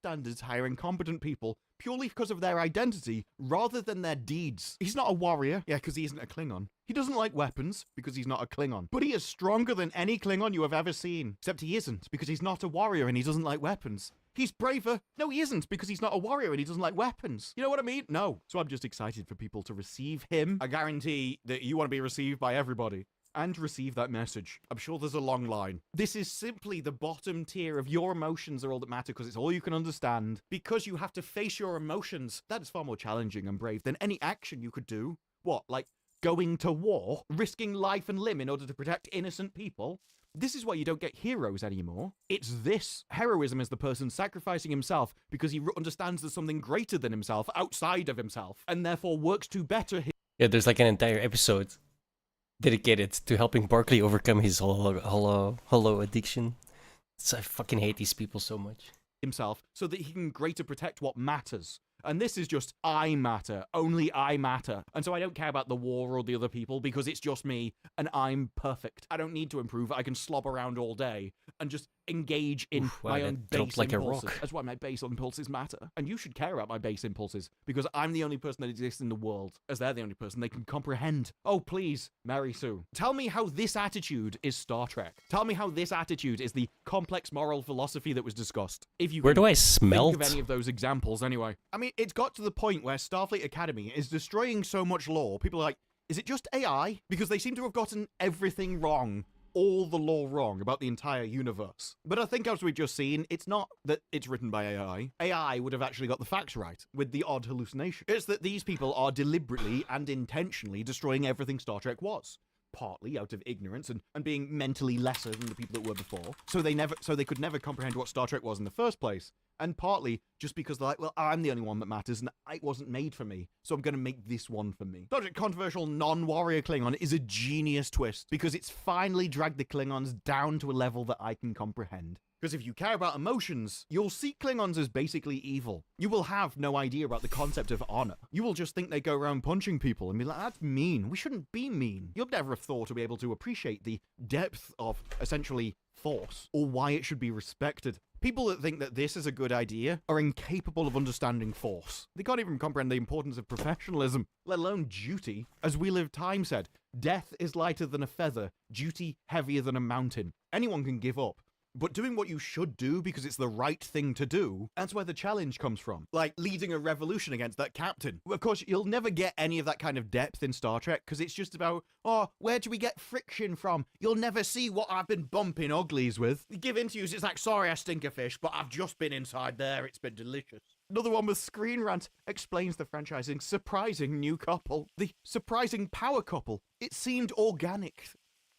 standards hiring competent people purely because of their identity rather than their deeds. He's not a warrior, yeah, because he isn't a Klingon. He doesn't like weapons because he's not a Klingon. But he is stronger than any Klingon you have ever seen. Except he isn't because he's not a warrior and he doesn't like weapons. He's braver. No, he isn't because he's not a warrior and he doesn't like weapons. You know what I mean? No. So I'm just excited for people to receive him. I guarantee that you want to be received by everybody. And receive that message. I'm sure there's a long line. This is simply the bottom tier of your emotions are all that matter because it's all you can understand. Because you have to face your emotions. That is far more challenging and brave than any action you could do. What, like going to war? Risking life and limb in order to protect innocent people? This is why you don't get heroes anymore. It's this. Heroism is the person sacrificing himself because he understands there's something greater than himself, outside of himself, and therefore works to better his... Yeah, there's like an entire episode dedicated to helping Barkley overcome his hello addiction. So I fucking hate these people so much. Himself so that he can greater protect what matters. And this is just, I matter. Only I matter. And so I don't care about the war or the other people because it's just me and I'm perfect. I don't need to improve. I can slob around all day and just engage in my own base like impulses. a rock. That's why my base impulses matter. And you should care about my base impulses because I'm the only person that exists in the world as they're the only person they can comprehend. Oh, please, Mary Sue. Tell me how this attitude is Star Trek. Tell me how this attitude is the complex moral philosophy that was discussed. If you Where do I smelt? Think of any of those examples anyway. I mean, it's got to the point where Starfleet Academy is destroying so much lore. People are like, is it just AI? Because they seem to have gotten everything wrong. All the lore wrong about the entire universe. But I think as we've just seen, it's not that it's written by AI. AI would have actually got the facts right, with the odd hallucination. It's that these people are deliberately and intentionally destroying everything Star Trek was. Partly out of ignorance and being mentally lesser than the people that were before. So they could never comprehend what Star Trek was in the first place. And partly just because they're like, well, I'm the only one that matters and it wasn't made for me. So I'm going to make this one for me. Star Trek controversial non-warrior Klingon is a genius twist because it's finally dragged the Klingons down to a level that I can comprehend. Because if you care about emotions, you'll see Klingons as basically evil. You will have no idea about the concept of honor. You will just think they go around punching people and be like, that's mean. We shouldn't be mean. You'll never have thought to be able to appreciate the depth of essentially force or why it should be respected. People that think that this is a good idea are incapable of understanding force. They can't even comprehend the importance of professionalism, let alone duty. As We Live Time said, death is lighter than a feather, duty heavier than a mountain. Anyone can give up. But doing what you should do because it's the right thing to do, that's where the challenge comes from. Like leading a revolution against that captain. Of course, you'll never get any of that kind of depth in Star Trek because it's just about, oh, where do we get friction from? You'll never see what I've been bumping uglies with. You give interviews, it's like, sorry, I stink a fish, but I've just been inside there. It's been delicious. Another one with Screen Rant explains the franchising's surprising new couple. The surprising power couple. It seemed organic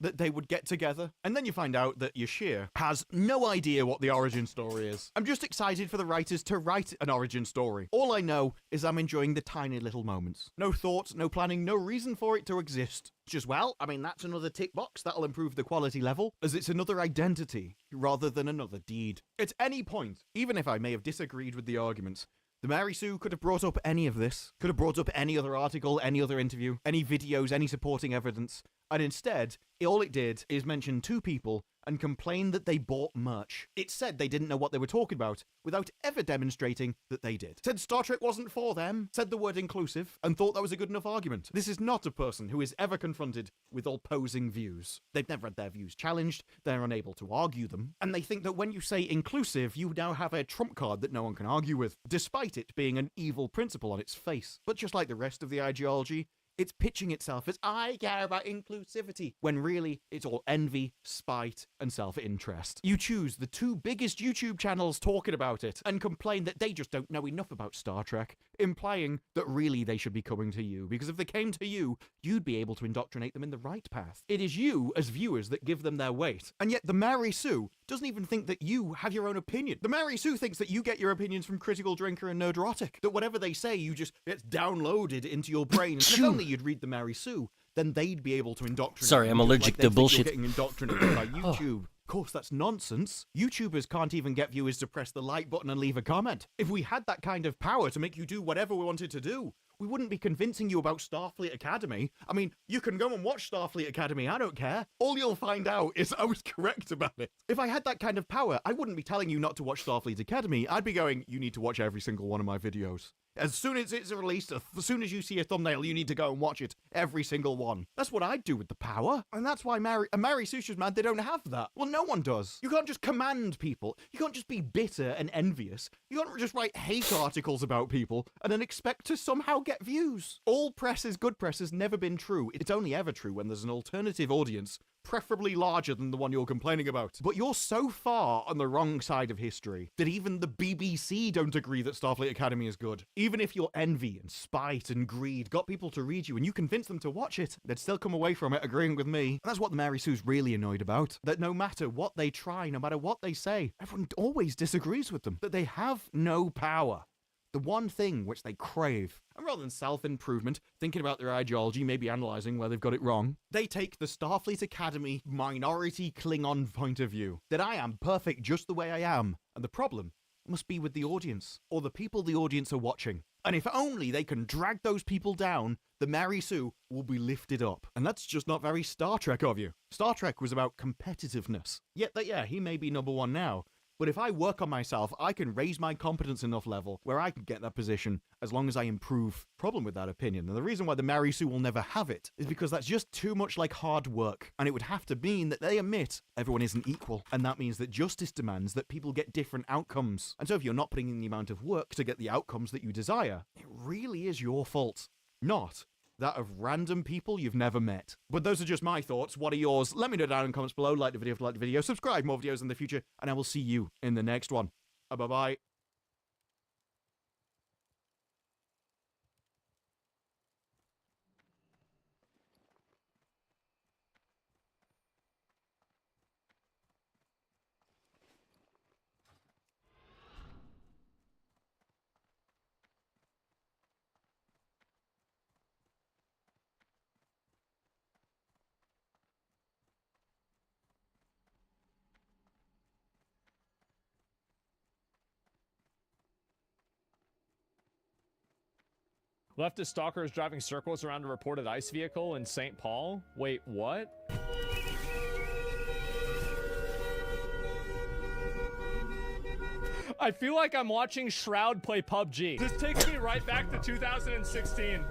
that they would get together. And then you find out that Yashir has no idea what the origin story is. I'm just excited for the writers to write an origin story. All I know is I'm enjoying the tiny little moments. No thought, no planning, no reason for it to exist. Just, well, I mean, that's another tick box. That'll improve the quality level, as it's another identity rather than another deed. At any point, even if I may have disagreed with the arguments, the Mary Sue could have brought up any of this, could have brought up any other article, any other interview, any videos, any supporting evidence, and instead, all it did is mention two people and complain that they bought merch. It said they didn't know what they were talking about without ever demonstrating that they did. Said Star Trek wasn't for them, said the word inclusive, and thought that was a good enough argument. This is not a person who is ever confronted with opposing views. They've never had their views challenged, they're unable to argue them, and they think that when you say inclusive, you now have a trump card that no one can argue with, despite it being an evil principle on its face. But just like the rest of the ideology, it's pitching itself as, I care about inclusivity, when really it's all envy, spite, and self-interest. You choose the two biggest YouTube channels talking about it and complain that they just don't know enough about Star Trek, implying that really they should be coming to you, because if they came to you, you'd be able to indoctrinate them in the right path. It is you, as viewers, that give them their weight. And yet the Mary Sue doesn't even think that you have your own opinion. The Mary Sue thinks that you get your opinions from Critical Drinker and Nerdrotic, that whatever they say, you just gets downloaded into your brain. And if only you'd read the Mary Sue, then they'd be able to indoctrinate. Sorry, I'm you, allergic like they to think bullshit. You're getting indoctrinated by YouTube. Of course, that's nonsense. YouTubers can't even get viewers to press the like button and leave a comment. If we had that kind of power to make you do whatever we wanted to do, we wouldn't be convincing you about Starfleet Academy. I mean, you can go and watch Starfleet Academy, I don't care. All you'll find out is I was correct about it. If I had that kind of power, I wouldn't be telling you not to watch Starfleet Academy. I'd be going, you need to watch every single one of my videos. As soon as it's released, as soon as you see a thumbnail, you need to go and watch it. Every single one. That's what I'd do with the power. And that's why Mary Sush's man, they don't have that. Well, no one does. You can't just command people. You can't just be bitter and envious. You can't just write hate articles about people and then expect to somehow get views. All press is good press has never been true. It's only ever true when there's an alternative audience, preferably larger than the one you're complaining about. But you're so far on the wrong side of history that even the BBC don't agree that Starfleet Academy is good. Even if your envy and spite and greed got people to read you and you convinced them to watch it, they'd still come away from it agreeing with me. And that's what the Mary Sue's really annoyed about. That no matter what they try, no matter what they say, everyone always disagrees with them. That they have no power. The one thing which they crave. And rather than self-improvement, thinking about their ideology, maybe analysing where they've got it wrong, they take the Starfleet Academy minority Klingon point of view. That I am perfect just the way I am. And the problem must be with the audience, or the people the audience are watching. And if only they can drag those people down, the Mary Sue will be lifted up. And that's just not very Star Trek of you. Star Trek was about competitiveness. Yet that, yeah, he may be #1 now. But if I work on myself, I can raise my competence enough level where I can get that position as long as I improve. Problem with that opinion, and the reason why the Mary Sue will never have it, is because that's just too much like hard work. And it would have to mean that they admit everyone isn't equal. And that means that justice demands that people get different outcomes. And so if you're not putting in the amount of work to get the outcomes that you desire, it really is your fault. Not that of random people you've never met. But those are just my thoughts. What are yours? Let me know down in the comments below. Like the video if you like the video. Subscribe, more videos in the future. And I will see you in the next one. Bye-bye. Leftist stalker is driving circles around a reported ICE vehicle in St. Paul. Wait, what? I feel like I'm watching Shroud play PUBG. This takes me right back to 2016.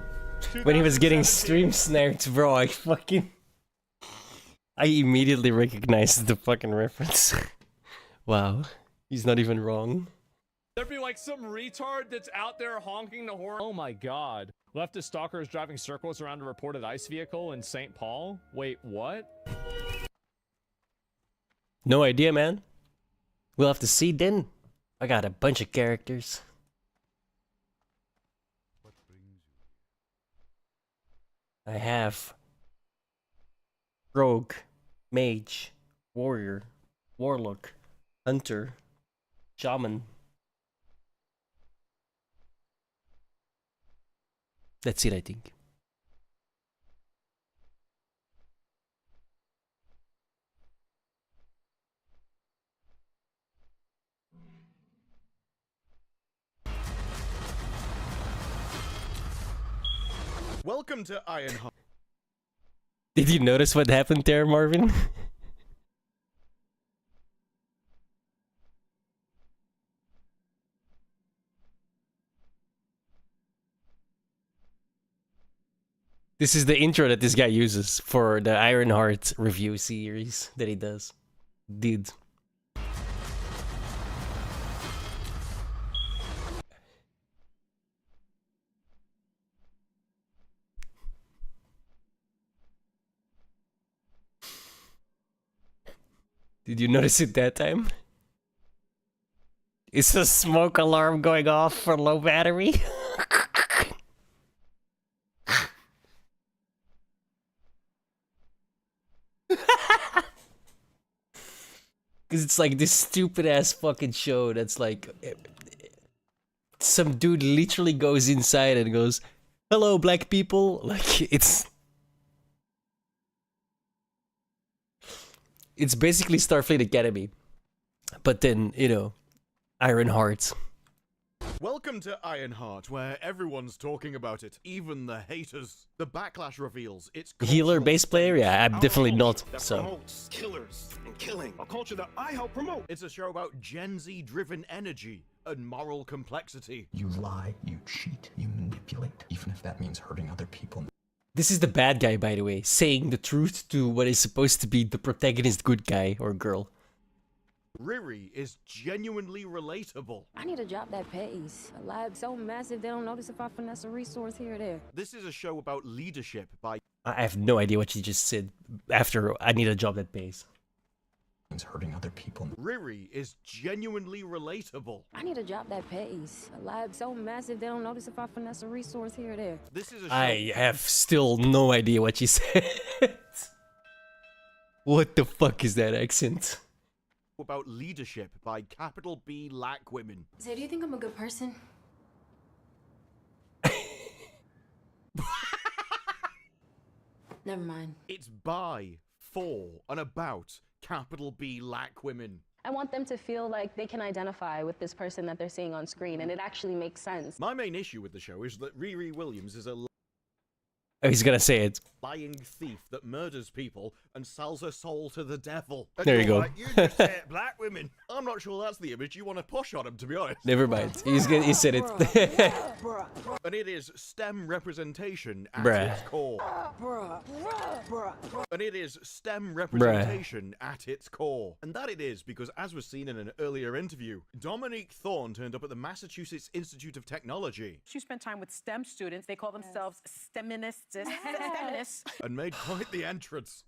When he was getting stream sniped, bro, I immediately recognized the fucking reference. Wow, he's not even wrong. There'd be like some retard that's out there honking the horn. Oh my god. Leftist stalker is driving circles around a reported ICE vehicle in St. Paul. Wait, what? No idea, man. We'll have to see then. I got a bunch of characters. I have Rogue, Mage, Warrior, Warlock, Hunter, Shaman. That's it, I think. Welcome to Ironheart. Did you notice what happened there, Marvin? This is the intro that this guy uses for the Ironheart review series that he does. Dude. Did you notice it that time? Is a smoke alarm going off for low battery? Because it's like this stupid ass fucking show that's like some dude literally goes inside and goes, "Hello, black people." Like it's It's basically Starfleet Academy. But then, you know, Ironheart. Welcome to Ironheart, where everyone's talking about it, even the haters. The Backlash reveals its Healer bass player? Yeah, I'm definitely not, so. promotes killers and killing, a culture that I help promote. It's a show about Gen Z-driven energy and moral complexity. You lie, you cheat, you manipulate, even if that means hurting other people. This is the bad guy, by the way, saying the truth to what is supposed to be the protagonist good guy or girl. Riri is genuinely relatable. I need a job that pays. A lab so massive they don't notice if I finesse a resource here or there. This is a show about leadership by... I have no idea what she just said after I need a job that pays. It's hurting other people. Riri is genuinely relatable. I need a job that pays. A lab so massive they don't notice if I finesse a resource here or there. This is a show... I have still no idea what she said. What the fuck is that accent? About leadership by capital B Lack women. So do you think I'm a good person? Never mind. It's by, for, and about capital B Lack women. I want them to feel like they can identify with this person that they're seeing on screen, and it actually makes sense. My main issue with the show is that Riri Williams is a Oh, he's gonna say it. lying thief that murders people and sells her soul to the devil. And There you you're go. like, you just said black women. I'm not sure that's the image you want to push on him, to be honest. Never mind. He said it. And it is STEM representation at Bruh. its core. And it is STEM representation at its core. And that it is because, as was seen in an earlier interview, Dominique Thorne turned up at the Massachusetts Institute of Technology You spend time with STEM students. They call themselves STEMinists. STEMinists. and made quite the entrance.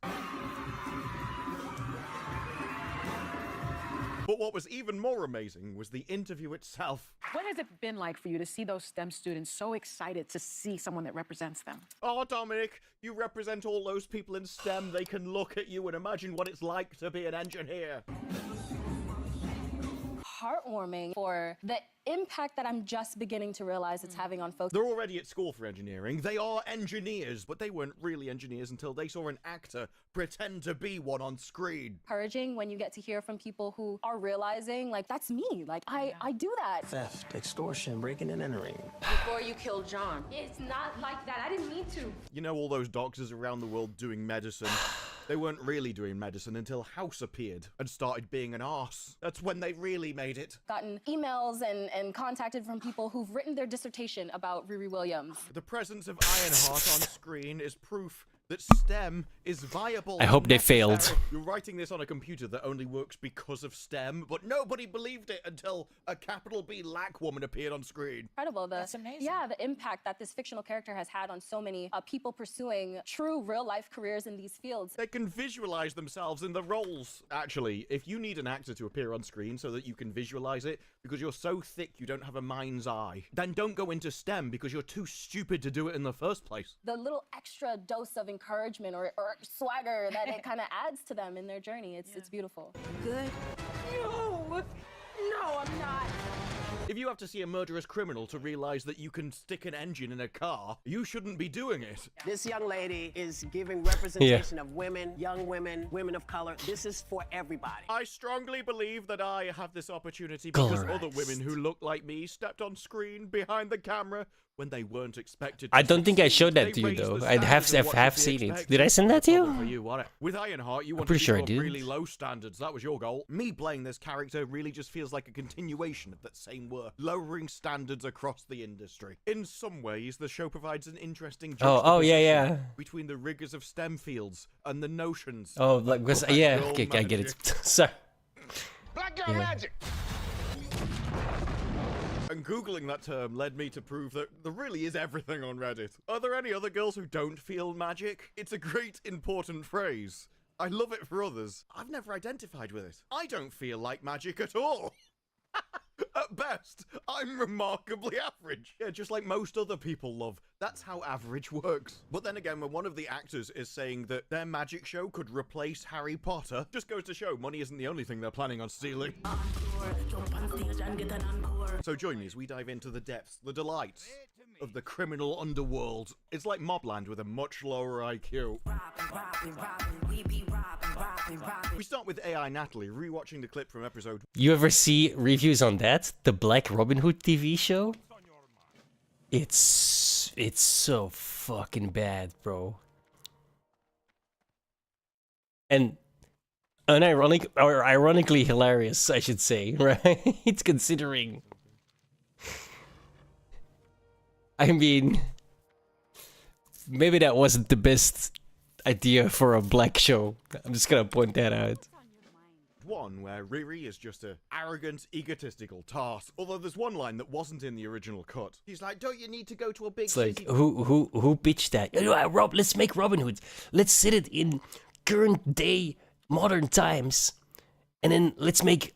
But what was even more amazing was the interview itself. What has it been like for you to see those STEM students so excited to see someone that represents them? Oh, Dominic, you represent all those people in STEM. They can look at you and imagine what it's like to be an engineer. Heartwarming for the impact that I'm just beginning to realize it's having on folks. They're already at school for engineering. They are engineers, but they weren't really engineers until they saw an actor pretend to be one on screen. Encouraging when you get to hear from people who are realizing, like, that's me. Like, I do that. Theft, extortion, breaking and entering. Before you killed John. It's not like that. I didn't mean to. You know all those doctors around the world doing medicine? They weren't really doing medicine until House appeared and started being an arse. That's when they really made it. Gotten emails and contacted from people who've written their dissertation about Riri Williams. The presence of Ironheart on screen is proof that STEM is viable. I hope they failed. You're writing this on a computer that only works because of STEM, but nobody believed it until a capital B Lack woman appeared on screen. Incredible. That's amazing. Yeah, the impact that this fictional character has had on so many people pursuing true real-life careers in these fields. They can visualize themselves in the roles. Actually, if you need an actor to appear on screen so that you can visualize it, because you're so thick you don't have a mind's eye, then don't go into STEM because you're too stupid to do it in the first place. The little extra dose of encouragement or swagger that it kind of adds to them in their journey. It's beautiful. Good. No, I'm not. If you have to see a murderous criminal to realize that you can stick an engine in a car, you shouldn't be doing it. This young lady is giving representation of women, young women, women of color. This is for everybody. I strongly believe that I have this opportunity because other women who look like me stepped on screen behind the camera when they weren't expected to. I don't think I showed that They to you raised though. the I'd have standards of what have should be seen it. expected. Did I send that to Problem for you? you, wasn't it? With Ironheart, you wanted pretty to sure I keep did. really low standards. That was your goal. Me playing this character really just feels like a continuation of that same work, lowering standards across the industry. In some ways, the show provides an interesting Oh, yeah, yeah. juxtaposition between the rigors of STEM fields and the notions. Oh, like because of black yeah, girl okay, I get it. magic. Sorry. Black girl Yeah. magic. And Googling that term led me to prove that there really is everything on Reddit. Are there any other girls who don't feel magic? It's a great, important phrase. I love it for others. I've never identified with it. I don't feel like magic at all. At best, I'm remarkably average. Yeah, just like most other people love. That's how average works. But then again, when one of the actors is saying that their magic show could replace Harry Potter, just goes to show money isn't the only thing they're planning on stealing. So join me as we dive into the depths, the delights of the criminal underworld. It's like Mobland with a much lower IQ. We start with AI Natalie rewatching the clip from episode. You ever see reviews on that? The Black Robin Hood TV show? It's so fucking bad, bro. And ironically hilarious, I should say, right? It's considering. I mean, maybe that wasn't the best idea for a black show. I'm just gonna point that out. One where Riri is just a arrogant, egotistical tart. Although there's one line that wasn't in the original cut. He's like, "Don't you need to go to a big It's like, city?" who pitched that? Rob, let's make Robin Hood. Let's set it in current day, modern times, and then let's make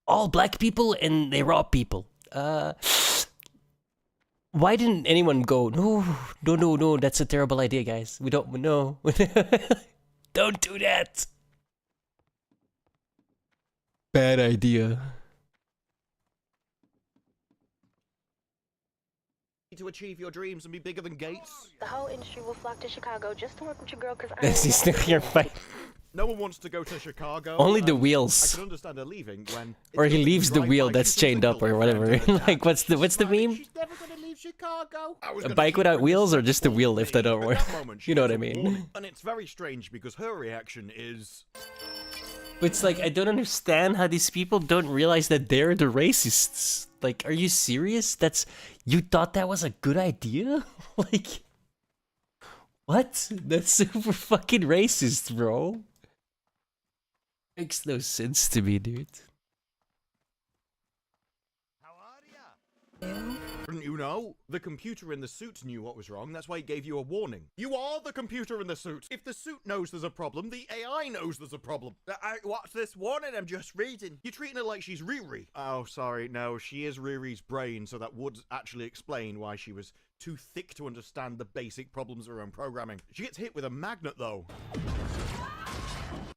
all black people and they rob people. Why didn't anyone go, no, that's a terrible idea, guys. We don't, no. Don't do that. Bad idea. To achieve your dreams and be bigger than Gates. The whole industry will flock to Chicago just to work with your girl because Is he still here fighting? No one wants to go to Chicago. Only the I wheels. can understand her leaving when. Or he leaves the wheel that's chained up or whatever. Like, what's the meme? She's never gonna leave Chicago. A bike without wheels or just the wheel lifted over? You know what I mean? And it's very strange because her reaction is. It's like, I don't understand how these people don't realize that they're the racists. Like, are you serious? You thought that was a good idea? Like, what? That's super fucking racist, bro. Makes no sense to me, dude. Didn't you know? The computer in the suit knew what was wrong, that's why it gave you a warning. You are the computer in the suit. If the suit knows there's a problem, the AI knows there's a problem. What's this warning? I'm just reading. You're treating her like she's Riri. Oh, sorry, no, she is Riri's brain, so that would actually explain why she was too thick to understand the basic problems of her own programming. She gets hit with a magnet, though.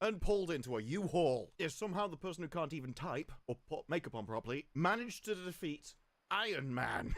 And pulled into a U-Haul. If somehow the person who can't even type, or put makeup on properly, managed to defeat Iron Man.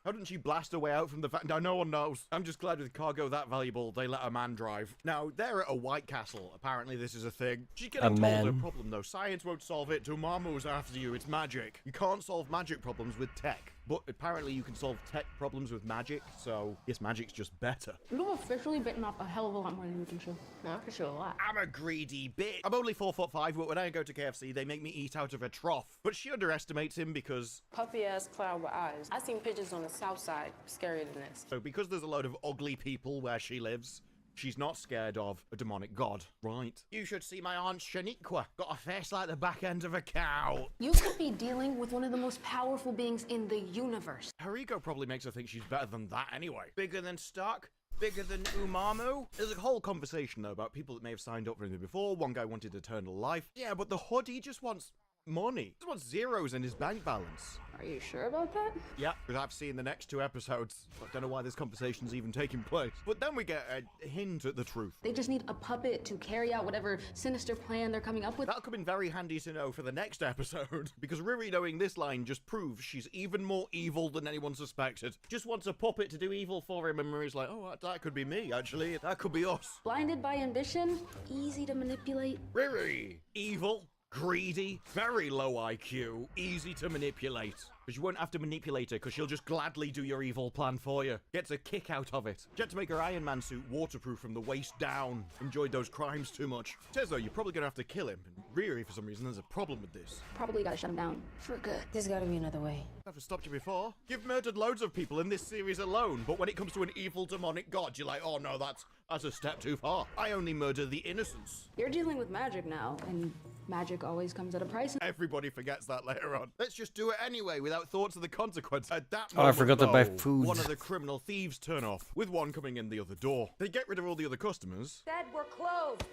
How didn't she blast her way out from the Now, no one knows. I'm just glad with cargo that valuable, they let a man drive. Now, they're at a White Castle. Apparently, this is a thing. She's getting told her problem, though. Science won't solve it. Dormammu's after you. It's magic. You can't solve magic problems with tech. But apparently, you can solve tech problems with magic. So, yes, magic's just better. You've officially bitten off a hell of a lot more than you can chew. No, I can chew a lot. I'm a greedy bitch. I'm only 4'5", but when I go to KFC, they make me eat out of a trough. But she underestimates him because... Puffy ass cloud with eyes. I seen pictures on the south side. Scarier than this. So because there's a load of ugly people where she lives, she's not scared of a demonic god. Right. You should see my aunt Shaniqua. Got a face like the back end of a cow. You could be dealing with one of the most powerful beings in the universe. Her ego probably makes her think she's better than that anyway. Bigger than Stark? Bigger than Umamu? There's a whole conversation, though, about people that may have signed up for him before. One guy wanted eternal life. Yeah, but the hood, he just wants money. He just wants zeros in his bank balance. Are you sure about that? Yeah, because I've seen the next 2 episodes. I don't know why this conversation's even taking place. But then we get a hint at the truth. They just need a puppet to carry out whatever sinister plan they're coming up with. That'll come in very handy to know for the next episode. Because Riri knowing this line just proves she's even more evil than anyone suspected. Just wants a puppet to do evil for him, and Riri's like, oh, that could be me, actually. That could be us. Blinded by ambition, easy to manipulate. Riri, evil, greedy, very low IQ, easy to manipulate. But you won't have to manipulate her because she'll just gladly do your evil plan for you. Gets a kick out of it. She had to make her Iron Man suit waterproof from the waist down. Enjoyed those crimes too much. Says though, you're probably gonna have to kill him. And Riri, for some reason, there's a problem with this. Probably gotta shut him down for good. There's gotta be another way. I've stopped you before. You've murdered loads of people in this series alone, but when it comes to an evil demonic god, you're like, oh no, that's a step too far. I only murder the innocents. You're dealing with magic now, and magic always comes at a price. Everybody forgets that later on. Let's just do it anyway without thoughts of the consequence. At that moment, I forgot to buy though, food. one of the criminal thieves turn off, with one coming in the other door. They get rid of all the other customers. Said we're closed.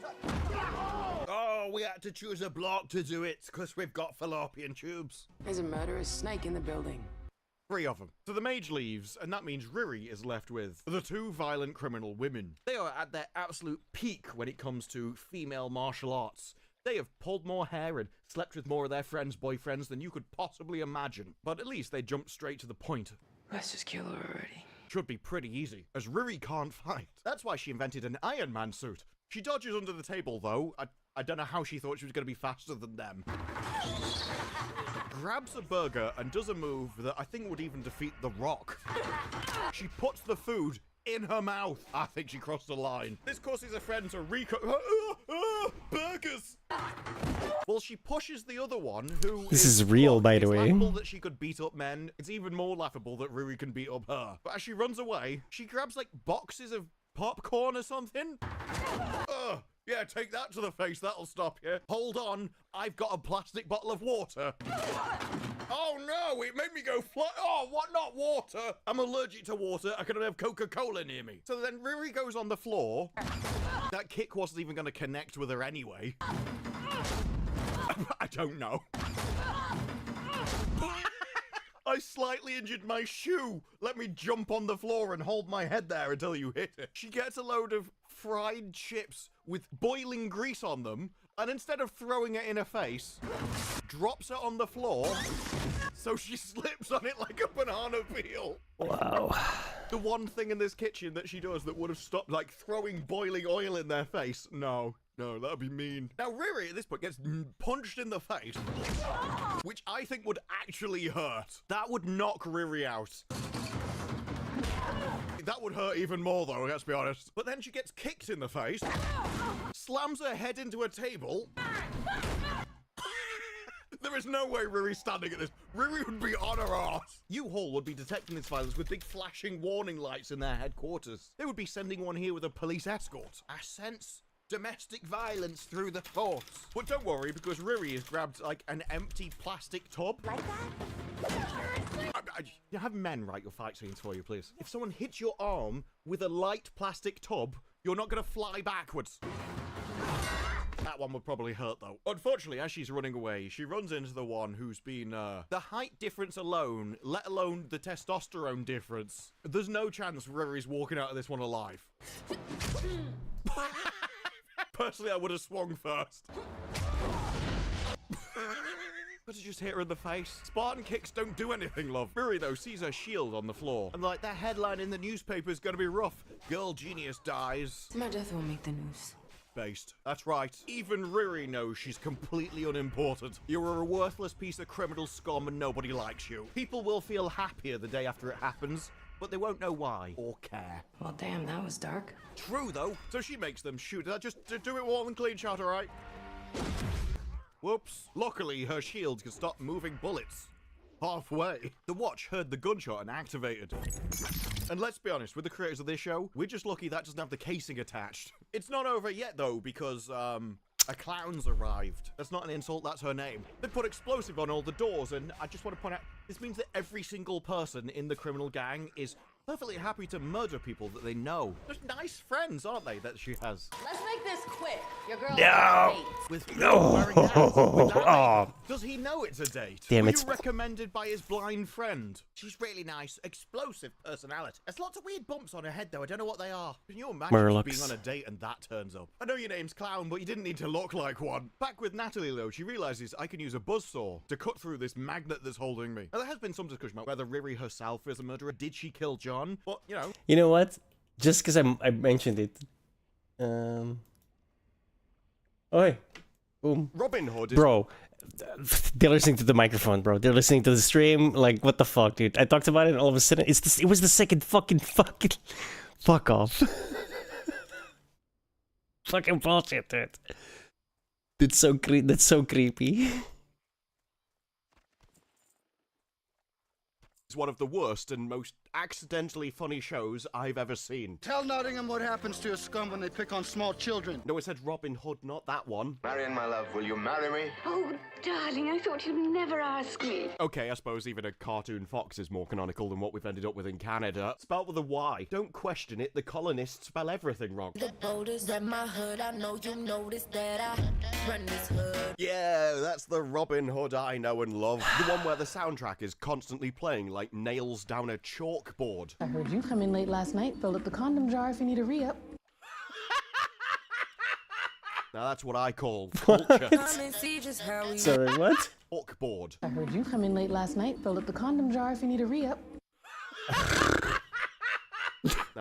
Oh, we had to choose a block to do it, because we've got fallopian tubes. There's a murderous snake in the building. 3 of them. So the mage leaves, and that means Riri is left with the 2 violent criminal women. They are at their absolute peak when it comes to female martial arts. They have pulled more hair and slept with more of their friends' boyfriends than you could possibly imagine. But at least they jumped straight to the point. Let's just kill her already. Should be pretty easy, as Riri can't fight. That's why she invented an Iron Man suit. She dodges under the table, though. I don't know how she thought she was going to be faster than them. Grabs a burger and does a move that I think would even defeat The Rock. She puts the food in her mouth. I think she crossed the line. This causes her friend to burgers. Well, she pushes the other one, who This is real, by the It's way. laughable that she could beat up men. It's even more laughable that Riri can beat up her. But as she runs away, she grabs like boxes of popcorn or something. Yeah, take that to the face. That'll stop you. Hold on. I've got a plastic bottle of water. Oh no, it made me go fly. Oh, what? Not water. I'm allergic to water. I can only have Coca-Cola near me. So then Riri goes on the floor. That kick wasn't even going to connect with her anyway. I don't know. I slightly injured my shoe. Let me jump on the floor and hold my head there until you hit it. She gets a load of fried chips with boiling grease on them, and instead of throwing it in her face, drops it on the floor, so she slips on it like a banana peel. Wow. The one thing in this kitchen that she does that would have stopped, like, throwing boiling oil in their face. No, that'd be mean. Now, Riri, at this point, gets punched in the face, which I think would actually hurt. That would knock Riri out. That would hurt even more, though, let's be honest. But then she gets kicked in the face, slams her head into a table. There is no way Riri's standing at this. Riri would be on her ass. U-Haul would be detecting this violence with big flashing warning lights in their headquarters. They would be sending one here with a police escort. I sense domestic violence through the force. But don't worry, because Riri has grabbed, like, an empty plastic tub. Like that? Have men write your fight scenes for you, please. If someone hits your arm with a light plastic tub, you're not going to fly backwards. That one would probably hurt, though. Unfortunately, as she's running away, she runs into the one who's been, the height difference alone, let alone the testosterone difference. There's no chance Riri's walking out of this one alive. Personally, I would have swung first. But to just hit her in the face. Spartan kicks don't do anything, love. Riri, though, sees her shield on the floor. And, like, that headline in the newspaper is gonna be rough. Girl genius dies. My death won't make the news. Based. That's right. Even Riri knows she's completely unimportant. You're a worthless piece of criminal scum and nobody likes you. People will feel happier the day after it happens, but they won't know why or care. Well, damn, that was dark. True, though. So she makes them shoot her. Just do it warm and clean shot, all right? Whoops. Luckily, her shield can stop moving bullets. Halfway. The watch heard the gunshot and activated. And let's be honest, with the creators of this show, we're just lucky that doesn't have the casing attached. It's not over yet, though, because, a clown's arrived. That's not an insult, that's her name. They put explosive on all the doors, and I just want to point out, this means that every single person in the criminal gang is perfectly happy to murder people that they know. Just nice friends, aren't they, that she has? Let's make this quick. Your girl No. With No. wearing that, with that Oh. Does he know it's a date? Damn Were it. you recommended by his blind friend? She's really nice, explosive personality. There's lots of weird bumps on her head, though. I don't know what they are. Can you imagine Murlocs. being on a date and that turns up? I know your name's Clown, but you didn't need to look like one. Back with Natalie, though, she realizes I can use a buzzsaw to cut through this magnet that's holding me. Now, there has been some discussion about whether Riri herself is a murderer. Did she kill John? But, you know. You know what? Just because I mentioned it. Oi. Boom. Robin Hood is... Bro, they're listening to the microphone, bro. They're listening to the stream. Like, what the fuck, dude? I talked about it, and all of a sudden, it was the second fucking... Fuck off. Fucking bullshit, dude. That's so creepy. It's one of the worst and most accidentally funny shows I've ever seen. Tell Nottingham what happens to a scum when they pick on small children. No, it said Robin Hood, not that one. Marion, my love, will you marry me? Oh, darling, I thought you'd never ask me. Okay, I suppose even a cartoon fox is more canonical than what we've ended up with in Canada. Spelled with a Y. Don't question it, the colonists spell everything wrong. The boulders at my hood, I know you noticed that I run this hood. Yeah, that's the Robin Hood I know and love. The one where the soundtrack is constantly playing like nails down a chalkboard. I heard you come in late last night. Fill up the condom jar if you need a re-up. Now that's what I call culture. Come and see just how we Sorry, what? Chalkboard. I heard you come in late last night. Fill up the condom jar if you need a re-up.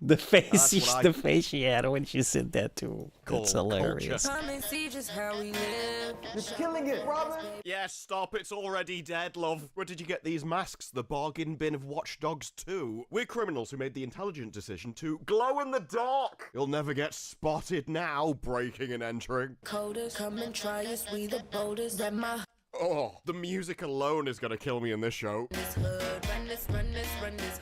The face, That's what I the face she had when she said that too. That's call hilarious. Come and see just how we live. It's killing it, Robin. Yes, stop. It's already dead, love. Where did you get these masks? The bargain bin of Watch Dogs 2. We're criminals who made the intelligent decision to glow in the dark. You'll never get spotted now, breaking and entering. Coders, come and try us. We the boldest. That my Oh, the music alone is gonna kill me in this show. hood. Run this hood. Run this.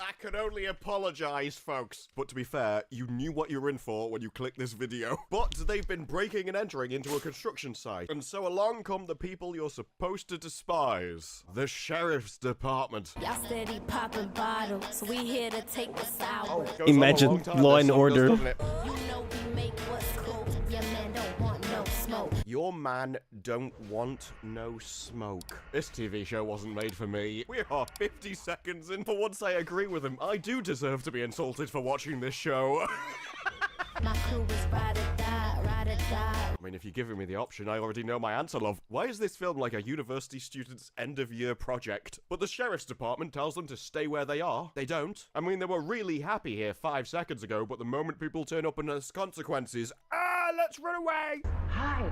I can only apologize, folks. But to be fair, you knew what you were in for when you clicked this video. But they've been breaking and entering into a construction site. And so along come the people you're supposed to despise. The Sheriff's Department. Y'all steady popping bottles, so we here to take the sour. Goes on a Imagine long time, Law that and song does, Order. doesn't it? You know we make what's cool. Your man don't want no smoke. Your man don't want no smoke. This TV show wasn't made for me. We are 50 seconds in. For once I agree with him. I do deserve to be insulted for watching this show. My crew is ride or die, ride or die. I mean, if you're giving me the option, I already know my answer, love. Why is this film like a university student's end-of-year project? But the Sheriff's Department tells them to stay where they are. They don't. I mean, they were really happy here 5 seconds ago, but the moment people turn up and there's consequences, let's run away! Hi.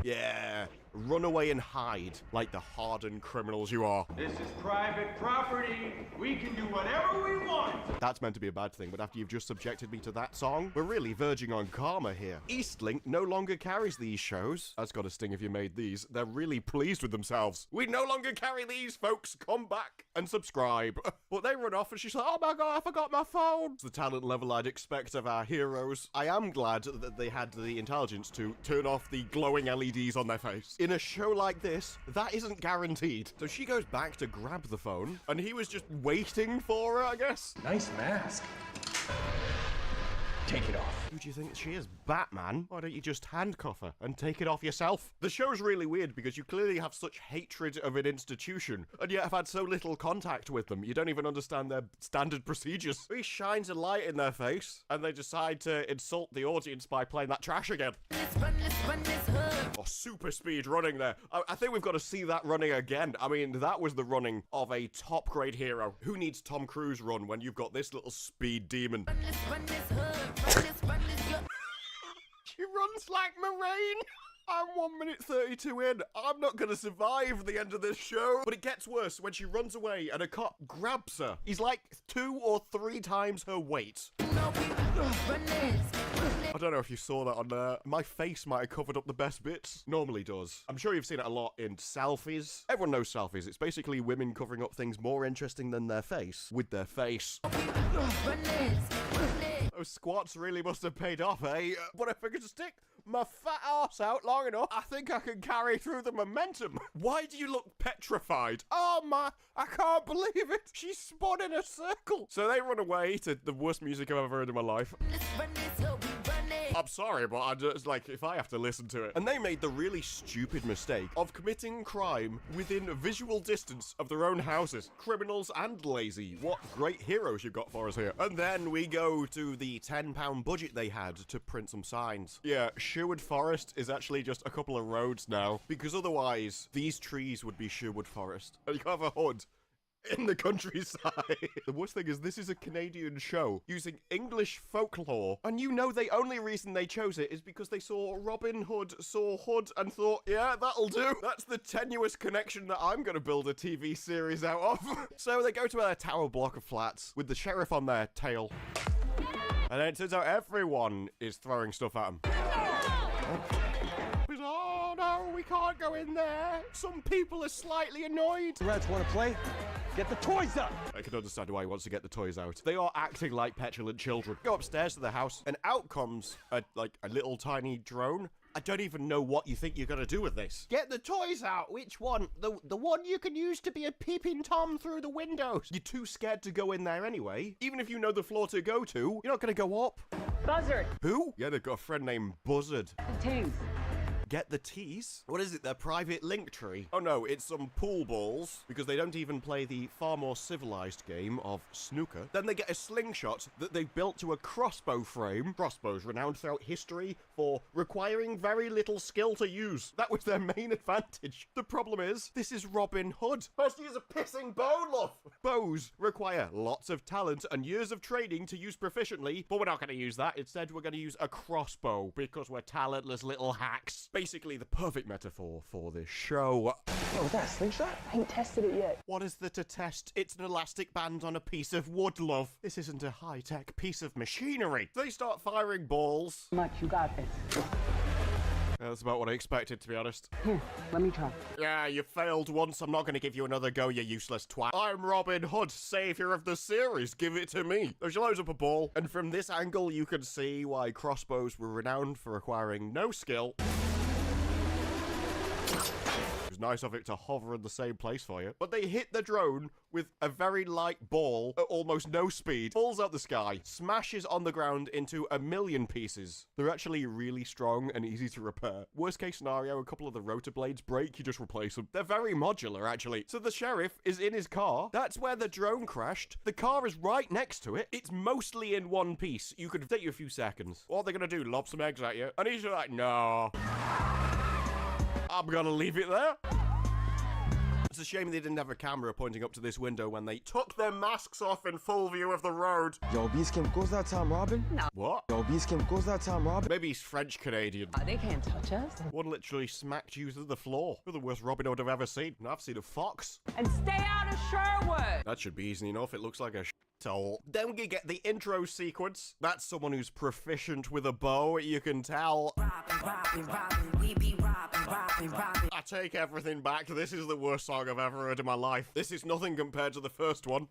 Yeah, run away and hide, like the hardened criminals you are. This is private property. We can do whatever we want. That's meant to be a bad thing, but after you've just subjected me to that song, we're really verging on karma here. Eastlink no longer carries these shows. That's got a sting if you made these. They're really pleased with themselves. We no longer carry these, folks. Come back and subscribe. But they run off and she's like, oh my god, I forgot my phone. It's the talent level I'd expect of our heroes. I am glad that they had the intelligence to turn off the glowing LEDs on their face. In a show like this, that isn't guaranteed. So she goes back to grab the phone, and he was just waiting for her, I guess. Nice mask. Take it off. Who do you think she is? Batman? Why don't you just handcuff her and take it off yourself? The show's really weird because you clearly have such hatred of an institution, and yet have had so little contact with them. You don't even understand their standard procedures. He shines a light in their face, and they decide to insult the audience by playing that trash again. Run this hood. Oh, super speed running there. I think we've got to see that running again. I mean, that was the running of a top-grade hero. Who needs Tom Cruise run when you've got this little speed demon? Run this hood. Run this. She runs like Moraine. I'm 1 minute 32 in. I'm not going to survive the end of this show. But it gets worse when she runs away and a cop grabs her. He's like 2 or 3 times her weight. I don't know if you saw that on there. My face might have covered up the best bits. Normally does. I'm sure you've seen it a lot in selfies. Everyone knows selfies. It's basically women covering up things more interesting than their face with their face. Those squats really must have paid off, eh? But if I could stick my fat ass out long enough, I think I can carry through the momentum. Why do you look petrified? Oh my, I can't believe it. She spun in a circle. So they run away to the worst music I've ever heard in my life. I'm sorry, but I just, like, if I have to listen to it. And they made the really stupid mistake of committing crime within visual distance of their own houses. Criminals and lazy. What great heroes you got for us here. And then we go to the £10 budget they had to print some signs. Yeah, Sherwood Forest is actually just a couple of roads now, because otherwise these trees would be Sherwood Forest. And you have a hood in the countryside. The worst thing is this is a Canadian show using English folklore, and you know the only reason they chose it is because they saw Robin Hood saw Hood and thought, yeah, that'll do. That's the tenuous connection that I'm gonna build a TV series out of. So they go to a tower block of flats with the sheriff on their tail, and then it turns out everyone is throwing stuff at them. Oh no, we can't go in there. Some people are slightly annoyed. Reds want to play? Get the toys up! I can understand why he wants to get the toys out. They are acting like petulant children. Go upstairs to the house, and out comes a little tiny drone. I don't even know what you think you're gonna do with this. Get the toys out. Which one? The one you can use to be a peeping Tom through the windows. You're too scared to go in there anyway. Even if you know the floor to go to, you're not gonna go up. Buzzard. Who? Yeah, they've got a friend named Buzzard. Tings. Get the tease? What is it, their private link tree? Oh no, it's some pool balls, because they don't even play the far more civilized game of snooker. Then they get a slingshot that they've built to a crossbow frame. Crossbows renowned throughout history for requiring very little skill to use. That was their main advantage. The problem is, this is Robin Hood. First use a pissing bow, love. Bows require lots of talent and years of training to use proficiently, but we're not going to use that. Instead, we're going to use a crossbow because we're talentless little hacks. Basically, the perfect metaphor for this show. Oh, was that a slingshot? I ain't tested it yet. What is there to test? It's an elastic band on a piece of wood, love. This isn't a high-tech piece of machinery. They start firing balls. Much, you got this. That's about what I expected, to be honest. Here, let me try. Yeah, you failed once. I'm not going to give you another go, you useless twat. I'm Robin Hood, savior of the series. Give it to me. There's loads up a ball, and from this angle, you can see why crossbows were renowned for requiring no skill. It was nice of it to hover in the same place for you. But they hit the drone with a very light ball at almost no speed, falls out the sky, smashes on the ground into a million pieces. They're actually really strong and easy to repair. Worst case scenario, a couple of the rotor blades break, you just replace them. They're very modular, actually. So the sheriff is in his car. That's where the drone crashed. The car is right next to it. It's mostly in one piece. You could take you a few seconds. What are they gonna do, lob some eggs at you? And he's like, no. I'm gonna leave it there. It's a shame they didn't have a camera pointing up to this window when they took their masks off in full view of the road. Yo, Beast Camp, goes that time, Robin? No. What? Yo, Beast Camp, goes that time, Robin? Maybe he's French-Canadian. They can't touch us. One literally smacked you to the floor. You're the worst Robin Hood I've ever seen. And I've seen a fox. And stay out of Sherwood! That should be easy enough. It looks like a hole. Then we get the intro sequence. That's someone who's proficient with a bow, you can tell. I take everything back. This is the worst song I've ever heard in my life. This is nothing compared to the first one.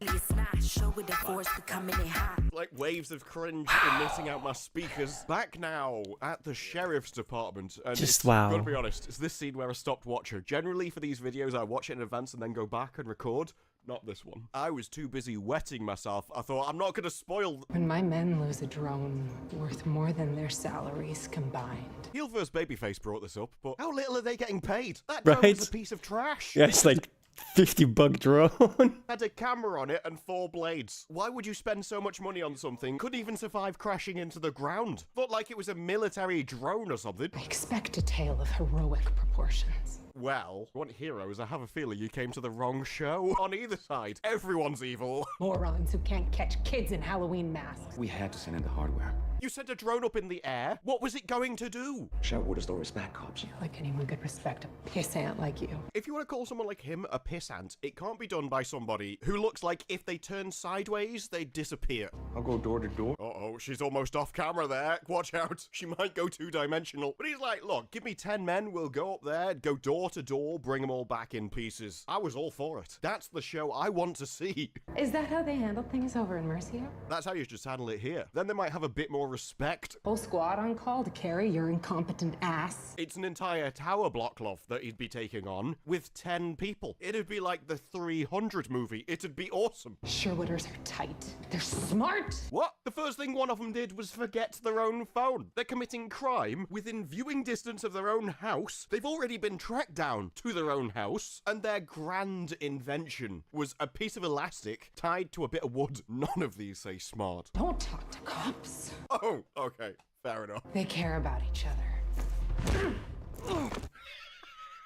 Like waves of cringe emitting out my speakers. Back now at the sheriff's department. And Just wow. Gotta be honest, it's this scene where I stopped watching. Generally for these videos I watch it in advance and then go back and record. Not this one. I was too busy wetting myself. I thought, I'm not gonna spoil. When my men lose a drone worth more than their salaries combined. Heel vs. Babyface brought this up, but how little are they getting paid? That drone was a piece of trash. Yeah, it's like $50 drone. Had a camera on it and 4 blades. Why would you spend so much money on something? Couldn't even survive crashing into the ground. Thought like it was a military drone or something. I expect a tale of heroic proportions. Well, you want heroes? I have a feeling you came to the wrong show. On either side, everyone's evil. Morons who can't catch kids in Halloween masks. We had to send in the hardware. You sent a drone up in the air? What was it going to do? Sherwood is no respect, cops. Like anyone could respect a pissant like you. If you want to call someone like him a pissant, it can't be done by somebody who looks like if they turn sideways, they'd disappear. I'll go door to door. Uh-oh, she's almost off camera there. Watch out. She might go two-dimensional. But he's like, look, give me 10 men, we'll go up there, go door to door, bring them all back in pieces. I was all for it. That's the show I want to see. Is that how they handle things over in Mercia? That's how you just handle it here. Then they might have a bit more respect. Whole squad on call to carry your incompetent ass. It's an entire tower block, love, that he'd be taking on with 10 people. It'd be like the 300 movie. It'd be awesome. Sherwooders are tight. They're smart. What? The first thing one of them did was forget their own phone. They're committing crime within viewing distance of their own house. They've already been tracked down to their own house, and their grand invention was a piece of elastic tied to a bit of wood. None of these say smart. Don't talk to cops. Oh, okay. Fair enough. They care about each other.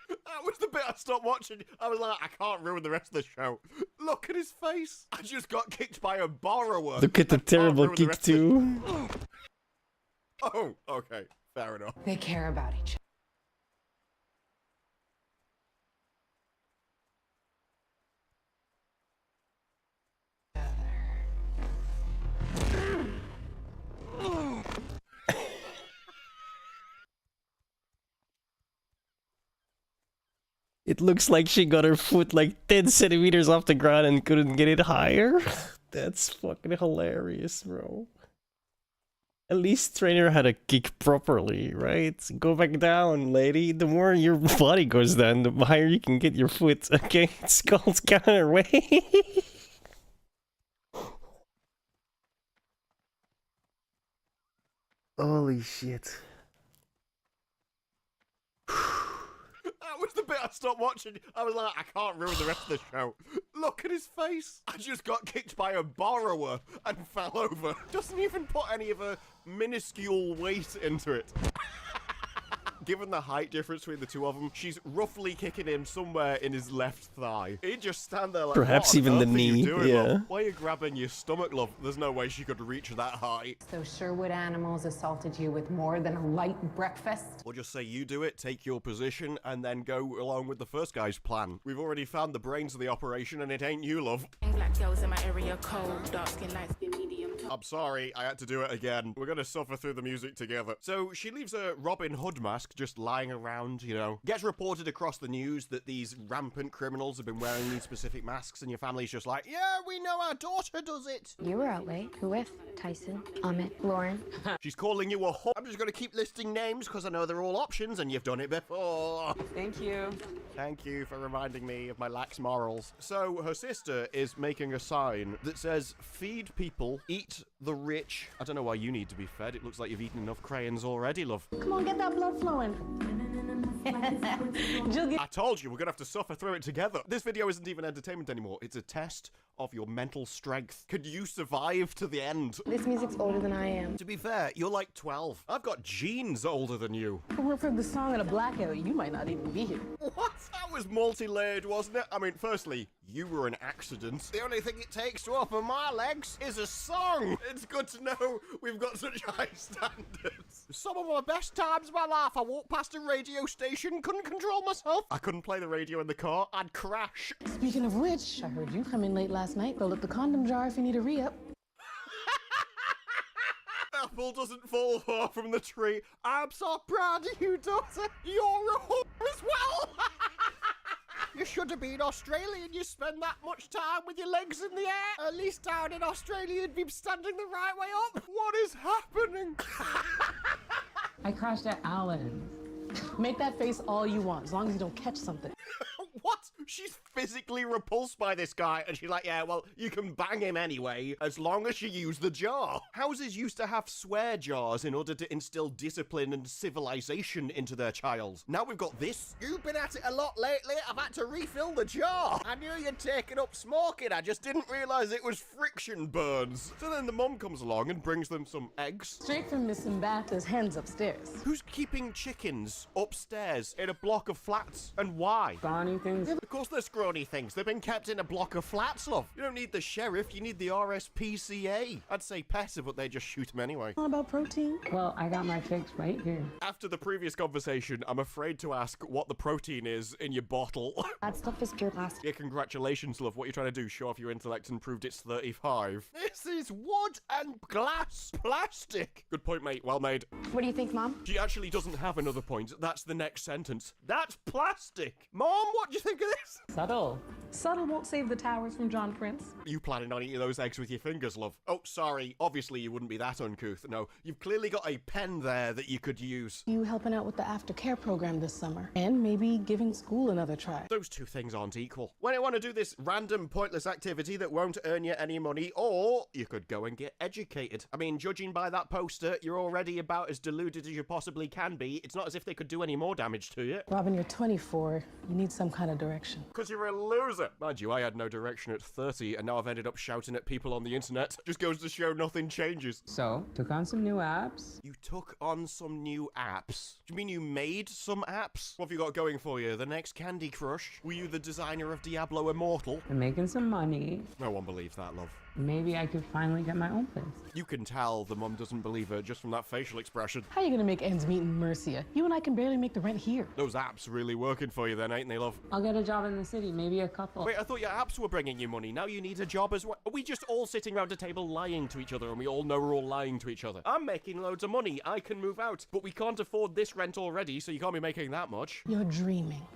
That was the bit I stopped watching. I was like, I can't ruin the rest of the show. Look at his face. I just got kicked by a borrower. Look at the terrible kick too. Oh, okay. Fair enough. They care about each other. It looks like she got her foot like 10 centimeters off the ground and couldn't get it higher. That's fucking hilarious, bro. At least trainer had to kick properly, right? Go back down, lady. The more your body goes down, the higher you can get your foot. Okay, it's called counterweight. Holy shit. I stopped watching. I was like, I can't ruin the rest of the show. Look at his face. I just got kicked by a borrower and fell over. Doesn't even put any of a minuscule weight into it. Given the height difference between the two of them, she's roughly kicking him somewhere in his left thigh. He'd just stand there like, Perhaps what on even the earth are you knee, doing, yeah. love? Why are you grabbing your stomach, love? There's no way she could reach that high. So Sherwood Animals assaulted you with more than a light breakfast? We'll just say you do it, take your position, and then go along with the first guy's plan. We've already found the brains of the operation, and it ain't you, love. Black girls in my area cold, dark skin, light skin, medium. I'm sorry, I had to do it again. We're gonna suffer through the music together. So she leaves a Robin Hood mask just lying around, you know. Gets reported across the news that these rampant criminals have been wearing these specific masks, and your family's just like, yeah, we know our daughter does it. You were out late. Who with? Tyson, Amit, Lauren. She's calling you a whore. I'm just gonna keep listing names because I know they're all options and you've done it before. Thank you. Thank you for reminding me of my lax morals. So her sister is making a sign that says, feed people, eat the rich. I don't know why you need to be fed. It looks like you've eaten enough crayons already, love. Come on, get that blood flowing. I told you, we're gonna have to suffer through it together. This video isn't even entertainment anymore. It's a test of your mental strength. Could you survive to the end? This music's older than I am. To be fair, you're like 12. I've got genes older than you. If it weren't for the song and a blackout, you might not even be here. What? That was multi-layered, wasn't it? I mean, firstly, you were an accident. The only thing it takes to open my legs is a song. It's good to know we've got such high standards. Some of my best times of my life, I walked past a radio station, couldn't control myself. I couldn't play the radio in the car, I'd crash. Speaking of which, I heard you come in late last night. Fill up the condom jar if you need a re-up. Apple doesn't fall far from the tree. I'm so proud of you, daughter. You're a whore as well. You should have been Australian. You spend that much time with your legs in the air. At least down in Australia, you'd be standing the right way up. What is happening? I crashed at Allen's. Make that face all you want, as long as you don't catch something. What? She's physically repulsed by this guy, and she's like, yeah, well, you can bang him anyway, as long as you use the jar. Houses used to have swear jars in order to instill discipline and civilization into their child. Now we've got this. You've been at it a lot lately. I've had to refill the jar. I knew you'd taken up smoking. I just didn't realize it was friction burns. So then the mum comes along and brings them some eggs. Straight from Miss Mbata's hens upstairs. Who's keeping chickens upstairs in a block of flats, and why? Scrawny things. Of course they're scrawny things. They've been kept in a block of flats, love. You don't need the sheriff, you need the RSPCA. I'd say PETA, but they just shoot them anyway. All about protein? Well, I got my fix right here. After the previous conversation, I'm afraid to ask what the protein is in your bottle. That stuff is pure plastic. Yeah, congratulations, love. What you're trying to do, show off your intellect and proved it's 35. This is wood and glass plastic. Good point, mate. Well made. What do you think, Mom? She actually doesn't have another point. That's the next sentence. That's plastic. Mom, what do you think of this? Subtle. Subtle won't save the towers from John Prince. Are you planning on eating those eggs with your fingers, love? Oh, sorry. Obviously, you wouldn't be that uncouth. No, you've clearly got a pen there that you could use. You helping out with the aftercare program this summer. And maybe giving school another try. Those two things aren't equal. When I want to do this random, pointless activity that won't earn you any money, or you could go and get educated. I mean, judging by that poster, you're already about as deluded as you possibly can be. It's not as if they could do any more damage to you. Robin, you're 24. You need some kind of direction. Because you're a loser. Mind you, I had no direction at 30, and now I've ended up shouting at people on the internet. Just goes to show nothing changes. So, took on some new apps. You took on some new apps? Do you mean you made some apps? What have you got going for you? The next Candy Crush? Were you the designer of Diablo Immortal? I'm making some money. No one believes that, love. Maybe I could finally get my own place. You can tell the mum doesn't believe her just from that facial expression. How are you gonna make ends meet in Mercia? You and I can barely make the rent here. Those apps really working for you then, ain't they, love? I'll get a job in the city, maybe a couple. Wait, I thought your apps were bringing you money. Now you need a job as well. Are we just all sitting around a table lying to each other and we all know we're all lying to each other? I'm making loads of money. I can move out. But we can't afford this rent already, so you can't be making that much. You're dreaming.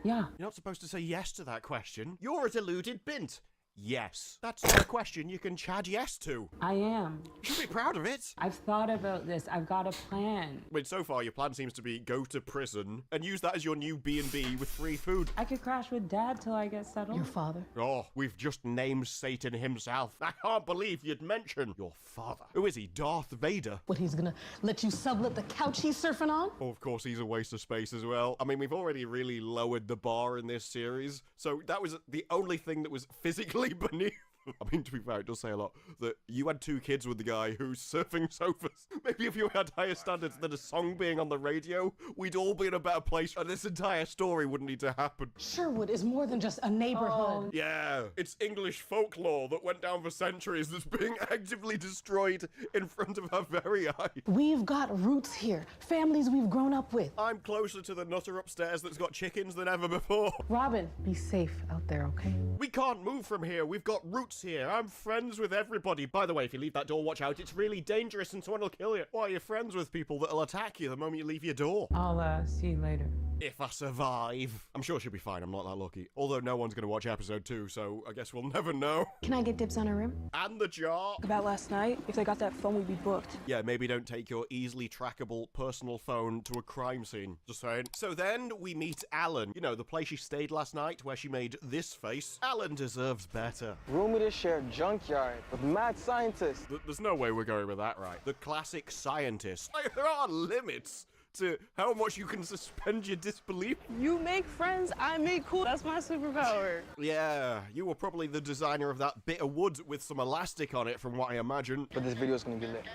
Yeah. You're not supposed to say yes to that question. You're a deluded bint. Yes. That's not a question you can Chad yes to. I am. You should be proud of it. I've thought about this. I've got a plan. I mean, so far your plan seems to be go to prison and use that as your new B&B with free food. I could crash with Dad till I get settled. Your father? Oh, we've just named Satan himself. I can't believe you'd mention your father. Who is he, Darth Vader? What, he's gonna let you sublet the couch he's surfing on? Oh, of course, he's a waste of space as well. I mean, we've already really lowered the bar in this series, so that was the only thing that was physically beneath. I mean, to be fair, it does say a lot that you had 2 kids with the guy who's surfing sofas. Maybe if you had higher standards than a song being on the radio, we'd all be in a better place and this entire story wouldn't need to happen. Sherwood is more than just a neighborhood. Yeah, it's English folklore that went down for centuries that's being actively destroyed in front of our very eyes. We've got roots here, families we've grown up with. I'm closer to the nutter upstairs that's got chickens than ever before. Robin, be safe out there, okay? We can't move from here. We've got roots here. I'm friends with everybody. By the way, if you leave that door, watch out. It's really dangerous and someone will kill you. Why, you're friends with people that'll attack you the moment you leave your door. I'll see you later. If I survive. I'm sure she'll be fine. I'm not that lucky. Although no one's going to watch episode 2, so I guess we'll never know. Can I get dibs on a room? And the jar. About last night, if they got that phone, we'd be booked. Yeah, maybe don't take your easily trackable personal phone to a crime scene. Just saying. So then we meet Alan. You know, the place she stayed last night where she made this face. Alan deserves better. Room to share junkyard with mad scientists. There's no way we're going with that right. The classic scientist. Like, there are limits to how much you can suspend your disbelief. You make friends, I make cool. That's my superpower. Yeah, you were probably the designer of that bit of wood with some elastic on it, from what I imagine. But this video is gonna be lit.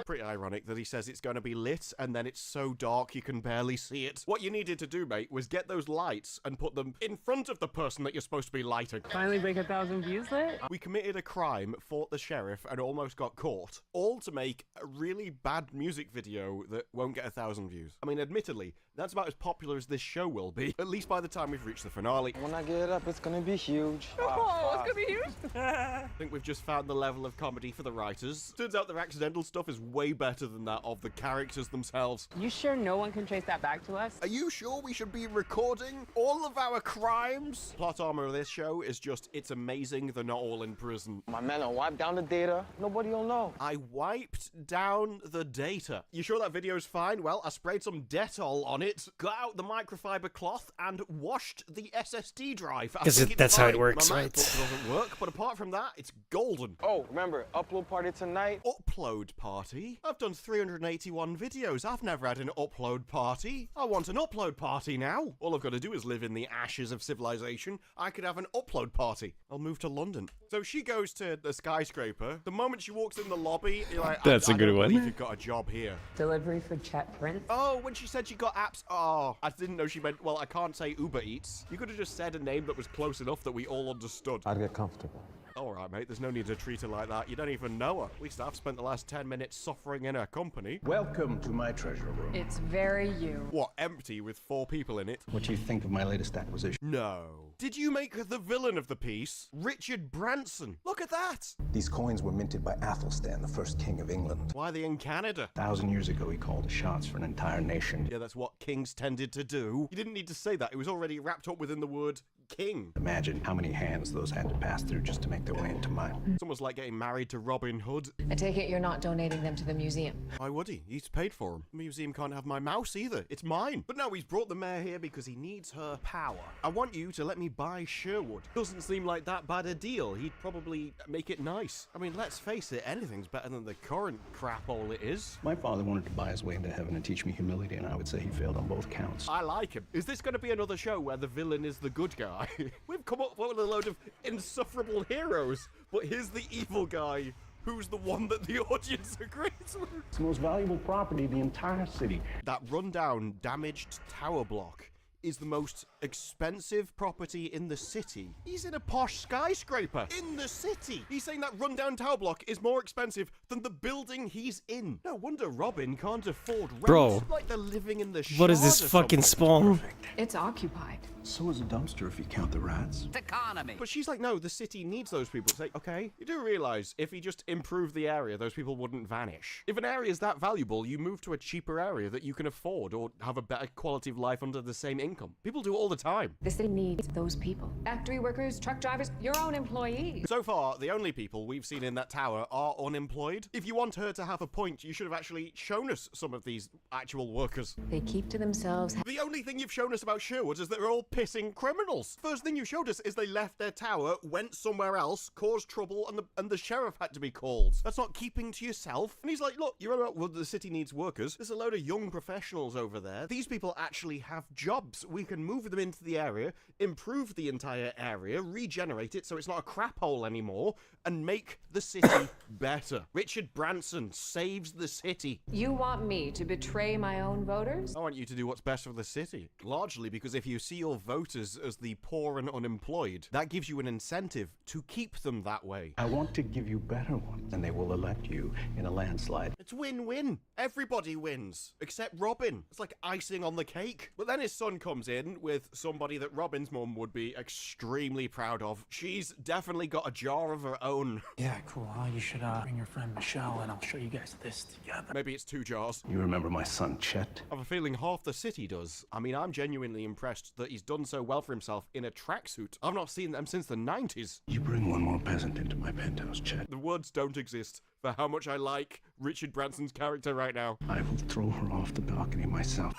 Pretty ironic that he says it's going to be lit and then it's so dark you can barely see it. What you needed to do, mate, was get those lights and put them in front of the person that you're supposed to be lighting. Finally break 1,000 views lit? We committed a crime, fought the sheriff, and almost got caught. All to make a really bad music video that won't get 1,000 views. I mean, admittedly, that's about as popular as this show will be, at least by the time we've reached the finale. When I get up, it's gonna be huge. Oh, it's gonna be huge. I think we've just found the level of comedy for the writers. Turns out their accidental stuff is way better than that of the characters themselves. You sure no one can trace that back to us? Are you sure we should be recording all of our crimes? Plot armor of this show is just, it's amazing they're not all in prison. My man, I wiped down the data. Nobody will know. I wiped down the data. You sure that video's fine? Well, I sprayed some Dettol on it, got out the microfiber cloth, and washed the SSD drive. Because that's how it works, right? Doesn't work, but apart from that, it's golden. Oh, remember, upload party tonight. Upload party? I've done 381 videos. I've never had an upload party. I want an upload party now. All I've got to do is live in the ashes of civilization. I could have an upload party. I'll move to London. So she goes to the skyscraper. The moment she walks in the lobby, you're like, that's a good one. You've got a job here. Delivery for Chet Prince. Oh, when she said she got apps. Oh, I didn't know she meant, well, I can't say Uber Eats. You could have just said a name that was close enough that we all understood. I'd get comfortable. All right, mate, there's no need to treat her like that. You don't even know her. At least I've spent the last 10 minutes suffering in her company. Welcome to my treasure room. It's very you. What, empty with 4 people in it? What do you think of my latest acquisition? No. Did you make the villain of the piece Richard Branson? Look at that! These coins were minted by Athelstan, the first king of England. Why are they in Canada? 1,000 years ago, he called the shots for an entire nation. Yeah, that's what kings tended to do. You didn't need to say that. It was already wrapped up within the word king. Imagine how many hands those had to pass through just to make their way into mine. It's almost like getting married to Robin Hood. I take it you're not donating them to the museum. Why would he? He's paid for them. The museum can't have my mouse either. It's mine. But no, he's brought the mayor here because he needs her power. I want you to let me buy Sherwood. Doesn't seem like that bad a deal. He'd probably make it nice. I mean, let's face it, anything's better than the current crap all it is. My father wanted to buy his way into heaven and teach me humility, and I would say he failed on both counts. I like him. Is this going to be another show where the villain is the good guy? We've come up with a load of insufferable heroes, but here's the evil guy who's the one that the audience agrees with. It's the most valuable property in the entire city. That rundown, damaged tower block is the most expensive property in the city. He's in a posh skyscraper in the city. He's saying that rundown tower block is more expensive than the building he's in. No wonder Robin can't afford rent. Bro, like they're living in the what is this fucking spawn? It's occupied. So is a dumpster if you count the rats. Economy. But she's like, no, the city needs those people. It's like, okay, you do realize if he just improved the area, those people wouldn't vanish. If an area is that valuable, you move to a cheaper area that you can afford or have a better quality of life under the same income. income. People do it all the time. The city needs those people. Factory workers, truck drivers, your own employees. So far, the only people we've seen in that tower are unemployed. If you want her to have a point, you should have actually shown us some of these actual workers. They keep to themselves. The only thing you've shown us about Sherwood is that they're all pissing criminals. First thing you showed us is they left their tower, went somewhere else, caused trouble, and the sheriff had to be called. That's not keeping to yourself. And he's like, look, you're about, well, the city needs workers. There's a load of young professionals over there. These people actually have jobs. We can move them into the area, improve the entire area, regenerate it so it's not a crap hole anymore, and make the city better. Richard Branson saves the city. You want me to betray my own voters? I want you to do what's best for the city. Largely because if you see your voters as the poor and unemployed, that gives you an incentive to keep them that way. I want to give you better ones, and they will elect you in a landslide. It's win-win. Everybody wins, except Robin. It's like icing on the cake. But then his son comes in with somebody that Robin's mum would be extremely proud of. She's definitely got a jar of her own. Yeah, cool. Huh? You should bring your friend Michelle, and I'll show you guys this together. Maybe it's 2 jars. You remember my son, Chet? I have a feeling half the city does. I mean, I'm genuinely impressed that he's done so well for himself in a tracksuit. I've not seen them since the 90s. You bring one more peasant into my penthouse, Chet. The words don't exist for how much I like Richard Branson's character right now. I will throw her off the balcony myself.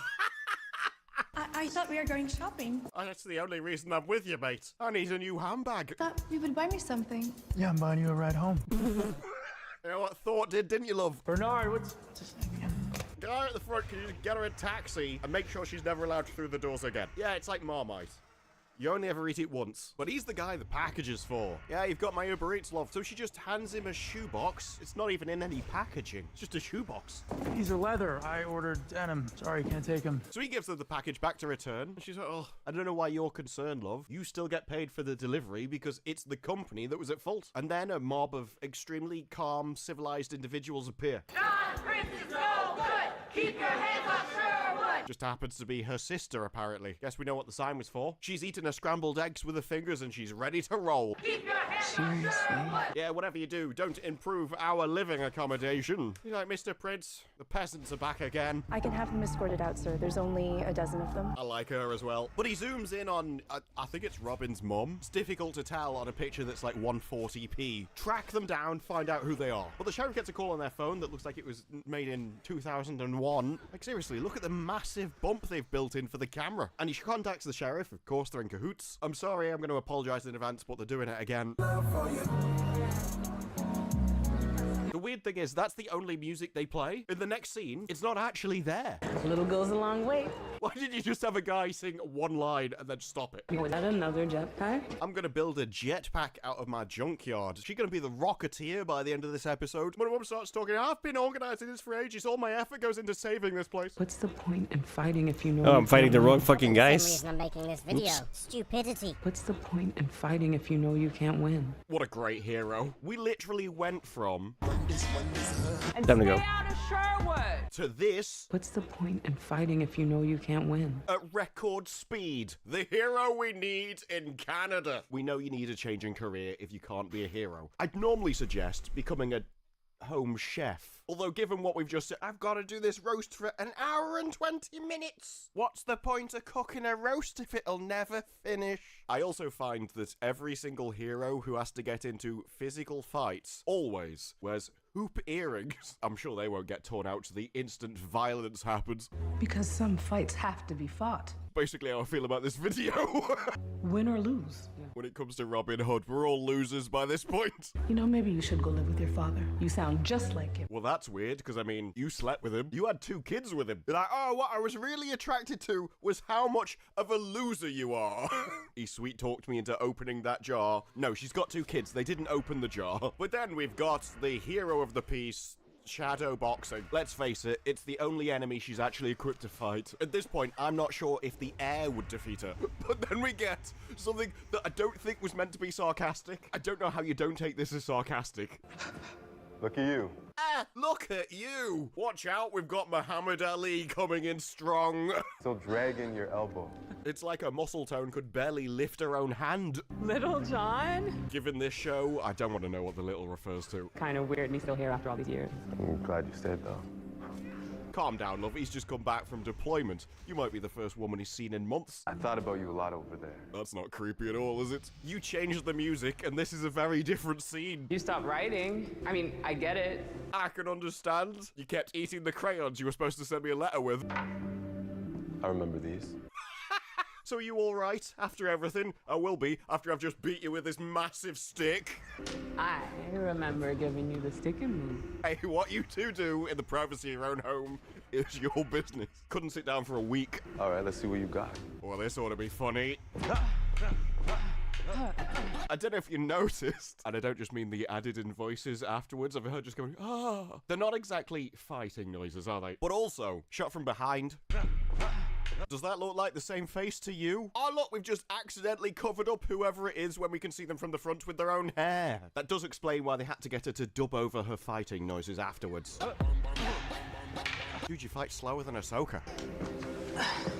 I thought we were going shopping. Oh, that's the only reason I'm with you, mate. I need a new handbag. Thought you would buy me something. Yeah, I'm buying you a ride home. You know what Thought did, didn't you, love? Bernard, what's his name again? Guy at the front, can you just get her a taxi and make sure she's never allowed through the doors again? Yeah, it's like Marmite. You only ever eat it once. But he's the guy the package is for. Yeah, you've got my Uber Eats, love. So she just hands him a shoebox. It's not even in any packaging. It's just a shoebox. These are leather. I ordered denim. Sorry, can't take them. So he gives her the package back to return. And she's like, oh, I don't know why you're concerned, love. You still get paid for the delivery because it's the company that was at fault. And then a mob of extremely calm, civilized individuals appear. John Prince is no good! Keep your hands off Sherwood! Just happens to be her sister, apparently. Guess we know what the sign was for. She's eaten her scrambled eggs with her fingers and she's ready to roll. Keep your hands off Sherwood! Yeah, whatever you do, don't improve our living accommodation. You're like, Mr. Prince, the peasants are back again. I can have them escorted out, sir. There's only a dozen of them. I like her as well. But he zooms in on, I think it's Robin's mum. It's difficult to tell on a picture that's like 140p. Track them down, find out who they are. But the sheriff gets a call on their phone that looks like it was made in 2001. Like, seriously, look at the massive bump they've built in for the camera. And he contacts the sheriff. Of course, they're in cahoots. I'm sorry, I'm going to apologize in advance, but they're doing it again. The weird thing is, that's the only music they play. In the next scene, it's not actually there. A little goes a long way. Why did you just have a guy sing one line and then stop it? Was that another jetpack? I'm gonna build a jetpack out of my junkyard. Is she gonna be the Rocketeer by the end of this episode? When mum starts talking, I've been organizing this for ages. All my effort goes into saving this place. What's the point in fighting if you know? Oh, I'm fighting the wrong fucking guys. I'm making this video. Oops. Stupidity. What's the point in fighting if you know you can't win? What a great hero. We literally went from Time to go. Out of Sherwood! to this What's the point in fighting if you know you can't win? at record speed. The hero we need in Canada. We know you need a change in career if you can't be a hero. I'd normally suggest becoming a home chef. Although given what we've just said, I've got to do this roast for an hour and 20 minutes. What's the point of cooking a roast if it'll never finish? I also find that every single hero who has to get into physical fights always wears hoop earrings. I'm sure they won't get torn out the instant violence happens. Because some fights have to be fought. Basically how I feel about this video. Win or lose. When it comes to Robin Hood, we're all losers by this point. You know, maybe you should go live with your father. You sound just like him. Well, that's weird, because, I mean, you slept with him. You had 2 kids with him. You're like, oh, what I was really attracted to was how much of a loser you are. He sweet-talked me into opening that jar. No, she's got 2 kids. They didn't open the jar. But then we've got the hero of the piece, shadow boxing. Let's face it, it's the only enemy she's actually equipped to fight. At this point, I'm not sure if the air would defeat her. But then we get something that I don't think was meant to be sarcastic. I don't know how you don't take this as sarcastic. Look at you. Ah, look at you! Watch out, we've got Muhammad Ali coming in strong. Still dragging your elbow. It's like a muscle tone could barely lift her own hand. Little John? Given this show, I don't want to know what the little refers to. Kind of weird me still here after all these years. I'm glad you stayed though. Calm down, love. He's just come back from deployment. You might be the first woman he's seen in months. I thought about you a lot over there. That's not creepy at all, is it? You changed the music, and this is a very different scene. You stopped writing. I mean, I get it. I can understand. You kept eating the crayons you were supposed to send me a letter with. I remember these. So are you all right after everything? I will be after I've just beat you with this massive stick. I remember giving you the stick and move. Hey, what you two do in the privacy of your own home is your business. Couldn't sit down for a week. All right, let's see what you got. Well, this ought to be funny. I don't know if you noticed, and I don't just mean the added in voices afterwards of her just going, ah. They're not exactly fighting noises, are they? But also, shot from behind. Does that look like the same face to you? Oh look, we've just accidentally covered up whoever it is when we can see them from the front with their own hair. That does explain why they had to get her to dub over her fighting noises afterwards. Dude, you fight slower than Ahsoka.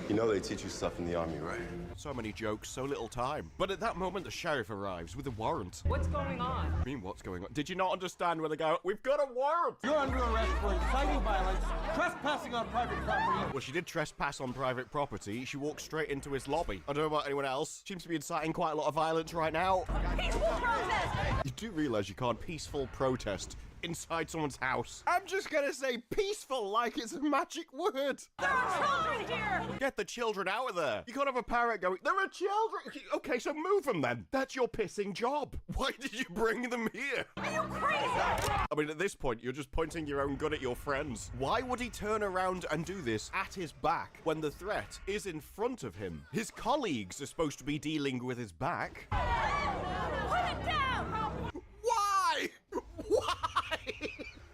You know they teach you stuff in the army, right? So many jokes, so little time. But at that moment, the sheriff arrives with a warrant. What's going on? I mean, what's going on? Did you not understand when they go, we've got a warrant? You're under arrest for inciting violence, trespassing on private property. Well, she did trespass on private property. She walked straight into his lobby. I don't know about anyone else. Seems to be inciting quite a lot of violence right now. Peaceful protest! You do realize you can't peaceful protest inside someone's house. I'm just gonna say peaceful like it's a magic word. There are children here! Get the children out of there. You can't have a parrot going, there are children. Okay, so move them then. That's your pissing job. Why did you bring them here? Are you crazy? I mean, at this point, you're just pointing your own gun at your friends. Why would he turn around and do this at his back when the threat is in front of him? His colleagues are supposed to be dealing with his back. Put it down! Why? Why?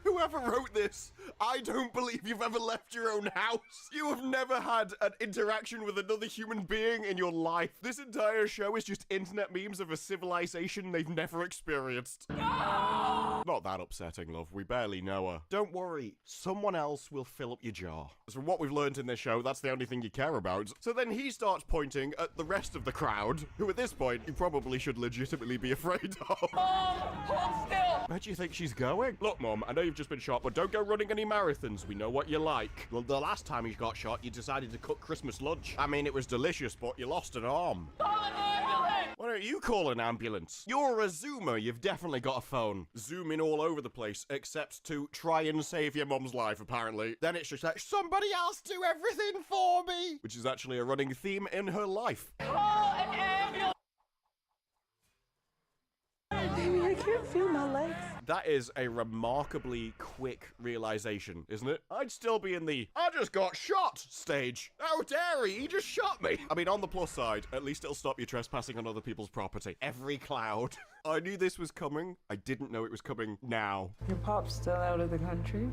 Whoever wrote this, I don't believe you've ever left your own house. You have never had an interaction with another human being in your life. This entire show is just internet memes of a civilization they've never experienced. No! Not that upsetting, love. We barely know her. Don't worry. Someone else will fill up your jar. So from what we've learned in this show, that's the only thing you care about. So then he starts pointing at the rest of the crowd, who at this point, you probably should legitimately be afraid of. Mom, hold still! Where do you think she's going? Look, Mom, I know you've just been shot, but don't go running any marathons. We know what you like. Well, the last time you got shot, you decided to cook Christmas lunch. I mean, it was delicious, but you lost an arm. Call an ambulance! Why don't you call an ambulance? You're a zoomer. You've definitely got a phone. Zooming all over the place, except to try and save your mum's life, apparently. Then it's just like, somebody else do everything for me! Which is actually a running theme in her life. Call an ambulance! Baby, I can't feel my legs. That is a remarkably quick realization, isn't it? I'd still be in the, I just got shot stage. How dare he just shot me. I mean, on the plus side, at least it'll stop you trespassing on other people's property. Every cloud. I knew this was coming. I didn't know it was coming now. Your pop's still out of the country?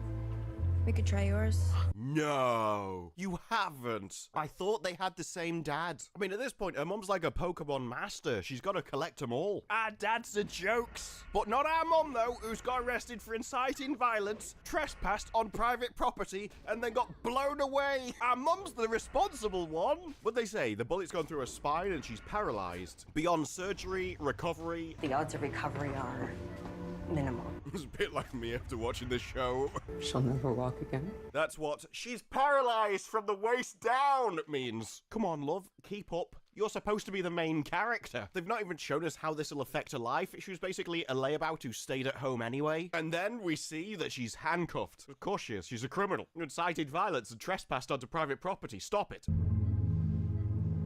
We could try yours. No, you haven't. I thought they had the same dad. I mean, at this point, her mum's like a Pokemon master. She's got to collect them all. Our dads are jokes. But not our mum, though, who's got arrested for inciting violence, trespassed on private property, and then got blown away. Our mum's the responsible one. What they say, the bullet's gone through her spine and she's paralyzed. Beyond surgery, recovery. The odds of recovery are minimal. It's a bit like me after watching this show. She'll never walk again. That's what she's paralyzed from the waist down means. Come on, love, keep up. You're supposed to be the main character. They've not even shown us how this will affect her life. She was basically a layabout who stayed at home anyway. And then we see that she's handcuffed. Of course she is. She's a criminal. Incited violence and trespassed onto private property. Stop it.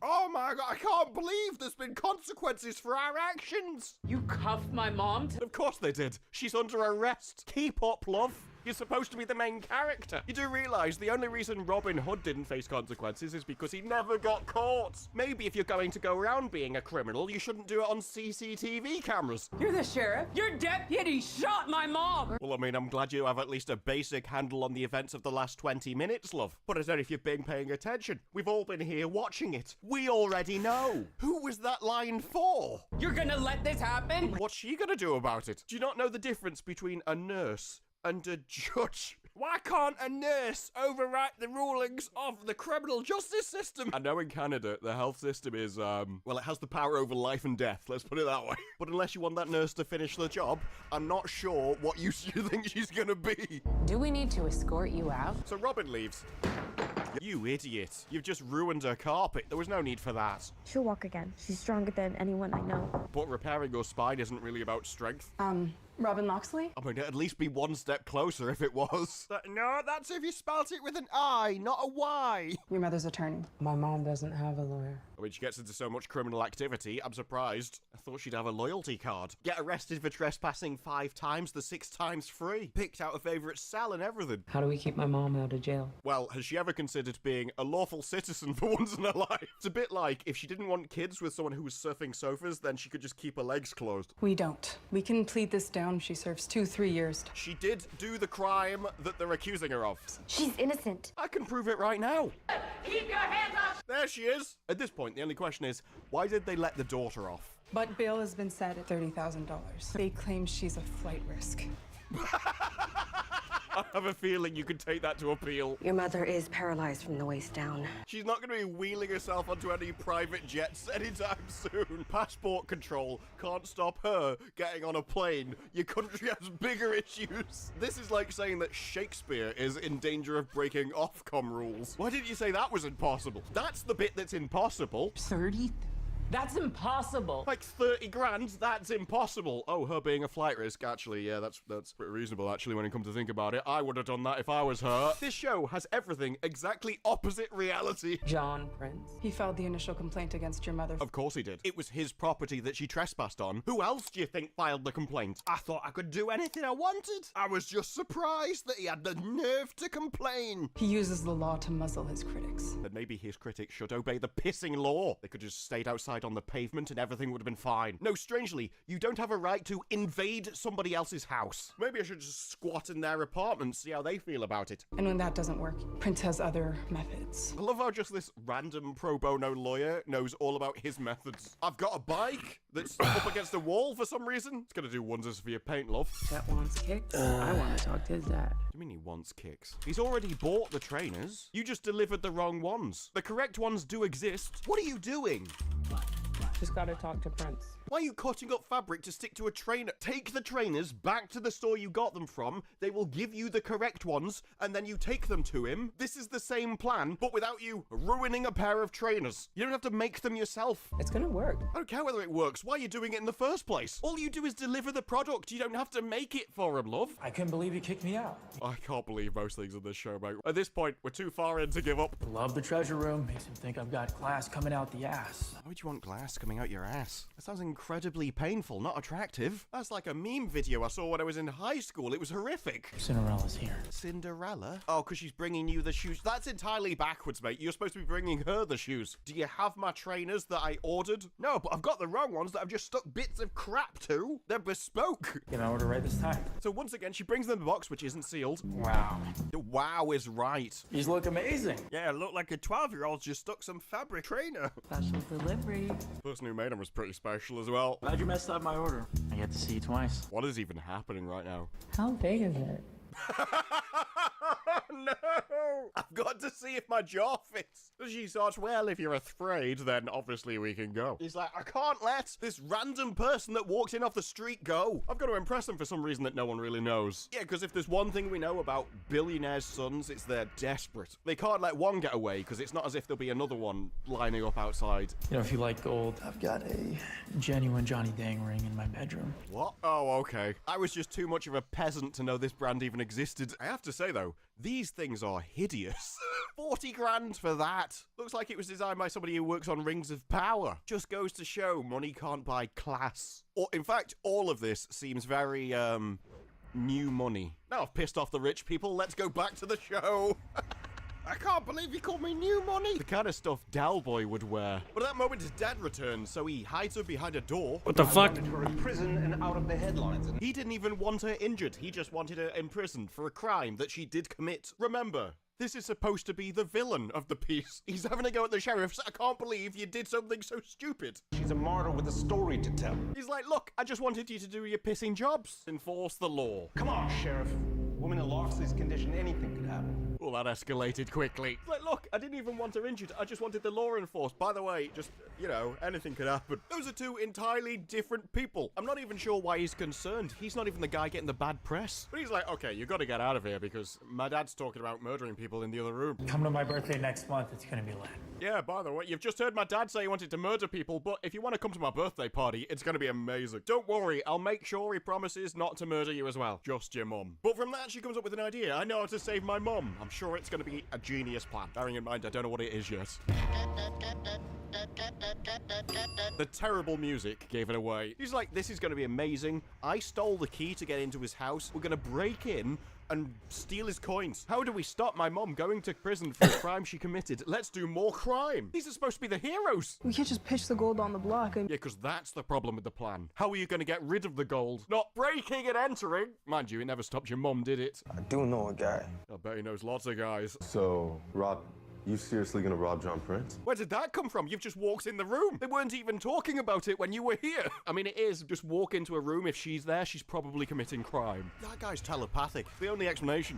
Oh my god, I can't believe there's been consequences for our actions. You cuffed my mom? Of course they did. She's under arrest. Keep up, love. You're supposed to be the main character. You do realize the only reason Robin Hood didn't face consequences is because he never got caught. Maybe if you're going to go around being a criminal, you shouldn't do it on CCTV cameras. You're the sheriff? Your deputy shot my mom! Well, I mean, I'm glad you have at least a basic handle on the events of the last 20 minutes, love. But I don't know if you've been paying attention. We've all been here watching it. We already know. Who was that line for? You're gonna let this happen? What's she gonna do about it? Do you not know the difference between a nurse and a judge? Why can't a nurse overwrite the rulings of the criminal justice system? I know in Canada, the health system is, well, it has the power over life and death, let's put it that way. But unless you want that nurse to finish the job, I'm not sure what use you think she's gonna be. Do we need to escort you out? So Robin leaves. You idiot. You've just ruined her carpet. There was no need for that. She'll walk again. She's stronger than anyone I know. But repairing your spine isn't really about strength. Robin Loxley? I mean, at least be one step closer if it was. No, that's if you spelt it with an I, not a Y. Your mother's attorney. My mom doesn't have a lawyer. I mean, she gets into so much criminal activity, I'm surprised. I thought she'd have a loyalty card. Get arrested for trespassing 5 times, the 6 times free. Picked out a favourite cell and everything. How do we keep my mom out of jail? Well, has she ever considered being a lawful citizen for once in her life? It's a bit like, if she didn't want kids with someone who was surfing sofas, then she could just keep her legs closed. We don't. We can plead this down. She serves 2-3 years. She did do the crime that they're accusing her of. She's innocent. I can prove it right now. Keep your hands up! There she is. At this point, the only question is, why did they let the daughter off? But bail has been set at $30,000. They claim she's a flight risk. I have a feeling you can take that to appeal. Your mother is paralyzed from the waist down. She's not going to be wheeling herself onto any private jets anytime soon. Passport control can't stop her getting on a plane. Your country has bigger issues. This is like saying that Shakespeare is in danger of breaking Ofcom rules. Why didn't you say that was impossible? That's the bit that's impossible. 30? That's impossible. Like 30 grand, that's impossible. Oh, her being a flight risk, actually, yeah, that's pretty reasonable, actually, when you come to think about it. I would have done that if I was her. This show has everything exactly opposite reality. John Prince. He filed the initial complaint against your mother. Of course he did. It was his property that she trespassed on. Who else do you think filed the complaint? I thought I could do anything I wanted. I was just surprised that he had the nerve to complain. He uses the law to muzzle his critics. Then maybe his critics should obey the pissing law. They could just stayed outside on the pavement and everything would have been fine. No, strangely, you don't have a right to invade somebody else's house. Maybe I should just squat in their apartment, see how they feel about it. And when that doesn't work, Prince has other methods. I love how just this random pro bono lawyer knows all about his methods. I've got a bike that's up against a wall for some reason. It's gonna do wonders for your paint, love. That wants kicks? I want to talk to his dad. What do you mean he wants kicks? He's already bought the trainers. You just delivered the wrong ones. The correct ones do exist. What are you doing? Just gotta talk to Prince. Why are you cutting up fabric to stick to a trainer? Take the trainers back to the store you got them from. They will give you the correct ones, and then you take them to him. This is the same plan, but without you ruining a pair of trainers. You don't have to make them yourself. It's gonna work. I don't care whether it works. Why are you doing it in the first place? All you do is deliver the product. You don't have to make it for him, love. I couldn't believe you kicked me out. I can't believe most things in this show, mate. At this point, we're too far in to give up. Love the treasure room. Makes him think I've got glass coming out the ass. Why would you want glass coming out your ass? That sounds incredibly painful, not attractive. That's like a meme video I saw when I was in high school. It was horrific. Cinderella's here. Cinderella? Oh, because she's bringing you the shoes. That's entirely backwards, mate. You're supposed to be bringing her the shoes. Do you have my trainers that I ordered? No, but I've got the wrong ones that I've just stuck bits of crap to. They're bespoke. Get my order right this time. So once again, she brings them the box, which isn't sealed. Wow. The wow is right. These look amazing. Yeah, look like a 12-year-old just stuck some fabric trainer. Special delivery. The person who made them was pretty special as well. Glad you messed up my order. I get to see you twice. What is even happening right now? How big is it? No! I've got to see if my jaw fits. She starts, well, if you're afraid, then obviously we can go. He's like, I can't let this random person that walked in off the street go. I've got to impress them for some reason that no one really knows. Yeah, because if there's one thing we know about billionaires' sons, it's they're desperate. They can't let one get away, because it's not as if there'll be another one lining up outside. You know, if you like gold, I've got a genuine Johnny Dang ring in my bedroom. What? Oh, okay. I was just too much of a peasant to know this brand even existed. I have to say, though, these things are hideous. 40 grand for that. Looks like it was designed by somebody who works on Rings of Power. Just goes to show money can't buy class. Or, in fact, all of this seems very, new money. Now I've pissed off the rich people, let's go back to the show. I can't believe he called me new money. The kind of stuff Del Boy would wear. But at that moment his dad returns, so he hides her behind a door. What the fuck? Her in prison and out of the headlines. He didn't even want her injured. He just wanted her imprisoned for a crime that she did commit. Remember, this is supposed to be the villain of the piece. He's having a go at the sheriffs. I can't believe you did something so stupid. She's a martyr with a story to tell. He's like, look, I just wanted you to do your pissing jobs. Enforce the law. Come on, Sheriff. Woman in Loxley's condition, anything could happen. Well, that escalated quickly. Like, look, I didn't even want her injured. I just wanted the law enforced. By the way, just, you know, anything could happen. Those are two entirely different people. I'm not even sure why he's concerned. He's not even the guy getting the bad press. But he's like, okay, you got to get out of here because my dad's talking about murdering people in the other room. Come to my birthday next month. It's gonna be lit. Yeah, by the way, you've just heard my dad say he wanted to murder people, but if you want to come to my birthday party, it's going to be amazing. Don't worry, I'll make sure he promises not to murder you as well. Just your mum. But from that, she comes up with an idea. I know how to save my mum. I'm sure it's going to be a genius plan. Bearing in mind, I don't know what it is yet. The terrible music gave it away. He's like, this is going to be amazing. I stole the key to get into his house. We're going to break in and steal his coins. How do we stop my mom going to prison for a crime she committed? Let's do more crime. These are supposed to be the heroes. We can't just pitch the gold on the block and... Yeah, because that's the problem with the plan. How are you going to get rid of the gold? Not breaking and entering. Mind you, it never stopped your mom, did it? I do know a guy. I bet he knows lots of guys. So, Rob, you seriously gonna rob John Prince? Where did that come from? You've just walked in the room. They weren't even talking about it when you were here. I mean, it is. Just walk into a room. If she's there, she's probably committing crime. That guy's telepathic. The only explanation.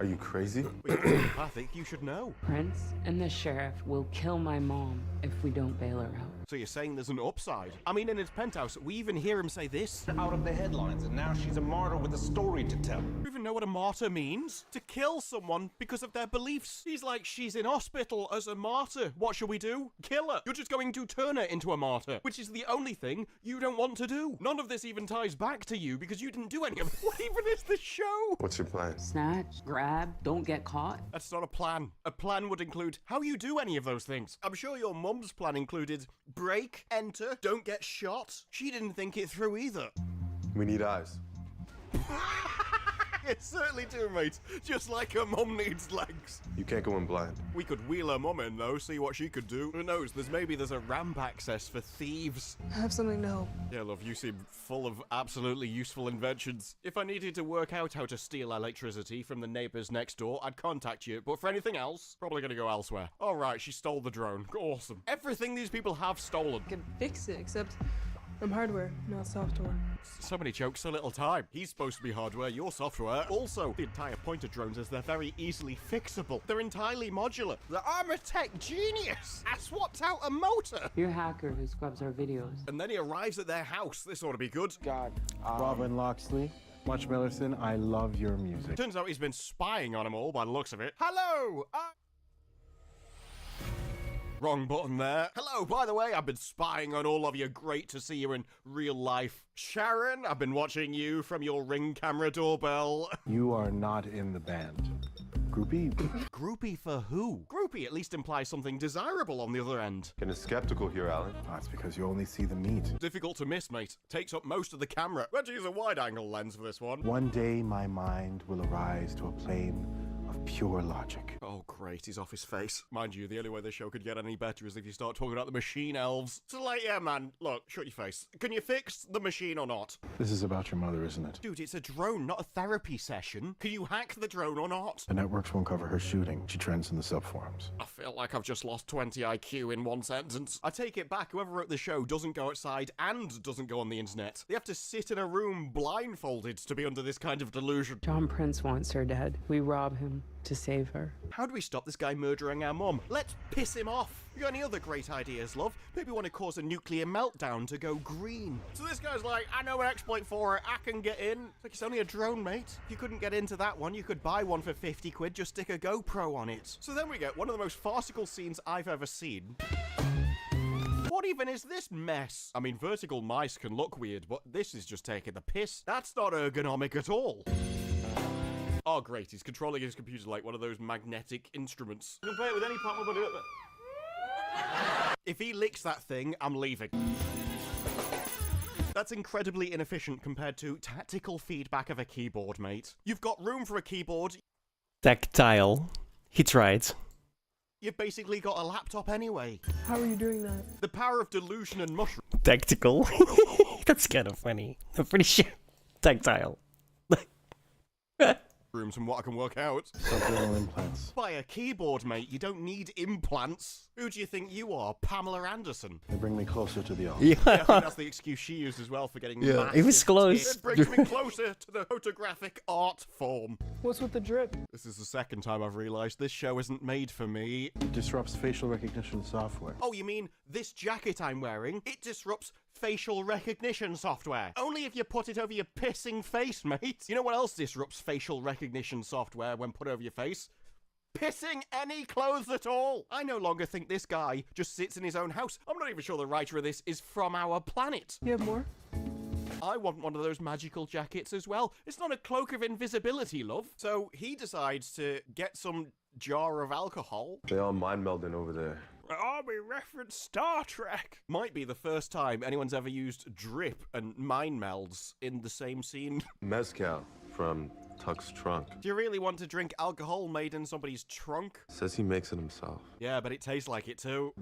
Are you crazy? Well, you're telepathic. You should know. Prince and the sheriff will kill my mom if we don't bail her out. So you're saying there's an upside? I mean, in his penthouse, we even hear him say this. Out of the headlines, and now she's a martyr with a story to tell. You even know what a martyr means? To kill someone because of their beliefs. He's like, she's in hospital as a martyr. What should we do? Kill her. You're just going to turn her into a martyr, which is the only thing you don't want to do. None of this even ties back to you because you didn't do any of it. What even is this show? What's your plan? Snatch, grab, don't get caught. That's not a plan. A plan would include how you do any of those things. I'm sure your mum's plan included break, enter, don't get shot. She didn't think it through either. We need eyes. It certainly do, mate. Just like her mum needs legs. You can't go in blind. We could wheel her mum in, though, see what she could do. Who knows? There's a ramp access for thieves. I have something to help. Yeah, love, you seem full of absolutely useful inventions. If I needed to work out how to steal electricity from the neighbors next door, I'd contact you. But for anything else, probably gonna go elsewhere. All right, she stole the drone. Awesome. Everything these people have stolen. I can fix it, except I'm hardware, not software. So many jokes, so little time. He's supposed to be hardware, you're software. Also, the entire point of drones is they're very easily fixable. They're entirely modular. The Armatech genius! I swapped out a motor! You're a hacker who scrubs our videos. And then he arrives at their house. This ought to be good. God. Robin Loxley, Much Millerson, I love your music. Turns out he's been spying on them all by the looks of it. Hello! Wrong button there. Hello, by the way, I've been spying on all of you. Great to see you in real life. Sharon, I've been watching you from your Ring camera doorbell. You are not in the band. Groupie? Groupie for who? Groupie at least implies something desirable on the other end. Getting skeptical here, Alan. That's because you only see the meat. Difficult to miss, mate. Takes up most of the camera. We had to use a wide-angle lens for this one. One day my mind will arise to a plane of pure logic. Oh, great, he's off his face. Mind you, the only way this show could get any better is if you start talking about the machine elves. So like, yeah, man, look, shut your face. Can you fix the machine or not? This is about your mother, isn't it? Dude, it's a drone, not a therapy session. Can you hack the drone or not? The networks won't cover her shooting. She trends in the subforums. I feel like I've just lost 20 IQ in one sentence. I take it back, whoever wrote the show doesn't go outside and doesn't go on the internet. They have to sit in a room blindfolded to be under this kind of delusion. John Prince wants her dead. We rob him to save her. How do we stop this guy murdering our mum? Let's piss him off. You got any other great ideas, love? Maybe want to cause a nuclear meltdown to go green. So this guy's like, I know an exploit for it, I can get in. It's like, it's only a drone, mate. If you couldn't get into that one, you could buy one for 50 quid, just stick a GoPro on it. So then we get one of the most farcical scenes I've ever seen. What even is this mess? I mean, vertical mice can look weird, but this is just taking the piss. That's not ergonomic at all. Oh, great, he's controlling his computer like one of those magnetic instruments. You can play it with any part of my body. If he licks that thing, I'm leaving. That's incredibly inefficient compared to tactical feedback of a keyboard, mate. You've got room for a keyboard. Tactile. He tried. You've basically got a laptop anyway. How are you doing that? The power of delusion and mushroom. Tactical. That's kind of funny. I'm pretty sure. Tactile. rooms from what I can work out. Subdermal implants. Buy a keyboard, mate. You don't need implants. Who do you think you are, Pamela Anderson? They bring me closer to the altar. Yeah. I think that's the excuse she used as well for getting massive it was close. tits. It brings me closer to the photographic art form. What's with the drip? This is the second time I've realised this show isn't made for me. It disrupts facial recognition software. Oh, you mean this jacket I'm wearing? It disrupts facial recognition software. Only if you put it over your pissing face, mate. You know what else disrupts facial recognition software when put over your face? Pissing any clothes at all. I no longer think this guy just sits in his own house. I'm not even sure the writer of this is from our planet. You have more? I want one of those magical jackets as well. It's not a cloak of invisibility, love. So he decides to get some jar of alcohol. They all mind melding over there. We reference Star Trek. Might be the first time anyone's ever used drip and mind melds in the same scene. Mezcal from Tuck's trunk. Do you really want to drink alcohol made in somebody's trunk? Says he makes it himself. Yeah, but it tastes like it too.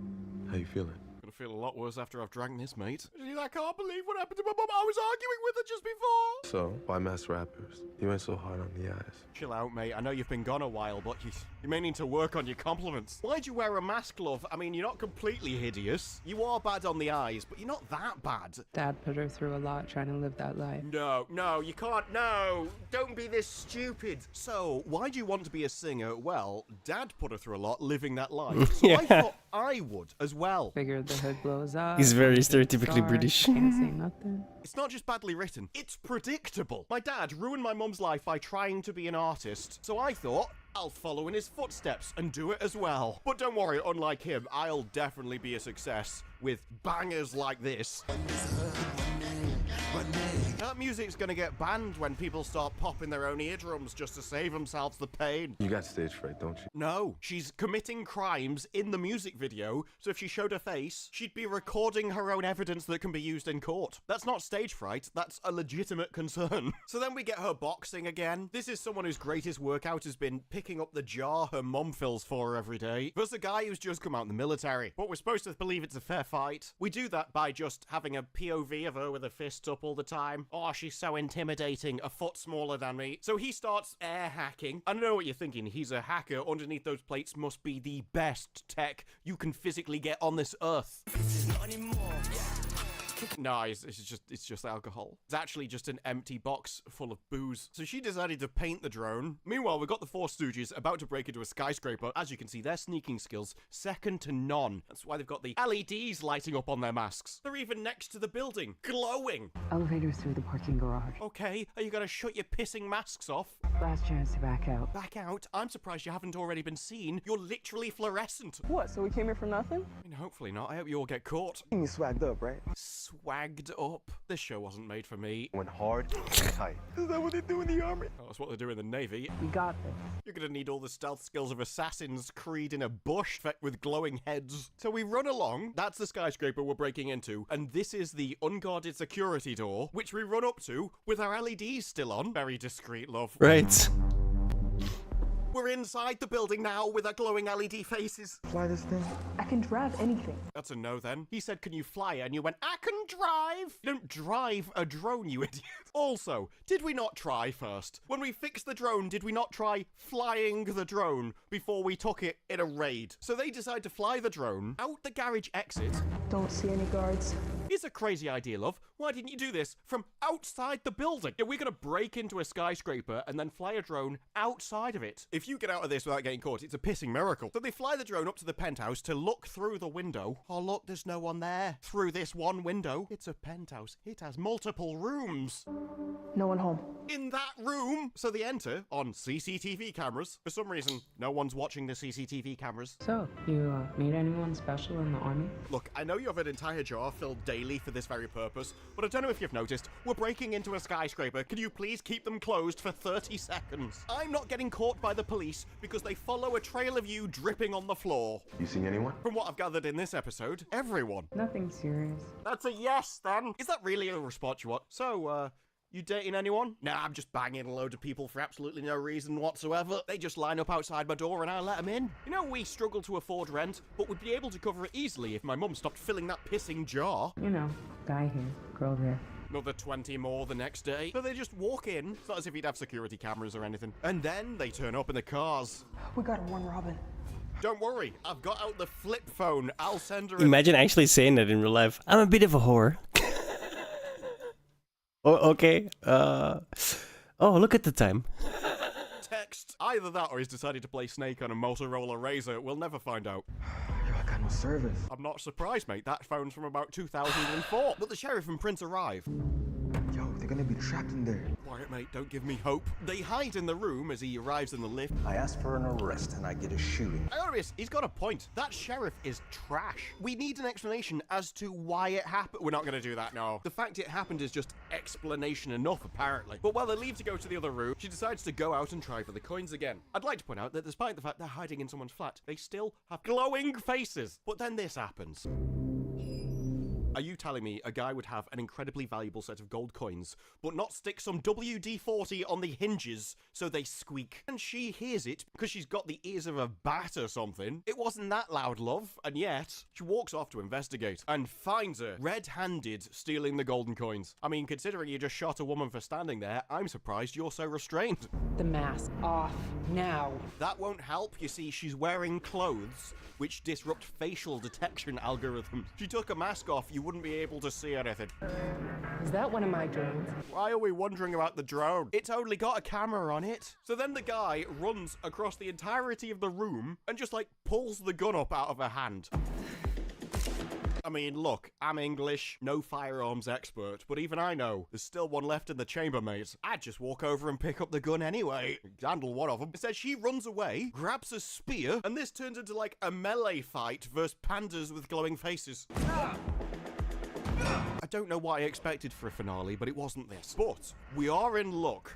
How you feeling? Gonna feel a lot worse after I've drank this, mate. I can't believe what happened to my mum. I was arguing with her just before. So, why mass rappers? You went so hard on the eyes. Chill out, mate. I know you've been gone a while, but you may need to work on your compliments. Why'd you wear a mask, love? I mean, you're not completely hideous. You are bad on the eyes, but you're not that bad. Dad put her through a lot trying to live that life. No, you can't. No, don't be this stupid. So, why do you want to be a singer? Well, Dad put her through a lot living that life. So I thought I would as well. Figured the hood blows up. He's very stereotypically British. Can't say nothing. It's not just badly written, it's predictable. My dad ruined my mum's life by trying to be an artist, so I thought I'll follow in his footsteps and do it as well. But don't worry, unlike him, I'll definitely be a success with bangers like this. That music's gonna get banned when people start popping their own eardrums just to save themselves the pain. You got stage fright, don't you? No, she's committing crimes in the music video, so if she showed her face, she'd be recording her own evidence that can be used in court. That's not stage fright, that's a legitimate concern. So then we get her boxing again. This is someone whose greatest workout has been picking up the jar her mum fills for her every day, versus a guy who's just come out in the military. But we're supposed to believe it's a fair fight. We do that by just having a POV of her with her fist up all the time. Oh, she's so intimidating, a foot smaller than me. So he starts air hacking. I know what you're thinking, he's a hacker. Underneath those plates must be the best tech you can physically get on this earth. No, it's just alcohol. It's actually just an empty box full of booze. So she decided to paint the drone. Meanwhile, we've got the four stooges about to break into a skyscraper. As you can see, their sneaking skills second to none. That's why they've got the LEDs lighting up on their masks. They're even next to the building, glowing. Elevator through the parking garage. Okay, are you gonna shut your pissing masks off? Last chance to back out. Back out? I'm surprised you haven't already been seen. You're literally fluorescent. What, so we came here for nothing? I mean, hopefully not. I hope you all get caught. You swagged up, right? Swagged up? This show wasn't made for me. Went hard and tight. Is that what they do in the army? Oh, that's what they do in the navy. We got this. You're gonna need all the stealth skills of Assassin's Creed in a bush with glowing heads. So we run along. That's the skyscraper we're breaking into. And this is the unguarded security door, which we run up to with our LEDs still on. Very discreet, love. Right. We're inside the building now with our glowing LED faces. Fly this thing? I can drive anything. That's a no then. He said, can you fly it? And you went, I can drive. You don't drive a drone, you idiot. Also, did we not try first? When we fixed the drone, did we not try flying the drone before we took it in a raid? So they decide to fly the drone out the garage exit. Don't see any guards. It's a crazy idea, love. Why didn't you do this from outside the building? Yeah, we're gonna break into a skyscraper and then fly a drone outside of it. If you get out of this without getting caught, it's a pissing miracle. So they fly the drone up to the penthouse to look through the window. Oh, look, there's no one there. Through this one window. It's a penthouse. It has multiple rooms. No one home. In that room. So they enter on CCTV cameras. For some reason, no one's watching the CCTV cameras. So, you meet anyone special in the army? Look, I know you have an entire jar filled daily for this very purpose, but I don't know if you've noticed, we're breaking into a skyscraper. Can you please keep them closed for 30 seconds? I'm not getting caught by the police because they follow a trail of you dripping on the floor. You seen anyone? From what I've gathered in this episode, everyone. Nothing serious. That's a yes, then. Is that really a response you want? So, you dating anyone? Nah, I'm just banging a load of people for absolutely no reason whatsoever. They just line up outside my door and I let them in. You know, we struggle to afford rent, but we'd be able to cover it easily if my mum stopped filling that pissing jar. You know, guy here, girl there. Another 20 more the next day. So they just walk in. It's not as if he'd have security cameras or anything. And then they turn up in the cars. We gotta warn Robin. Don't worry, I've got out the flip phone. I'll send her. Imagine actually saying that in real life. I'm a bit of a whore. Oh, okay. Oh, look at the time. Text. Either that or he's decided to play Snake on a Motorola Razr. We'll never find out. Yo, I got no service. I'm not surprised, mate. That phone's from about 2004. But the sheriff and Prince arrive. Yo, they're gonna be trapped in there. Quiet, mate. Don't give me hope. They hide in the room as he arrives in the lift. I asked for an arrest and I get a shooting. He's got a point. That sheriff is trash. We need an explanation as to why it happened. We're not going to do that, no. The fact it happened is just explanation enough, apparently. But while they leave to go to the other room, she decides to go out and try for the coins again. I'd like to point out that despite the fact they're hiding in someone's flat, they still have glowing faces. But then this happens. Are you telling me a guy would have an incredibly valuable set of gold coins, but not stick some WD-40 on the hinges so they squeak? And she hears it because she's got the ears of a bat or something. It wasn't that loud, love. And yet, she walks off to investigate and finds her red-handed stealing the golden coins. I mean, considering you just shot a woman for standing there, I'm surprised you're so restrained. The mask off now. That won't help. You see, she's wearing clothes which disrupt facial detection algorithms. She took a mask off, you wouldn't be able to see anything. Is that one of my drones? Why are we wondering about the drone? It's only got a camera on it. So then the guy runs across the entirety of the room and just like pulls the gun up out of her hand. I mean, look, I'm English, no firearms expert, but even I know there's still one left in the chamber, mate. I'd just walk over and pick up the gun anyway. Handle one of them. Instead, she runs away, grabs a spear, and this turns into like a melee fight versus pandas with glowing faces. I don't know what I expected for a finale, but it wasn't this. But we are in luck.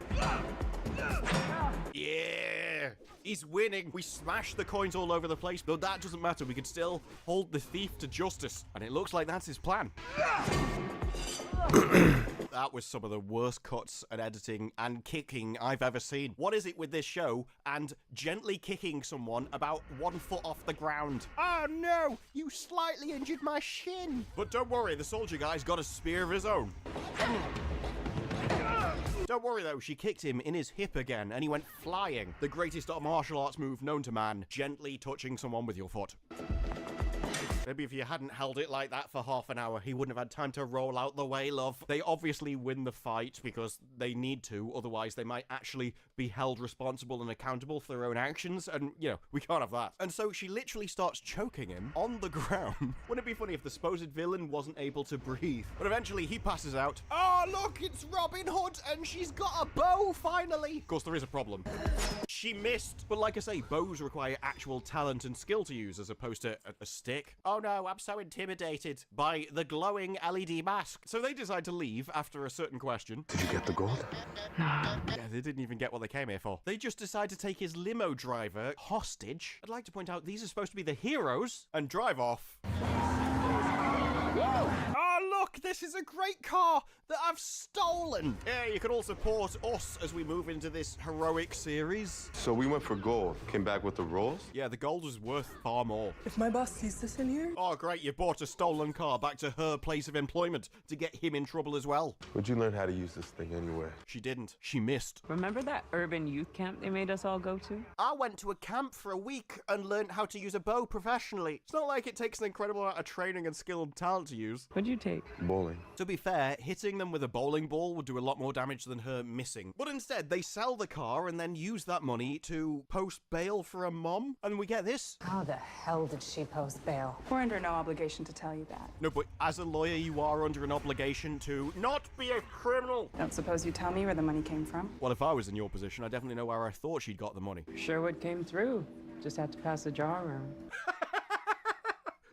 Yeah! He's winning. We smashed the coins all over the place, though that doesn't matter. We can still hold the thief to justice. And it looks like that's his plan. That was some of the worst cuts and editing and kicking I've ever seen. What is it with this show and gently kicking someone about 1 foot off the ground? Oh no, you slightly injured my shin. But don't worry, the soldier guy's got a spear of his own. Don't worry though, she kicked him in his hip again and he went flying. The greatest martial arts move known to man, gently touching someone with your foot. Maybe if you hadn't held it like that for half an hour, he wouldn't have had time to roll out the way, love. They obviously win the fight because they need to, otherwise they might actually be held responsible and accountable for their own actions, and, you know, we can't have that. And so she literally starts choking him on the ground. Wouldn't it be funny if the supposed villain wasn't able to breathe? But eventually he passes out. Oh, look, it's Robin Hood, and she's got a bow, finally! Of course, there is a problem. She missed. But like I say, bows require actual talent and skill to use as opposed to a stick. Oh no, I'm so intimidated by the glowing LED mask. So they decide to leave after a certain question. Did you get the gold? Yeah, they didn't even get what they came here for. They just decide to take his limo driver hostage. I'd like to point out these are supposed to be the heroes and drive off. Oh, look, this is a great car that I've stolen. Yeah, you can all support us as we move into this heroic series. So we went for gold, came back with the rolls? Yeah, the gold was worth far more. If my boss sees this in here... Oh, great, you brought a stolen car back to her place of employment to get him in trouble as well. Where'd you learn how to use this thing anyway? She didn't. She missed. Remember that urban youth camp they made us all go to? I went to a camp for a week and learned how to use a bow professionally. It's not like it takes an incredible amount of training and skill and talent to use. What'd you take? Bowling. To be fair, hitting them with a bowling ball would do a lot more damage than her missing. But instead, they sell the car and then use that money to post bail for a mom. And we get this. How the hell did she post bail? We're under no obligation to tell you that. No, but as a lawyer, you are under an obligation to not be a criminal. Don't suppose you tell me where the money came from? Well, if I was in your position, I definitely know where I thought she'd got the money. Sherwood came through. Just had to pass a jar around.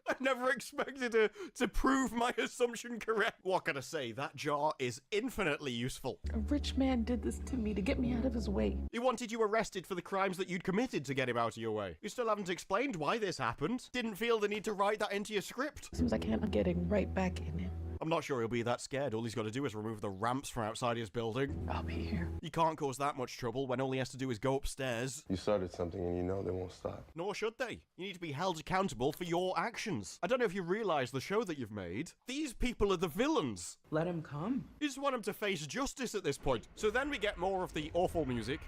I never expected her to prove my assumption correct. What can I say? That jar is infinitely useful. A rich man did this to me to get me out of his way. He wanted you arrested for the crimes that you'd committed to get him out of your way. You still haven't explained why this happened. Didn't feel the need to write that into your script. Seems like I'm getting right back in him. I'm not sure he'll be that scared. All he's got to do is remove the ramps from outside his building. I'll be here. You can't cause that much trouble when all he has to do is go upstairs. You started something and you know they won't stop. Nor should they. You need to be held accountable for your actions. I don't know if you realize the show that you've made. These people are the villains. Let him come. You just want him to face justice at this point. So then we get more of the awful music.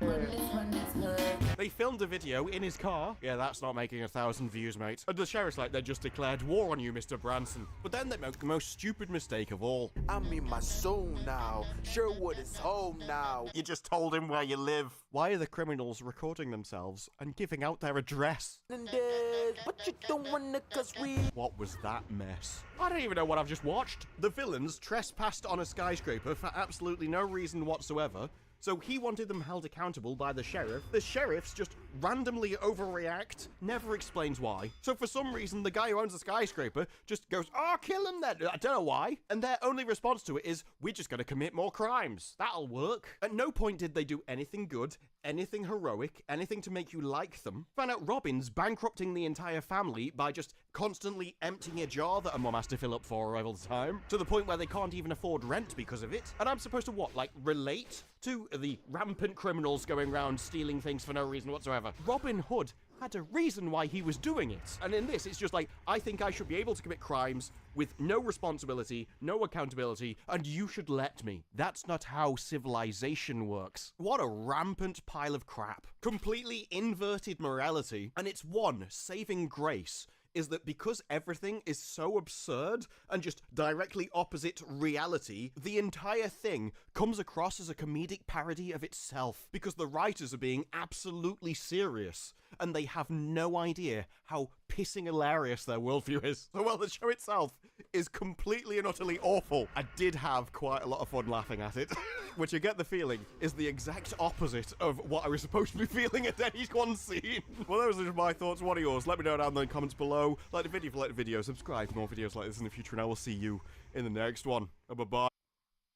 They filmed a video in his car. Yeah, that's not making 1,000 views, mate. And the sheriff's like, they just declared war on you, Mr. Branson. But then they make the most stupid mistake of all. I'm in my soul now. Sherwood is home now. You just told him where you live. Why are the criminals recording themselves and giving out their address? But you don't wanna, 'cause we. What was that mess? I don't even know what I've just watched. The villains trespassed on a skyscraper for absolutely no reason whatsoever. So he wanted them held accountable by the sheriff. The sheriffs just randomly overreact, never explains why. So for some reason, the guy who owns the skyscraper just goes, oh, kill him then. I don't know why. And their only response to it is, we're just going to commit more crimes. That'll work. At no point did they do anything good, anything heroic, anything to make you like them. Found out Robin's bankrupting the entire family by just constantly emptying a jar that a mom has to fill up for her all the time, to the point where they can't even afford rent because of it. And I'm supposed to what, like relate to the rampant criminals going around stealing things for no reason whatsoever? Robin Hood had a reason why he was doing it. And in this, it's just like, I think I should be able to commit crimes with no responsibility, no accountability, and you should let me. That's not how civilization works. What a rampant pile of crap. Completely inverted morality, and its one saving grace is that because everything is so absurd and just directly opposite reality, the entire thing comes across as a comedic parody of itself, because the writers are being absolutely serious and they have no idea how pissing hilarious their worldview is. So while the show itself is completely and utterly awful, I did have quite a lot of fun laughing at it, which I get the feeling is the exact opposite of what I was supposed to be feeling at any one scene. Well, those are my thoughts. What are yours? Let me know down in the comments below. Like the video if you like the video, subscribe for more videos like this in the future, and I will see you in the next one. Bye-bye.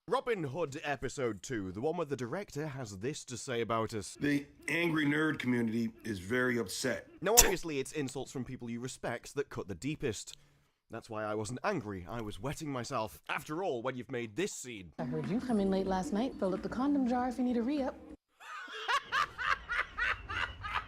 Robin Hood Episode 2, the one where the director has this to say about us. The angry nerd community is very upset. Now, obviously, it's insults from people you respect that cut the deepest. That's why I wasn't angry, I was wetting myself. After all, when you've made this scene. I heard you come in late last night. Filled up the condom jar if you need a re-up.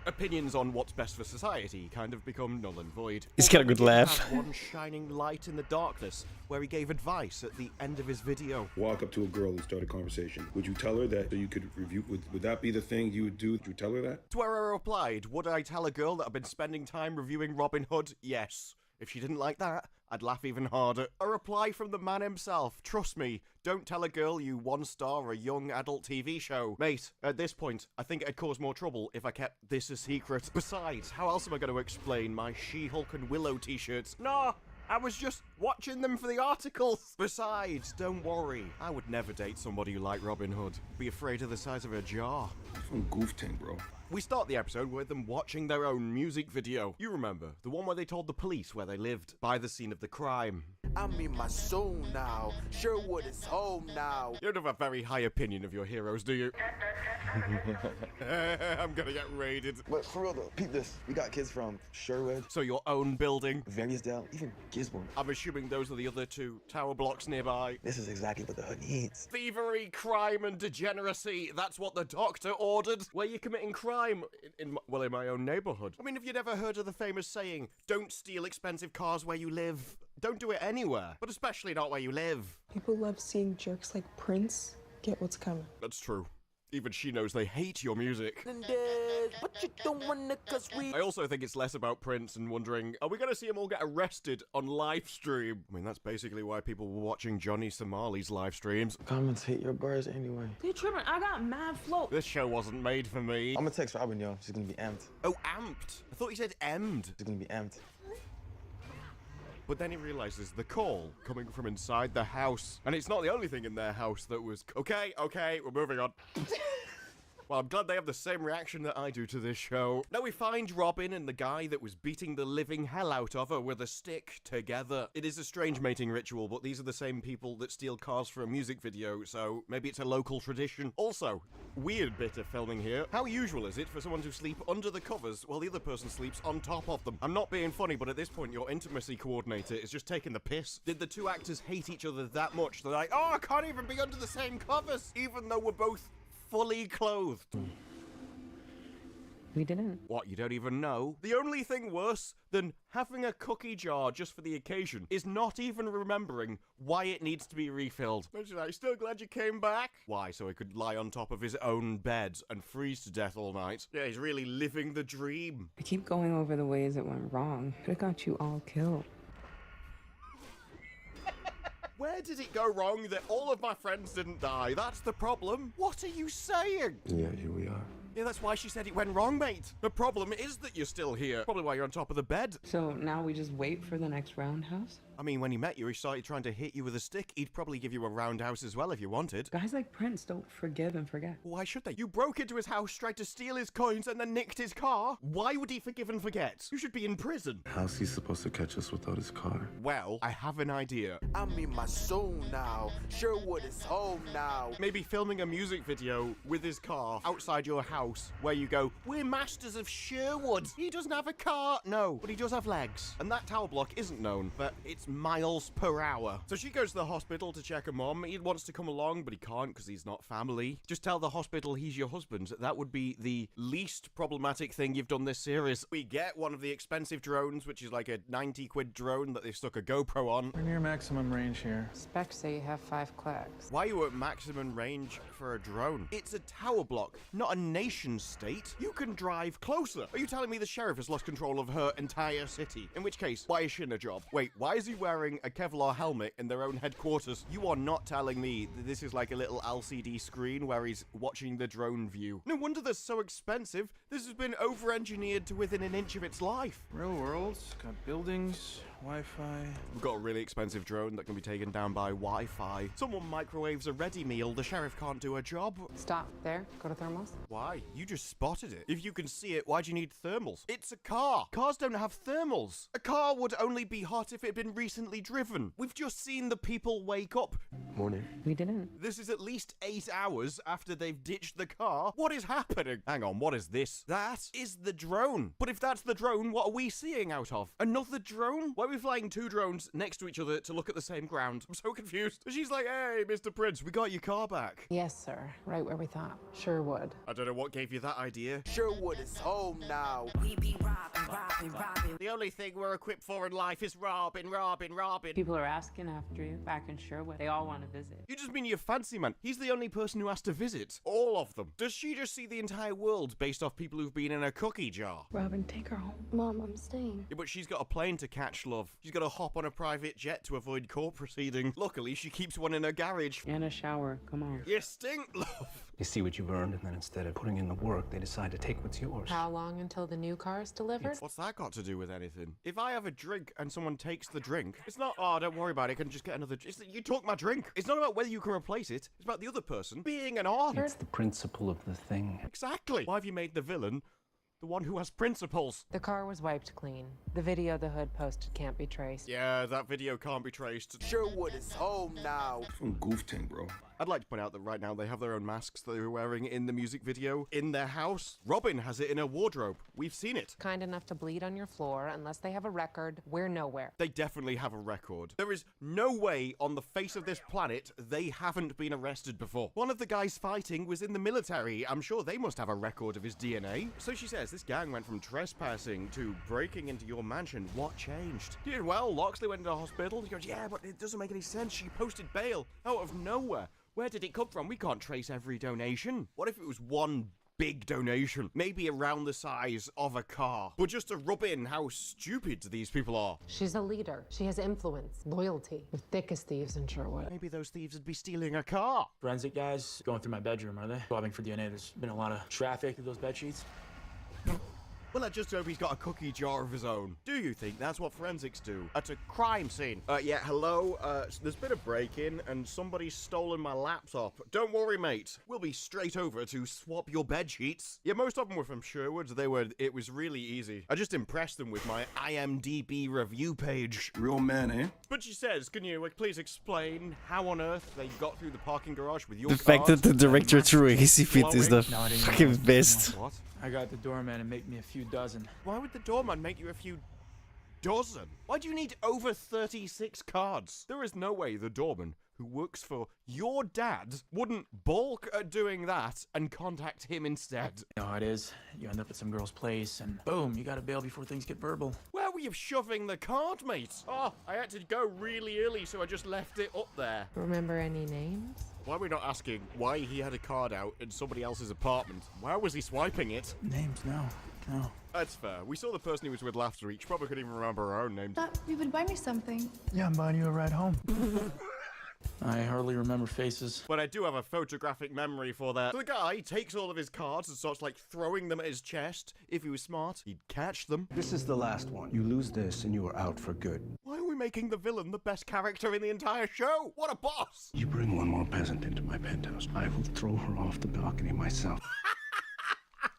Opinions on what's best for society kind of become null and void. He's got a good laugh. One shining light in the darkness, where he gave advice at the end of his video. Walk up to a girl and start a conversation. Would you tell her that so you could review? Would that be the thing you would do? Would you tell her that? To where I replied, would I tell a girl that I've been spending time reviewing Robin Hood? Yes. If she didn't like that, I'd laugh even harder. A reply from the man himself. Trust me, don't tell a girl you one-star a young adult TV show. Mate, at this point, I think it'd cause more trouble if I kept this a secret. Besides, how else am I going to explain my She-Hulk and Willow t-shirts? Nah, I was just watching them for the articles. Besides, don't worry, I would never date somebody who liked Robin Hood. Be afraid of the size of a jar. From Goof Tank, bro. We start the episode with them watching their own music video. You remember, the one where they told the police where they lived, by the scene of the crime. I'm in my soul now. Sherwood is home now. You don't have a very high opinion of your heroes, do you? I'm gonna get raided. But for real though, peep this. We got kids from Sherwood. So your own building? Varysdale, even Gisborne. I'm assuming those are the other two tower blocks nearby. This is exactly what the hood needs. Thievery, crime, and degeneracy. That's what the doctor ordered. Where you're committing crime in my own neighborhood. I mean, have you never heard of the famous saying, don't steal expensive cars where you live? Don't do it anywhere, but especially not where you live. People love seeing jerks like Prince get what's coming. That's true. Even she knows they hate your music. But you don't wanna, 'cause we. I also think it's less about Prince and wondering, are we going to see him all get arrested on live stream? I mean, that's basically why people were watching Johnny Somali's live streams. Comments hate your bars anyway. You tripping? I got mad flow. This show wasn't made for me. I'm gonna text Robin, yo. She's gonna be amped. Oh, amped? I thought you said emmed. She's gonna be amped. But then he realizes the call coming from inside the house. And it's not the only thing in their house that was... Okay, we're moving on. Well, I'm glad they have the same reaction that I do to this show. Now we find Robin and the guy that was beating the living hell out of her with a stick together. It is a strange mating ritual, but these are the same people that steal cars for a music video, so maybe it's a local tradition. Also, weird bit of filming here. How usual is it for someone to sleep under the covers while the other person sleeps on top of them? I'm not being funny, but at this point, your intimacy coordinator is just taking the piss. Did the two actors hate each other that much? They're like, oh, I can't even be under the same covers, even though we're both fully clothed. We didn't. What, you don't even know? The only thing worse than having a cookie jar just for the occasion is not even remembering why it needs to be refilled. Imagine that, still glad you came back? Why, so he could lie on top of his own bed and freeze to death all night? Yeah, he's really living the dream. I keep going over the ways it went wrong. Could have got you all killed. Where did it go wrong that all of my friends didn't die? That's the problem. What are you saying? Yeah, here we are. Yeah, that's why she said it went wrong, mate. The problem is that you're still here. Probably why you're on top of the bed. So now we just wait for the next roundhouse? I mean, when he met you, he started trying to hit you with a stick. He'd probably give you a roundhouse as well if you wanted. Guys like Prince don't forgive and forget. Why should they? You broke into his house, tried to steal his coins, and then nicked his car. Why would he forgive and forget? You should be in prison. How's he supposed to catch us without his car? Well, I have an idea. I'm in my soul now. Sherwood is home now. Maybe filming a music video with his car outside your house where you go, we're masters of Sherwood. He doesn't have a car. No, but he does have legs. And that tower block isn't known, but it's miles per hour. So she goes to the hospital to check her mom. He wants to come along, but he can't because he's not family. Just tell the hospital he's your husband. That would be the least problematic thing you've done this series. We get one of the expensive drones, which is like a 90 quid drone that they've stuck a GoPro on. We're near maximum range here. Specs say you have 5 clicks. Why are you at maximum range for a drone? It's a tower block, not a nation state. You can drive closer. Are you telling me the sheriff has lost control of her entire city? In which case, why is she in a job? Wait, why is he wearing a Kevlar helmet in their own headquarters? You are not telling me that this is like a little LCD screen where he's watching the drone view. No wonder they're so expensive. This has been over-engineered to within an inch of its life. Real world, got buildings, Wi-Fi. We've got a really expensive drone that can be taken down by Wi-Fi. Someone microwaves a ready meal. The sheriff can't do a job. Stop there. Go to thermals. Why? You just spotted it. If you can see it, why do you need thermals? It's a car. Cars don't have thermals. A car would only be hot if it had been recently driven. We've just seen the people wake up. Morning. We didn't. This is at least 8 hours after they've ditched the car. What is happening? Hang on, what is this? That is the drone. But if that's the drone, what are we seeing out of? Another drone? Why are we flying 2 drones next to each other to look at the same ground? I'm so confused. She's like, hey, Mr. Prince, we got your car back. Yes, sir. Right where we thought. Sherwood. I don't know what gave you that idea. Sherwood is home now. We be robbing. The only thing we're equipped for in life is robbing. People are asking after you back in Sherwood. They all want to visit. You just mean you fancy man. He's the only person who has to visit. All of them. Does she just see the entire world based off people who've been in a cookie jar? Robin, take her home. Mom, I'm staying. Yeah, but she's got a plane to catch, love. She's got to hop on a private jet to avoid court proceedings. Luckily, she keeps one in her garage. And a shower. Come on. You stink, love. They see what you've earned, and then instead of putting in the work, they decide to take what's yours. How long until the new car is delivered? What's that got to do with anything? If I have a drink and someone takes the drink, it's not, oh, don't worry about it, I can just get another. You took my drink. It's not about whether you can replace it. It's about the other person being an artist. It's the principle of the thing. Exactly. Why have you made the villain the one who has principles? The car was wiped clean. The video the hood posted can't be traced. Yeah, that video can't be traced. Sherwood is home now. From Goof Tank, bro. I'd like to point out that right now they have their own masks that they're wearing in the music video in their house. Robin has it in her wardrobe. We've seen it. Kind enough to bleed on your floor. Unless they have a record, we're nowhere. They definitely have a record. There is no way on the face of this planet they haven't been arrested before. One of the guys fighting was in the military. I'm sure they must have a record of his DNA. So she says this gang went from trespassing to breaking into your mansion. What changed? He did well. Loxley went into hospital. He goes, yeah, but it doesn't make any sense. She posted bail out of nowhere. Where did it come from? We can't trace every donation. What if it was one big donation? Maybe around the size of a car. But just to rub in how stupid these people are. She's a leader. She has influence, loyalty. The thickest thieves in Sherwood. Maybe those thieves would be stealing a car. Forensic guys going through my bedroom, are they? Swabbing for DNA. There's been a lot of traffic through those bed sheets. Well, I just hope he's got a cookie jar of his own. Do you think that's what forensics do? At a crime scene. Yeah, hello? There's been a break-in and somebody's stolen my laptop. Don't worry, mate. We'll be straight over to swap your bed sheets. Yeah, most of them were from Sherwood. It was really easy. I just impressed them with my IMDb review page. Real man, eh? But she says, can you please explain how on earth they got through the parking garage with your The fact that the director threw a hissy fit is the No, I didn't fucking know. best. What? I got the doorman to make me a few dozen. Why would the doorman make you a few dozen? Why do you need over 36 cards? There is no way the doorman who works for your dad wouldn't balk at doing that and contact him instead. You know how it is. You end up at some girl's place and boom, you gotta bail before things get verbal. Where were you shoving the card, mate? Oh, I had to go really early, so I just left it up there. Remember any names? Why are we not asking why he had a card out in somebody else's apartment? Why was he swiping it? Names, no. That's fair. We saw the person he was with last week. She probably couldn't even remember her own name. Thought you would buy me something. Yeah, I'm buying you a ride home. I hardly remember faces. But I do have a photographic memory for that. So the guy takes all of his cards and starts like throwing them at his chest. If he was smart, he'd catch them. This is the last one. You lose this and you are out for good. Why are we making the villain the best character in the entire show? What a boss! You bring one more peasant into my penthouse, I will throw her off the balcony myself.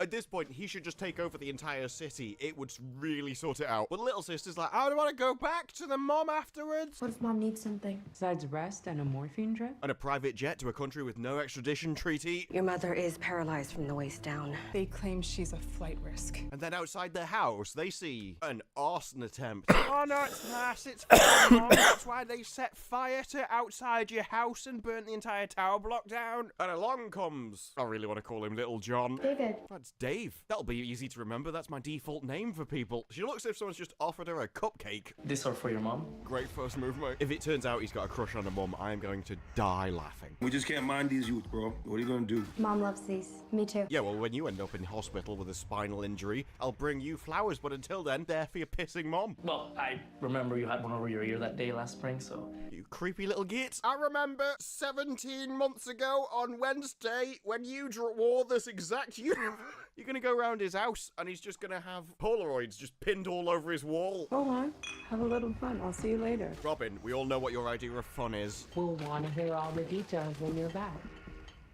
At this point, he should just take over the entire city. It would really sort it out. But little sister's like, I don't want to go back to the mom afterwards. What if Mom needs something? Besides rest and a morphine drip? And a private jet to a country with no extradition treaty. Your mother is paralyzed from the waist down. They claim she's a flight risk. And then outside their house, they see an arson attempt. Oh no, it's nice, it's fine, Mom. That's why they set fire to outside your house and burnt the entire tower block down. And along comes, I really want to call him Little John. David. That's Dave. That'll be easy to remember. That's my default name for people. She looks as if someone's just offered her a cupcake. This are for your mom? Great first move, mate. If it turns out he's got a crush on a mum, I am going to die laughing. We just can't mind these youth, bro. What are you gonna do? Mom loves these. Me too. Yeah, well, when you end up in hospital with a spinal injury, I'll bring you flowers, but until then, they're for your pissing mom. Well, I remember you had one over your ear that day last spring, so... You creepy little git. I remember 17 months ago on Wednesday when you wore this exact uniform. You're gonna go around his house and he's just gonna have Polaroids just pinned all over his wall. Go on. Have a little fun. I'll see you later. Robin, we all know what your idea of fun is. We'll want to hear all the details when you're back.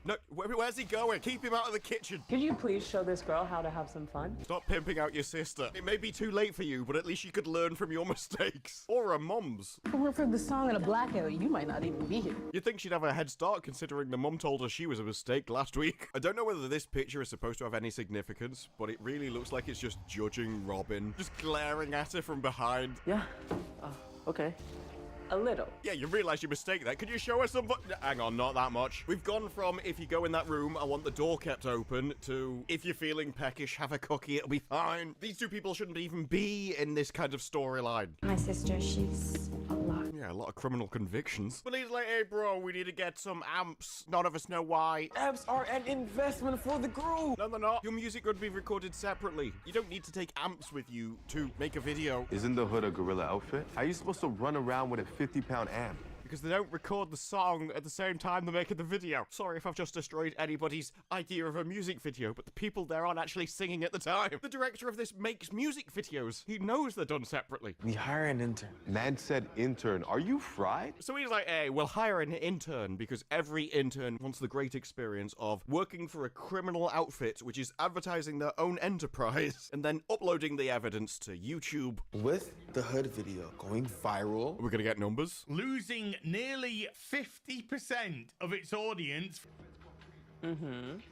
No, where's he going? Keep him out of the kitchen. Could you please show this girl how to have some fun? Stop pimping out your sister. It may be too late for you, but at least you could learn from your mistakes. Or her mum's. If it weren't for the song and a blackout, you might not even be here. You'd think she'd have a head start considering the mum told her she was a mistake last week. I don't know whether this picture is supposed to have any significance, but it really looks like it's just judging Robin. Just glaring at her from behind. Yeah. Okay. A little. Yeah, you realize your mistake there. Could you show us some... Hang on, not that much. We've gone from, if you go in that room, I want the door kept open, to, if you're feeling peckish, have a cookie, it'll be fine. These two people shouldn't even be in this kind of storyline. My sister, she's a lot. Yeah, a lot of criminal convictions. But he's like, hey, bro, we need to get some amps. None of us know why. Amps are an investment for the group. No, they're not. Your music would be recorded separately. You don't need to take amps with you to make a video. Isn't the hood a gorilla outfit? How are you supposed to run around with a 50-pound amp? Because they don't record the song at the same time they're making the video. Sorry if I've just destroyed anybody's idea of a music video, but the people there aren't actually singing at the time. The director of this makes music videos. He knows they're done separately. We hire an intern. Man said intern. Are you fried? So he's like, hey, we'll hire an intern because every intern wants the great experience of working for a criminal outfit, which is advertising their own enterprise and then uploading the evidence to YouTube. With the hood video going viral. We're gonna get numbers. Losing nearly 50% of its audience.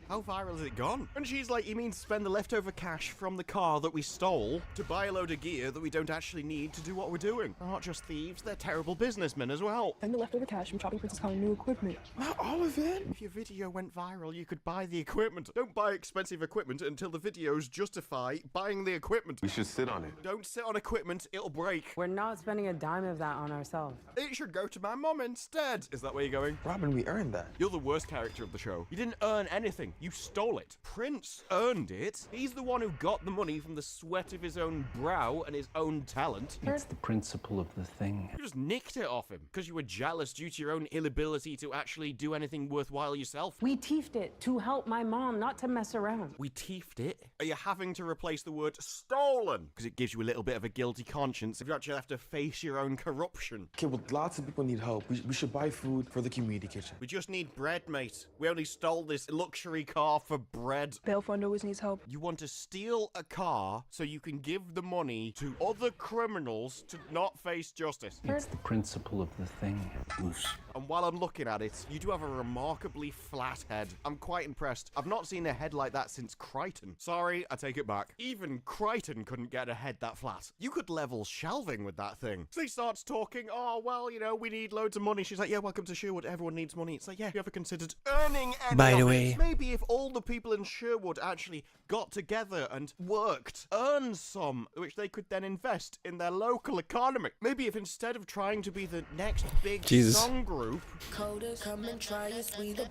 How viral has it gone? And she's like, you mean spend the leftover cash from the car that we stole to buy a load of gear that we don't actually need to do what we're doing? They're not just thieves, they're terrible businessmen as well. And the leftover cash from shopping Princess calling new equipment. Not all of it. If your video went viral, you could buy the equipment. Don't buy expensive equipment until the videos justify buying the equipment. We should sit on it. Don't sit on equipment, it'll break. We're not spending a dime of that on ourselves. It should go to my mom instead. Is that where you're going? Robin, we earned that. You're the worst character of the show. You didn't didn't earn anything. You stole it. Prince earned it. He's the one who got the money from the sweat of his own brow and his own talent. It's the principle of the thing. You just nicked it off him because you were jealous due to your own inability to actually do anything worthwhile yourself. We teefed it to help my mom, not to mess around. We teefed it? Are you having to replace the word stolen? Because it gives you a little bit of a guilty conscience if you actually have to face your own corruption. Okay, well, lots of people need help. We should buy food for the community kitchen. We just need bread, mate. We only stole this luxury car for bread. Bail fund always needs help. You want to steal a car so you can give the money to other criminals to not face justice. It's the principle of the thing. Moose. And while I'm looking at it, you do have a remarkably flat head. I'm quite impressed. I've not seen a head like that since Crichton. Sorry, I take it back. Even Crichton couldn't get a head that flat. You could level shelving with that thing. So he starts talking, oh, well, you know, we need loads of money. She's like, yeah, welcome to Sherwood. Everyone needs money. It's like, yeah, you ever considered earning any By the of way- it? Maybe if all the people in Sherwood actually got together and worked, earned some, which they could then invest in their local economy. Maybe if instead of trying to be the next big Jesus. song group,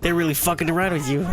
They're really fucking around with you.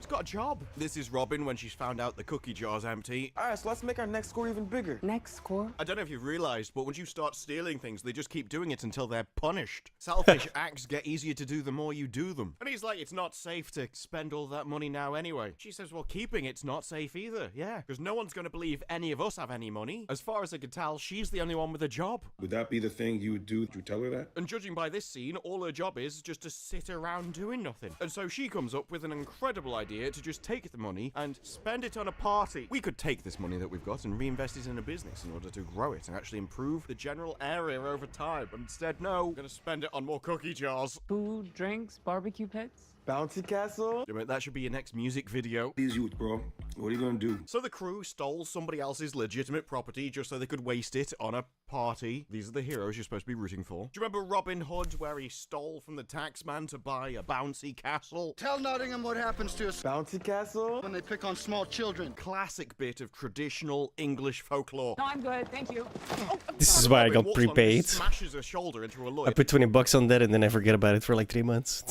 it's got a job. This is Robin when she's found out the cookie jar's empty. All right, so let's make our next score even bigger. Next score? I don't know if you've realized, but once you start stealing things, they just keep doing it until they're punished. Selfish acts get easier to do the more you do them. And he's like, it's not safe to spend all that money now anyway. She says, well, keeping it's not safe either. Yeah, because no one's going to believe any of us have any money. As far as I can tell, she's the only one with a job. Would that be the thing you would do? Would you tell her that? And judging by this scene, all her job is just to sit around doing nothing. And so she comes up with an incredible idea to just take the money and spend it on a party. We could take this money that we've got and reinvest it in a business in order to grow it and actually improve the general area over time. But instead, no, we're going to spend it on more cookie jars. Food, drinks, barbecue pits? Bouncy castle? That should be your next music video. These youth, bro. What are you gonna do? So the crew stole somebody else's legitimate property just so they could waste it on a party. These are the heroes you're supposed to be rooting for. Do you remember Robin Hood, where he stole from the taxman to buy a bouncy castle? Tell Nottingham what happens to us Bouncy castle? when they pick on small children. Classic bit of traditional English folklore. No, I'm good, thank you. This is why I got Walks on and prepaid. Smashes her shoulder into a lawyer. I put $20 on that and then I forget about it for like 3 months.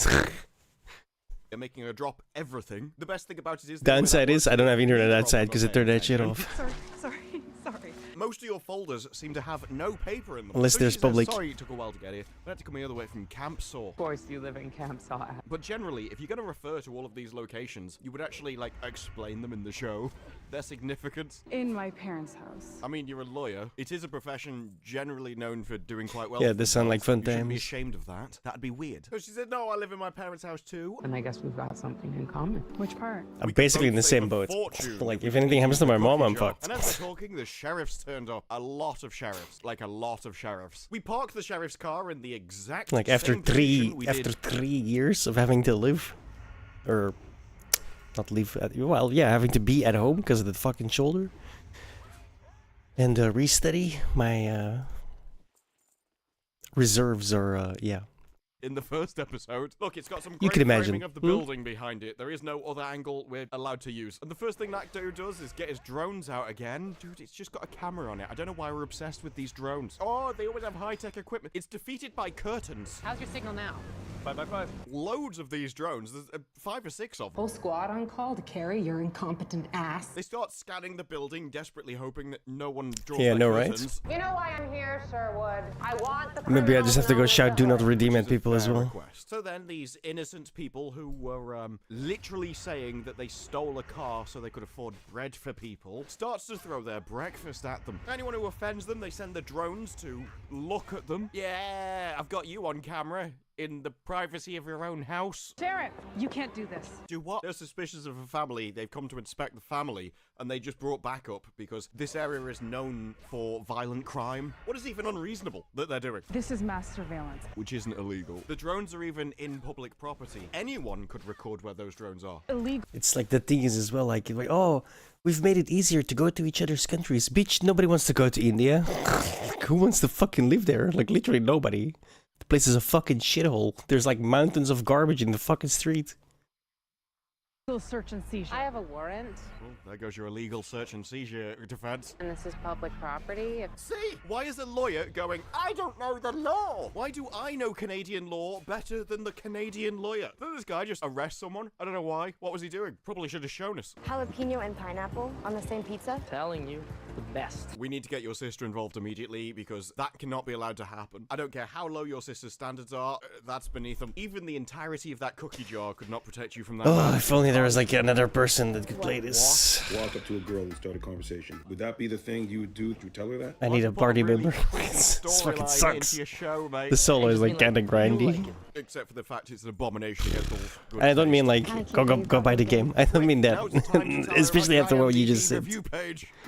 They're making her drop everything. The best thing about it is... Downside is I don't have internet outside because I turned that shit off. Sorry. Most of your folders seem to have no paper in them. Unless So there's she says, public. Sorry it took a while to get here. I had to come the other way from Camp Saw. Of course you live in Camp Saw. But generally, if you're going to refer to all of these locations, you would actually, like, explain them in the show. Their significance. In my parents' house. I mean, you're a lawyer. It is a profession generally known for doing quite well. Yeah, for they sound like fun themselves. You shouldn't be times. ashamed of that. That'd be weird. So she said, no, I live in my parents' house too. And I guess we've got something in common. Which part? I'm basically in the same boat. Like, if anything happens to my mom, I'm fucked. And as we're talking, the sheriffs turned up. A lot of sheriffs. Like, a lot of sheriffs. We parked the sheriff's car in the exact Like after same position we did 3 years of having to live, or not live, well, yeah, having to be at home because of the fucking shoulder, and restudy my reserves are yeah. in the first episode. Look, it's got some You great can imagine. framing of the building behind it. There is no other angle we're allowed to use. And the first thing that dude does is get his drones out again. Dude, it's just got a camera on it. I don't know why we're obsessed with these drones. Oh, they always have high-tech equipment. It's defeated by curtains. How's your signal now? 5 Loads of these drones. There's 5 or 6 of them. Full squad on call to carry your incompetent ass. They start scanning the building, desperately hoping that no one draws Yeah, their no, right? curtains. You know why I'm here, Sherwood? I want the Maybe I just have to go shout "Do not redeem" at people as well. So then these innocent people who were literally saying that they stole a car so they could afford bread for people starts to throw their breakfast at them. Anyone who offends them, they send the drones to look at them. Yeah, I've got you on camera in the privacy of your own house. Sheriff, you can't do this. Do what? They're suspicious of a family. They've come to inspect the family, and they just brought backup because this area is known for violent crime. What is even unreasonable that they're doing? This is mass surveillance. Which isn't illegal. The drones are even in public property. Anyone could record where those drones are. Illegal. It's like the thing is as well, like oh, we've made it easier to go to each other's countries. Bitch, nobody wants to go to India. Who wants to fucking live there? Like literally nobody. The place is a fucking shithole. There's like mountains of garbage in the fucking street. Search and seizure. I have a warrant. Well, there goes your illegal search and seizure defense. And this is public property. See? Why is a lawyer going, I don't know the law? Why do I know Canadian law better than the Canadian lawyer? Did this guy just arrest someone? I don't know why. What was he doing? Probably should have shown us. Jalapeno and pineapple on the same pizza? Telling you, the best. We need to get your sister involved immediately because that cannot be allowed to happen. I don't care how low your sister's standards are, that's beneath them. Even the entirety of that cookie jar could not protect you from that. Oh, if only there was like another person that could play this. Walk up to a girl and start a conversation. Would that be the thing you would do? Would you tell her that? I need a party member. This fucking sucks. The solo is like kinda grindy. Except for the fact it's an abomination against all good I don't mean like go buy the game. I don't mean that. Especially after what you just said.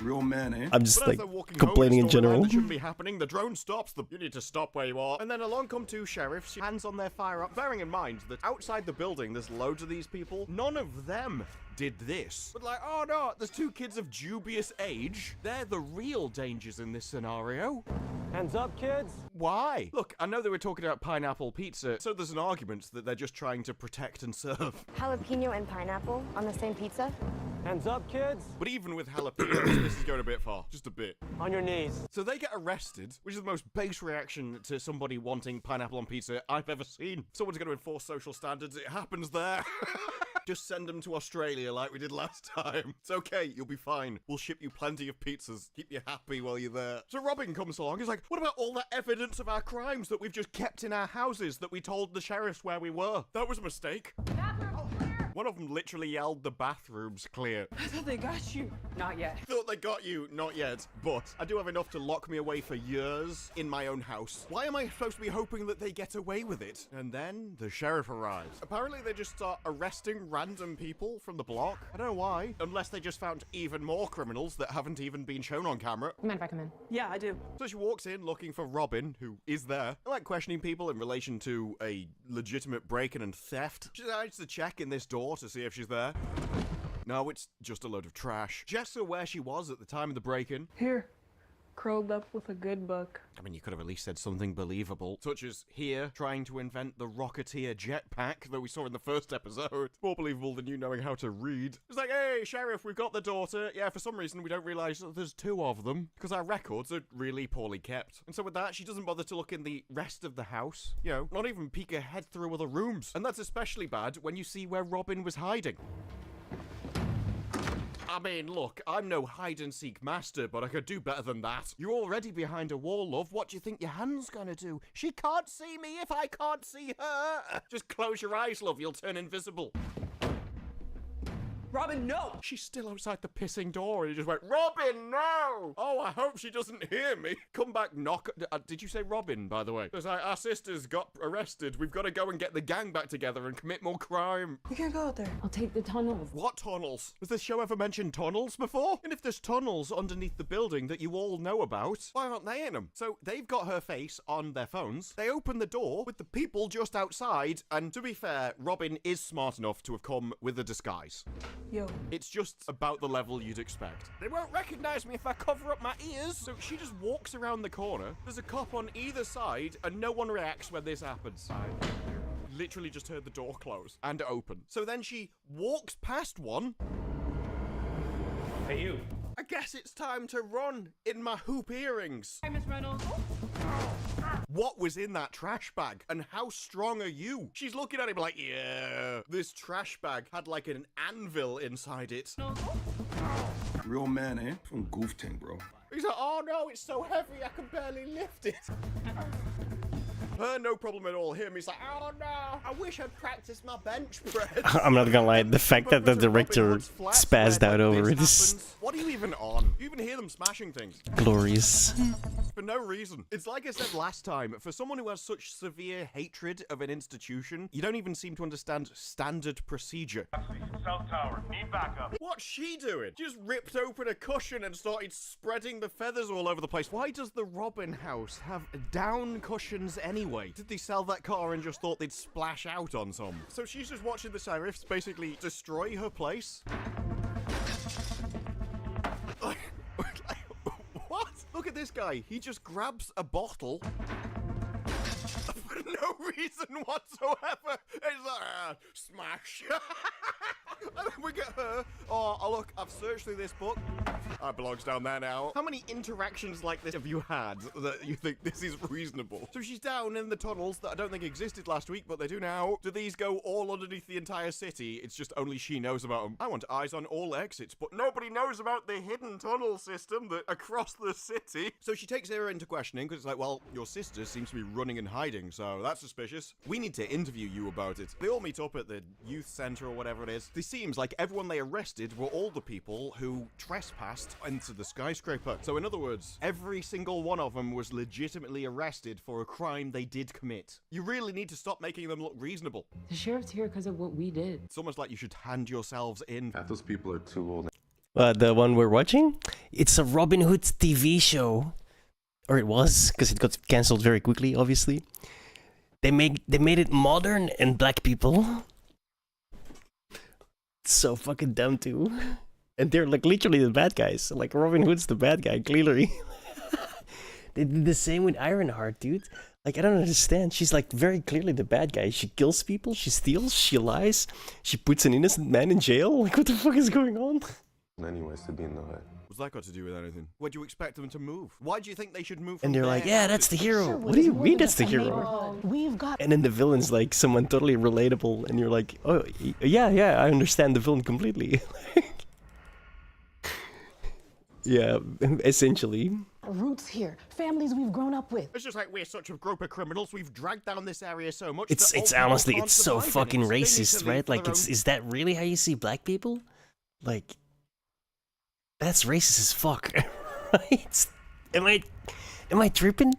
Real man, eh? I'm just like complaining in general. That shouldn't be happening. The drone stops them. You need to stop where you are. And then along come two sheriffs, hands on their firearm. Bearing in mind that outside the building, there's loads of these people. None of them did this. But like, oh no, there's two kids of dubious age. They're the real dangers in this scenario. Hands up, kids. Why? Look, I know they were talking about pineapple pizza, so there's an argument that they're just trying to protect and serve. Jalapeno and pineapple on the same pizza? Hands up, kids. But even with jalapenos, this is going a bit far. Just a bit. On your knees. So they get arrested, which is the most base reaction to somebody wanting pineapple on pizza I've ever seen. If someone's going to enforce social standards, it happens there. Just send them to Australia like we did last time. It's okay, you'll be fine. We'll ship you plenty of pizzas. Keep you happy while you're there. So Robin comes along. He's like, what about all that evidence of our crimes that we've just kept in our houses that we told the sheriffs where we were? That was a mistake. One of them literally yelled, the bathroom's clear. I thought they got you. Not yet. Thought they got you, not yet. But I do have enough to lock me away for years in my own house. Why am I supposed to be hoping that they get away with it? And then the sheriff arrives. Apparently they just start arresting random people from the block. I don't know why. Unless they just found even more criminals that haven't even been shown on camera. You mind if I come in? Yeah, I do. So she walks in looking for Robin, who is there. I like questioning people in relation to a legitimate break-in and theft. She decides to check in this door to see if she's there. No, it's just a load of trash. She asks her where she was at the time of the break-in. Here, curled up with a good book. I mean, you could have at least said something believable, such as here, trying to invent the Rocketeer jetpack that we saw in the first episode. More believable than you knowing how to read. It's like, hey, Sheriff, we've got the daughter. Yeah, for some reason, we don't realise that there's two of them, because our records are really poorly kept. And so with that, she doesn't bother to look in the rest of the house. You know, not even peek her head through other rooms. And that's especially bad when you see where Robin was hiding. I mean, look, I'm no hide-and-seek master, but I could do better than that. You're already behind a wall, love. What do you think your hand's gonna do? She can't see me if I can't see her. Just close your eyes, love. You'll turn invisible. Robin, no! She's still outside the pissing door, and he just went, Robin, no! Oh, I hope she doesn't hear me. Come back, knock. Did you say Robin, by the way? It's like, our sisters got arrested. We've got to go and get the gang back together and commit more crime. You can't go out there. I'll take the tunnels. What tunnels? Has this show ever mentioned tunnels before? And if there's tunnels underneath the building that you all know about, why aren't they in them? So they've got her face on their phones. They open the door with the people just outside, and to be fair, Robin is smart enough to have come with a disguise. Yo. It's just about the level you'd expect. They won't recognize me if I cover up my ears. So she just walks around the corner. There's a cop on either side, and no one reacts when this happens. I literally just heard the door close and open. So then she walks past one. Hey, you. I guess it's time to run in my hoop earrings. Hi, Miss Reynolds. What was in that trash bag? And how strong are you? She's looking at him like, yeah. This trash bag had like an anvil inside it. Real man, eh? From Goof Tank, bro. He's like, oh no, it's so heavy I can barely lift it. No problem at all. Him, he's like, oh no, I wish I'd practiced my bench press. I'm not gonna lie, the fact that the director spazzed out over it is... What are you even on? You even hear them smashing things. glorious. For no reason. It's like I said last time, for someone who has such severe hatred of an institution, you don't even seem to understand standard procedure. South Tower, need backup. What's she doing? Just ripped open a cushion and started spreading the feathers all over the place. Why does the Robin house have down cushions anyway? Did they sell that car and just thought they'd splash out on some? So she's just watching the sheriffs basically destroy her place. What? Look at this guy. He just grabs a bottle for no reason whatsoever. It's like, smash. And then we get her. Oh, look, I've searched through this book. That belongs down there now. How many interactions like this have you had that you think this is reasonable? So she's down in the tunnels that I don't think existed last week, but they do now. Do these go all underneath the entire city? It's just only she knows about them. I want eyes on all exits, but nobody knows about the hidden tunnel system that across the city. So she takes her into questioning because it's like, well, your sister seems to be running and hiding, so that's suspicious. We need to interview you about it. They all meet up at the youth center or whatever it is. It seems like everyone they arrested were all the people who trespassed into the skyscraper. So in other words, every single one of them was legitimately arrested for a crime they did commit. You really need to stop making them look reasonable. The sheriff's here because of what we did. It's almost like you should hand yourselves in. Those people are too old. The one we're watching? It's a Robin Hood TV show. Or it was, because it got cancelled very quickly, obviously. They made it modern and black people. So fucking dumb too. And they're like literally the bad guys. Like Robin Hood's the bad guy, clearly. They did the same with Ironheart, dude. Like, I don't understand. She's like very clearly the bad guy. She kills people, she steals, she lies, she puts an innocent man in jail. Like, what the fuck is going on? Anyways, to be in the hood. What's that got to do with anything? Where do you expect them to move? Why do you think they should move from And they're there? like, yeah, that's the hero. What do you mean that's the hero? We've got. And then the villain's like someone totally relatable, and you're like, oh, yeah, I understand the villain completely. Yeah, essentially. Roots here, families we've grown up with. It's just like we're such a group of criminals. We've dragged down this area so much. It's that old people honestly, can't it's so survive in fucking it. They need to racist, leave right? for Like, their own- is that really how you see black people? Like, that's racist as fuck, right? Am I tripping?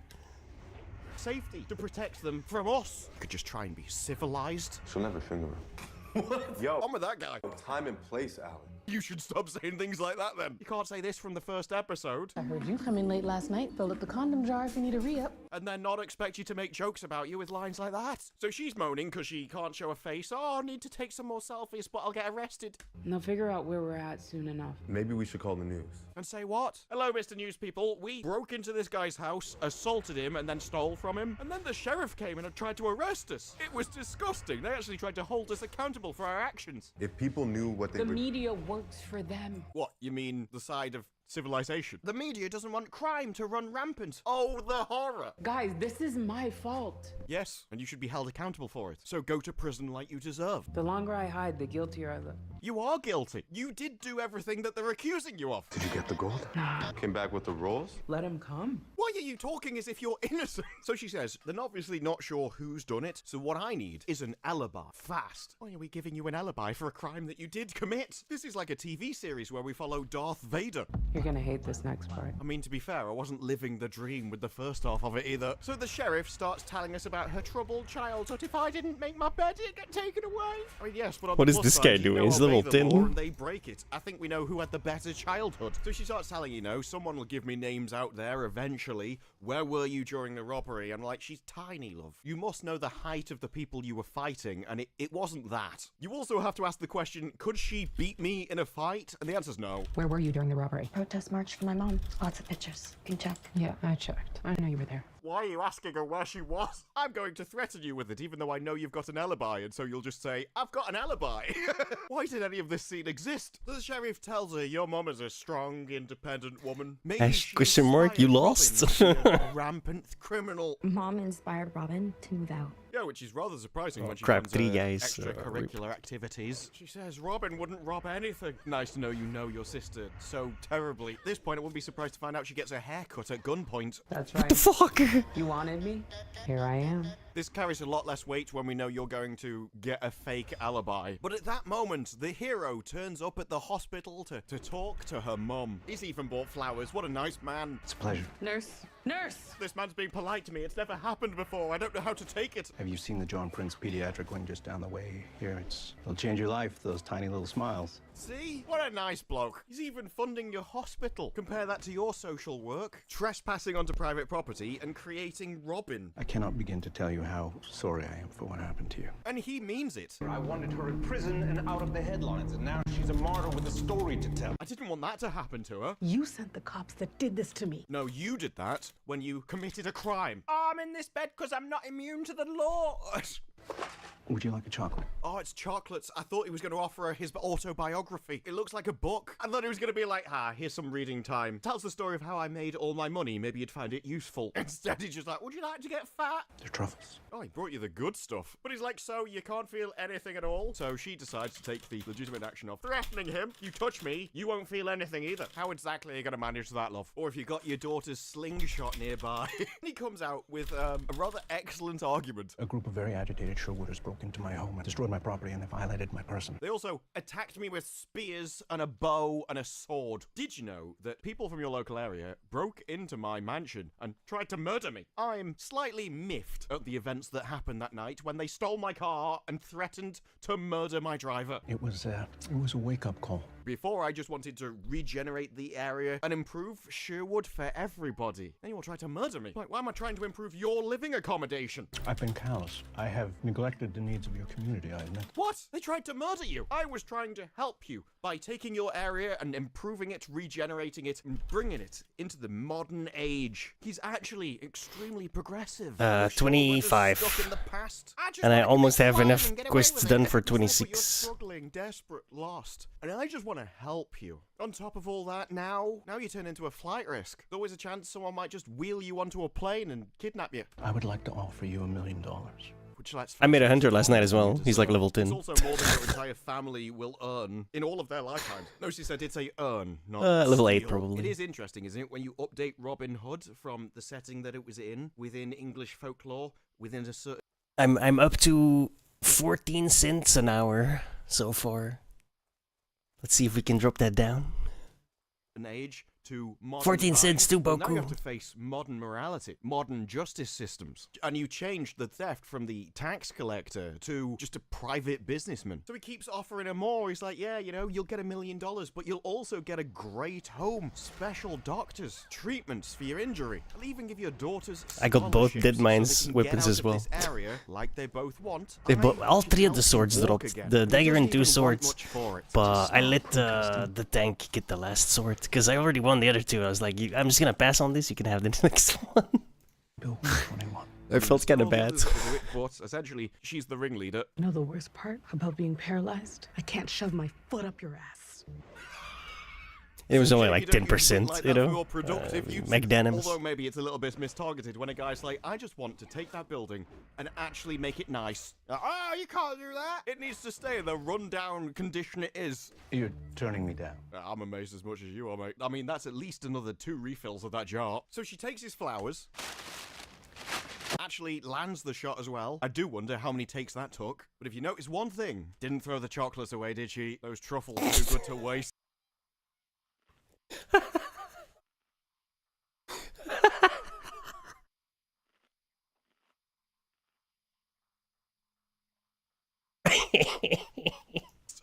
Safety to protect them from us. You could just try and be civilized. She'll never finger her. What? Yo, on with that guy. Time and place, Alan. You should stop saying things like that then. You can't say this from the first episode. I heard you come in late last night, filled up the condom jar if you need a re-up. And then not expect you to make jokes about you with lines like that. So she's moaning because she can't show a face. Oh, I need to take some more selfies, but I'll get arrested. Now figure out where we're at soon enough. Maybe we should call the news. And say what? Hello, Mr. News People. We broke into this guy's house, assaulted him, and then stole from him. And then the sheriff came and tried to arrest us. It was disgusting. They actually tried to hold us accountable for our actions. If people knew what they The were... media works for them. What, you mean the side of civilization? The media doesn't want crime to run rampant. Oh, the horror. Guys, this is my fault. Yes, and you should be held accountable for it. So go to prison like you deserve. The longer I hide, the guiltier I look. You are guilty. You did do everything that they're accusing you of. Did you get the gold? Nah. Came back with the rolls? Let him come. Why are you talking as if you're innocent? So she says, they're obviously not sure who's done it, so what I need is an alibi. Fast. Why are we giving you an alibi for a crime that you did commit? This is like a TV series where we follow Darth Vader. You're gonna hate this next part. I mean, to be fair, I wasn't living the dream with the first half of it either. So the sheriff starts telling us about her troubled childhood. If I didn't make my bed, it'd get taken away. I mean, yes, but on What the is plus this side, guy you doing? know, He's obey level the 10. law and they break it. I think we know who had the better childhood. So she starts telling, you know, someone will give me names out there eventually. Where were you during the robbery? I'm like, she's tiny, love. You must know the height of the people you were fighting, and it wasn't that. You also have to ask the question, could she beat me in a fight? And the answer's no. Where were you during the robbery? Protest march for my mom. Lots of pictures. You can check. Yeah, I checked. I know you were there. Why are you asking her where she was? I'm going to threaten you with it, even though I know you've got an alibi, and so you'll just say, I've got an alibi. Why did any of this scene exist? The sheriff tells her, your mom is a strong, independent woman. Maybe she Question mark, you inspired lost? Robin to be a rampant criminal. Mom inspired Robin to move out. Yeah, which is rather surprising when she crap, runs 3 her guys, extracurricular activities. She says Robin wouldn't rob anything. Nice to know you know your sister so terribly. At this point, I wouldn't be surprised to find out she gets her hair cut at gunpoint. That's right. What the fuck? You wanted me? Here I am. This carries a lot less weight when we know you're going to get a fake alibi. But at that moment, the hero turns up at the hospital to talk to her mum. He's even bought flowers. What a nice man. It's a pleasure. Nurse! Nurse! This man's being polite to me. It's never happened before. I don't know how to take it. Have you seen the John Prince Pediatric Wing just down the way here? It'll change your life, those tiny little smiles. See? What a nice bloke. He's even funding your hospital. Compare that to your social work. Trespassing onto private property and creating Robin. I cannot begin to tell you how sorry I am for what happened to you. And he means it. I wanted her in prison and out of the headlines, and now she's a martyr with a story to tell. I didn't want that to happen to her. You sent the cops that did this to me. No, you did that when you committed a crime. Oh, I'm in this bed because I'm not immune to the law. Would you like a chocolate? Oh, it's chocolates. I thought he was going to offer her his autobiography. It looks like a book. I thought he was going to be like, here's some reading time. Tells the story of how I made all my money. Maybe you'd find it useful. Instead, he's just like, would you like to get fat? They're truffles. Oh, he brought you the good stuff. But he's like, so you can't feel anything at all? So she decides to take the legitimate action of threatening him. You touch me, you won't feel anything either. How exactly are you going to manage that, love? Or if you got your daughter's slingshot nearby. He comes out with a rather excellent argument. A group of very agitated Sherwooders broke into my home and destroyed my property, and they violated my person. They also attacked me with spears and a bow and a sword. Did you know that people from your local area broke into my mansion and tried to murder me? I'm slightly miffed at the events that happened that night when they stole my car and threatened to murder my driver. It was a wake-up call. Before, I just wanted to regenerate the area and improve Sherwood for everybody. Then you all try to murder me. Like, why am I trying to improve your living accommodation? I've been callous. I have neglected the needs of your community, I admit. What? They tried to murder you. I was trying to help you by taking your area and improving it, regenerating it, and bringing it into the modern age. He's actually extremely progressive. 25. And I almost have enough quests done for 26. You're struggling, desperate, lost. And I just want to help you. On top of all that, now you turn into a flight risk. There's always a chance someone might just wheel you onto a plane and kidnap you. I would like to offer you $1 million. I made a hunter last night as well. He's like level 10. It's also more than your entire family will earn in all of their lifetimes. Notice I did say earn, not level 8 steal. probably. It is interesting, isn't it, when you update Robin Hood from the setting that it was in, within English folklore, within a certain... I'm up to 14 cents an hour so far. Let's see if we can drop that down. An age to modern 14 cents too, Now you have Boku. to face modern morality, modern justice systems. And you changed the theft from the tax collector to just a private businessman. So he keeps offering her more. He's like, yeah, you know, you'll get $1 million, but you'll also get a great home, special doctors, treatments for your injury. I'll even give your daughters I got both scholarships Dead so Mines they can weapons get as out well. of this area like they both want. They all three of the help swords you walk dropped. again. The He dagger doesn't and 2 even want swords. much for it. But I let the tank get the last sword. Because I already won the other 2. I was like, I'm just gonna pass on this. You can have the next one. I felt kind of bad. But essentially, she's the ringleader. You know the worst part about being paralyzed? I can't shove my foot up your ass. It was only You like don't use it 10%, like you that for know? your productive use. Magnanimous. Although maybe it's a little bit mistargeted when a guy's like, I just want to take that building and actually make it nice. You can't do that. It needs to stay in the rundown condition it is. You're turning me down. I'm amazed as much as you are, mate. I mean, that's at least another 2 refills of that jar. So she takes his flowers, actually lands the shot as well. I do wonder how many takes that took. But if you notice one thing, didn't throw the chocolates away, did she? Those truffles too good to waste.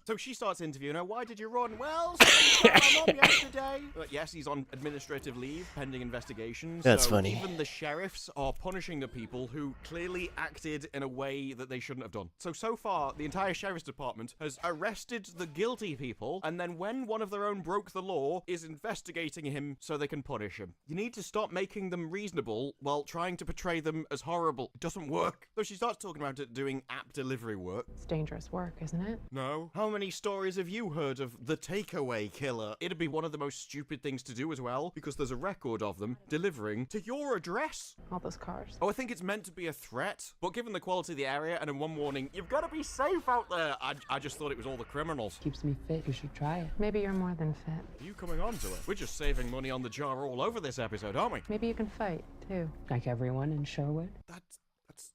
So she starts interviewing her. Why did you run? Well, my mom yesterday. Yes, he's on administrative leave, pending investigation. That's so funny. Even the sheriffs are punishing the people who clearly acted in a way that they shouldn't have done. So far, the entire sheriff's department has arrested the guilty people, and then when one of their own broke the law, is investigating him so they can punish him. You need to stop making them reasonable while trying to portray them as horrible. It doesn't work. So she starts talking about it doing app delivery work. It's dangerous work, isn't it? No. How many stories have you heard of the takeaway killer? It'd be one of the most stupid things to do as well, because there's a record of them delivering to your address. All those cars. Oh, I think it's meant to be a threat, but given the quality of the area and in one warning, you've got to be safe out there. I just thought it was all the criminals. Keeps me fit. You should try it. Maybe you're more than fit. Are you coming on to it? We're just saving money on the jar all over this episode, aren't we? Maybe you can fight, too. Like everyone in Sherwood.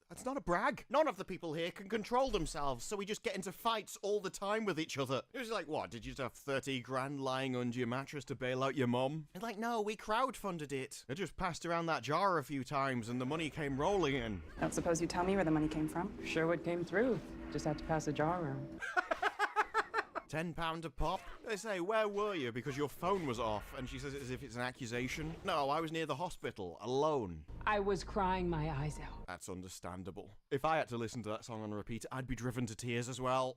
That's not a brag. None of the people here can control themselves, so we just get into fights all the time with each other. It was like, what, did you just have 30 grand lying under your mattress to bail out your mom? And like, no, we crowdfunded it. I just passed around that jar a few times and the money came rolling in. Don't suppose you tell me where the money came from? Sherwood came through. Just had to pass a jar around. £10 a pop? They say, where were you? Because your phone was off. And she says it as if it's an accusation. No, I was near the hospital, alone. I was crying my eyes out. That's understandable. If I had to listen to that song on repeat, I'd be driven to tears as well.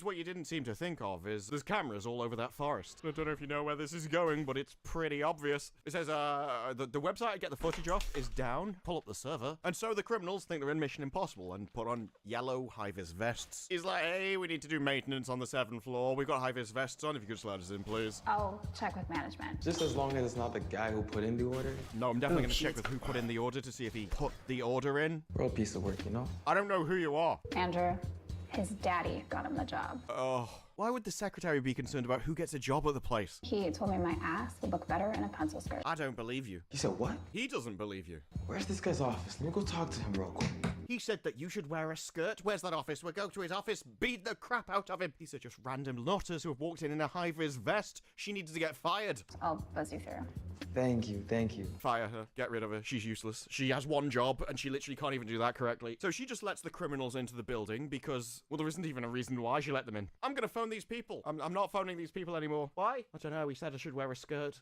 What you didn't seem to think of is there's cameras all over that forest. I don't know if you know where this is going, but it's pretty obvious. It says, the website I get the footage off is down. Pull up the server. And so the criminals think they're in Mission Impossible and put on yellow high-vis vests. He's like, hey, we need to do maintenance on the 7th floor. We've got high-vis vests on. If you could just let us in, please. I'll check with management. Just as long as it's not the guy who put in the order? No, I'm definitely going to check with who put in the order to see if he put the order in. Real piece of work, you know? I don't know who you are. Andrew, his daddy got him the job. Oh, why would the secretary be concerned about who gets a job at the place? He told me my ass would look better in a pencil skirt. I don't believe you. You said what? He doesn't believe you. Where's this guy's office? Let me go talk to him real quick. He said that you should wear a skirt. Where's that office? We'll go to his office, beat the crap out of him. These are just random nutters who have walked in a high-vis vest. She needs to get fired. I'll buzz you through. Thank you, thank you. Fire her. Get rid of her. She's useless. She has one job, and she literally can't even do that correctly. So she just lets the criminals into the building because, well, there isn't even a reason why she let them in. I'm gonna phone these people. I'm not phoning these people anymore. Why? I don't know. He said I should wear a skirt.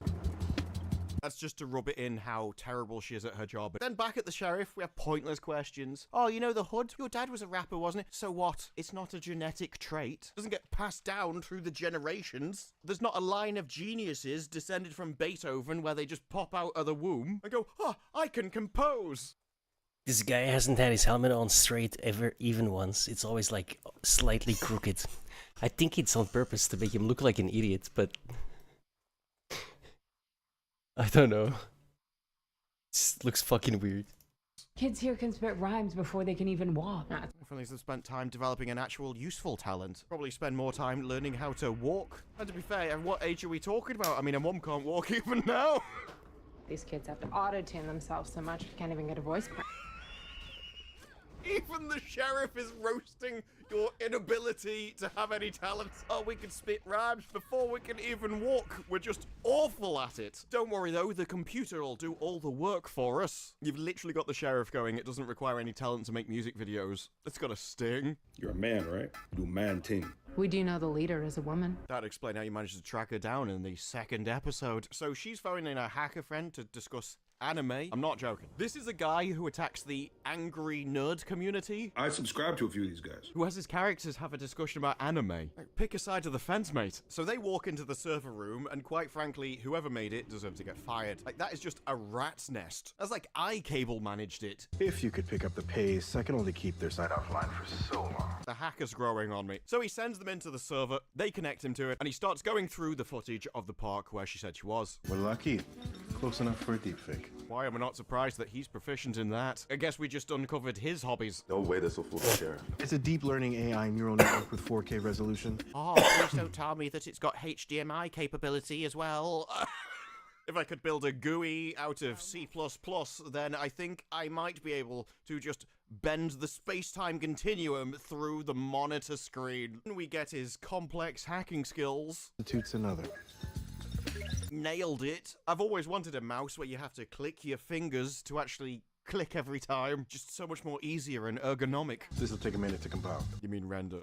That's just to rub it in how terrible she is at her job. Then back at the sheriff, we have pointless questions. Oh, you know the hood? Your dad was a rapper, wasn't it? So what? It's not a genetic trait. It doesn't get passed down through the generations. There's not a line of geniuses descended from Beethoven where they just pop out of the womb and go, oh, I can compose. This guy hasn't had his helmet on straight ever, even once. It's always like slightly crooked. I think it's on purpose to make him look like an idiot, but I don't know. It just looks fucking weird. Kids here can spit rhymes before they can even walk. Definitely have spent time developing an actual useful talent. Probably spend more time learning how to walk. And to be fair, what age are we talking about? I mean, a mum can't walk even now. These kids have to auto-tune themselves so much, can't even get a voice crack. Even the sheriff is roasting your inability to have any talent. Oh, we can spit rhymes before we can even walk. We're just awful at it. Don't worry though, the computer will do all the work for us. You've literally got the sheriff going, it doesn't require any talent to make music videos. It's got a sting. You're a man, right? You do man ting. We do know the leader is a woman. That'd explain how you managed to track her down in the 2nd episode. So she's phoning a hacker friend to discuss anime. I'm not joking. This is a guy who attacks the angry nerd community. I subscribe to a few of these guys. Who has his characters have a discussion about anime. Like, pick a side of the fence, mate. So they walk into the server room, and quite frankly, whoever made it deserves to get fired. Like, that is just a rat's nest. That's like iCable managed it. If you could pick up the pace, I can only keep their site offline for so long. The hacker's growing on me. So he sends them into the server, they connect him to it, and he starts going through the footage of the park where she said she was. We're lucky. Close enough for a deepfake. Why am I not surprised that he's proficient in that? I guess we just uncovered his hobbies. No way this will fool the sheriff. It's a deep learning AI neural network with 4K resolution. Oh, please don't tell me that it's got HDMI capability as well. If I could build a GUI out of C++, then I think I might be able to just bend the space-time continuum through the monitor screen. We get his complex hacking skills. Constitutes another. Nailed it. I've always wanted a mouse where you have to click your fingers to actually click every time. Just so much more easier and ergonomic. This will take a minute to compile. You mean render?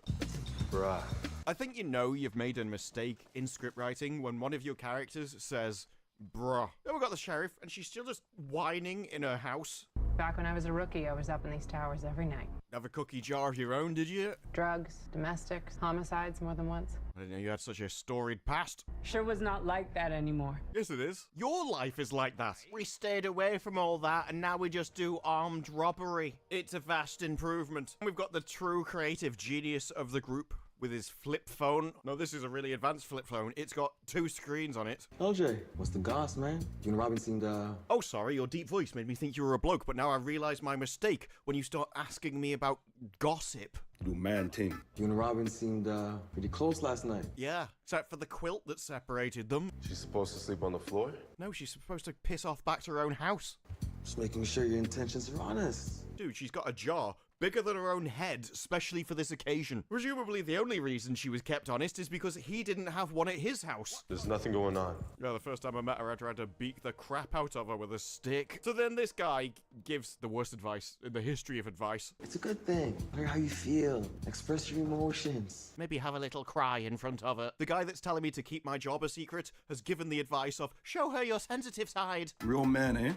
Bruh. I think you know you've made a mistake in script writing when one of your characters says, bruh. Then we got the sheriff, and she's still just whining in her house. Back when I was a rookie, I was up in these towers every night. Have a cookie jar of your own, did you? Drugs, domestics, homicides more than once. I didn't know you had such a storied past. Sure was not like that anymore. Yes, it is. Your life is like that. We stayed away from all that, and now we just do armed robbery. It's a vast improvement. We've got the true creative genius of the group with his flip phone. No, this is a really advanced flip phone. It's got 2 screens on it. LJ, what's the goss, man? You and Robin seemed, Oh, sorry, your deep voice made me think you were a bloke, but now I realize my mistake when you start asking me about gossip. You do man ting. You and Robin seemed, pretty close last night. Yeah, except for the quilt that separated them. She's supposed to sleep on the floor? No, she's supposed to piss off back to her own house. Just making sure your intentions are honest. Dude, she's got a jar bigger than her own head, specially for this occasion. Presumably the only reason she was kept honest is because he didn't have one at his house. There's nothing going on. Yeah, the first time I met her, I tried to beat the crap out of her with a stick. So then this guy gives the worst advice in the history of advice. It's a good thing. Learn how you feel. Express your emotions. Maybe have a little cry in front of her. The guy that's telling me to keep my job a secret has given the advice of, show her your sensitive side. Real man, eh?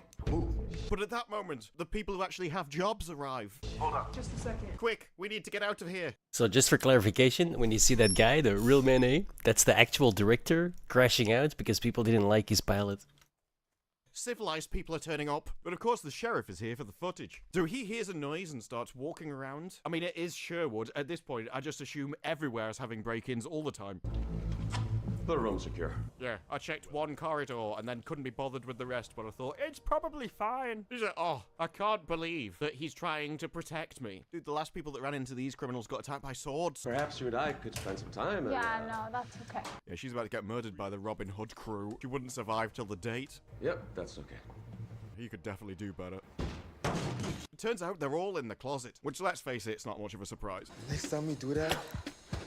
But at that moment, the people who actually have jobs arrive. Hold up. Just a second. Quick, we need to get out of here. So just for clarification, when you see that guy, the real man, eh? That's the actual director crashing out because people didn't like his pilot. Civilized people are turning up. But of course the sheriff is here for the footage. So he hears a noise and starts walking around. I mean, it is Sherwood. At this point, I just assume everywhere is having break-ins all the time. The room's secure. Yeah, I checked one corridor and then couldn't be bothered with the rest, but I thought, it's probably fine. He's like, oh, I can't believe that he's trying to protect me. Dude, the last people that ran into these criminals got attacked by swords. Perhaps you and I could spend some time. Yeah, no, that's okay. Yeah, she's about to get murdered by the Robin Hood crew. She wouldn't survive till the date. Yep, that's okay. He could definitely do better. It turns out they're all in the closet, which, let's face it, it's not much of a surprise. Next time we do that,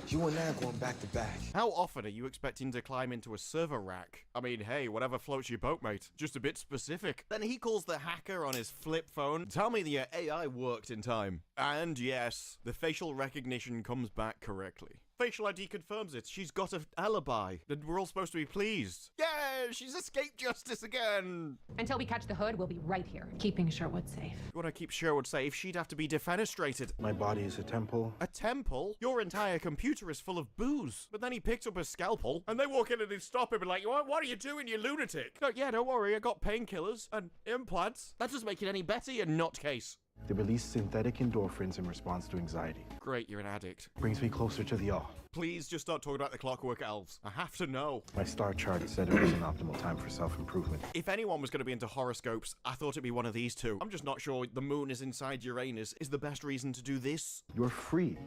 you and I are going back to back. How often are you expecting to climb into a server rack? I mean, hey, whatever floats your boat, mate. Just a bit specific. Then he calls the hacker on his flip phone. Tell me the AI worked in time. And yes, the facial recognition comes back correctly. Facial ID confirms it. She's got an alibi. And we're all supposed to be pleased. Yeah, she's escaped justice again. Until we catch the hood, we'll be right here, keeping Sherwood safe. You want to keep Sherwood safe, she'd have to be defenestrated. My body is a temple. A temple? Your entire computer is full of booze. But then he picks up a scalpel, and they walk in and they stop him and like, what are you doing, you lunatic? No, yeah, don't worry, I got painkillers and implants. That doesn't make it any better, you nutcase. They release synthetic endorphins in response to anxiety. Great, you're an addict. Brings me closer to the awe. Please just start talking about the Clockwork Elves. I have to know. My star chart said it was an optimal time for self-improvement. If anyone was going to be into horoscopes, I thought it'd be one of these two. I'm just not sure the moon is inside Uranus is the best reason to do this. You're free.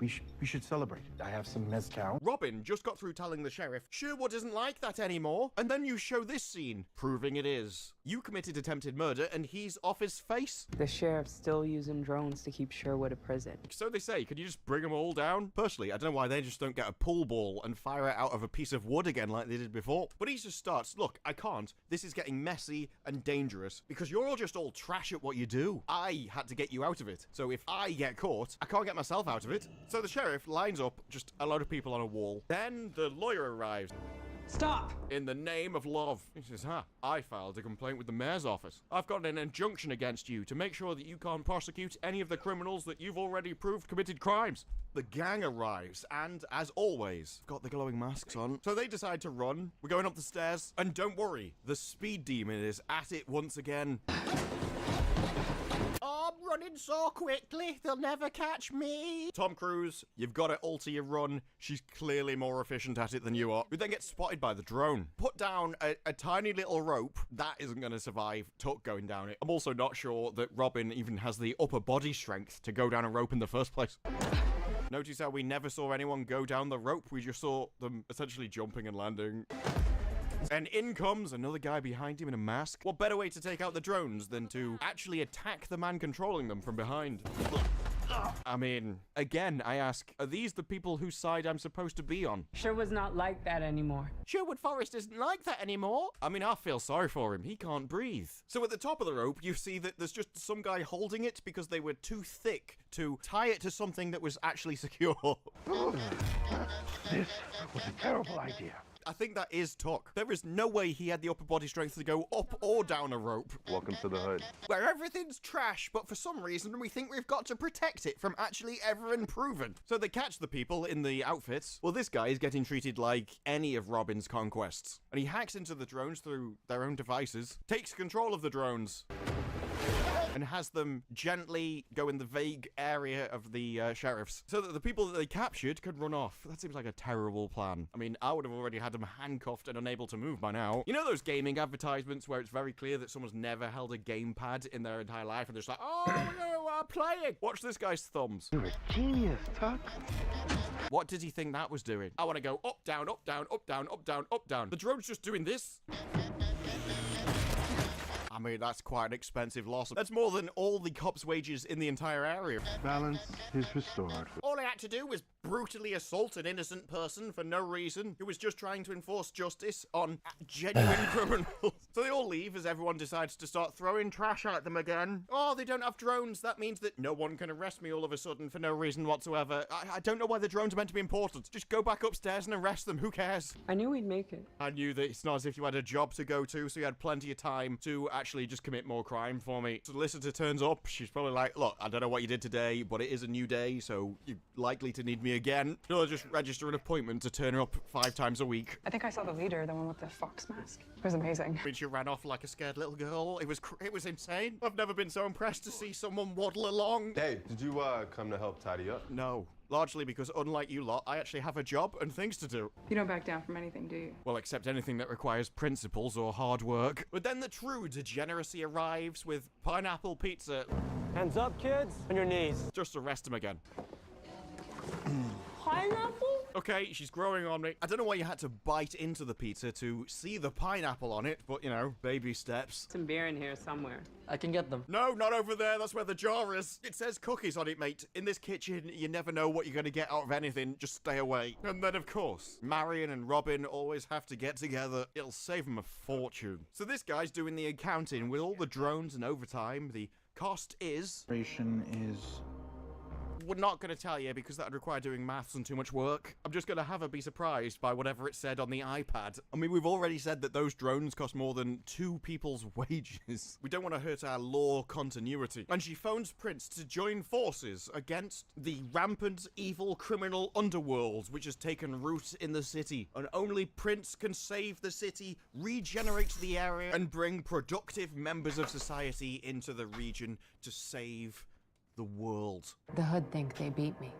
We should celebrate. I have some mezcal. Robin just got through telling the sheriff, Sherwood isn't like that anymore. And then you show this scene, proving it is. You committed attempted murder and he's off his face. The sheriff's still using drones to keep Sherwood a prison. So they say, can you just bring them all down? Personally, I don't know why they just don't get a pool ball and fire it out of a piece of wood again like they did before. But he just starts, look, I can't. This is getting messy and dangerous because you're all just all trash at what you do. I had to get you out of it. So if I get caught, I can't get myself out of it. So the sheriff lines up just a load of people on a wall. Then the lawyer arrives. Stop! In the name of love. He says, I filed a complaint with the mayor's office. I've got an injunction against you to make sure that you can't prosecute any of the criminals that you've already proved committed crimes. The gang arrives, and as always, got the glowing masks on. So they decide to run. We're going up the stairs. And don't worry, the speed demon is at it once again. I'm running so quickly, they'll never catch me. Tom Cruise, you've got to alter your run. She's clearly more efficient at it than you are. We then get spotted by the drone. Put down a tiny little rope. That isn't going to survive Tuck going down it. I'm also not sure that Robin even has the upper body strength to go down a rope in the first place. Notice how we never saw anyone go down the rope. We just saw them essentially jumping and landing. And in comes another guy behind him in a mask. What better way to take out the drones than to actually attack the man controlling them from behind? I mean, again, I ask, are these the people whose side I'm supposed to be on? Sherwood's not like that anymore. Sherwood Forest isn't like that anymore. I mean, I feel sorry for him. He can't breathe. So at the top of the rope, you see that there's just some guy holding it because they were too thick to tie it to something that was actually secure. This was a terrible idea. I think that is Tuck. There is no way he had the upper body strength to go up or down a rope. Welcome to the hood. Where everything's trash, but for some reason we think we've got to protect it from actually ever improving. So they catch the people in the outfits. Well, this guy is getting treated like any of Robin's conquests. And he hacks into the drones through their own devices, takes control of the drones, and has them gently go in the vague area of the sheriffs so that the people that they captured could run off. That seems like a terrible plan. I mean, I would have already had them handcuffed and unable to move by now. You know those gaming advertisements where it's very clear that someone's never held a gamepad in their entire life and they're just like, oh, no, I'm playing. Watch this guy's thumbs. You're a genius, Tuck. What did he think that was doing? I want to go up, down, up, down, up, down, up, down, up, down. The drone's just doing this. I mean, that's quite an expensive loss. That's more than all the cops' wages in the entire area. Balance is restored. All I had to do was brutally assault an innocent person for no reason who was just trying to enforce justice on genuine criminals. So they all leave as everyone decides to start throwing trash at them again. Oh, they don't have drones. That means that no one can arrest me all of a sudden for no reason whatsoever. I don't know why the drones are meant to be important. Just go back upstairs and arrest them. Who cares? I knew we'd make it. I knew that it's not as if you had a job to go to, so you had plenty of time to actually just commit more crime for me. Solicitor turns up. She's probably like, look, I don't know what you did today, but it is a new day, so you're likely to need me again. You'll just register an appointment to turn her up 5 times a week. I think I saw the leader, the one with the fox mask. It was amazing. I mean, she ran off like a scared little girl. It was insane. I've never been so impressed to see someone waddle along. Hey, did you come to help tidy up? No. Largely because, unlike you lot, I actually have a job and things to do. You don't back down from anything, do you? Well, except anything that requires principles or hard work. But then the true degeneracy arrives with pineapple pizza. Hands up, kids. On your knees. Just arrest him again. Pineapple? Okay, she's growing on me. I don't know why you had to bite into the pizza to see the pineapple on it, but, you know, baby steps. Some beer in here somewhere. I can get them. No, not over there. That's where the jar is. It says cookies on it, mate. In this kitchen, you never know what you're going to get out of anything. Just stay away. And then, of course, Marion and Robin always have to get together. It'll save them a fortune. So this guy's doing the accounting with all the drones and overtime. The cost is... Is We're not going to tell you because that would require doing maths and too much work. I'm just going to have her be surprised by whatever it said on the iPad. I mean, we've already said that those drones cost more than 2 people's wages. We don't want to hurt our law continuity. And she phones Prince to join forces against the rampant, evil, criminal underworld which has taken root in the city. And only Prince can save the city, regenerate the area, and bring productive members of society into the region to save the world. The Hood think they beat me.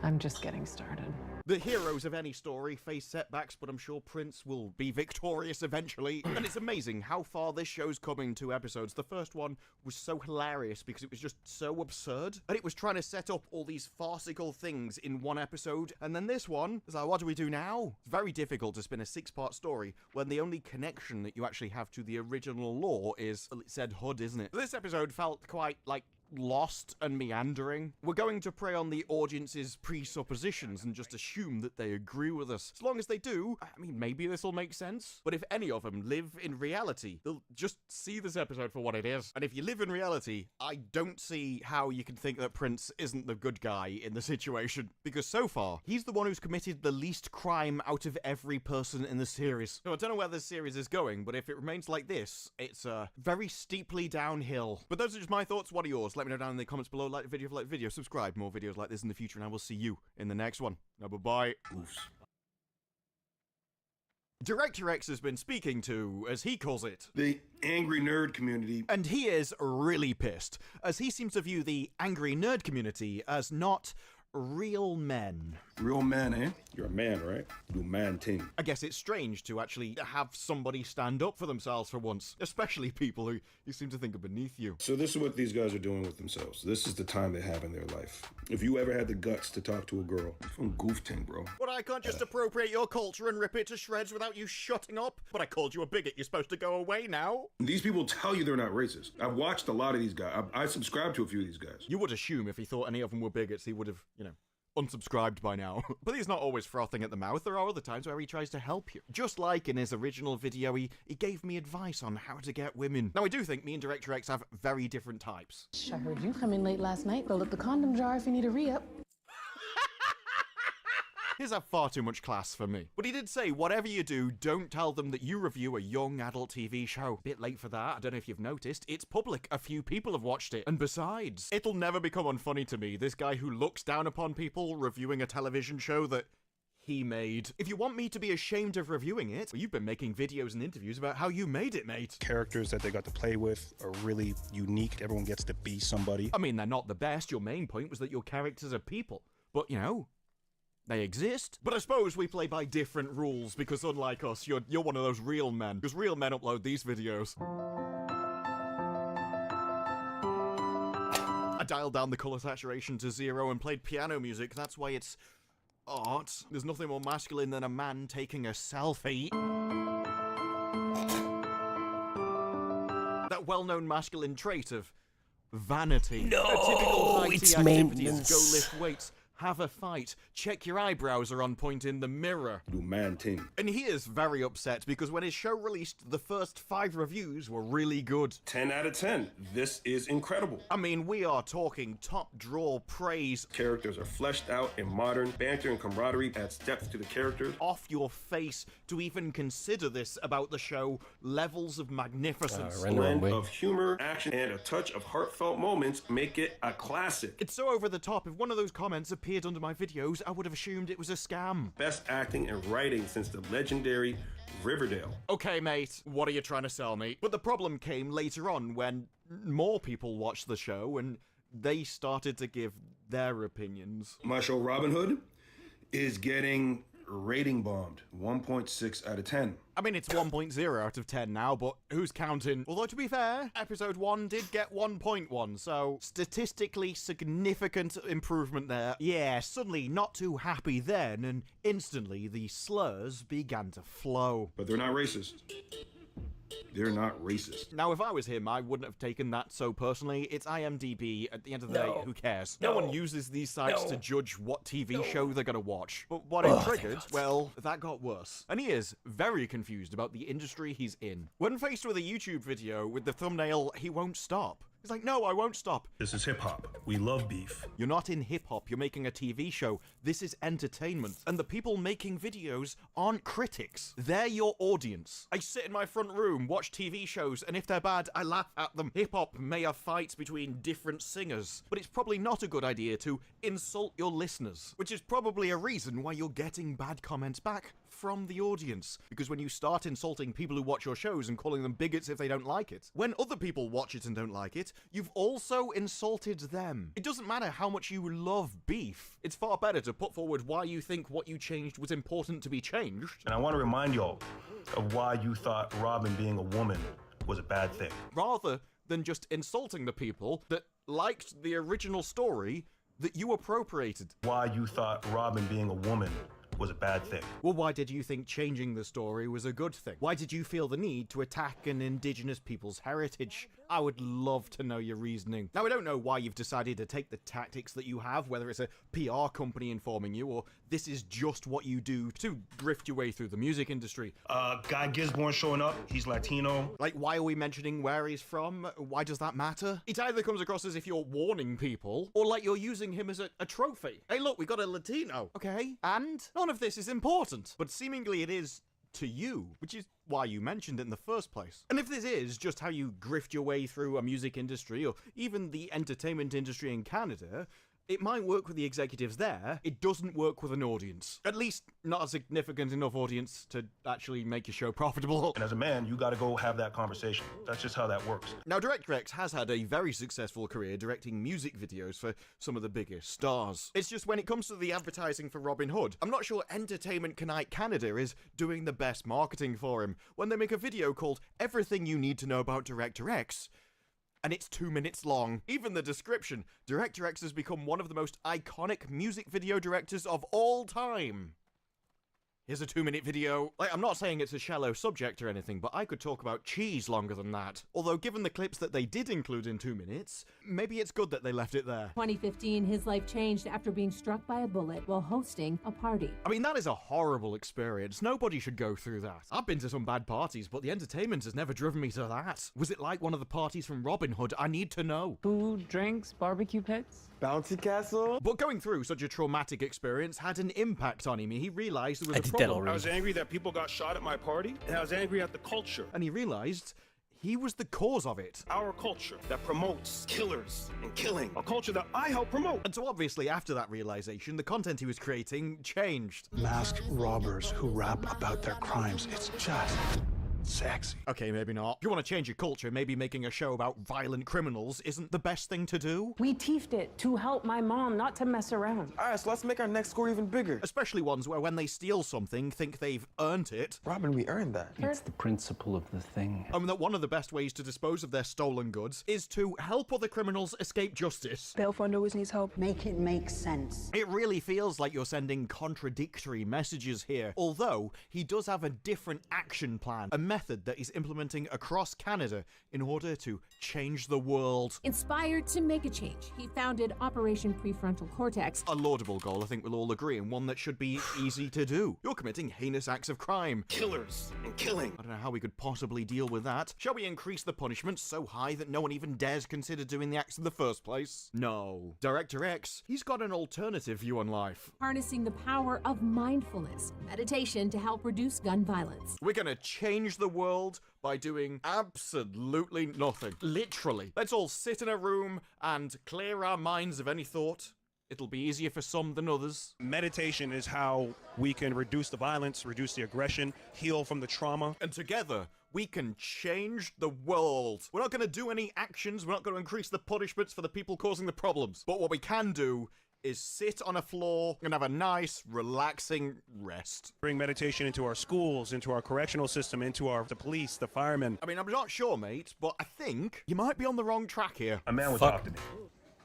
I'm just getting started. The heroes of any story face setbacks, but I'm sure Prince will be victorious eventually. And it's amazing how far this show's come in 2 episodes. The first one was so hilarious because it was just so absurd. And it was trying to set up all these farcical things in 1 episode. And then this one is like, what do we do now? It's very difficult to spin a 6-part story when the only connection that you actually have to the original lore is, well, it said Hood, isn't it? This episode felt quite like lost and meandering. We're going to prey on the audience's presuppositions and just assume that they agree with us. As long as they do, I mean, maybe this will make sense. But if any of them live in reality, they'll just see this episode for what it is. And if you live in reality, I don't see how you can think that Prince isn't the good guy in the situation. Because so far, he's the one who's committed the least crime out of every person in the series. So I don't know where this series is going, but if it remains like this, it's very steeply downhill. But those are just my thoughts. What are yours? Let me know down in the comments below. Like the video if you like the video. Subscribe. More videos like this in the future, and I will see you in the next one. Now, bye-bye. Oofs. Director X has been speaking to, as he calls it, the angry nerd community. And he is really pissed, as he seems to view the angry nerd community as not real men. Real man, eh? You're a man, right? You do man thing. I guess it's strange to actually have somebody stand up for themselves for once, especially people who you seem to think are beneath you. So this is what these guys are doing with themselves. This is the time they have in their life. If you ever had the guts to talk to a girl, you're from goof ting, bro. But I can't just appropriate your culture and rip it to shreds without you shutting up. But I called you a bigot. You're supposed to go away now. These people tell you they're not racist. I've watched a lot of these guys. I subscribe to a few of these guys. You would assume if he thought any of them were bigots, he would have, you know, unsubscribed by now. But he's not always frothing at the mouth. There are other times where he tries to help you. Just like in his original video, he gave me advice on how to get women. Now, I do think me and Director X have very different types. I heard you come in late last night. Fill up the condom jar if you need a re-up. His have far too much class for me. But he did say, whatever you do, don't tell them that you review a young adult TV show. Bit late for that. I don't know if you've noticed. It's public. A few people have watched it. And besides, it'll never become unfunny to me. This guy who looks down upon people reviewing a television show that he made. If you want me to be ashamed of reviewing it, well, you've been making videos and interviews about how you made it, mate. Characters that they got to play with are really unique. Everyone gets to be somebody. I mean, they're not the best. Your main point was that your characters are people. But, you know, they exist. But I suppose we play by different rules because unlike us, you're one of those real men. Because real men upload these videos. I dialed down the color saturation to 0 and played piano music. That's why it's art. There's nothing more masculine than a man taking a selfie. That that well-known masculine trait of vanity. No, a typical high it's tea activities, maintenance. go lift weights, have a fight, check your eyebrows are on point in the mirror. Do man ting. And he is very upset because when his show released, the first 5 reviews were really good. 10 out of 10. This is incredible. I mean, we are talking top draw praise. Characters are fleshed out and modern. Banter and camaraderie adds depth to the characters. Off your face to even consider this about the show. Levels of magnificence. Blend of humor, action, and a touch of heartfelt moments make it a classic. It's so over the top. If one of those comments appeared under my videos, I would have assumed it was a scam. Best acting and writing since the legendary Riverdale. Okay, mate, what are you trying to sell me? But the problem came later on when more people watched the show and they started to give their opinions. My show Robin Hood is getting rating bombed. 1.6 out of 10. I mean, it's 1.0 out of 10 now, but who's counting? Although, to be fair, episode 1 did get 1.1, so statistically significant improvement there. Yeah, suddenly not too happy then, and instantly the slurs began to flow. But they're not racist. They're not racist. Now, if I was him, I wouldn't have taken that so personally. It's IMDb. At the end of the day, who cares? No one uses these sites to judge what TV show they're gonna watch. But what it triggered, well, that got worse. And he is very confused about the industry he's in. When faced with a YouTube video with the thumbnail, "He won't stop," he's like, no, I won't stop. This is hip-hop. We love beef. You're not in hip-hop, you're making a TV show. This is entertainment. And the people making videos aren't critics. They're your audience. I sit in my front room, watch TV shows, and if they're bad, I laugh at them. Hip-hop may have fights between different singers, but it's probably not a good idea to insult your listeners. Which is probably a reason why you're getting bad comments back from the audience. Because when you start insulting people who watch your shows and calling them bigots if they don't like it, when other people watch it and don't like it, you've also insulted them. It doesn't matter how much you love beef. It's far better to put forward why you think what you changed was important to be changed. And I want to remind y'all of why you thought Robin being a woman was a bad thing. Rather than just insulting the people that liked the original story that you appropriated. Why you thought Robin being a woman was a bad thing. Well, why did you think changing the story was a good thing? Why did you feel the need to attack an indigenous people's heritage? I would love to know your reasoning. Now, I don't know why you've decided to take the tactics that you have, whether it's a PR company informing you, or this is just what you do to grift your way through the music industry. Guy Gisborne showing up, he's Latino. Like, why are we mentioning where he's from? Why does that matter? It either comes across as if you're warning people, or like you're using him as a trophy. Hey, look, we got a Latino. Okay, and none of this is important, but seemingly it is to you, which is why you mentioned it in the first place. And if this is just how you grift your way through a music industry, or even the entertainment industry in Canada, it might work with the executives there, it doesn't work with an audience. At least not a significant enough audience to actually make your show profitable. And as a man, you gotta go have that conversation. That's just how that works. Now, Director X has had a very successful career directing music videos for some of the biggest stars. It's just when it comes to the advertising for Robin Hood, I'm not sure Entertainment Tonight Canada is doing the best marketing for him when they make a video called Everything You Need to Know About Director X, and it's 2 minutes long. Even the description, Director X has become one of the most iconic music video directors of all time. Here's a 2-minute video. Like, I'm not saying it's a shallow subject or anything, but I could talk about cheese longer than that. Although, given the clips that they did include in 2 minutes, maybe it's good that they left it there. 2015, his life changed after being struck by a bullet while hosting a party. I mean, that is a horrible experience. Nobody should go through that. I've been to some bad parties, but the entertainment has never driven me to that. Was it like one of the parties from Robin Hood? I need to know. Food, drinks, barbecue pits? Bouncy castle? But going through such a traumatic experience had an impact on him. He realized there was a problem. I was angry that people got shot at my party, and I was angry at the culture. And he realized he was the cause of it. Our culture that promotes killers and killing. A culture that I help promote. And so obviously after that realization, the content he was creating changed. Masked robbers who rap about their crimes. It's just sexy. Okay, maybe not. If you want to change your culture, maybe making a show about violent criminals isn't the best thing to do. We teefed it to help my mom, not to mess around. All right, so let's make our next score even bigger. Especially ones where when they steal something, think they've earned it. Robin, we earned that. It's the principle of the thing. That one of the best ways to dispose of their stolen goods is to help other criminals escape justice. Bail fund always needs help. Make it make sense. It really feels like you're sending contradictory messages here. Although, he does have a different action plan. A method that he's implementing across Canada in order to change the world. Inspired to make a change, he founded Operation Prefrontal Cortex. A laudable goal, I think we'll all agree, and one that should be easy to do. You're committing heinous acts of crime. Killers and killing. I don't know how we could possibly deal with that. Shall we increase the punishment so high that no one even dares consider doing the acts in the first place? No. Director X, he's got an alternative view on life. Harnessing the power of mindfulness, meditation to help reduce gun violence. We're gonna change the world by doing absolutely nothing. Literally. Let's all sit in a room and clear our minds of any thought. It'll be easier for some than others. Meditation is how we can reduce the violence, reduce the aggression, heal from the trauma. And together, we can change the world. We're not going to do any actions. We're not going to increase the punishments for the people causing the problems. But what we can do is sit on a floor and have a nice, relaxing rest. Bring meditation into our schools, into our correctional system, into the police, the firemen. I mean, I'm not sure, mate, but I think you might be on the wrong track here. A man would talk to me.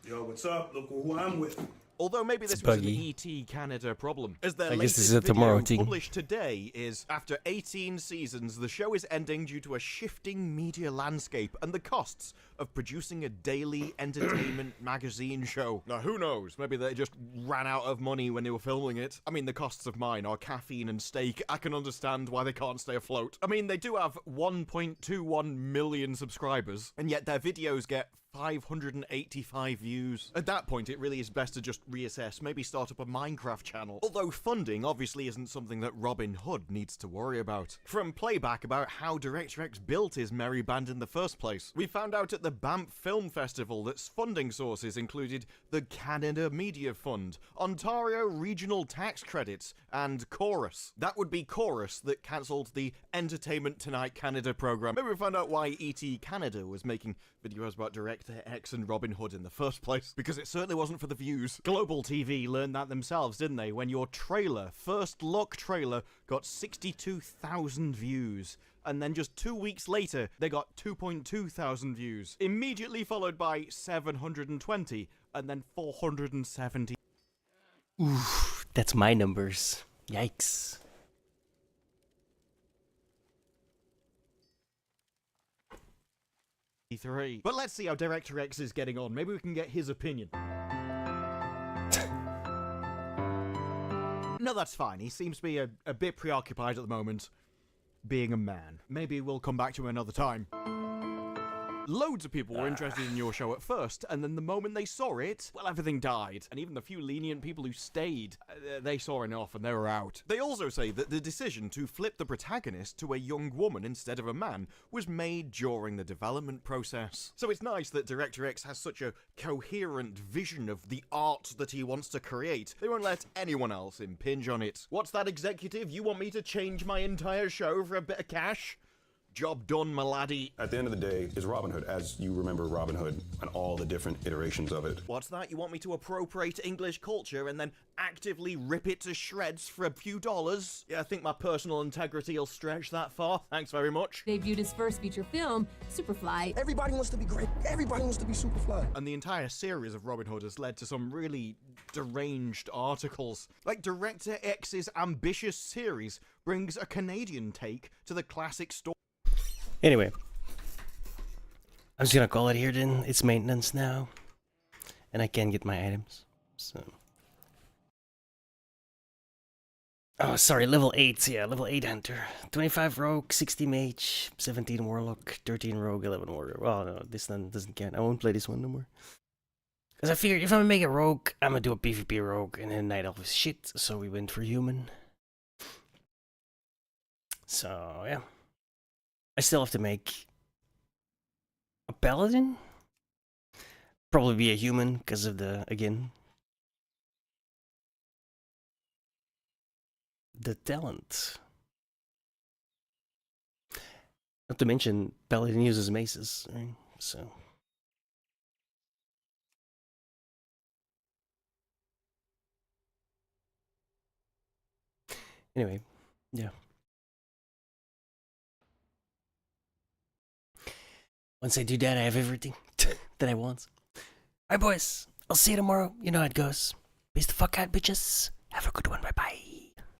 Yo, what's up? Look who I'm with. Although maybe this was an ET Canada problem. As their I guess this latest is a tomorrow video thing. published today is, after 18 seasons, the show is ending due to a shifting media landscape and the costs of producing a daily entertainment magazine show. Now, who knows? Maybe they just ran out of money when they were filming it. I mean, the costs of mine are caffeine and steak. I can understand why they can't stay afloat. I mean, they do have 1.21 million subscribers, and yet their videos get 585 views. At that point, it really is best to just reassess, maybe start up a Minecraft channel. Although funding obviously isn't something that Robin Hood needs to worry about. From playback about how Director X built his merry band in the first place, we found out at the Banff Film Festival that funding sources included the Canada Media Fund, Ontario Regional Tax Credits, and Chorus. That would be Chorus that cancelled the Entertainment Tonight Canada program. Maybe we found out why ET Canada was making videos about Director X and Robin Hood in the first place, because it certainly wasn't for the views. Global TV learned that themselves, didn't they? When your trailer, First Look trailer, got 62,000 views. And then just 2 weeks later, they got 2.2 thousand views. Immediately followed by 720, and then 470. Oof, that's my numbers. Yikes. But let's see how Director X is getting on. Maybe we can get his opinion. No, that's fine. He seems to be a bit preoccupied at the moment, being a man. Maybe we'll come back to him another time. Loads of people were interested in your show at first, and then the moment they saw it, well, everything died. And even the few lenient people who stayed, they saw enough and they were out. They also say that the decision to flip the protagonist to a young woman instead of a man was made during the development process. So it's nice that Director X has such a coherent vision of the art that he wants to create. They won't let anyone else impinge on it. What's that, executive? You want me to change my entire show for a bit of cash? Job done, my laddie. At the end of the day, is Robin Hood, as you remember Robin Hood and all the different iterations of it. What's that? You want me to appropriate English culture and then actively rip it to shreds for a few dollars? Yeah, I think my personal integrity will stretch that far. Thanks very much. Debuted his first feature film, Superfly. Everybody wants to be great. Everybody wants to be Superfly. And the entire series of Robin Hood has led to some really deranged articles. Like Director X's ambitious series brings a Canadian take to the classic story. Anyway, I'm just gonna call it here then. It's maintenance now. And I can get my items. So. Oh, sorry, level 8. Yeah, level 8 Hunter. 25 Rogue, 60 Mage, 17 Warlock, 13 Rogue, 11 Warrior. Well, no, this one doesn't count. I won't play this one no more. Because I figured if I'm gonna make a Rogue, I'm gonna do a PvP Rogue, and then Night Elf is shit, so we went for Human. So, yeah. I still have to make a Paladin? Probably be a human because of the, again, the talent. Not to mention, Paladin uses maces, right? So. Anyway, yeah. Once I do that, I have everything that I want. Alright, boys. I'll see you tomorrow. You know how it goes. Peace the fuck out, bitches. Have a good one. Bye-bye.